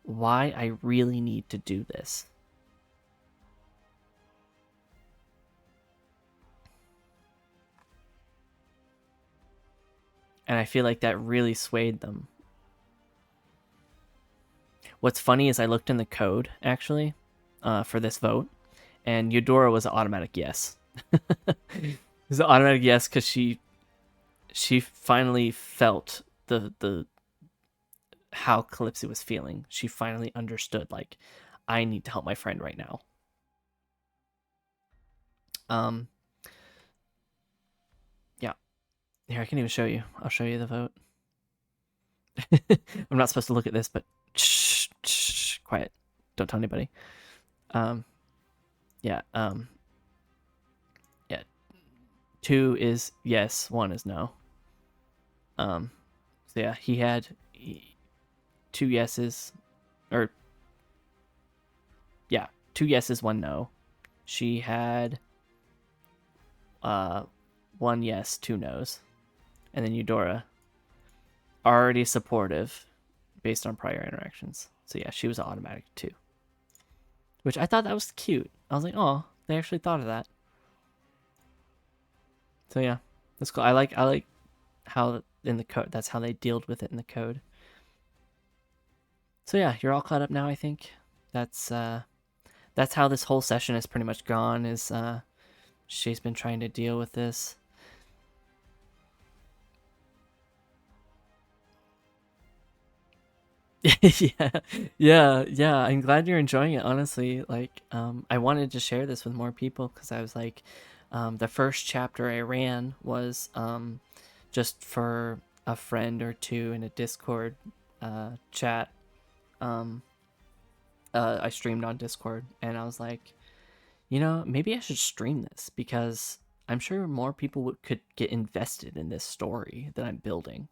why I really need to do this." And I feel like that really swayed them. What's funny is I looked in the code, actually, for this vote, and Eudora was an automatic yes. It was an automatic yes because she finally felt the how Calypsy was feeling. She finally understood, like, I need to help my friend right now. Um, yeah. Here, I can even show you. I'll show you the vote. I'm not supposed to look at this, but shh, quiet. Don't tell anybody. Um, yeah. Yeah. 2 is yes. 1 is no. So yeah, he had 2 yeses, or yeah, 2 yeses, 1 no. She had 1 yes, 2 nos, and then Eudora already supportive based on prior interactions. So yeah, she was automatic too, which I thought that was cute. I was like, oh, they actually thought of that. So yeah, that's cool. I like how in the code that's how they dealt with it in the code. So yeah, you're all caught up now. I think that's that's how this whole session has pretty much gone. Is she's been trying to deal with this. Yeah, yeah. I'm glad you're enjoying it. Honestly, like, I wanted to share this with more people because I was like, the first chapter I ran was just for a friend or two in a Discord chat. Um, I streamed on Discord, and I was like, maybe I should stream this because I'm sure more people could get invested in this story that I'm building.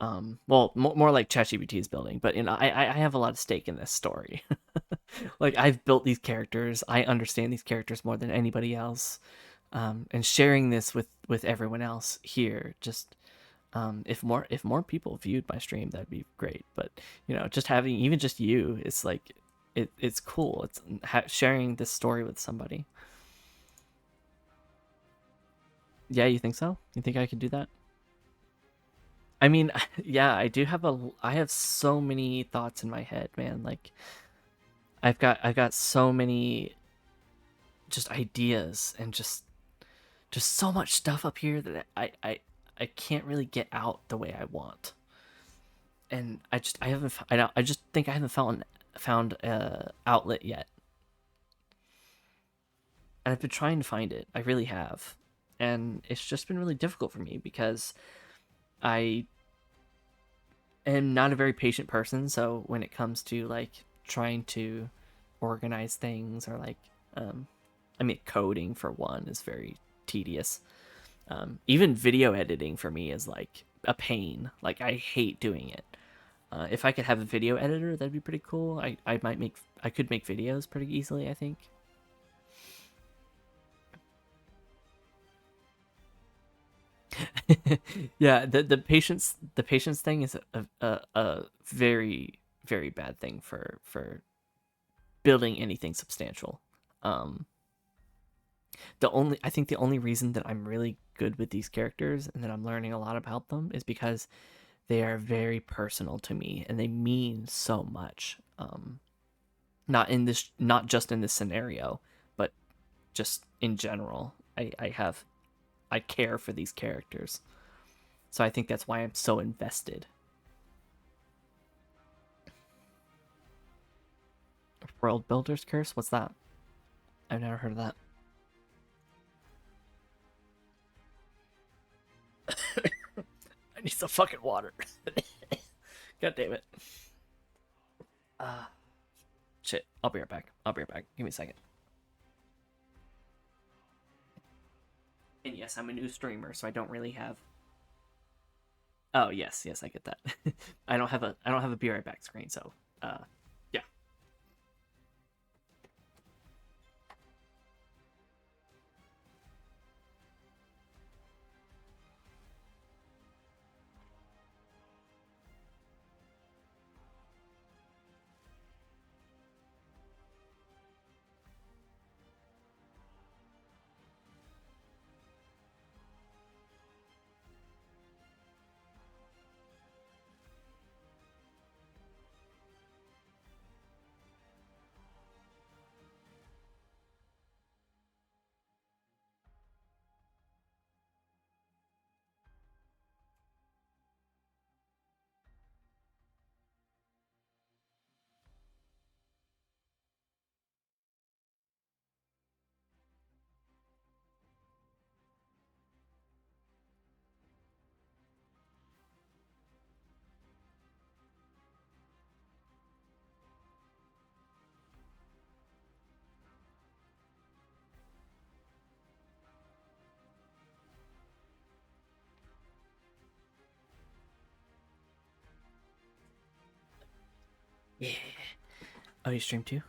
Well, more like ChatGPT is building, but I have a lot of stake in this story. Like, I've built these characters, I understand these characters more than anybody else, and sharing this with everyone else here just If more people viewed my stream, that'd be great. But just having even just you, it's like it's cool. It's sharing this story with somebody. Yeah, you think so? You think I could do that? I mean, yeah, I have so many thoughts in my head, man. Like I've got so many just ideas and just so much stuff up here that I can't really get out the way I want. And I haven't I just think I haven't found a outlet yet. And I've been trying to find it. I really have. And it's just been really difficult for me because I am not a very patient person, so when it comes to like trying to organize things or like I mean coding for one is very tedious. Even video editing for me is like a pain. Like I hate doing it. If I could have a video editor, that'd be pretty cool. I could make videos pretty easily, I think. Yeah, the patience thing is a very very bad thing for building anything substantial. Um, I think the only reason that I'm really good with these characters and that I'm learning a lot about them is because they are very personal to me and they mean so much. Not just in this scenario, but just in general. I care for these characters, so I think that's why I'm so invested. World Builder's Curse? What's that? I've never heard of that. I need some fucking water. God damn it. Uh, Shit. I'll be right back. I'll be right back. Give me a second. And yes, I'm a new streamer, so I don't really have. Oh yes, yes, I get that. I don't have a be right back screen, so yeah. Yeah. Oh, you stream too?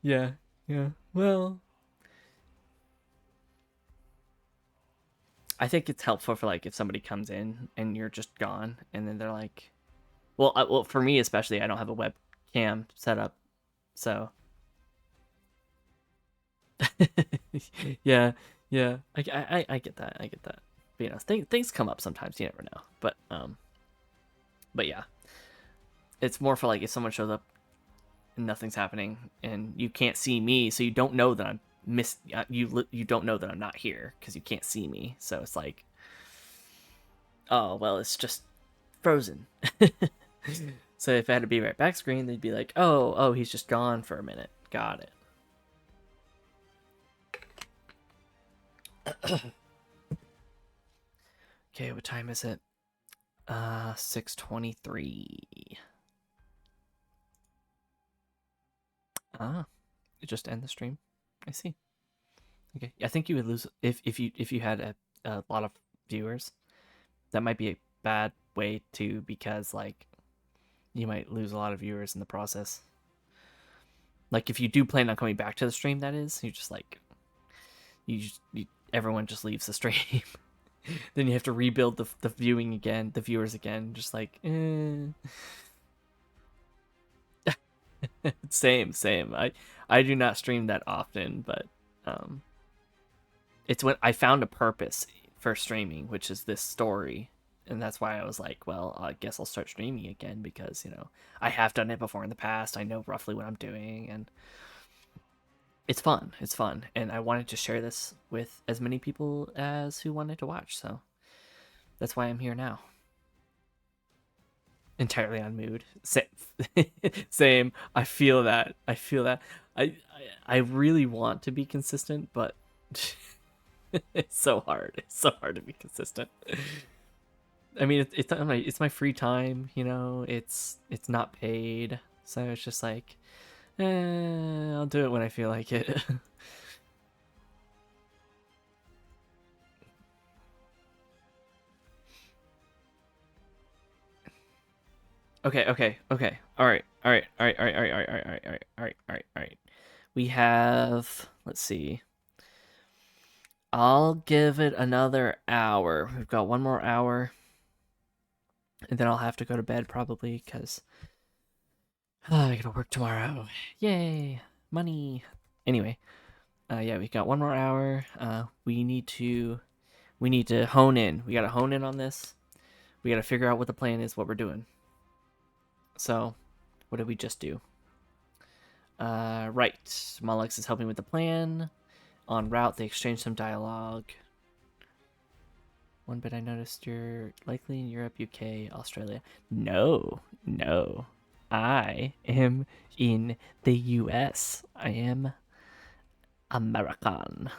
Yeah. Yeah. Well, I think it's helpful for like if somebody comes in and you're just gone, and then they're like, well, for me especially, I don't have a webcam set up, so yeah, yeah. I get that. I get that. But, things come up sometimes. You never know. But yeah, it's more for like if someone shows up and nothing's happening and you can't see me, so you don't know that I'm you don't know that I'm not here because you can't see me. So it's like, oh well, it's just frozen. So if I had to be right back screen, they'd be like, oh, he's just gone for a minute. Got it. Okay, what time is it? 6:23. Ah, you just end the stream. I see. Okay, I think you would lose if you had a lot of viewers. That might be a bad way to because like you might lose a lot of viewers in the process. Like if you do plan on coming back to the stream, that is, you just like you just everyone just leaves the stream. Then you have to rebuild the viewing again, the viewers again, just like same. I do not stream that often, but um it's when I found a purpose for streaming, which is this story. And that's why I was like, well, I guess I'll start streaming again because, I have done it before in the past. I know roughly what I'm doing, and it's fun. It's fun. And I wanted to share this with as many people as who wanted to watch. So that's why I'm here now. Entirely on mood. Same. Same. I feel that. I really want to be consistent, but it's so hard. It's so hard to be consistent. I mean, it's my free time. It's not paid, so it's just like, I'll do it when I feel like it. Okay. All right. We have. Let's see. I'll give it another hour. We've got one more hour, and then I'll have to go to bed probably because I gotta work tomorrow. Yay, money. Anyway, yeah, we got one more hour. We need to hone in. We gotta hone in on this. We gotta figure out what the plan is, what we're doing. So, what did we just do? Right. Molex is helping with the plan. En route, they exchange some dialogue. One bit I noticed you're likely in Europe, UK, Australia. No. I am in the US. I am American.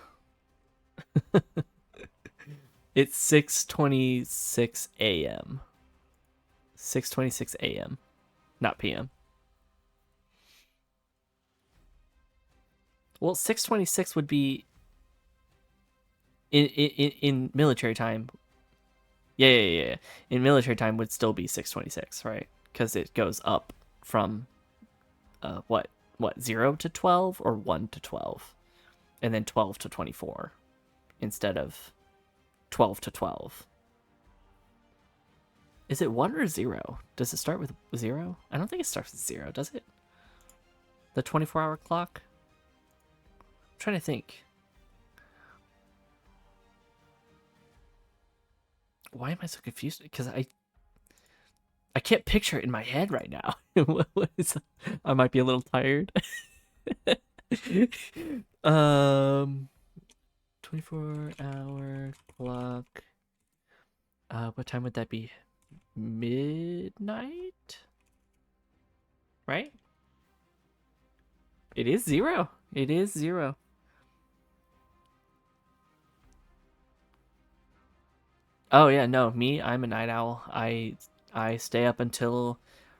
It's 6:26 a.m. 6:26 a.m. Not p.m. Well, 6:26 would be in military time. Yeah. In military time would still be 6:26, right? Because it goes up from what 0 to 12 or 1 to 12, and then 12 to 24 instead of 12 to 12. Is it 1 or 0? Does it start with 0? I don't think it starts with 0, does it? The 24-hour clock? I'm trying to think. Why am I so confused? Because I can't picture it in my head right now. I might be a little tired. 24-hour clock. What time would that be? Midnight? Right? It is 0. It is 0. Oh yeah, no, I'm a night owl. I stay up until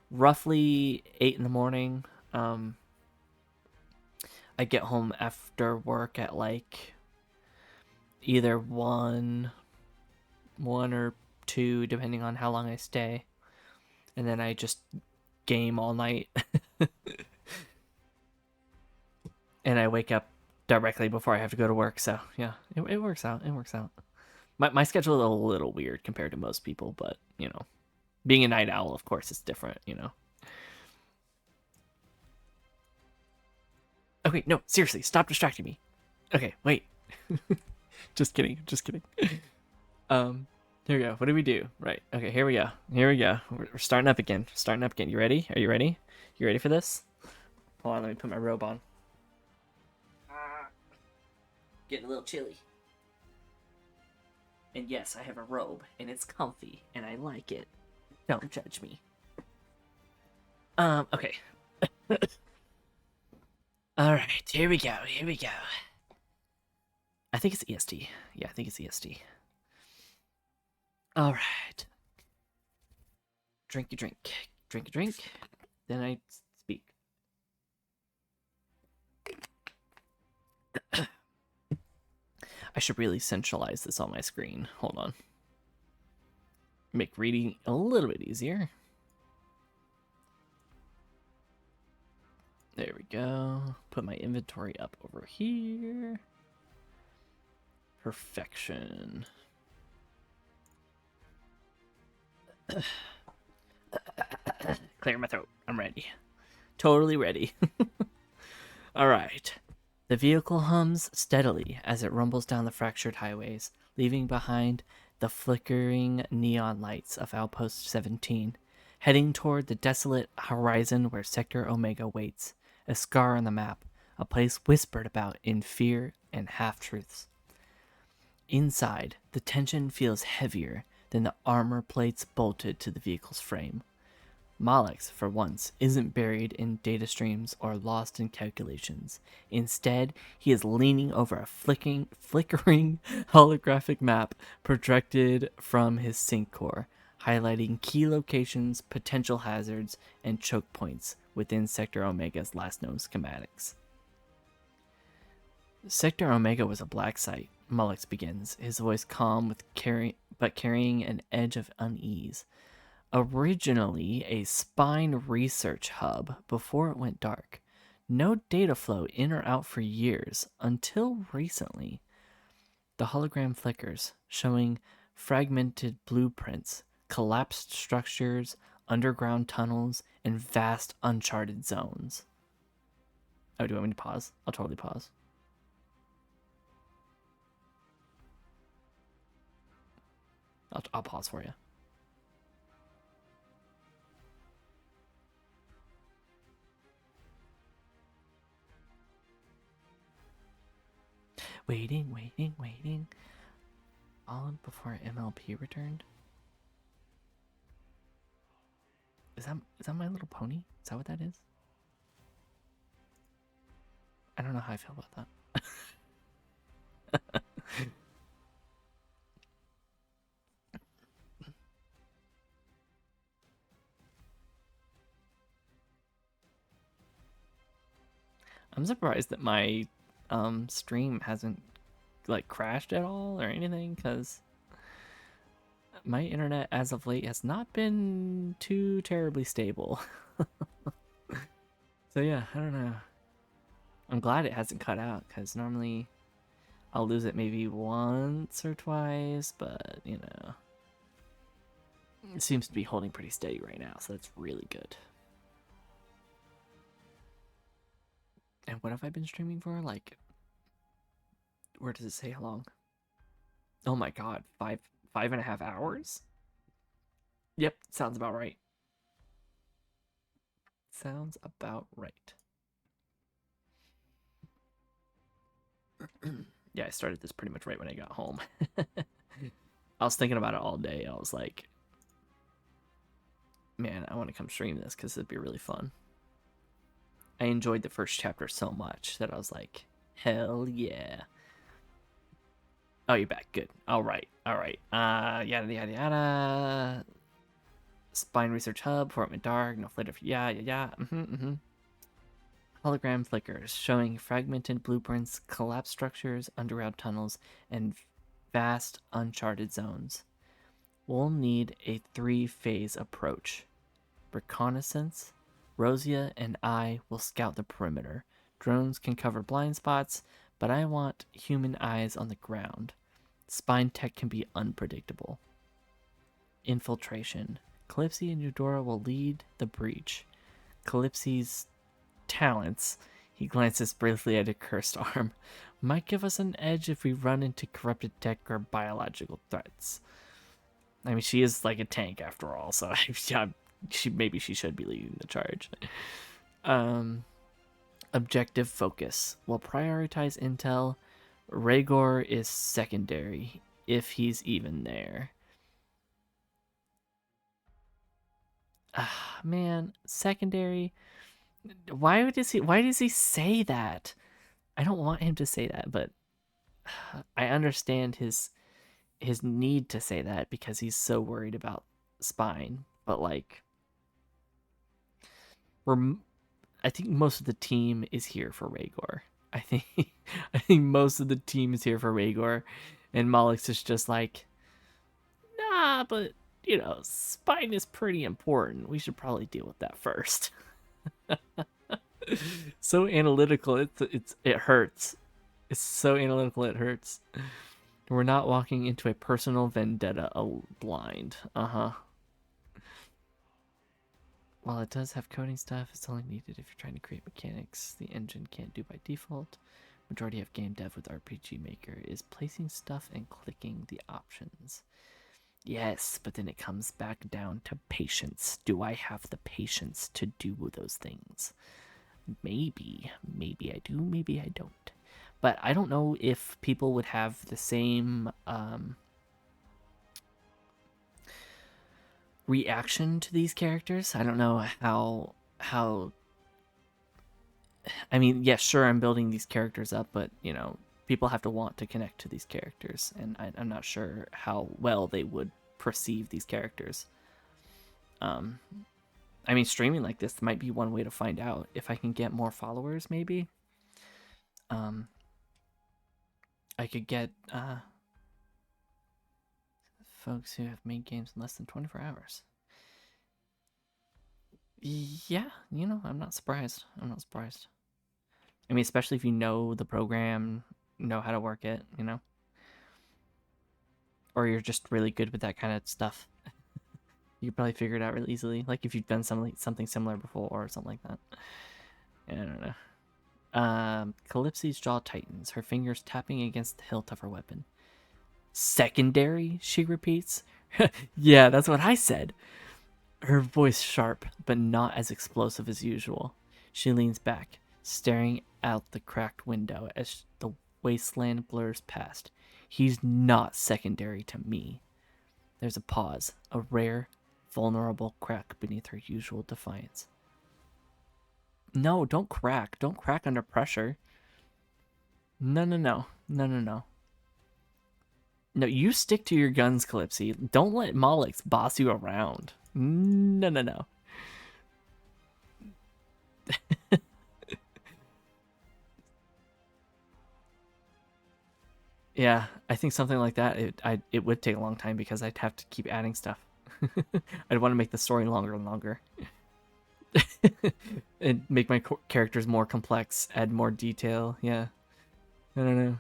roughly 8 in the morning. I get home after work at like either 1 or 2, depending on how long I stay. And then I just game all night. And I wake up directly before I have to go to work. So yeah, it works out. It works out. My schedule is a little weird compared to most people, but being a night owl, of course, is different. Okay, no, seriously, stop distracting me. Okay, wait. Just kidding. Um, here we go. What do we do? Right. Okay, here we go. We're starting up again. You ready? Are you ready? You ready for this? Hold on, let me put my robe on. Getting a little chilly. And yes, I have a robe, and it's comfy, and I like it. Don't judge me. Okay. Alright, here we go. I think it's EST. Yeah, I think it's EST. Alright. Drink. Then I speak. I should really centralize this on my screen. Hold on. Make reading a little bit easier. There we go. Put my inventory up over here. Perfection. Clear my throat. I'm ready. Totally ready. All right. The vehicle hums steadily as it rumbles down the fractured highways, leaving behind the flickering neon lights of Outpost 17, heading toward the desolate horizon where Sector Omega waits, a scar on the map, a place whispered about in fear and half truths. Inside, the tension feels heavier than the armor plates bolted to the vehicle's frame. Malix, for once, isn't buried in data streams or lost in calculations. Instead, he is leaning over a flickering holographic map projected from his sync core, highlighting key locations, potential hazards, and choke points within Sector Omega's last known schematics. Sector Omega was a black site, Mullix begins, his voice calm but carrying an edge of unease. Originally a spine research hub before it went dark. No data flow in or out for years until recently. The hologram flickers, showing fragmented blueprints, collapsed structures, underground tunnels, and vast uncharted zones. Oh, do you want me to pause? I'll totally pause. I'll pause for you. Waiting. All before MLP returned. Is that My Little Pony? Is that what that is? I don't know how I feel about that. I'm surprised that my stream hasn't like crashed at all or anything, because my internet as of late has not been too terribly stable. So yeah, I don't know. I'm glad it hasn't cut out, because normally I'll lose it maybe once or twice, but you know, it seems to be holding pretty steady right now, so that's really good. And what have I been streaming for? Like, where does it say how long? Oh my god, 5.5 hours? Yep, sounds about right. Sounds about right. Yeah, I started this pretty much right when I got home. I was thinking about it all day. I was like, man, I want to come stream this because it'd be really fun. I enjoyed the first chapter so much that I was like, hell yeah. Oh, you're back. Good. All right. Yada. Spine Research Hub, Fort Dark, no flitter. Yeah. Hologram flickers, showing fragmented blueprints, collapsed structures, underground tunnels, and vast uncharted zones. We'll need a 3-phase approach. Reconnaissance, Rosia and I will scout the perimeter. Drones can cover blind spots, but I want human eyes on the ground. Spine tech can be unpredictable. Infiltration. Calypsy and Eudora will lead the breach. Calypsy's talents, he glances briefly at a cursed arm, might give us an edge if we run into corrupted tech or biological threats. I mean, she is like a tank after all, so maybe she should be leading the charge. Objective focus. We'll prioritize intel. Rhaegor is secondary, if he's even there. Man, secondary. Why does he say that? I don't want him to say that, but I understand his need to say that because he's so worried about Spine. But like, I think most of the team is here for Rhaegor. I think most of the team is here for Rhaegor, and Malix is just like, nah, but you know, Spine is pretty important. We should probably deal with that first. So analytical, it hurts. It's so analytical, it hurts. We're not walking into a personal vendetta blind. Uh-huh. While it does have coding stuff, it's only needed if you're trying to create mechanics the engine can't do by default. Majority of game dev with RPG Maker is placing stuff and clicking the options. Yes, but then it comes back down to patience. Do I have the patience to do those things? Maybe. Maybe I do, maybe I don't. But I don't know if people would have the same reaction to these characters. I don't know how I mean, yes, sure, I'm building these characters up, but people have to want to connect to these characters, and I'm not sure how well they would perceive these characters. Um, I mean, streaming like this might be one way to find out if I can get more followers. Maybe, um, I could get folks who have made games in less than 24 hours. Yeah, I'm not surprised. I'm not surprised. I mean, especially if you know the program, know how to work it, or you're just really good with that kind of stuff. You could probably figure it out really easily. Like if you've done something similar before or something like that. I don't know. Calypsy's jaw tightens, her fingers tapping against the hilt of her weapon. Secondary, she repeats. Yeah, that's what I said. Her voice sharp, but not as explosive as usual. She leans back, staring out the cracked window as the wasteland blurs past. He's not secondary to me. There's a pause, a rare, vulnerable crack beneath her usual defiance. No, don't crack. Don't crack under pressure. No, no, no. No, no, no. No, you stick to your guns, Calypsy. Don't let Malix boss you around. No, no, no. Yeah, I think something like that, it would take a long time because I'd have to keep adding stuff. I'd want to make the story longer and longer. And make my characters more complex, add more detail. Yeah. I don't know.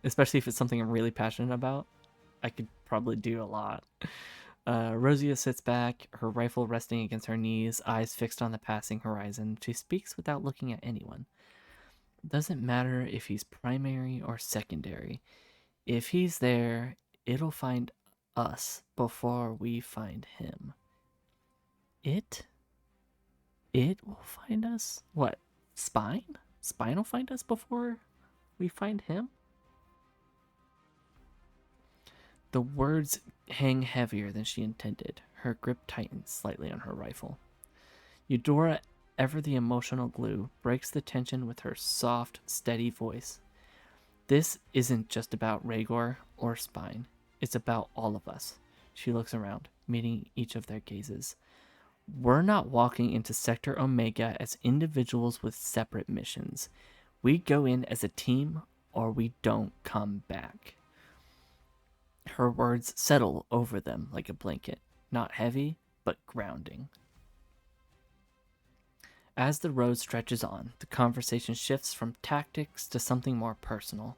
Especially if it's something I'm really passionate about. I could probably do a lot. Rosia sits back, her rifle resting against her knees, eyes fixed on the passing horizon. She speaks without looking at anyone. Doesn't matter if he's primary or secondary. If he's there, it'll find us before we find him. It? It will find us? What? Spine? Spine will find us before we find him? The words hang heavier than she intended. Her grip tightens slightly on her rifle. Eudora, ever the emotional glue, breaks the tension with her soft, steady voice. This isn't just about Rhaegor or Spine. It's about all of us. She looks around, meeting each of their gazes. We're not walking into Sector Omega as individuals with separate missions. We go in as a team or we don't come back. Her words settle over them like a blanket, not heavy, but grounding. As the road stretches on, the conversation shifts from tactics to something more personal.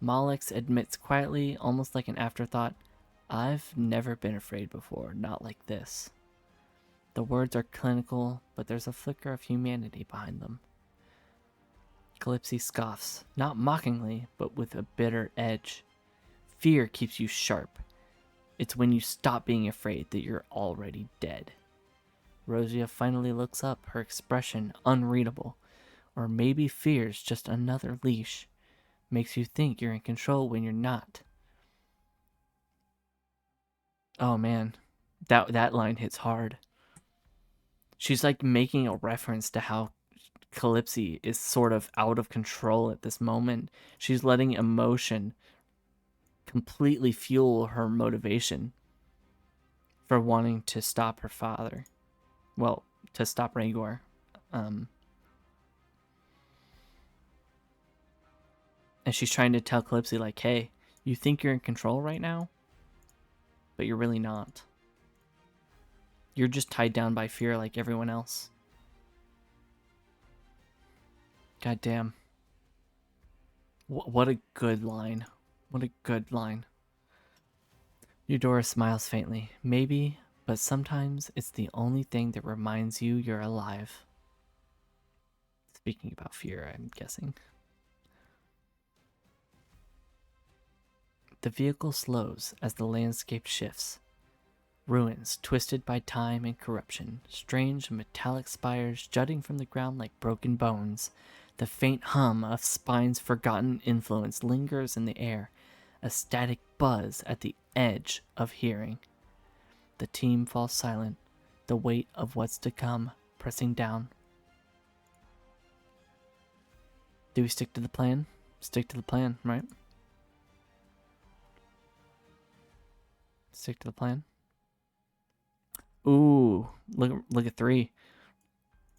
Malix admits quietly, almost like an afterthought, I've never been afraid before, not like this. The words are clinical, but there's a flicker of humanity behind them. Calypsy scoffs, not mockingly, but with a bitter edge. Fear keeps you sharp. It's when you stop being afraid that you're already dead. Rosia finally looks up, her expression unreadable. Or maybe fear's just another leash. Makes you think you're in control when you're not. Oh man, that line hits hard. She's like making a reference to how Calypsy is sort of out of control at this moment. She's letting emotion completely fuel her motivation for wanting to stop her father. Well, to stop Rhaegor. And she's trying to tell Calypsy, like, hey, you think you're in control right now, but you're really not. You're just tied down by fear like everyone else. God damn. What a good line. What a good line. Eudora smiles faintly. Maybe, but sometimes it's the only thing that reminds you you're alive. Speaking about fear, I'm guessing. The vehicle slows as the landscape shifts. Ruins twisted by time and corruption, strange metallic spires jutting from the ground like broken bones. The faint hum of Spine's forgotten influence lingers in the air, a static buzz at the edge of hearing. The team falls silent, the weight of what's to come pressing down. Do we stick to the plan? Stick to the plan, right? Stick to the plan. Ooh, look at 3.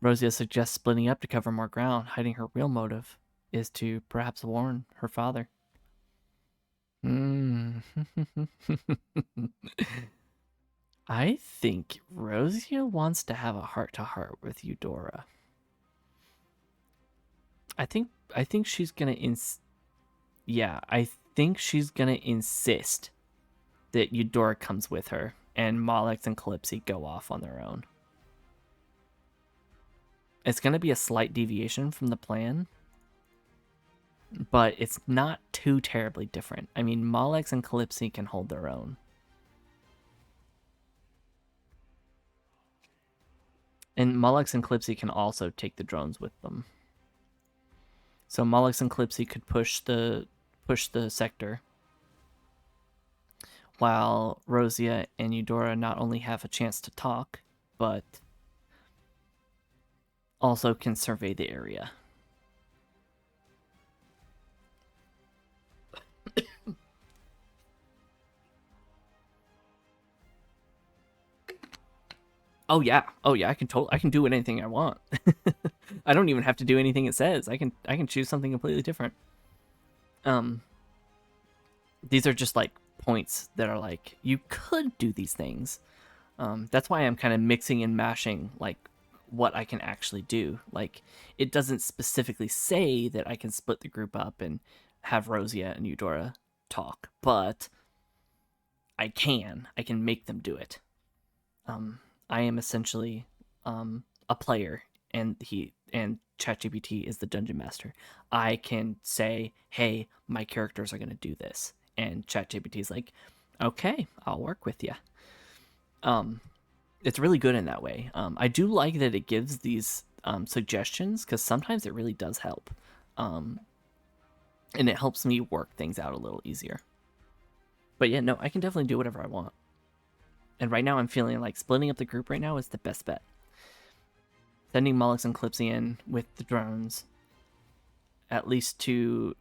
Rosia suggests splitting up to cover more ground, hiding her real motive is to perhaps warn her father. I think Rosia wants to have a heart-to-heart with Eudora. I think she's gonna I think she's gonna insist that Eudora comes with her and Molex and Calypsy go off on their own. It's gonna be a slight deviation from the plan, but it's not too terribly different. I mean, Molex and Calypsy can hold their own. And Molex and Calypsy can also take the drones with them. So Molex and Calypsy could push the sector, while Rosia and Eudora not only have a chance to talk, but also can survey the area. Oh yeah, I can do anything I want. I don't even have to do anything it says. I can choose something completely different. These are just like points that are like you could do these things. That's why I'm kind of mixing and mashing like what I can actually do. Like it doesn't specifically say that I can split the group up and have Rosia and Eudora talk, but I can make them do it. I am essentially a player, and ChatGPT is the dungeon master. I can say, "Hey, my characters are going to do this," and ChatGPT is like, "Okay, I'll work with you." It's really good in that way. I do like that it gives these suggestions because sometimes it really does help, and it helps me work things out a little easier. But yeah, no, I can definitely do whatever I want. And right now I'm feeling like splitting up the group right now is the best bet. Sending Molex and Calypsy in with the drones, at least to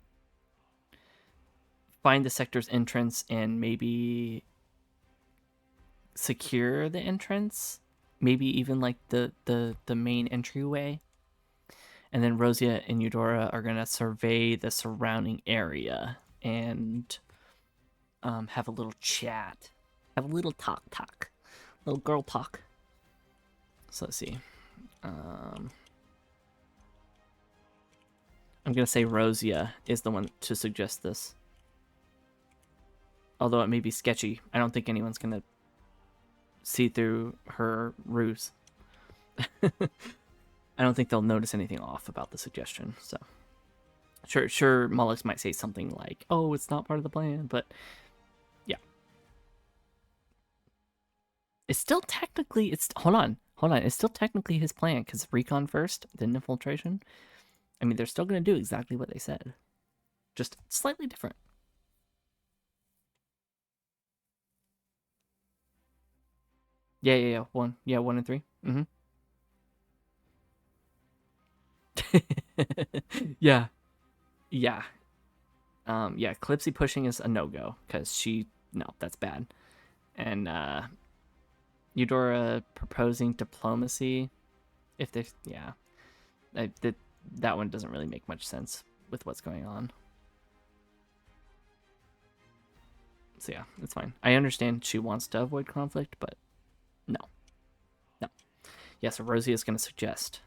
find the sector's entrance and maybe secure the entrance, maybe even like the main entryway. And then Rosia and Eudora are gonna survey the surrounding area and have a little chat, have a little talk, little girl talk. So let's see. I'm gonna say Rosia is the one to suggest this. Although it may be sketchy, I don't think anyone's gonna see through her ruse. I don't think they'll notice anything off about the suggestion. So sure, Molex might say something like, "Oh, it's not part of the plan," but yeah, it's still technically hold on. It's still technically his plan because recon first, then infiltration. I mean, they're still gonna do exactly what they said, just slightly different. Yeah. 1 and 3. Yeah. Yeah. Yeah, Calypsy pushing is a no-go because no, that's bad. And Eudora proposing diplomacy, if there's, yeah, that one doesn't really make much sense with what's going on. So yeah, it's fine. I understand she wants to avoid conflict, but no. Yeah, so Rosie is going to suggest.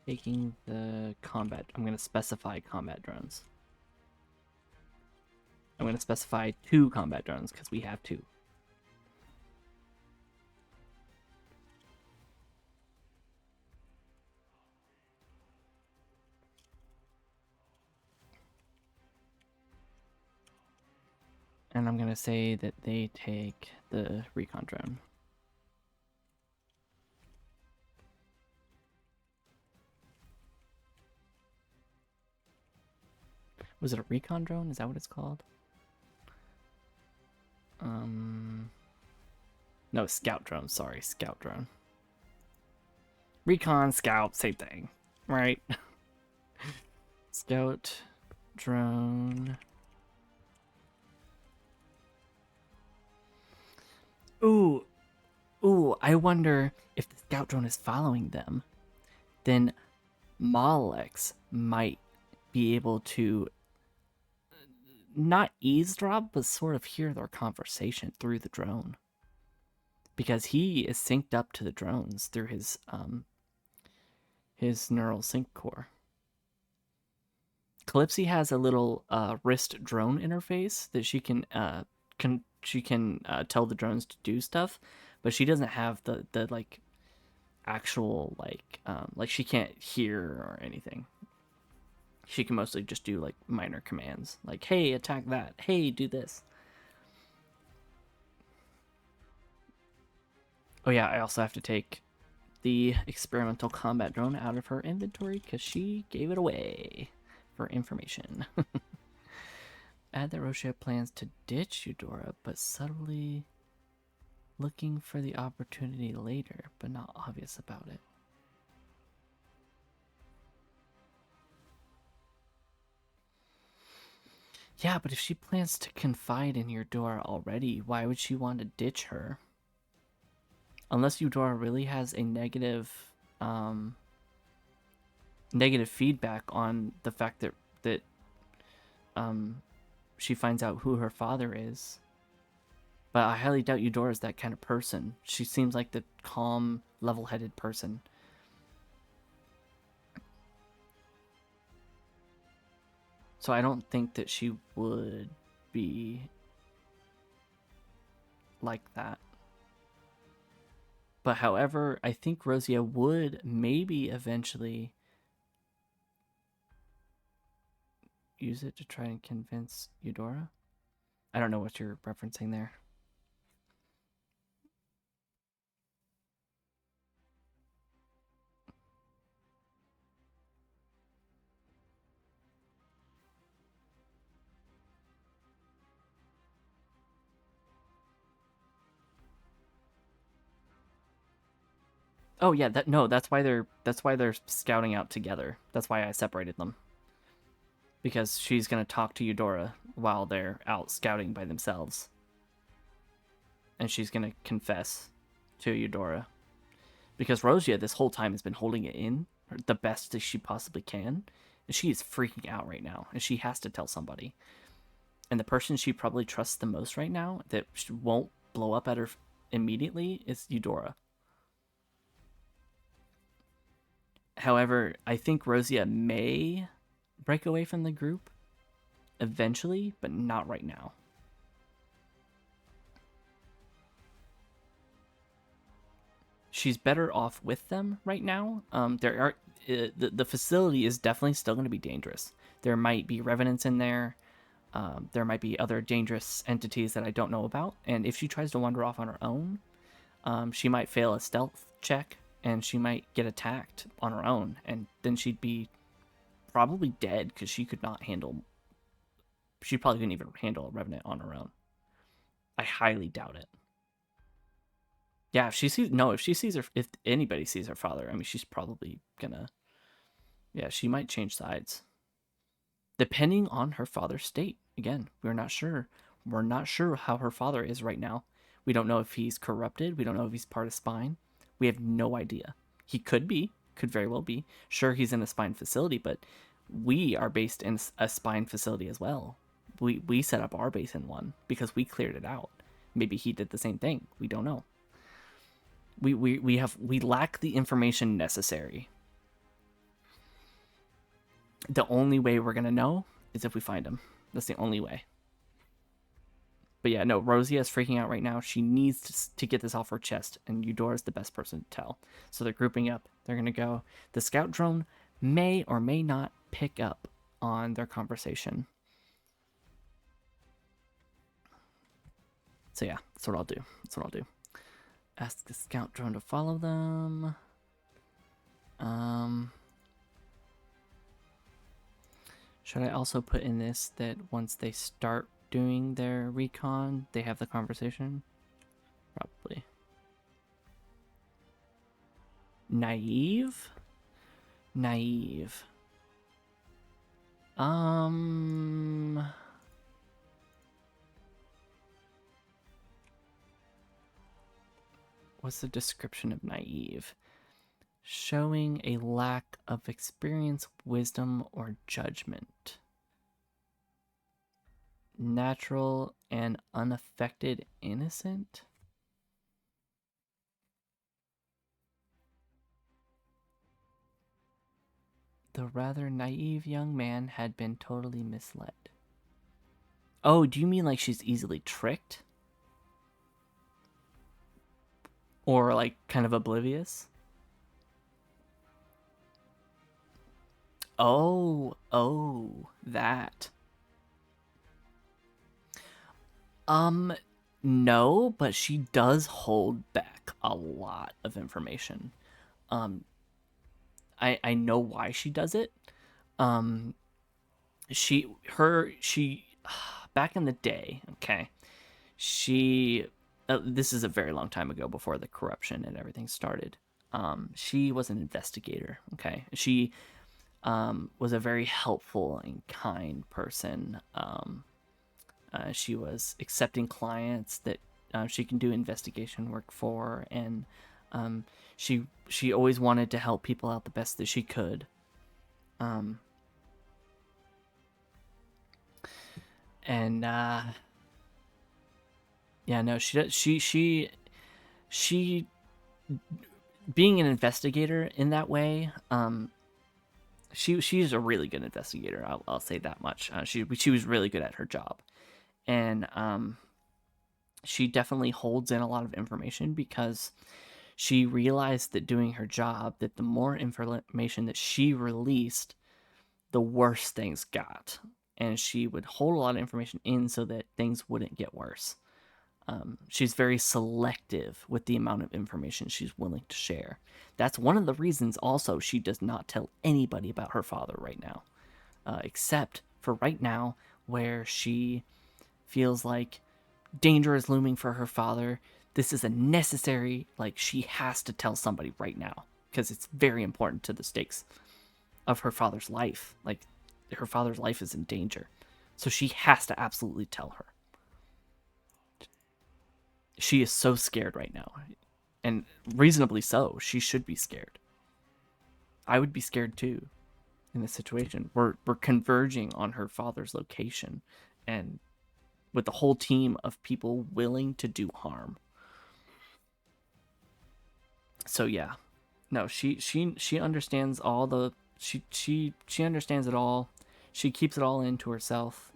taking the combat. I'm going to specify combat drones. I'm going to specify 2 combat drones because we have 2. And I'm going to say that they take the recon drone. Was it a recon drone? Is that what it's called? No, scout drone. Sorry, scout drone. Recon, scout, same thing, right? Scout drone. Ooh, I wonder if the scout drone is following them. Then Molex might be able to not eavesdrop, but sort of hear their conversation through the drone. Because he is synced up to the drones through his neural sync core. Calypsy has a little wrist drone interface that she can tell the drones to do stuff, but she doesn't have the like actual like she can't hear or anything. She can mostly just do like minor commands, like hey, attack that, hey, do this. Oh yeah, I also have to take the experimental combat drone out of her inventory because she gave it away for information. Add that Roche plans to ditch Eudora, but subtly looking for the opportunity later, but not obvious about it. Yeah, but if she plans to confide in Eudora already, why would she want to ditch her? Unless Eudora really has a negative feedback on the fact that she finds out who her father is. But I highly doubt Eudora's that kind of person. She seems like the calm, level-headed person. So I don't think that she would be like that. But however, I think Rosia would maybe eventually use it to try and convince Eudora. I don't know what you're referencing there. Oh yeah, that's why they're scouting out together. That's why I separated them. Because she's gonna talk to Eudora while they're out scouting by themselves. And she's gonna confess to Eudora. Because Rosia this whole time has been holding it in the best as she possibly can. And she is freaking out right now. And she has to tell somebody. And the person she probably trusts the most right now that won't blow up at her immediately is Eudora. However, I think Rosia may break away from the group eventually, but not right now. She's better off with them right now. There are the facility is definitely still going to be dangerous. There might be revenants in there. There might be other dangerous entities that I don't know about. And if she tries to wander off on her own, she might fail a stealth check and she might get attacked on her own. And then she'd be probably dead because she could not handle. She probably couldn't even handle a revenant on her own. I highly doubt it. Yeah, if anybody sees her father, I mean, she's probably gonna. Yeah, she might change sides. Depending on her father's state. Again, we're not sure. We're not sure how her father is right now. We don't know if he's corrupted. We don't know if he's part of Spine. We have no idea. He could very well be. Sure, he's in a Spine facility, but we are based in a Spine facility as well. We set up our base in one because we cleared it out. Maybe he did the same thing. We don't know. We lack the information necessary. The only way we're gonna know is if we find him. That's the only way. But yeah, no, Rosia is freaking out right now. She needs to get this off her chest, and Eudora is the best person to tell. So they're grouping up. They're going to go. The scout drone may or may not pick up on their conversation. So yeah, that's what I'll do. That's what I'll do. Ask the scout drone to follow them. Should I also put in this that once they start doing their recon, they have the conversation? Probably. Naive? Naive. What's the description of naive? Showing a lack of experience, wisdom, or judgment. Natural and unaffected innocent? The rather naive young man had been totally misled. Oh, do you mean like she's easily tricked? Or like kind of oblivious? Oh, that. Um, no, but she does hold back a lot of information. Um, I know why she does it. Um, she back in the day, okay. She this is a very long time ago before the corruption and everything started. She was an investigator, okay. She was a very helpful and kind person. She was accepting clients that she can do investigation work for, and um, she always wanted to help people out the best that she could. Um, and yeah, no, she being an investigator in that way. She's a really good investigator. I'll say that much. She was really good at her job, and she definitely holds in a lot of information because she realized that doing her job, that the more information that she released, the worse things got. And she would hold a lot of information in so that things wouldn't get worse. She's very selective with the amount of information she's willing to share. That's one of the reasons also she does not tell anybody about her father right now, except for right now where she feels like danger is looming for her father. This is a necessary, like, she has to tell somebody right now because it's very important to the stakes of her father's life. Like, her father's life is in danger. So she has to absolutely tell her. She is so scared right now. And reasonably so. She should be scared. I would be scared too in this situation. We're converging on her father's location, and with the whole team of people willing to do harm. So yeah, no, she understands all the she understands it all. She keeps it all into herself,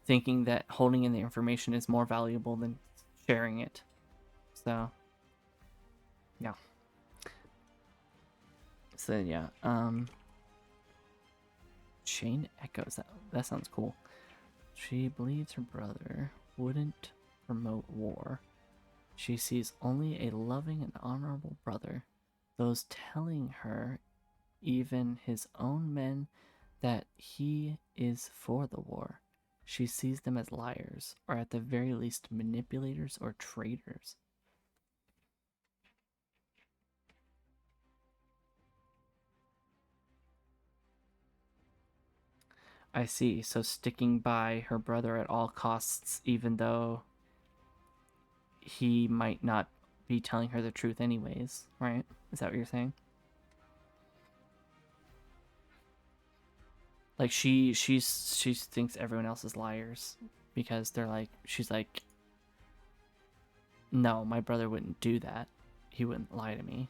thinking that holding in the information is more valuable than sharing it. So yeah. So yeah. Chain echoes. That sounds cool. She believes her brother wouldn't promote war. She sees only a loving and honorable brother. Those telling her, even his own men, that he is for the war. She sees them as liars, or at the very least manipulators or traitors. I see. So sticking by her brother at all costs, even though he might not be telling her the truth anyways, right? Is that what you're saying? Like she thinks everyone else is liars because they're like she's like, no, my brother wouldn't do that. He wouldn't lie to me.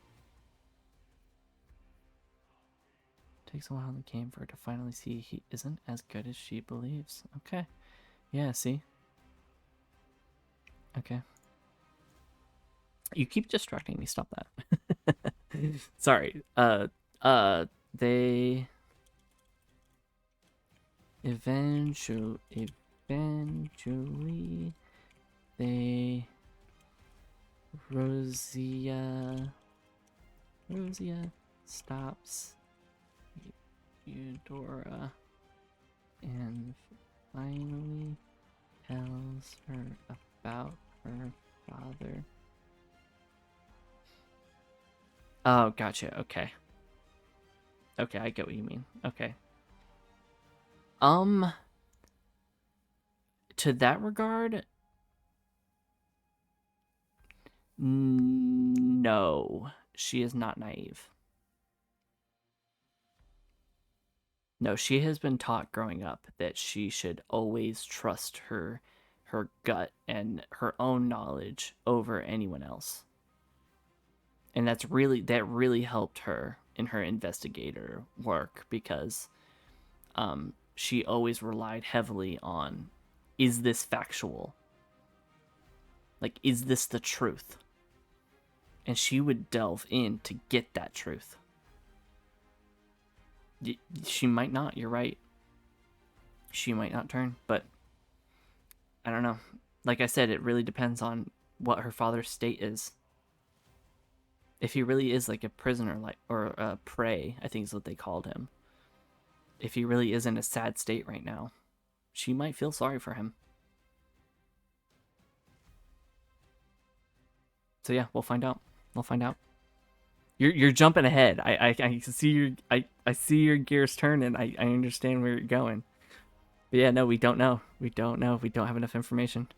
Takes a while in the game for her to finally see he isn't as good as she believes. Okay. Yeah, see? Okay. You keep distracting me. Stop that. Sorry. They eventually they Rosia stops Eudora and finally tells her about her father. Oh, gotcha. Okay. Okay, I get what you mean. Okay. Um, to that regard, no, she is not naive. No, she has been taught growing up that she should always trust her gut and her own knowledge over anyone else. And that really helped her in her investigator work because she always relied heavily on, is this factual? Like, is this the truth? And she would delve in to get that truth. She might not, you're right. She might not turn, but I don't know. Like I said, it really depends on what her father's state is. If he really is like a prisoner, like, or a prey, I think is what they called him. If he really is in a sad state right now, she might feel sorry for him. So yeah, we'll find out. We'll find out. You're jumping ahead. I see your I see your gears turning. I understand where you're going. But yeah, no, we don't know. We don't know. We don't have enough information.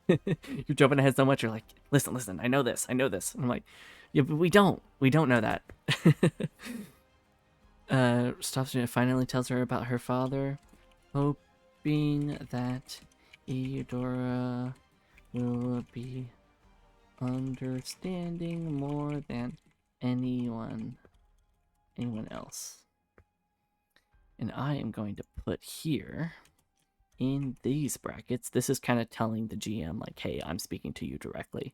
You're jumping ahead so much. You're like, listen. I know this. I know this. And I'm like, yeah, but we don't. We don't know that. Stops her and finally tells her about her father, hoping that Eudora will be understanding more than anyone else. And I am going to put here in these brackets. This is kind of telling the GM like, hey, I'm speaking to you directly.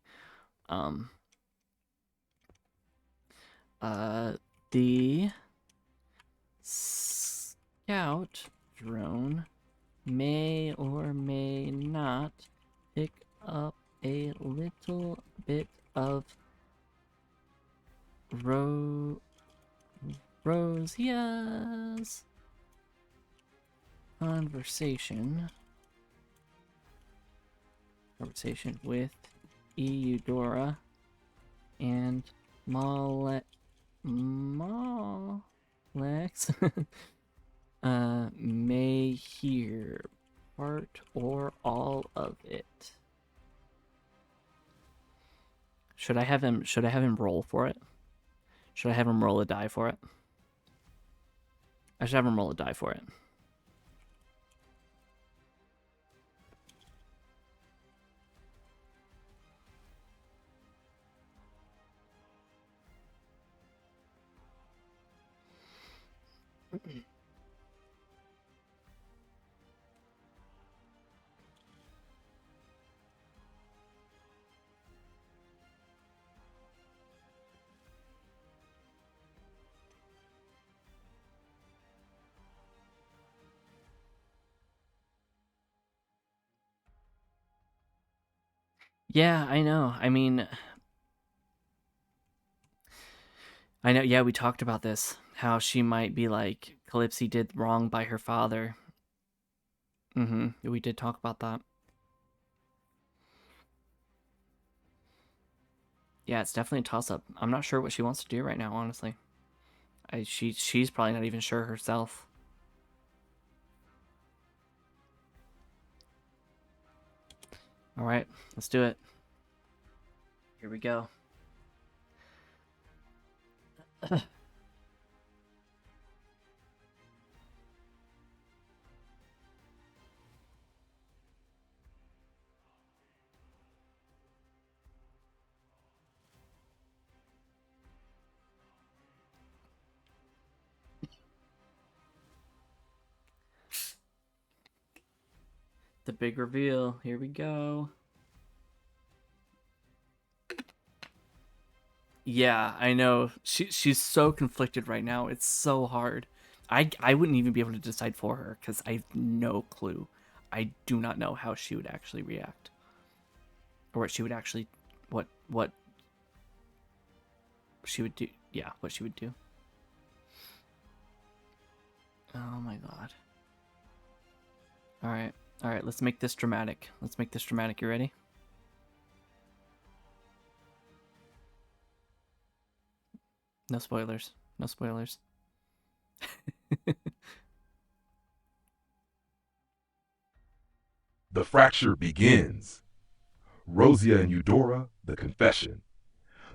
The scout drone may or may not pick up a little bit of Rosia's conversation with Eudora and Molex may hear part or all of it. Should I have him roll for it? Should I have him roll a die for it? I should have him roll a die for it. Yeah, I know. I mean, I know. Yeah, we talked about this. How she might be like, Calypsy did wrong by her father. We did talk about that. Yeah, it's definitely a toss up. I'm not sure what she wants to do right now, honestly. She's probably not even sure herself. All right, let's do it. Here we go. The big reveal. Here we go. Yeah, I know. She's so conflicted right now. It's so hard. I wouldn't even be able to decide for her because I have no clue. I do not know how she would actually react, or what she would actually, what she would do. Yeah, what she would do. Oh my god. All right, all right. Let's make this dramatic. Let's make this dramatic. You ready? No spoilers. No spoilers. The fracture begins. Rosia and Eudora, the confession.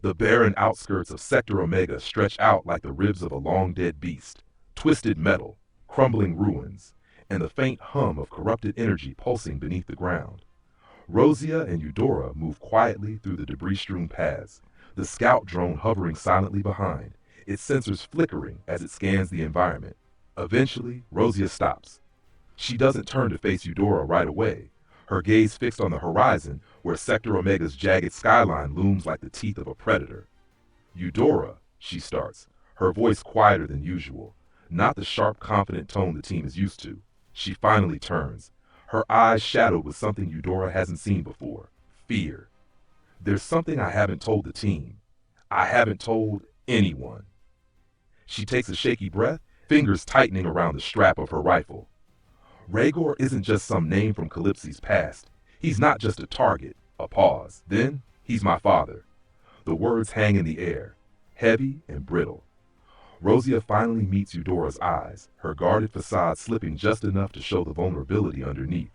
The barren outskirts of Sector Omega stretch out like the ribs of a long-dead beast, twisted metal, crumbling ruins, and the faint hum of corrupted energy pulsing beneath the ground. Rosia and Eudora move quietly through the debris-strewn paths, the scout drone hovering silently behind, its sensors flickering as it scans the environment. Eventually, Rosia stops. She doesn't turn to face Eudora right away, her gaze fixed on the horizon where Sector Omega's jagged skyline looms like the teeth of a predator. Eudora, she starts, her voice quieter than usual, not the sharp, confident tone the team is used to. She finally turns, her eyes shadowed with something Eudora hasn't seen before: fear. There's something I haven't told the team. I haven't told anyone. She takes a shaky breath, fingers tightening around the strap of her rifle. Rhaegor isn't just some name from Calypsi's past. He's not just a target. A pause. Then, he's my father. The words hang in the air, heavy and brittle. Rosia finally meets Eudora's eyes, her guarded facade slipping just enough to show the vulnerability underneath.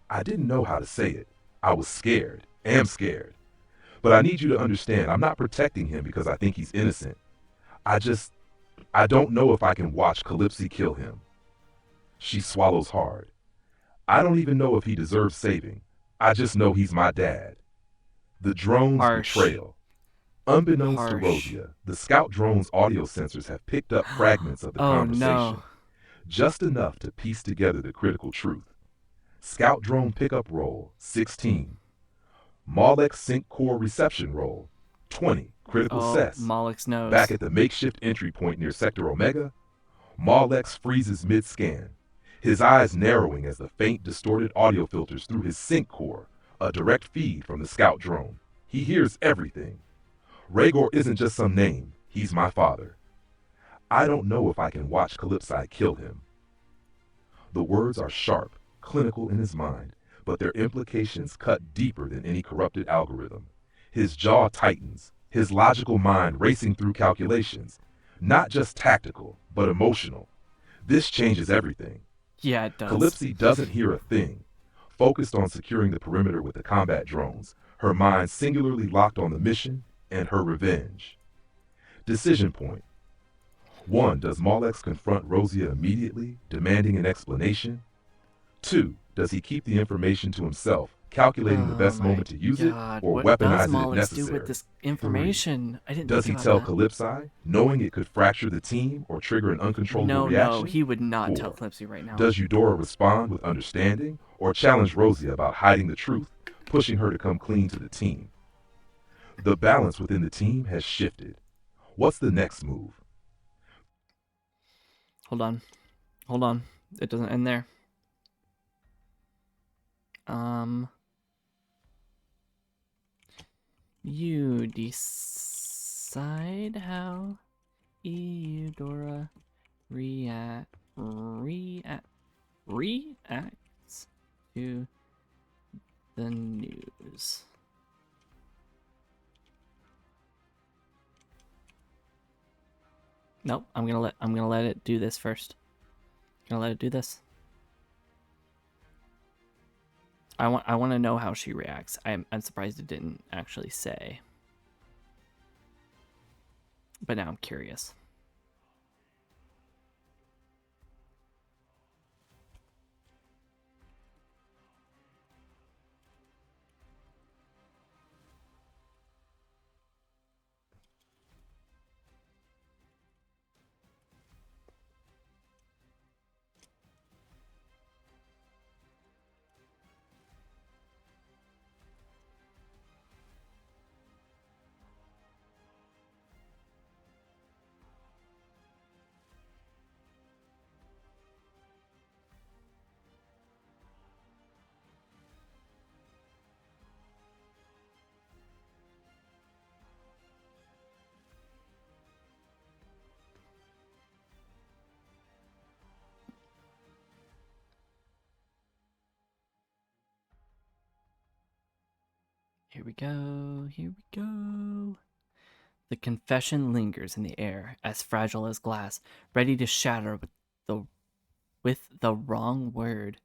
I didn't know how to say it. I was scared, am scared. But I need you to understand, I'm not protecting him because I think he's innocent. I just, I don't know if I can watch Calypsi kill him. She swallows hard. I don't even know if he deserves saving. I just know he's my dad. The drone's Harsh. betrayal. Unbeknownst to Harsh. Rosia, the scout drone's audio sensors have picked up fragments of the Oh no. conversation, just enough to piece together the critical truth. Scout drone pickup roll, 16. Malex sync core reception roll, 20. Critical Oh, cess. Malix Back knows. at the makeshift entry point near Sector Omega, Malex freezes mid-scan, his eyes narrowing as the faint, distorted audio filters through his sync core, a direct feed from the scout drone. He hears everything. Rhaegor isn't just some name, he's my father. I don't know if I can watch Calypsi kill him. The words are sharp, clinical in his mind, but their implications cut deeper than any corrupted algorithm. His jaw tightens, his logical mind racing through calculations, not just tactical, but emotional. This changes everything. Yeah, it does. Calypsi doesn't hear a thing. Focused on securing the perimeter with the combat drones, her mind singularly locked on the mission and her revenge. Decision point. 1. Does Malex confront Rosia immediately, demanding an explanation? 2. Does he keep the information to himself, calculating the Oh best my moment to use it, god. or What does weaponize it if Malix do with necessary? this 3. information? I didn't Does think he about tell that. Calypsi, knowing it could fracture the team or trigger an uncontrollable No, no, reaction? he would not tell 4. Calypsy right now. Does Eudora respond with understanding, or challenge Rosia about hiding the truth, pushing her to come clean to the team? The balance within the team has shifted. What's the next move? Hold on. Hold on. It doesn't end there. Um you decide how Eudora reacts to the news. Nope, I'm gonna let it do this first. Gonna let it do this. I want to know how she reacts. I'm surprised it didn't actually say. But now I'm curious. Here we go. Here we go. The confession lingers in the air, as fragile as glass, ready to shatter the the wrong word.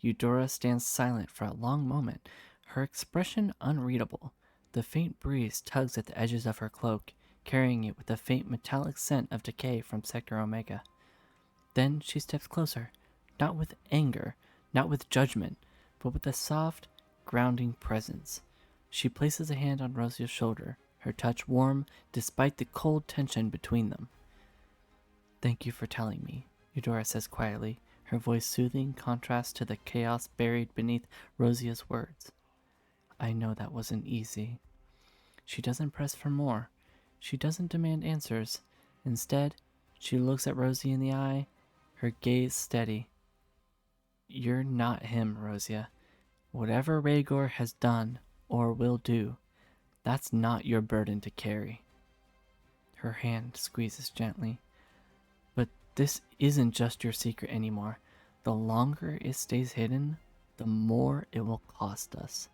Eudora stands silent for a long moment, her expression unreadable. The faint breeze tugs at the edges of her cloak, carrying it with a faint metallic scent of decay from Sector Omega. Then she steps closer, not with anger, not with judgment, but with a soft, grounding presence. She places a hand on Rosia's shoulder, her touch warm despite the cold tension between them. Thank you for telling me, Eudora says quietly, her voice soothing contrast to the chaos buried beneath Rosia's words. I know that wasn't easy. She doesn't press for more. She doesn't demand answers. Instead, she looks at Rosie in the eye, her gaze steady. You're not him, Rosia. Whatever Rhaegor has done or will do, that's not your burden to carry. Her hand squeezes gently. But this isn't just your secret anymore. The longer it stays hidden, the more it will cost us.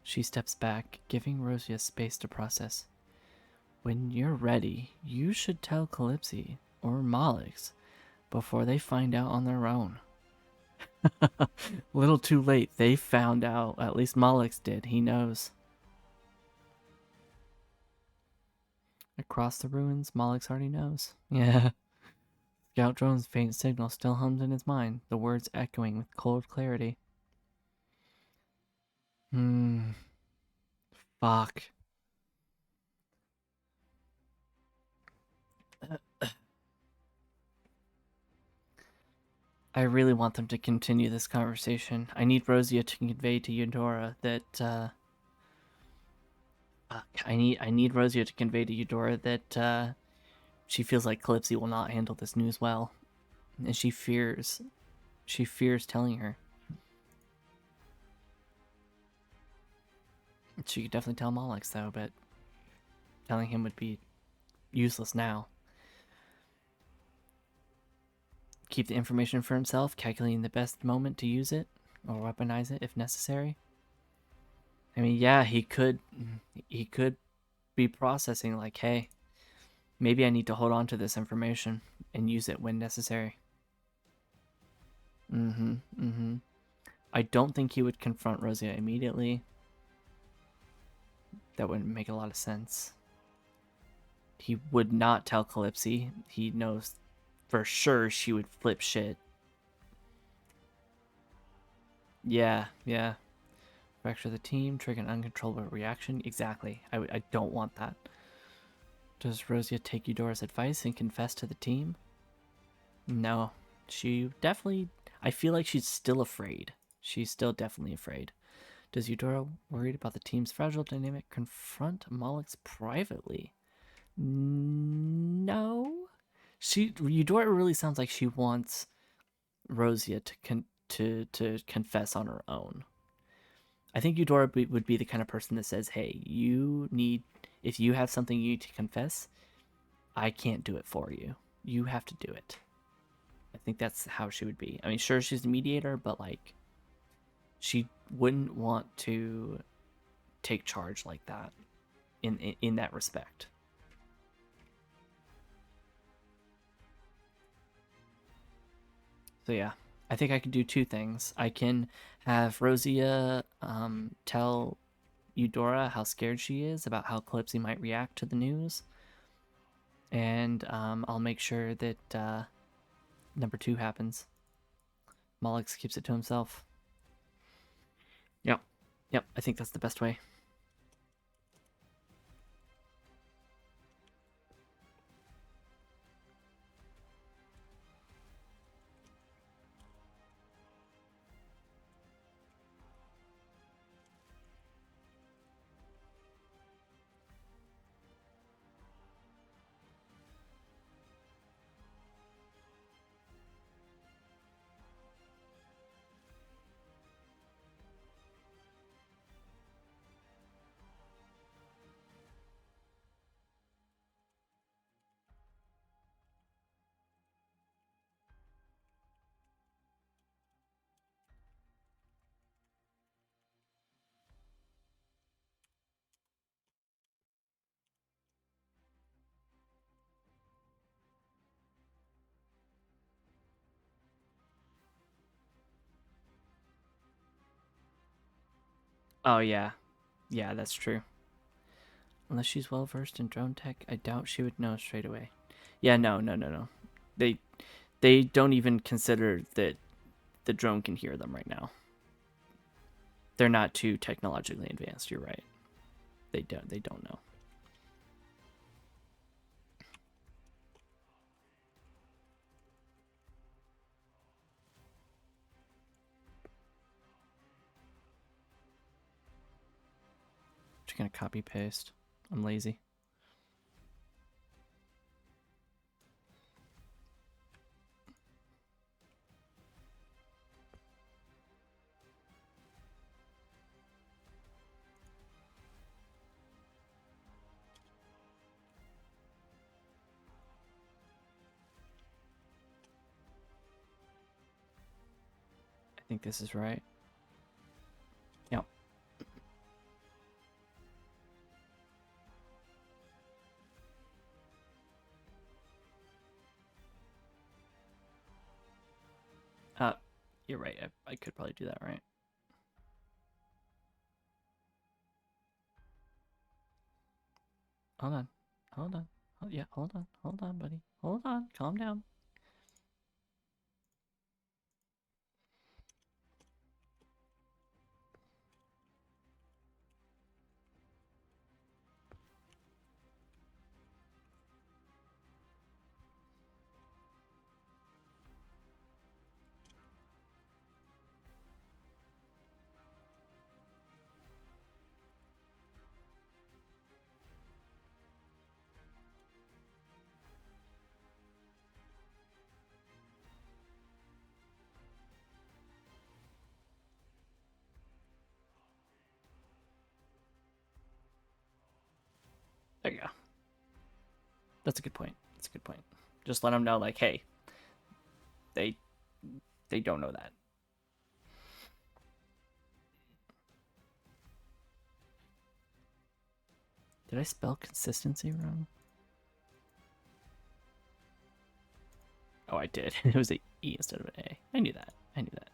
She steps back, giving Rosia space to process. When you're ready, you should tell Calypsy or Malix before they find out on their own. Little too late, they found out. At least Malix did. He knows. Across the ruins, Malix already knows. Yeah. Scout Drone's faint signal still hums in his mind, the words echoing with cold clarity. Fuck. I really want them to continue this conversation. I need Rosia to convey to Eudora that I need Rosia to convey to Eudora that she feels like Calypsy will not handle this news well, and she fears telling her. She could definitely tell Malix though, but telling him would be useless now. Keep the information for himself, calculating the best moment to use it or weaponize it if necessary. I mean, yeah, he could be processing like, hey, maybe I need to hold on to this information and use it when necessary. I don't think he would confront Rosia immediately. That wouldn't make a lot of sense. He would not tell Calypsy. He knows for sure she would flip shit. Yeah. Fracture the team, trigger an uncontrollable reaction. Exactly. I don't want that. Does Rosia take Eudora's advice and confess to the team? No. She definitely... I feel like she's still afraid. She's still definitely afraid. Does Eudora, worried about the team's fragile dynamic, confront Malix privately? No. Eudora really sounds like she wants Rosia to confess on her own. I think Eudora would be the kind of person that says, "Hey, if you have something you need to confess, I can't do it for you. You have to do it." I think that's how she would be. I mean, sure, she's the mediator, but like, she wouldn't want to take charge like that in that respect. So yeah, I think I can do two things. I can have Rosia tell Eudora how scared she is about how Calypsy might react to the news, and I'll make sure that number two happens. Malix keeps it to himself. Yep, I think that's the best way. Oh yeah, yeah, that's true. Unless she's well versed in drone tech, I doubt she would know straight away. Yeah, no, no, no, no. They they don't even consider that the drone can hear them right now. They're not too technologically advanced. You're right. They don't know. Just gonna copy paste. I'm lazy. I think this is right. Yep. Uh, you're right. I could probably do that right. Hold on. Hold on. Oh, yeah, hold on. Hold on, buddy. Hold on. Calm down. There you go. That's a good point. That's a good point. Just let them know, like, hey, they they don't know that. Did I spell consistency wrong? Oh, I did. It was a E instead of an A. I knew that. I knew that.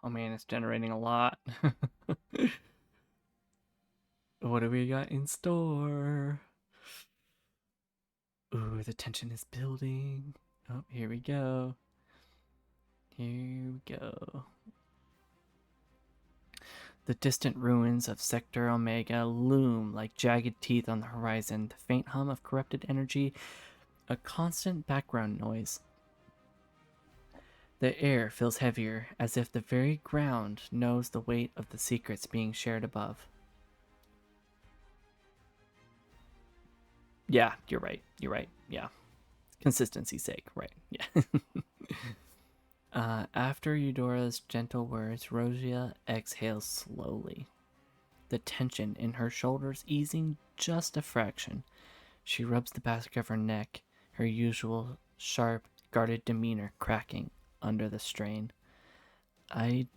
Oh man, it's generating a lot. What do we got in store? Ooh, the tension is building. Oh, here we go. Here we go. The distant ruins of Sector Omega loom like jagged teeth on the horizon, the faint hum of corrupted energy, a constant background noise. The air feels heavier, as if the very ground knows the weight of the secrets being shared above. Yeah, you're right. You're right. Yeah. Consistency's sake, right. Yeah. After Eudora's gentle words, Rosia exhales slowly, the tension in her shoulders easing just a fraction. She rubs the back of her neck, her usual sharp, guarded demeanor cracking under the strain. I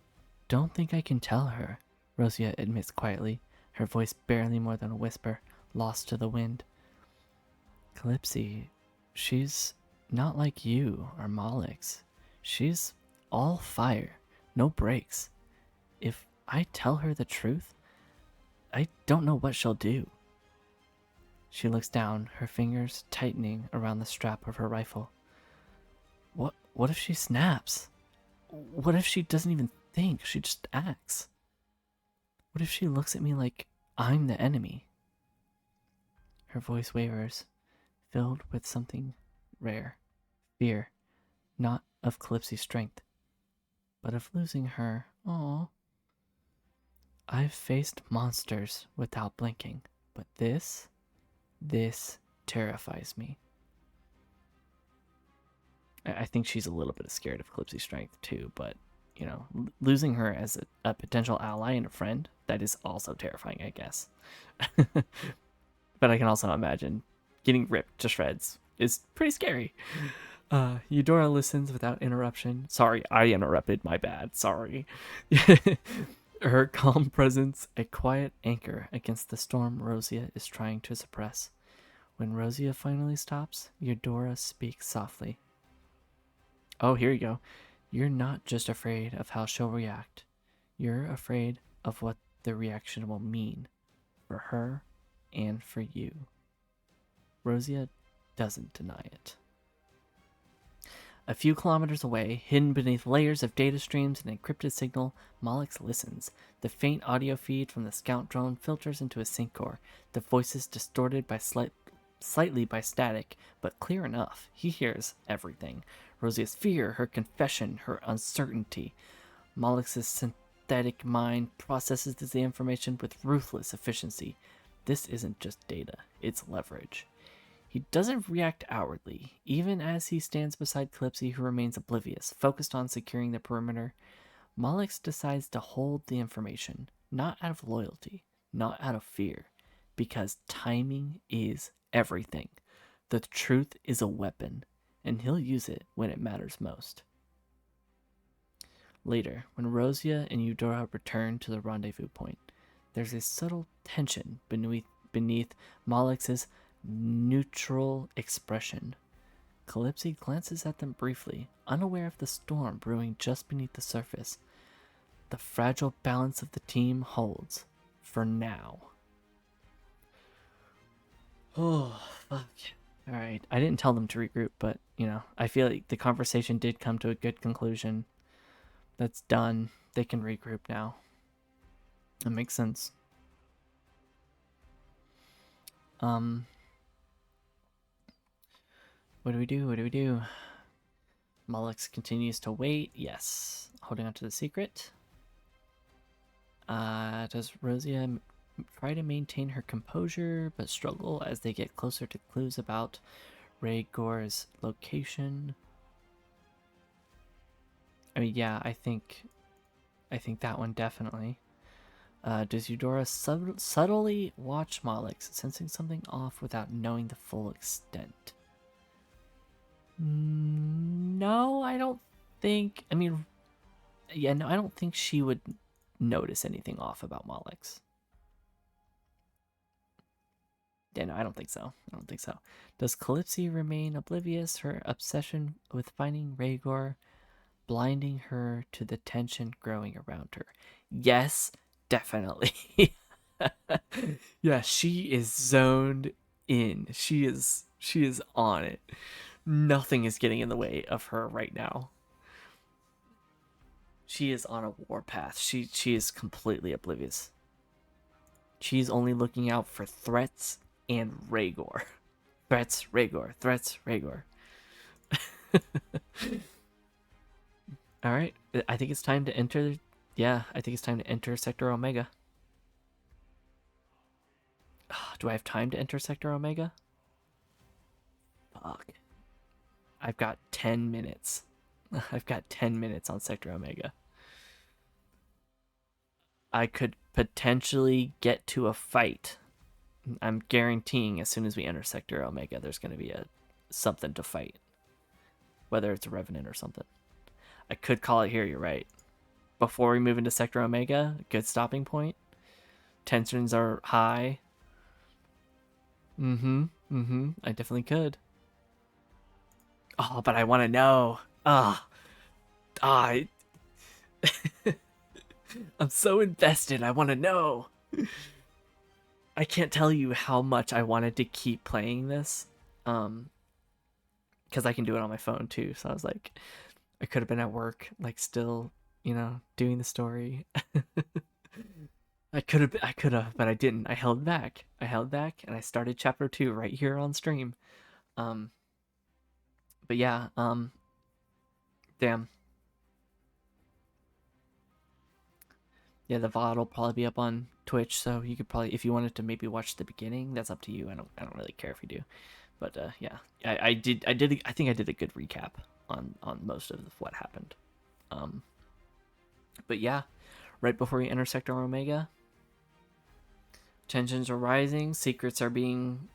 don't think I can tell her, Rosia admits quietly, her voice barely more than a whisper, lost to the wind. Calypsy, she's not like you or Malix. She's all fire, no breaks. If I tell her the truth, I don't know what she'll do. She looks down, her fingers tightening around the strap of her rifle. What if she snaps? What if she doesn't even think, she just acts? What if she looks at me like I'm the enemy? Her voice wavers, filled with something rare. Fear, not of Calypsy's strength, but of losing her. Aww. I've faced monsters without blinking, but this terrifies me. I think she's a little bit scared of Calypsy's strength too, but losing her as a potential ally and a friend, that is also terrifying, I guess. But I can also imagine getting ripped to shreds is pretty scary. Eudora listens without interruption. Sorry, I interrupted. My bad. Sorry. Her calm presence, a quiet anchor against the storm Rosia is trying to suppress. When Rosia finally stops, Eudora speaks softly. Oh, here you go. You're not just afraid of how she'll react. You're afraid of what the reaction will mean for her and for you. Rosia doesn't deny it. A few kilometers away, hidden beneath layers of data streams and encrypted signal, Mollix listens. The faint audio feed from the scout drone filters into a sync core, the voices distorted by slightly by static, but clear enough. He hears everything. Rosia's fear, her confession, her uncertainty. Mollix's synthetic mind processes the information with ruthless efficiency. This isn't just data, it's leverage. He doesn't react outwardly, even as he stands beside Calypsy, who remains oblivious, focused on securing the perimeter. Mollix decides to hold the information, not out of loyalty, not out of fear, because timing is everything. The truth is a weapon, and he'll use it when it matters most. Later, when Rosia and Eudora return to the rendezvous point, there's a subtle tension beneath Mollix's neutral expression. Calypsy glances at them briefly, unaware of the storm brewing just beneath the surface. The fragile balance of the team holds, for now. Oh, fuck. Alright, I didn't tell them to regroup, but, I feel like the conversation did come to a good conclusion. That's done. They can regroup now. That makes sense. What do we do? What do we do? Mollix continues to wait. Yes. Holding on to the secret. Does Rosia try to maintain her composure but struggle as they get closer to clues about Rhaegor's location? I mean, yeah, I think that one definitely. Does Eudora subtly watch Mollix, sensing something off without knowing the full extent? No, I don't think. I mean, yeah, no, I don't think she would notice anything off about Mollix. Yeah, no, I don't think so. I don't think so. Does Calypsy remain oblivious, her obsession with finding Rhaegor blinding her to the tension growing around her? Yes, definitely. Yeah, she is zoned in. She is on it. Nothing is getting in the way of her right now. She is on a warpath. She is completely oblivious. She's only looking out for threats and Rhaegor. Threats, Rhaegor. Threats, Rhaegor. All right. I think it's time to enter. Yeah, I think it's time to enter Sector Omega. Do I have time to enter Sector Omega? Fuck. I've got 10 minutes. I've got 10 minutes on Sector Omega. I could potentially get to a fight. I'm guaranteeing as soon as we enter Sector Omega, there's going to be something to fight. Whether it's a Revenant or something. I could call it here, you're right. Before we move into Sector Omega, good stopping point. Tensions are high. I definitely could. Oh, but I want to know. I'm so invested. I want to know. I can't tell you how much I wanted to keep playing this. Because I can do it on my phone too. So I was like, I could have been at work, like still, doing the story. I could have, but I didn't. I held back, and I started chapter 2 right here on stream. But yeah, damn. Yeah, the VOD will probably be up on Twitch, so you could probably, if you wanted to maybe watch the beginning, that's up to you. I don't really care if you do, but yeah, I think I did a good recap on most of what happened. But yeah, right before you enter Sector Omega, tensions are rising, secrets are being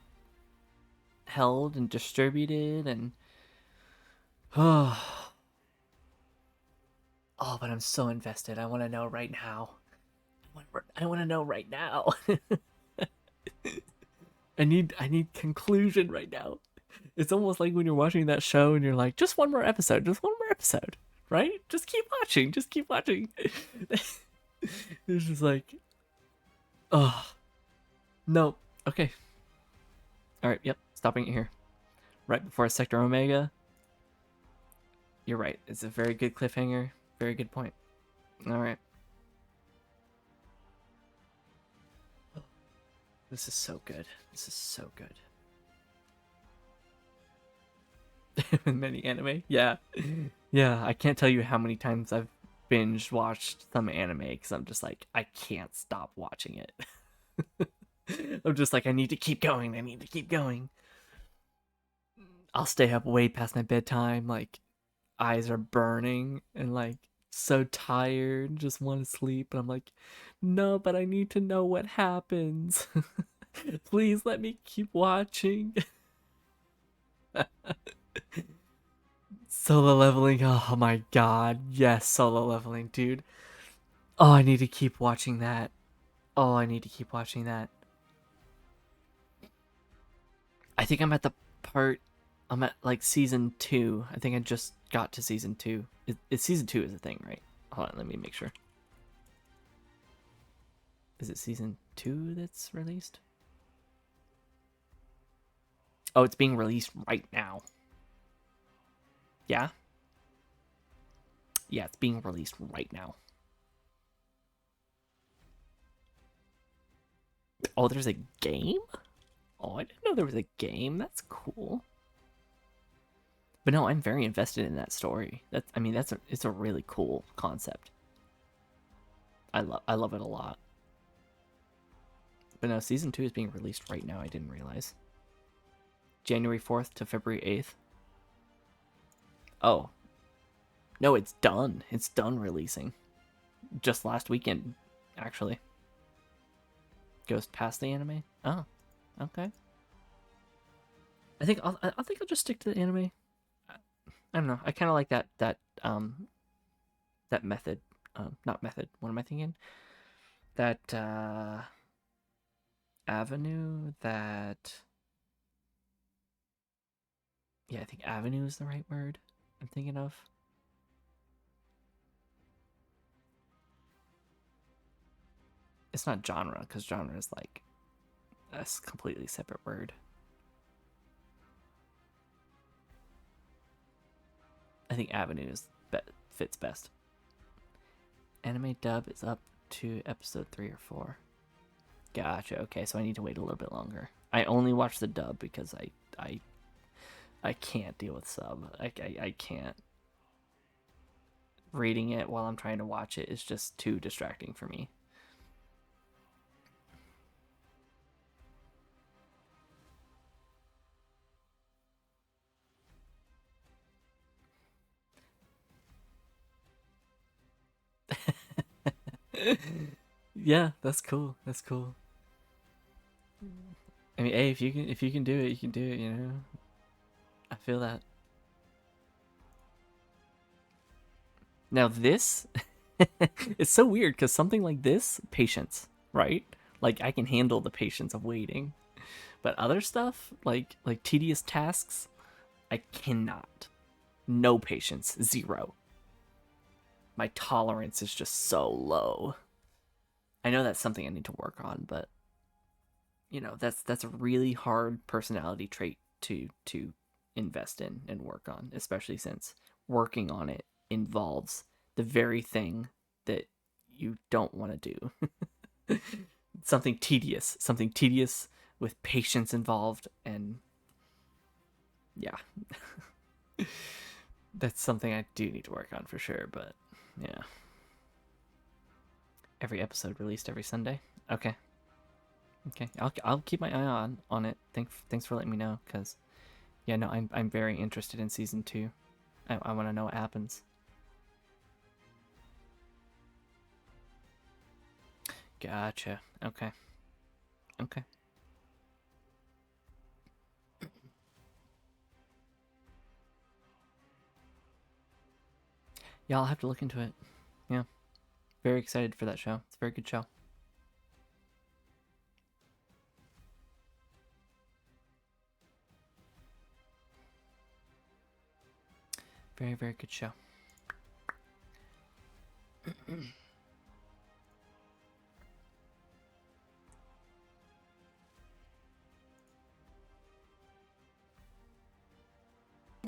held and distributed, and oh, but I'm so invested. I want to know right now. I want to know right now. I need conclusion right now. It's almost like when you're watching that show and you're like, just one more episode, just one more episode, right? Just keep watching, just keep watching. It's just like, oh no, okay, all right, yep, stopping it here. Right before Sector Omega. You're right. It's a very good cliffhanger. Very good point. All right. This is so good. This is so good. Many anime. Yeah. Yeah. I can't tell you how many times I've binge watched some anime because I'm just like, I can't stop watching it. I'm just like, I need to keep going. I need to keep going. I'll stay up way past my bedtime. Like, eyes are burning and like so tired, just want to sleep. And I'm like, no, but I need to know what happens. Please let me keep watching. Solo leveling. Oh my god. Yes, solo leveling, dude. Oh, I need to keep watching that. Oh, I need to keep watching that. I think I'm at the part. I'm at like season 2. I think I just got to season 2. It's season 2 is a thing, right? Hold on, let me make sure. Is it season 2 that's released? Oh, it's being released right now. Yeah? Yeah, it's being released right now. Oh, there's a game? Oh, I didn't know there was a game. That's cool. But no, I'm very invested in that story. It's a really cool concept. I love it a lot. But no, season 2 is being released right now. I didn't realize. January 4th to February 8th. Oh, no, it's done. It's done releasing. Just last weekend, actually. Goes past the anime. Oh, okay. I think I'll just stick to the anime. I don't know. I kind of like that method. Not method. What am I thinking? That avenue. That Yeah, I think avenue is the right word I'm thinking of. It's not genre because genre is like a completely separate word. I think avenue fits best. Anime dub is up to episode 3 or 4. Gotcha. Okay, so I need to wait a little bit longer. I only watch the dub because I I can't deal with sub. I can't. Reading it while I'm trying to watch it is just too distracting for me. Yeah, that's cool. That's cool. I mean, hey, if you can do it, you can do it. You know, I feel that. Now this, it's so weird because something like this, patience, right? Like I can handle the patience of waiting, but other stuff, like tedious tasks, I cannot. No patience, zero. My tolerance is just so low. I know that's something I need to work on, but that's a really hard personality trait to invest in and work on, especially since working on it involves the very thing that you don't want to do. Something tedious with patience involved, and yeah, that's something I do need to work on for sure. But yeah, every episode released every Sunday. Okay, okay, I'll keep my eye on it. Thanks for letting me know, cause yeah, no, I'm very interested in season 2. I want to know what happens. Gotcha. Okay. Okay. Yeah, I'll have to look into it. Yeah. Very excited for that show. It's a very good show. Very, very good show.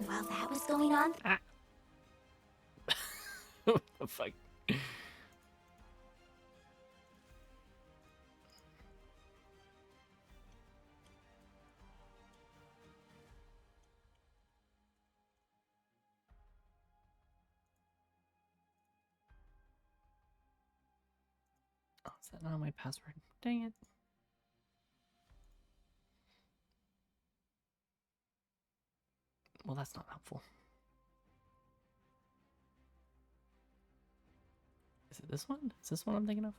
While that was going on, Ah. What the fuck? Oh, is that not my password? Dang it. Well, that's not helpful. Is it this one? Is this one I'm thinking of?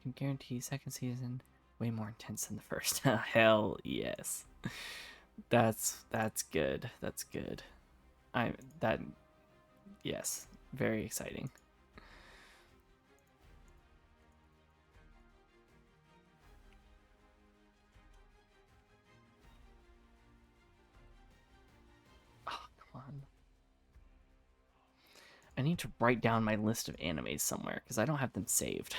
Can guarantee second season way more intense than the first. Hell yes. That's good. That's good. I that yes, very exciting. Oh, come on. I need to write down my list of animes somewhere because I don't have them saved.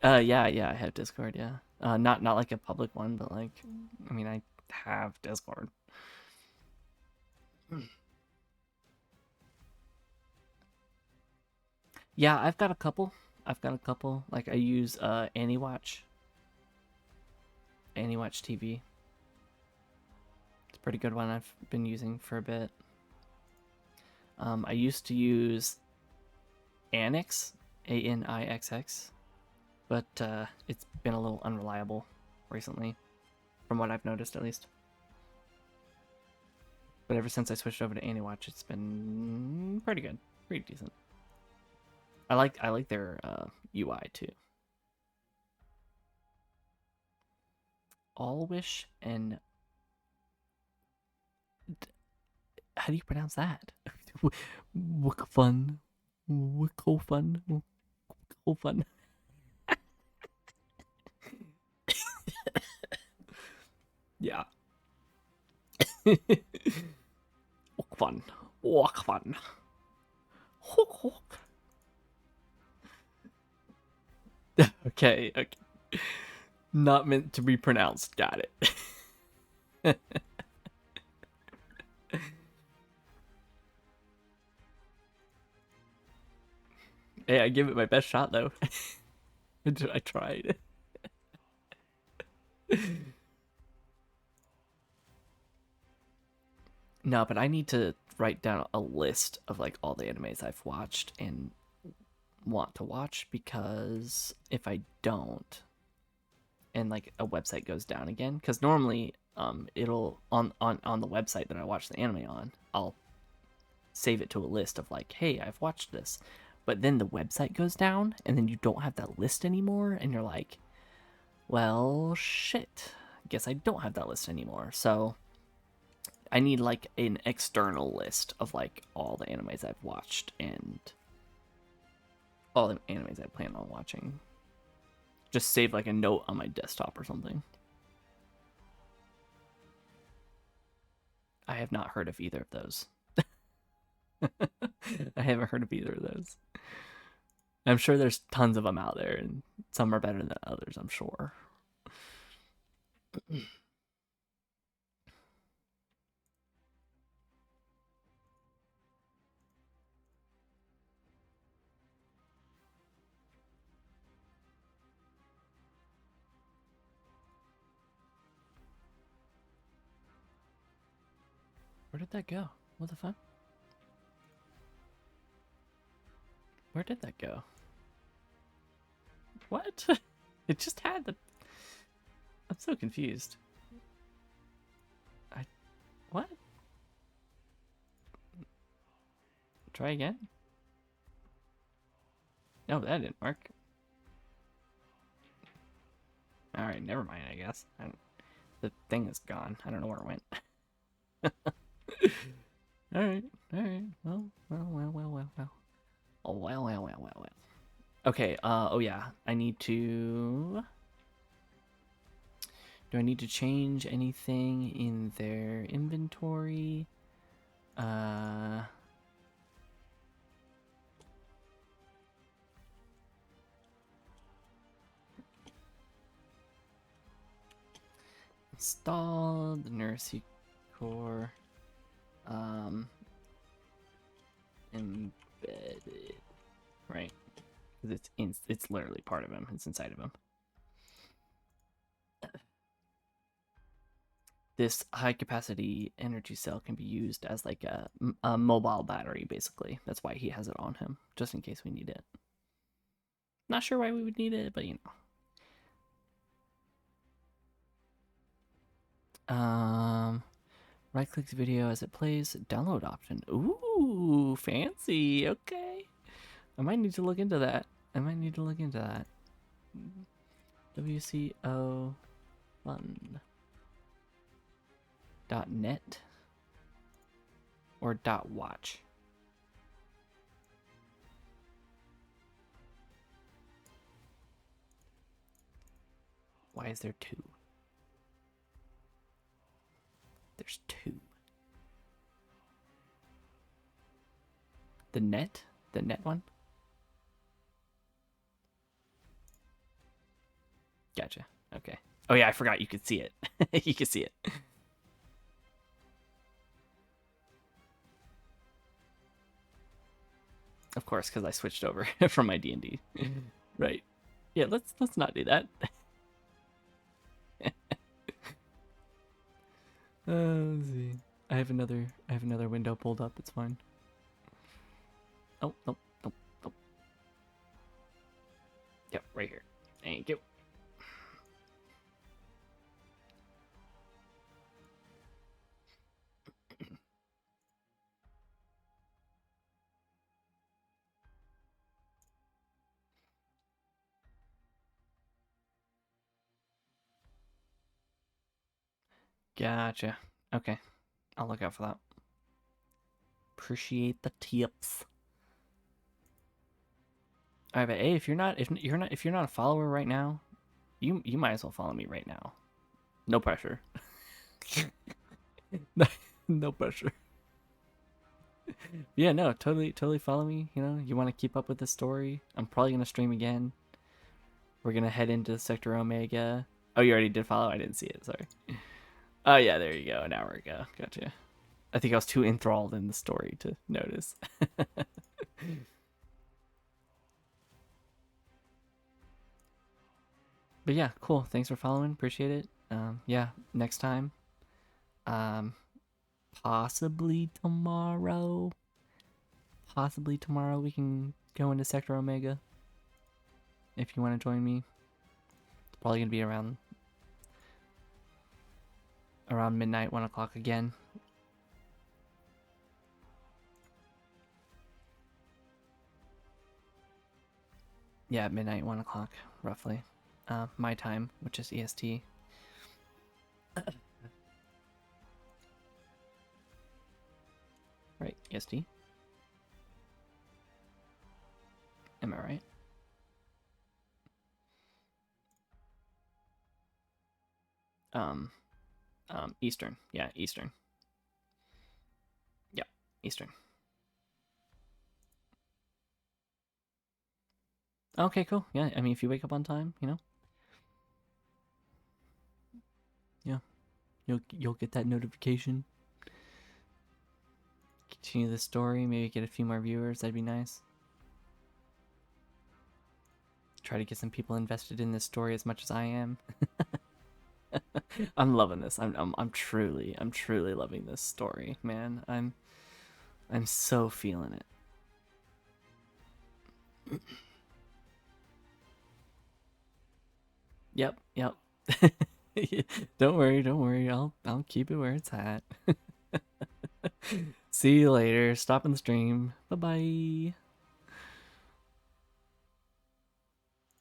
Yeah, I have Discord, yeah. Not like a public one, but like I mean I have Discord. Yeah, I've got a couple. I've got a couple. Like I use AnyWatch TV. It's a pretty good one I've been using for a bit. I used to use Anix, ANIXX, but it's been a little unreliable recently, from what I've noticed at least. But ever since I switched over to AnyWatch, it's been pretty good, pretty decent. I like their UI too. Allwish and how do you pronounce that? Wicklefun, Wicklefun, Wicklefun. Yeah. Wicklefun, Wicklefun. Hook, hook. Okay, okay. Not meant to be pronounced. Got it. Hey, I give it my best shot though. I tried. No, but I need to write down a list of like all the animes I've watched and want to watch because if I don't, and like a website goes down again, because normally it'll on the website that I watch the anime on, I'll save it to a list of like, hey, I've watched this, but then the website goes down and then you don't have that list anymore, and you're like, well, shit. Guess I don't have that list anymore. So I need like an external list of like all the animes I've watched and all the animes I plan on watching. Just save like a note on my desktop or something. I have not heard of either of those. I haven't heard of either of those. I'm sure there's tons of them out there, and some are better than others, I'm sure. Where did that go? What the fuck? Where did that go? What? It just had the. I'm so confused. I. What? Try again? No, that didn't work. All right, never mind. I guess the thing is gone. I don't know where it went. All right, all right. Well. Oh well. Okay. Oh yeah. I need to. Do I need to change anything in their inventory? Uh. Install the nursery core. Embedded. Right. Because it's literally part of him. It's inside of him. This high capacity energy cell can be used as like a mobile battery, basically. That's why he has it on him, just in case we need it. Not sure why we would need it, but you know. Right click the video as it plays. Download option. Ooh, fancy. Okay. I might need to look into that. WCO fun. .net or .watch. Why is there two? There's two. The net one? Gotcha. Okay. Oh yeah, I forgot you could see it. You could see it. Of course, because I switched over from my D&D. Right. Yeah, let's not do that. Let's see. I have another window pulled up. It's fine. Oh, nope. Yep, right here. Thank you. Gotcha. Okay. I'll look out for that. Appreciate the tips. All right, but hey, if you're not a follower right now, you might as well follow me right now. No pressure. No pressure. Yeah, no, totally follow me. You know, you want to keep up with the story. I'm probably gonna stream again. We're gonna head into Sector Omega. Oh, you already did follow? I didn't see it. Sorry. Oh yeah, there you go. An hour ago. Gotcha. I think I was too enthralled in the story to notice. But yeah, cool. Thanks for following. Appreciate it. Yeah, next time. Um, possibly tomorrow. Possibly tomorrow we can go into Sector Omega. If you want to join me, it's probably gonna be around midnight, 1 o'clock again. Yeah, midnight, 1 o'clock, roughly. My time, which is EST. Right, EST. Am I right? Eastern. Yeah, Eastern. Yeah, Eastern. Okay, cool. Yeah, I mean, if you wake up on time, you know. Yeah, you'll get that notification. Continue the story. Maybe get a few more viewers. That'd be nice. Try to get some people invested in this story as much as I am. I'm loving this. I'm truly loving this story, man. I'm so feeling it. Yep. Don't worry. I'll keep it where it's at. See you later. Stopping the stream. Bye bye.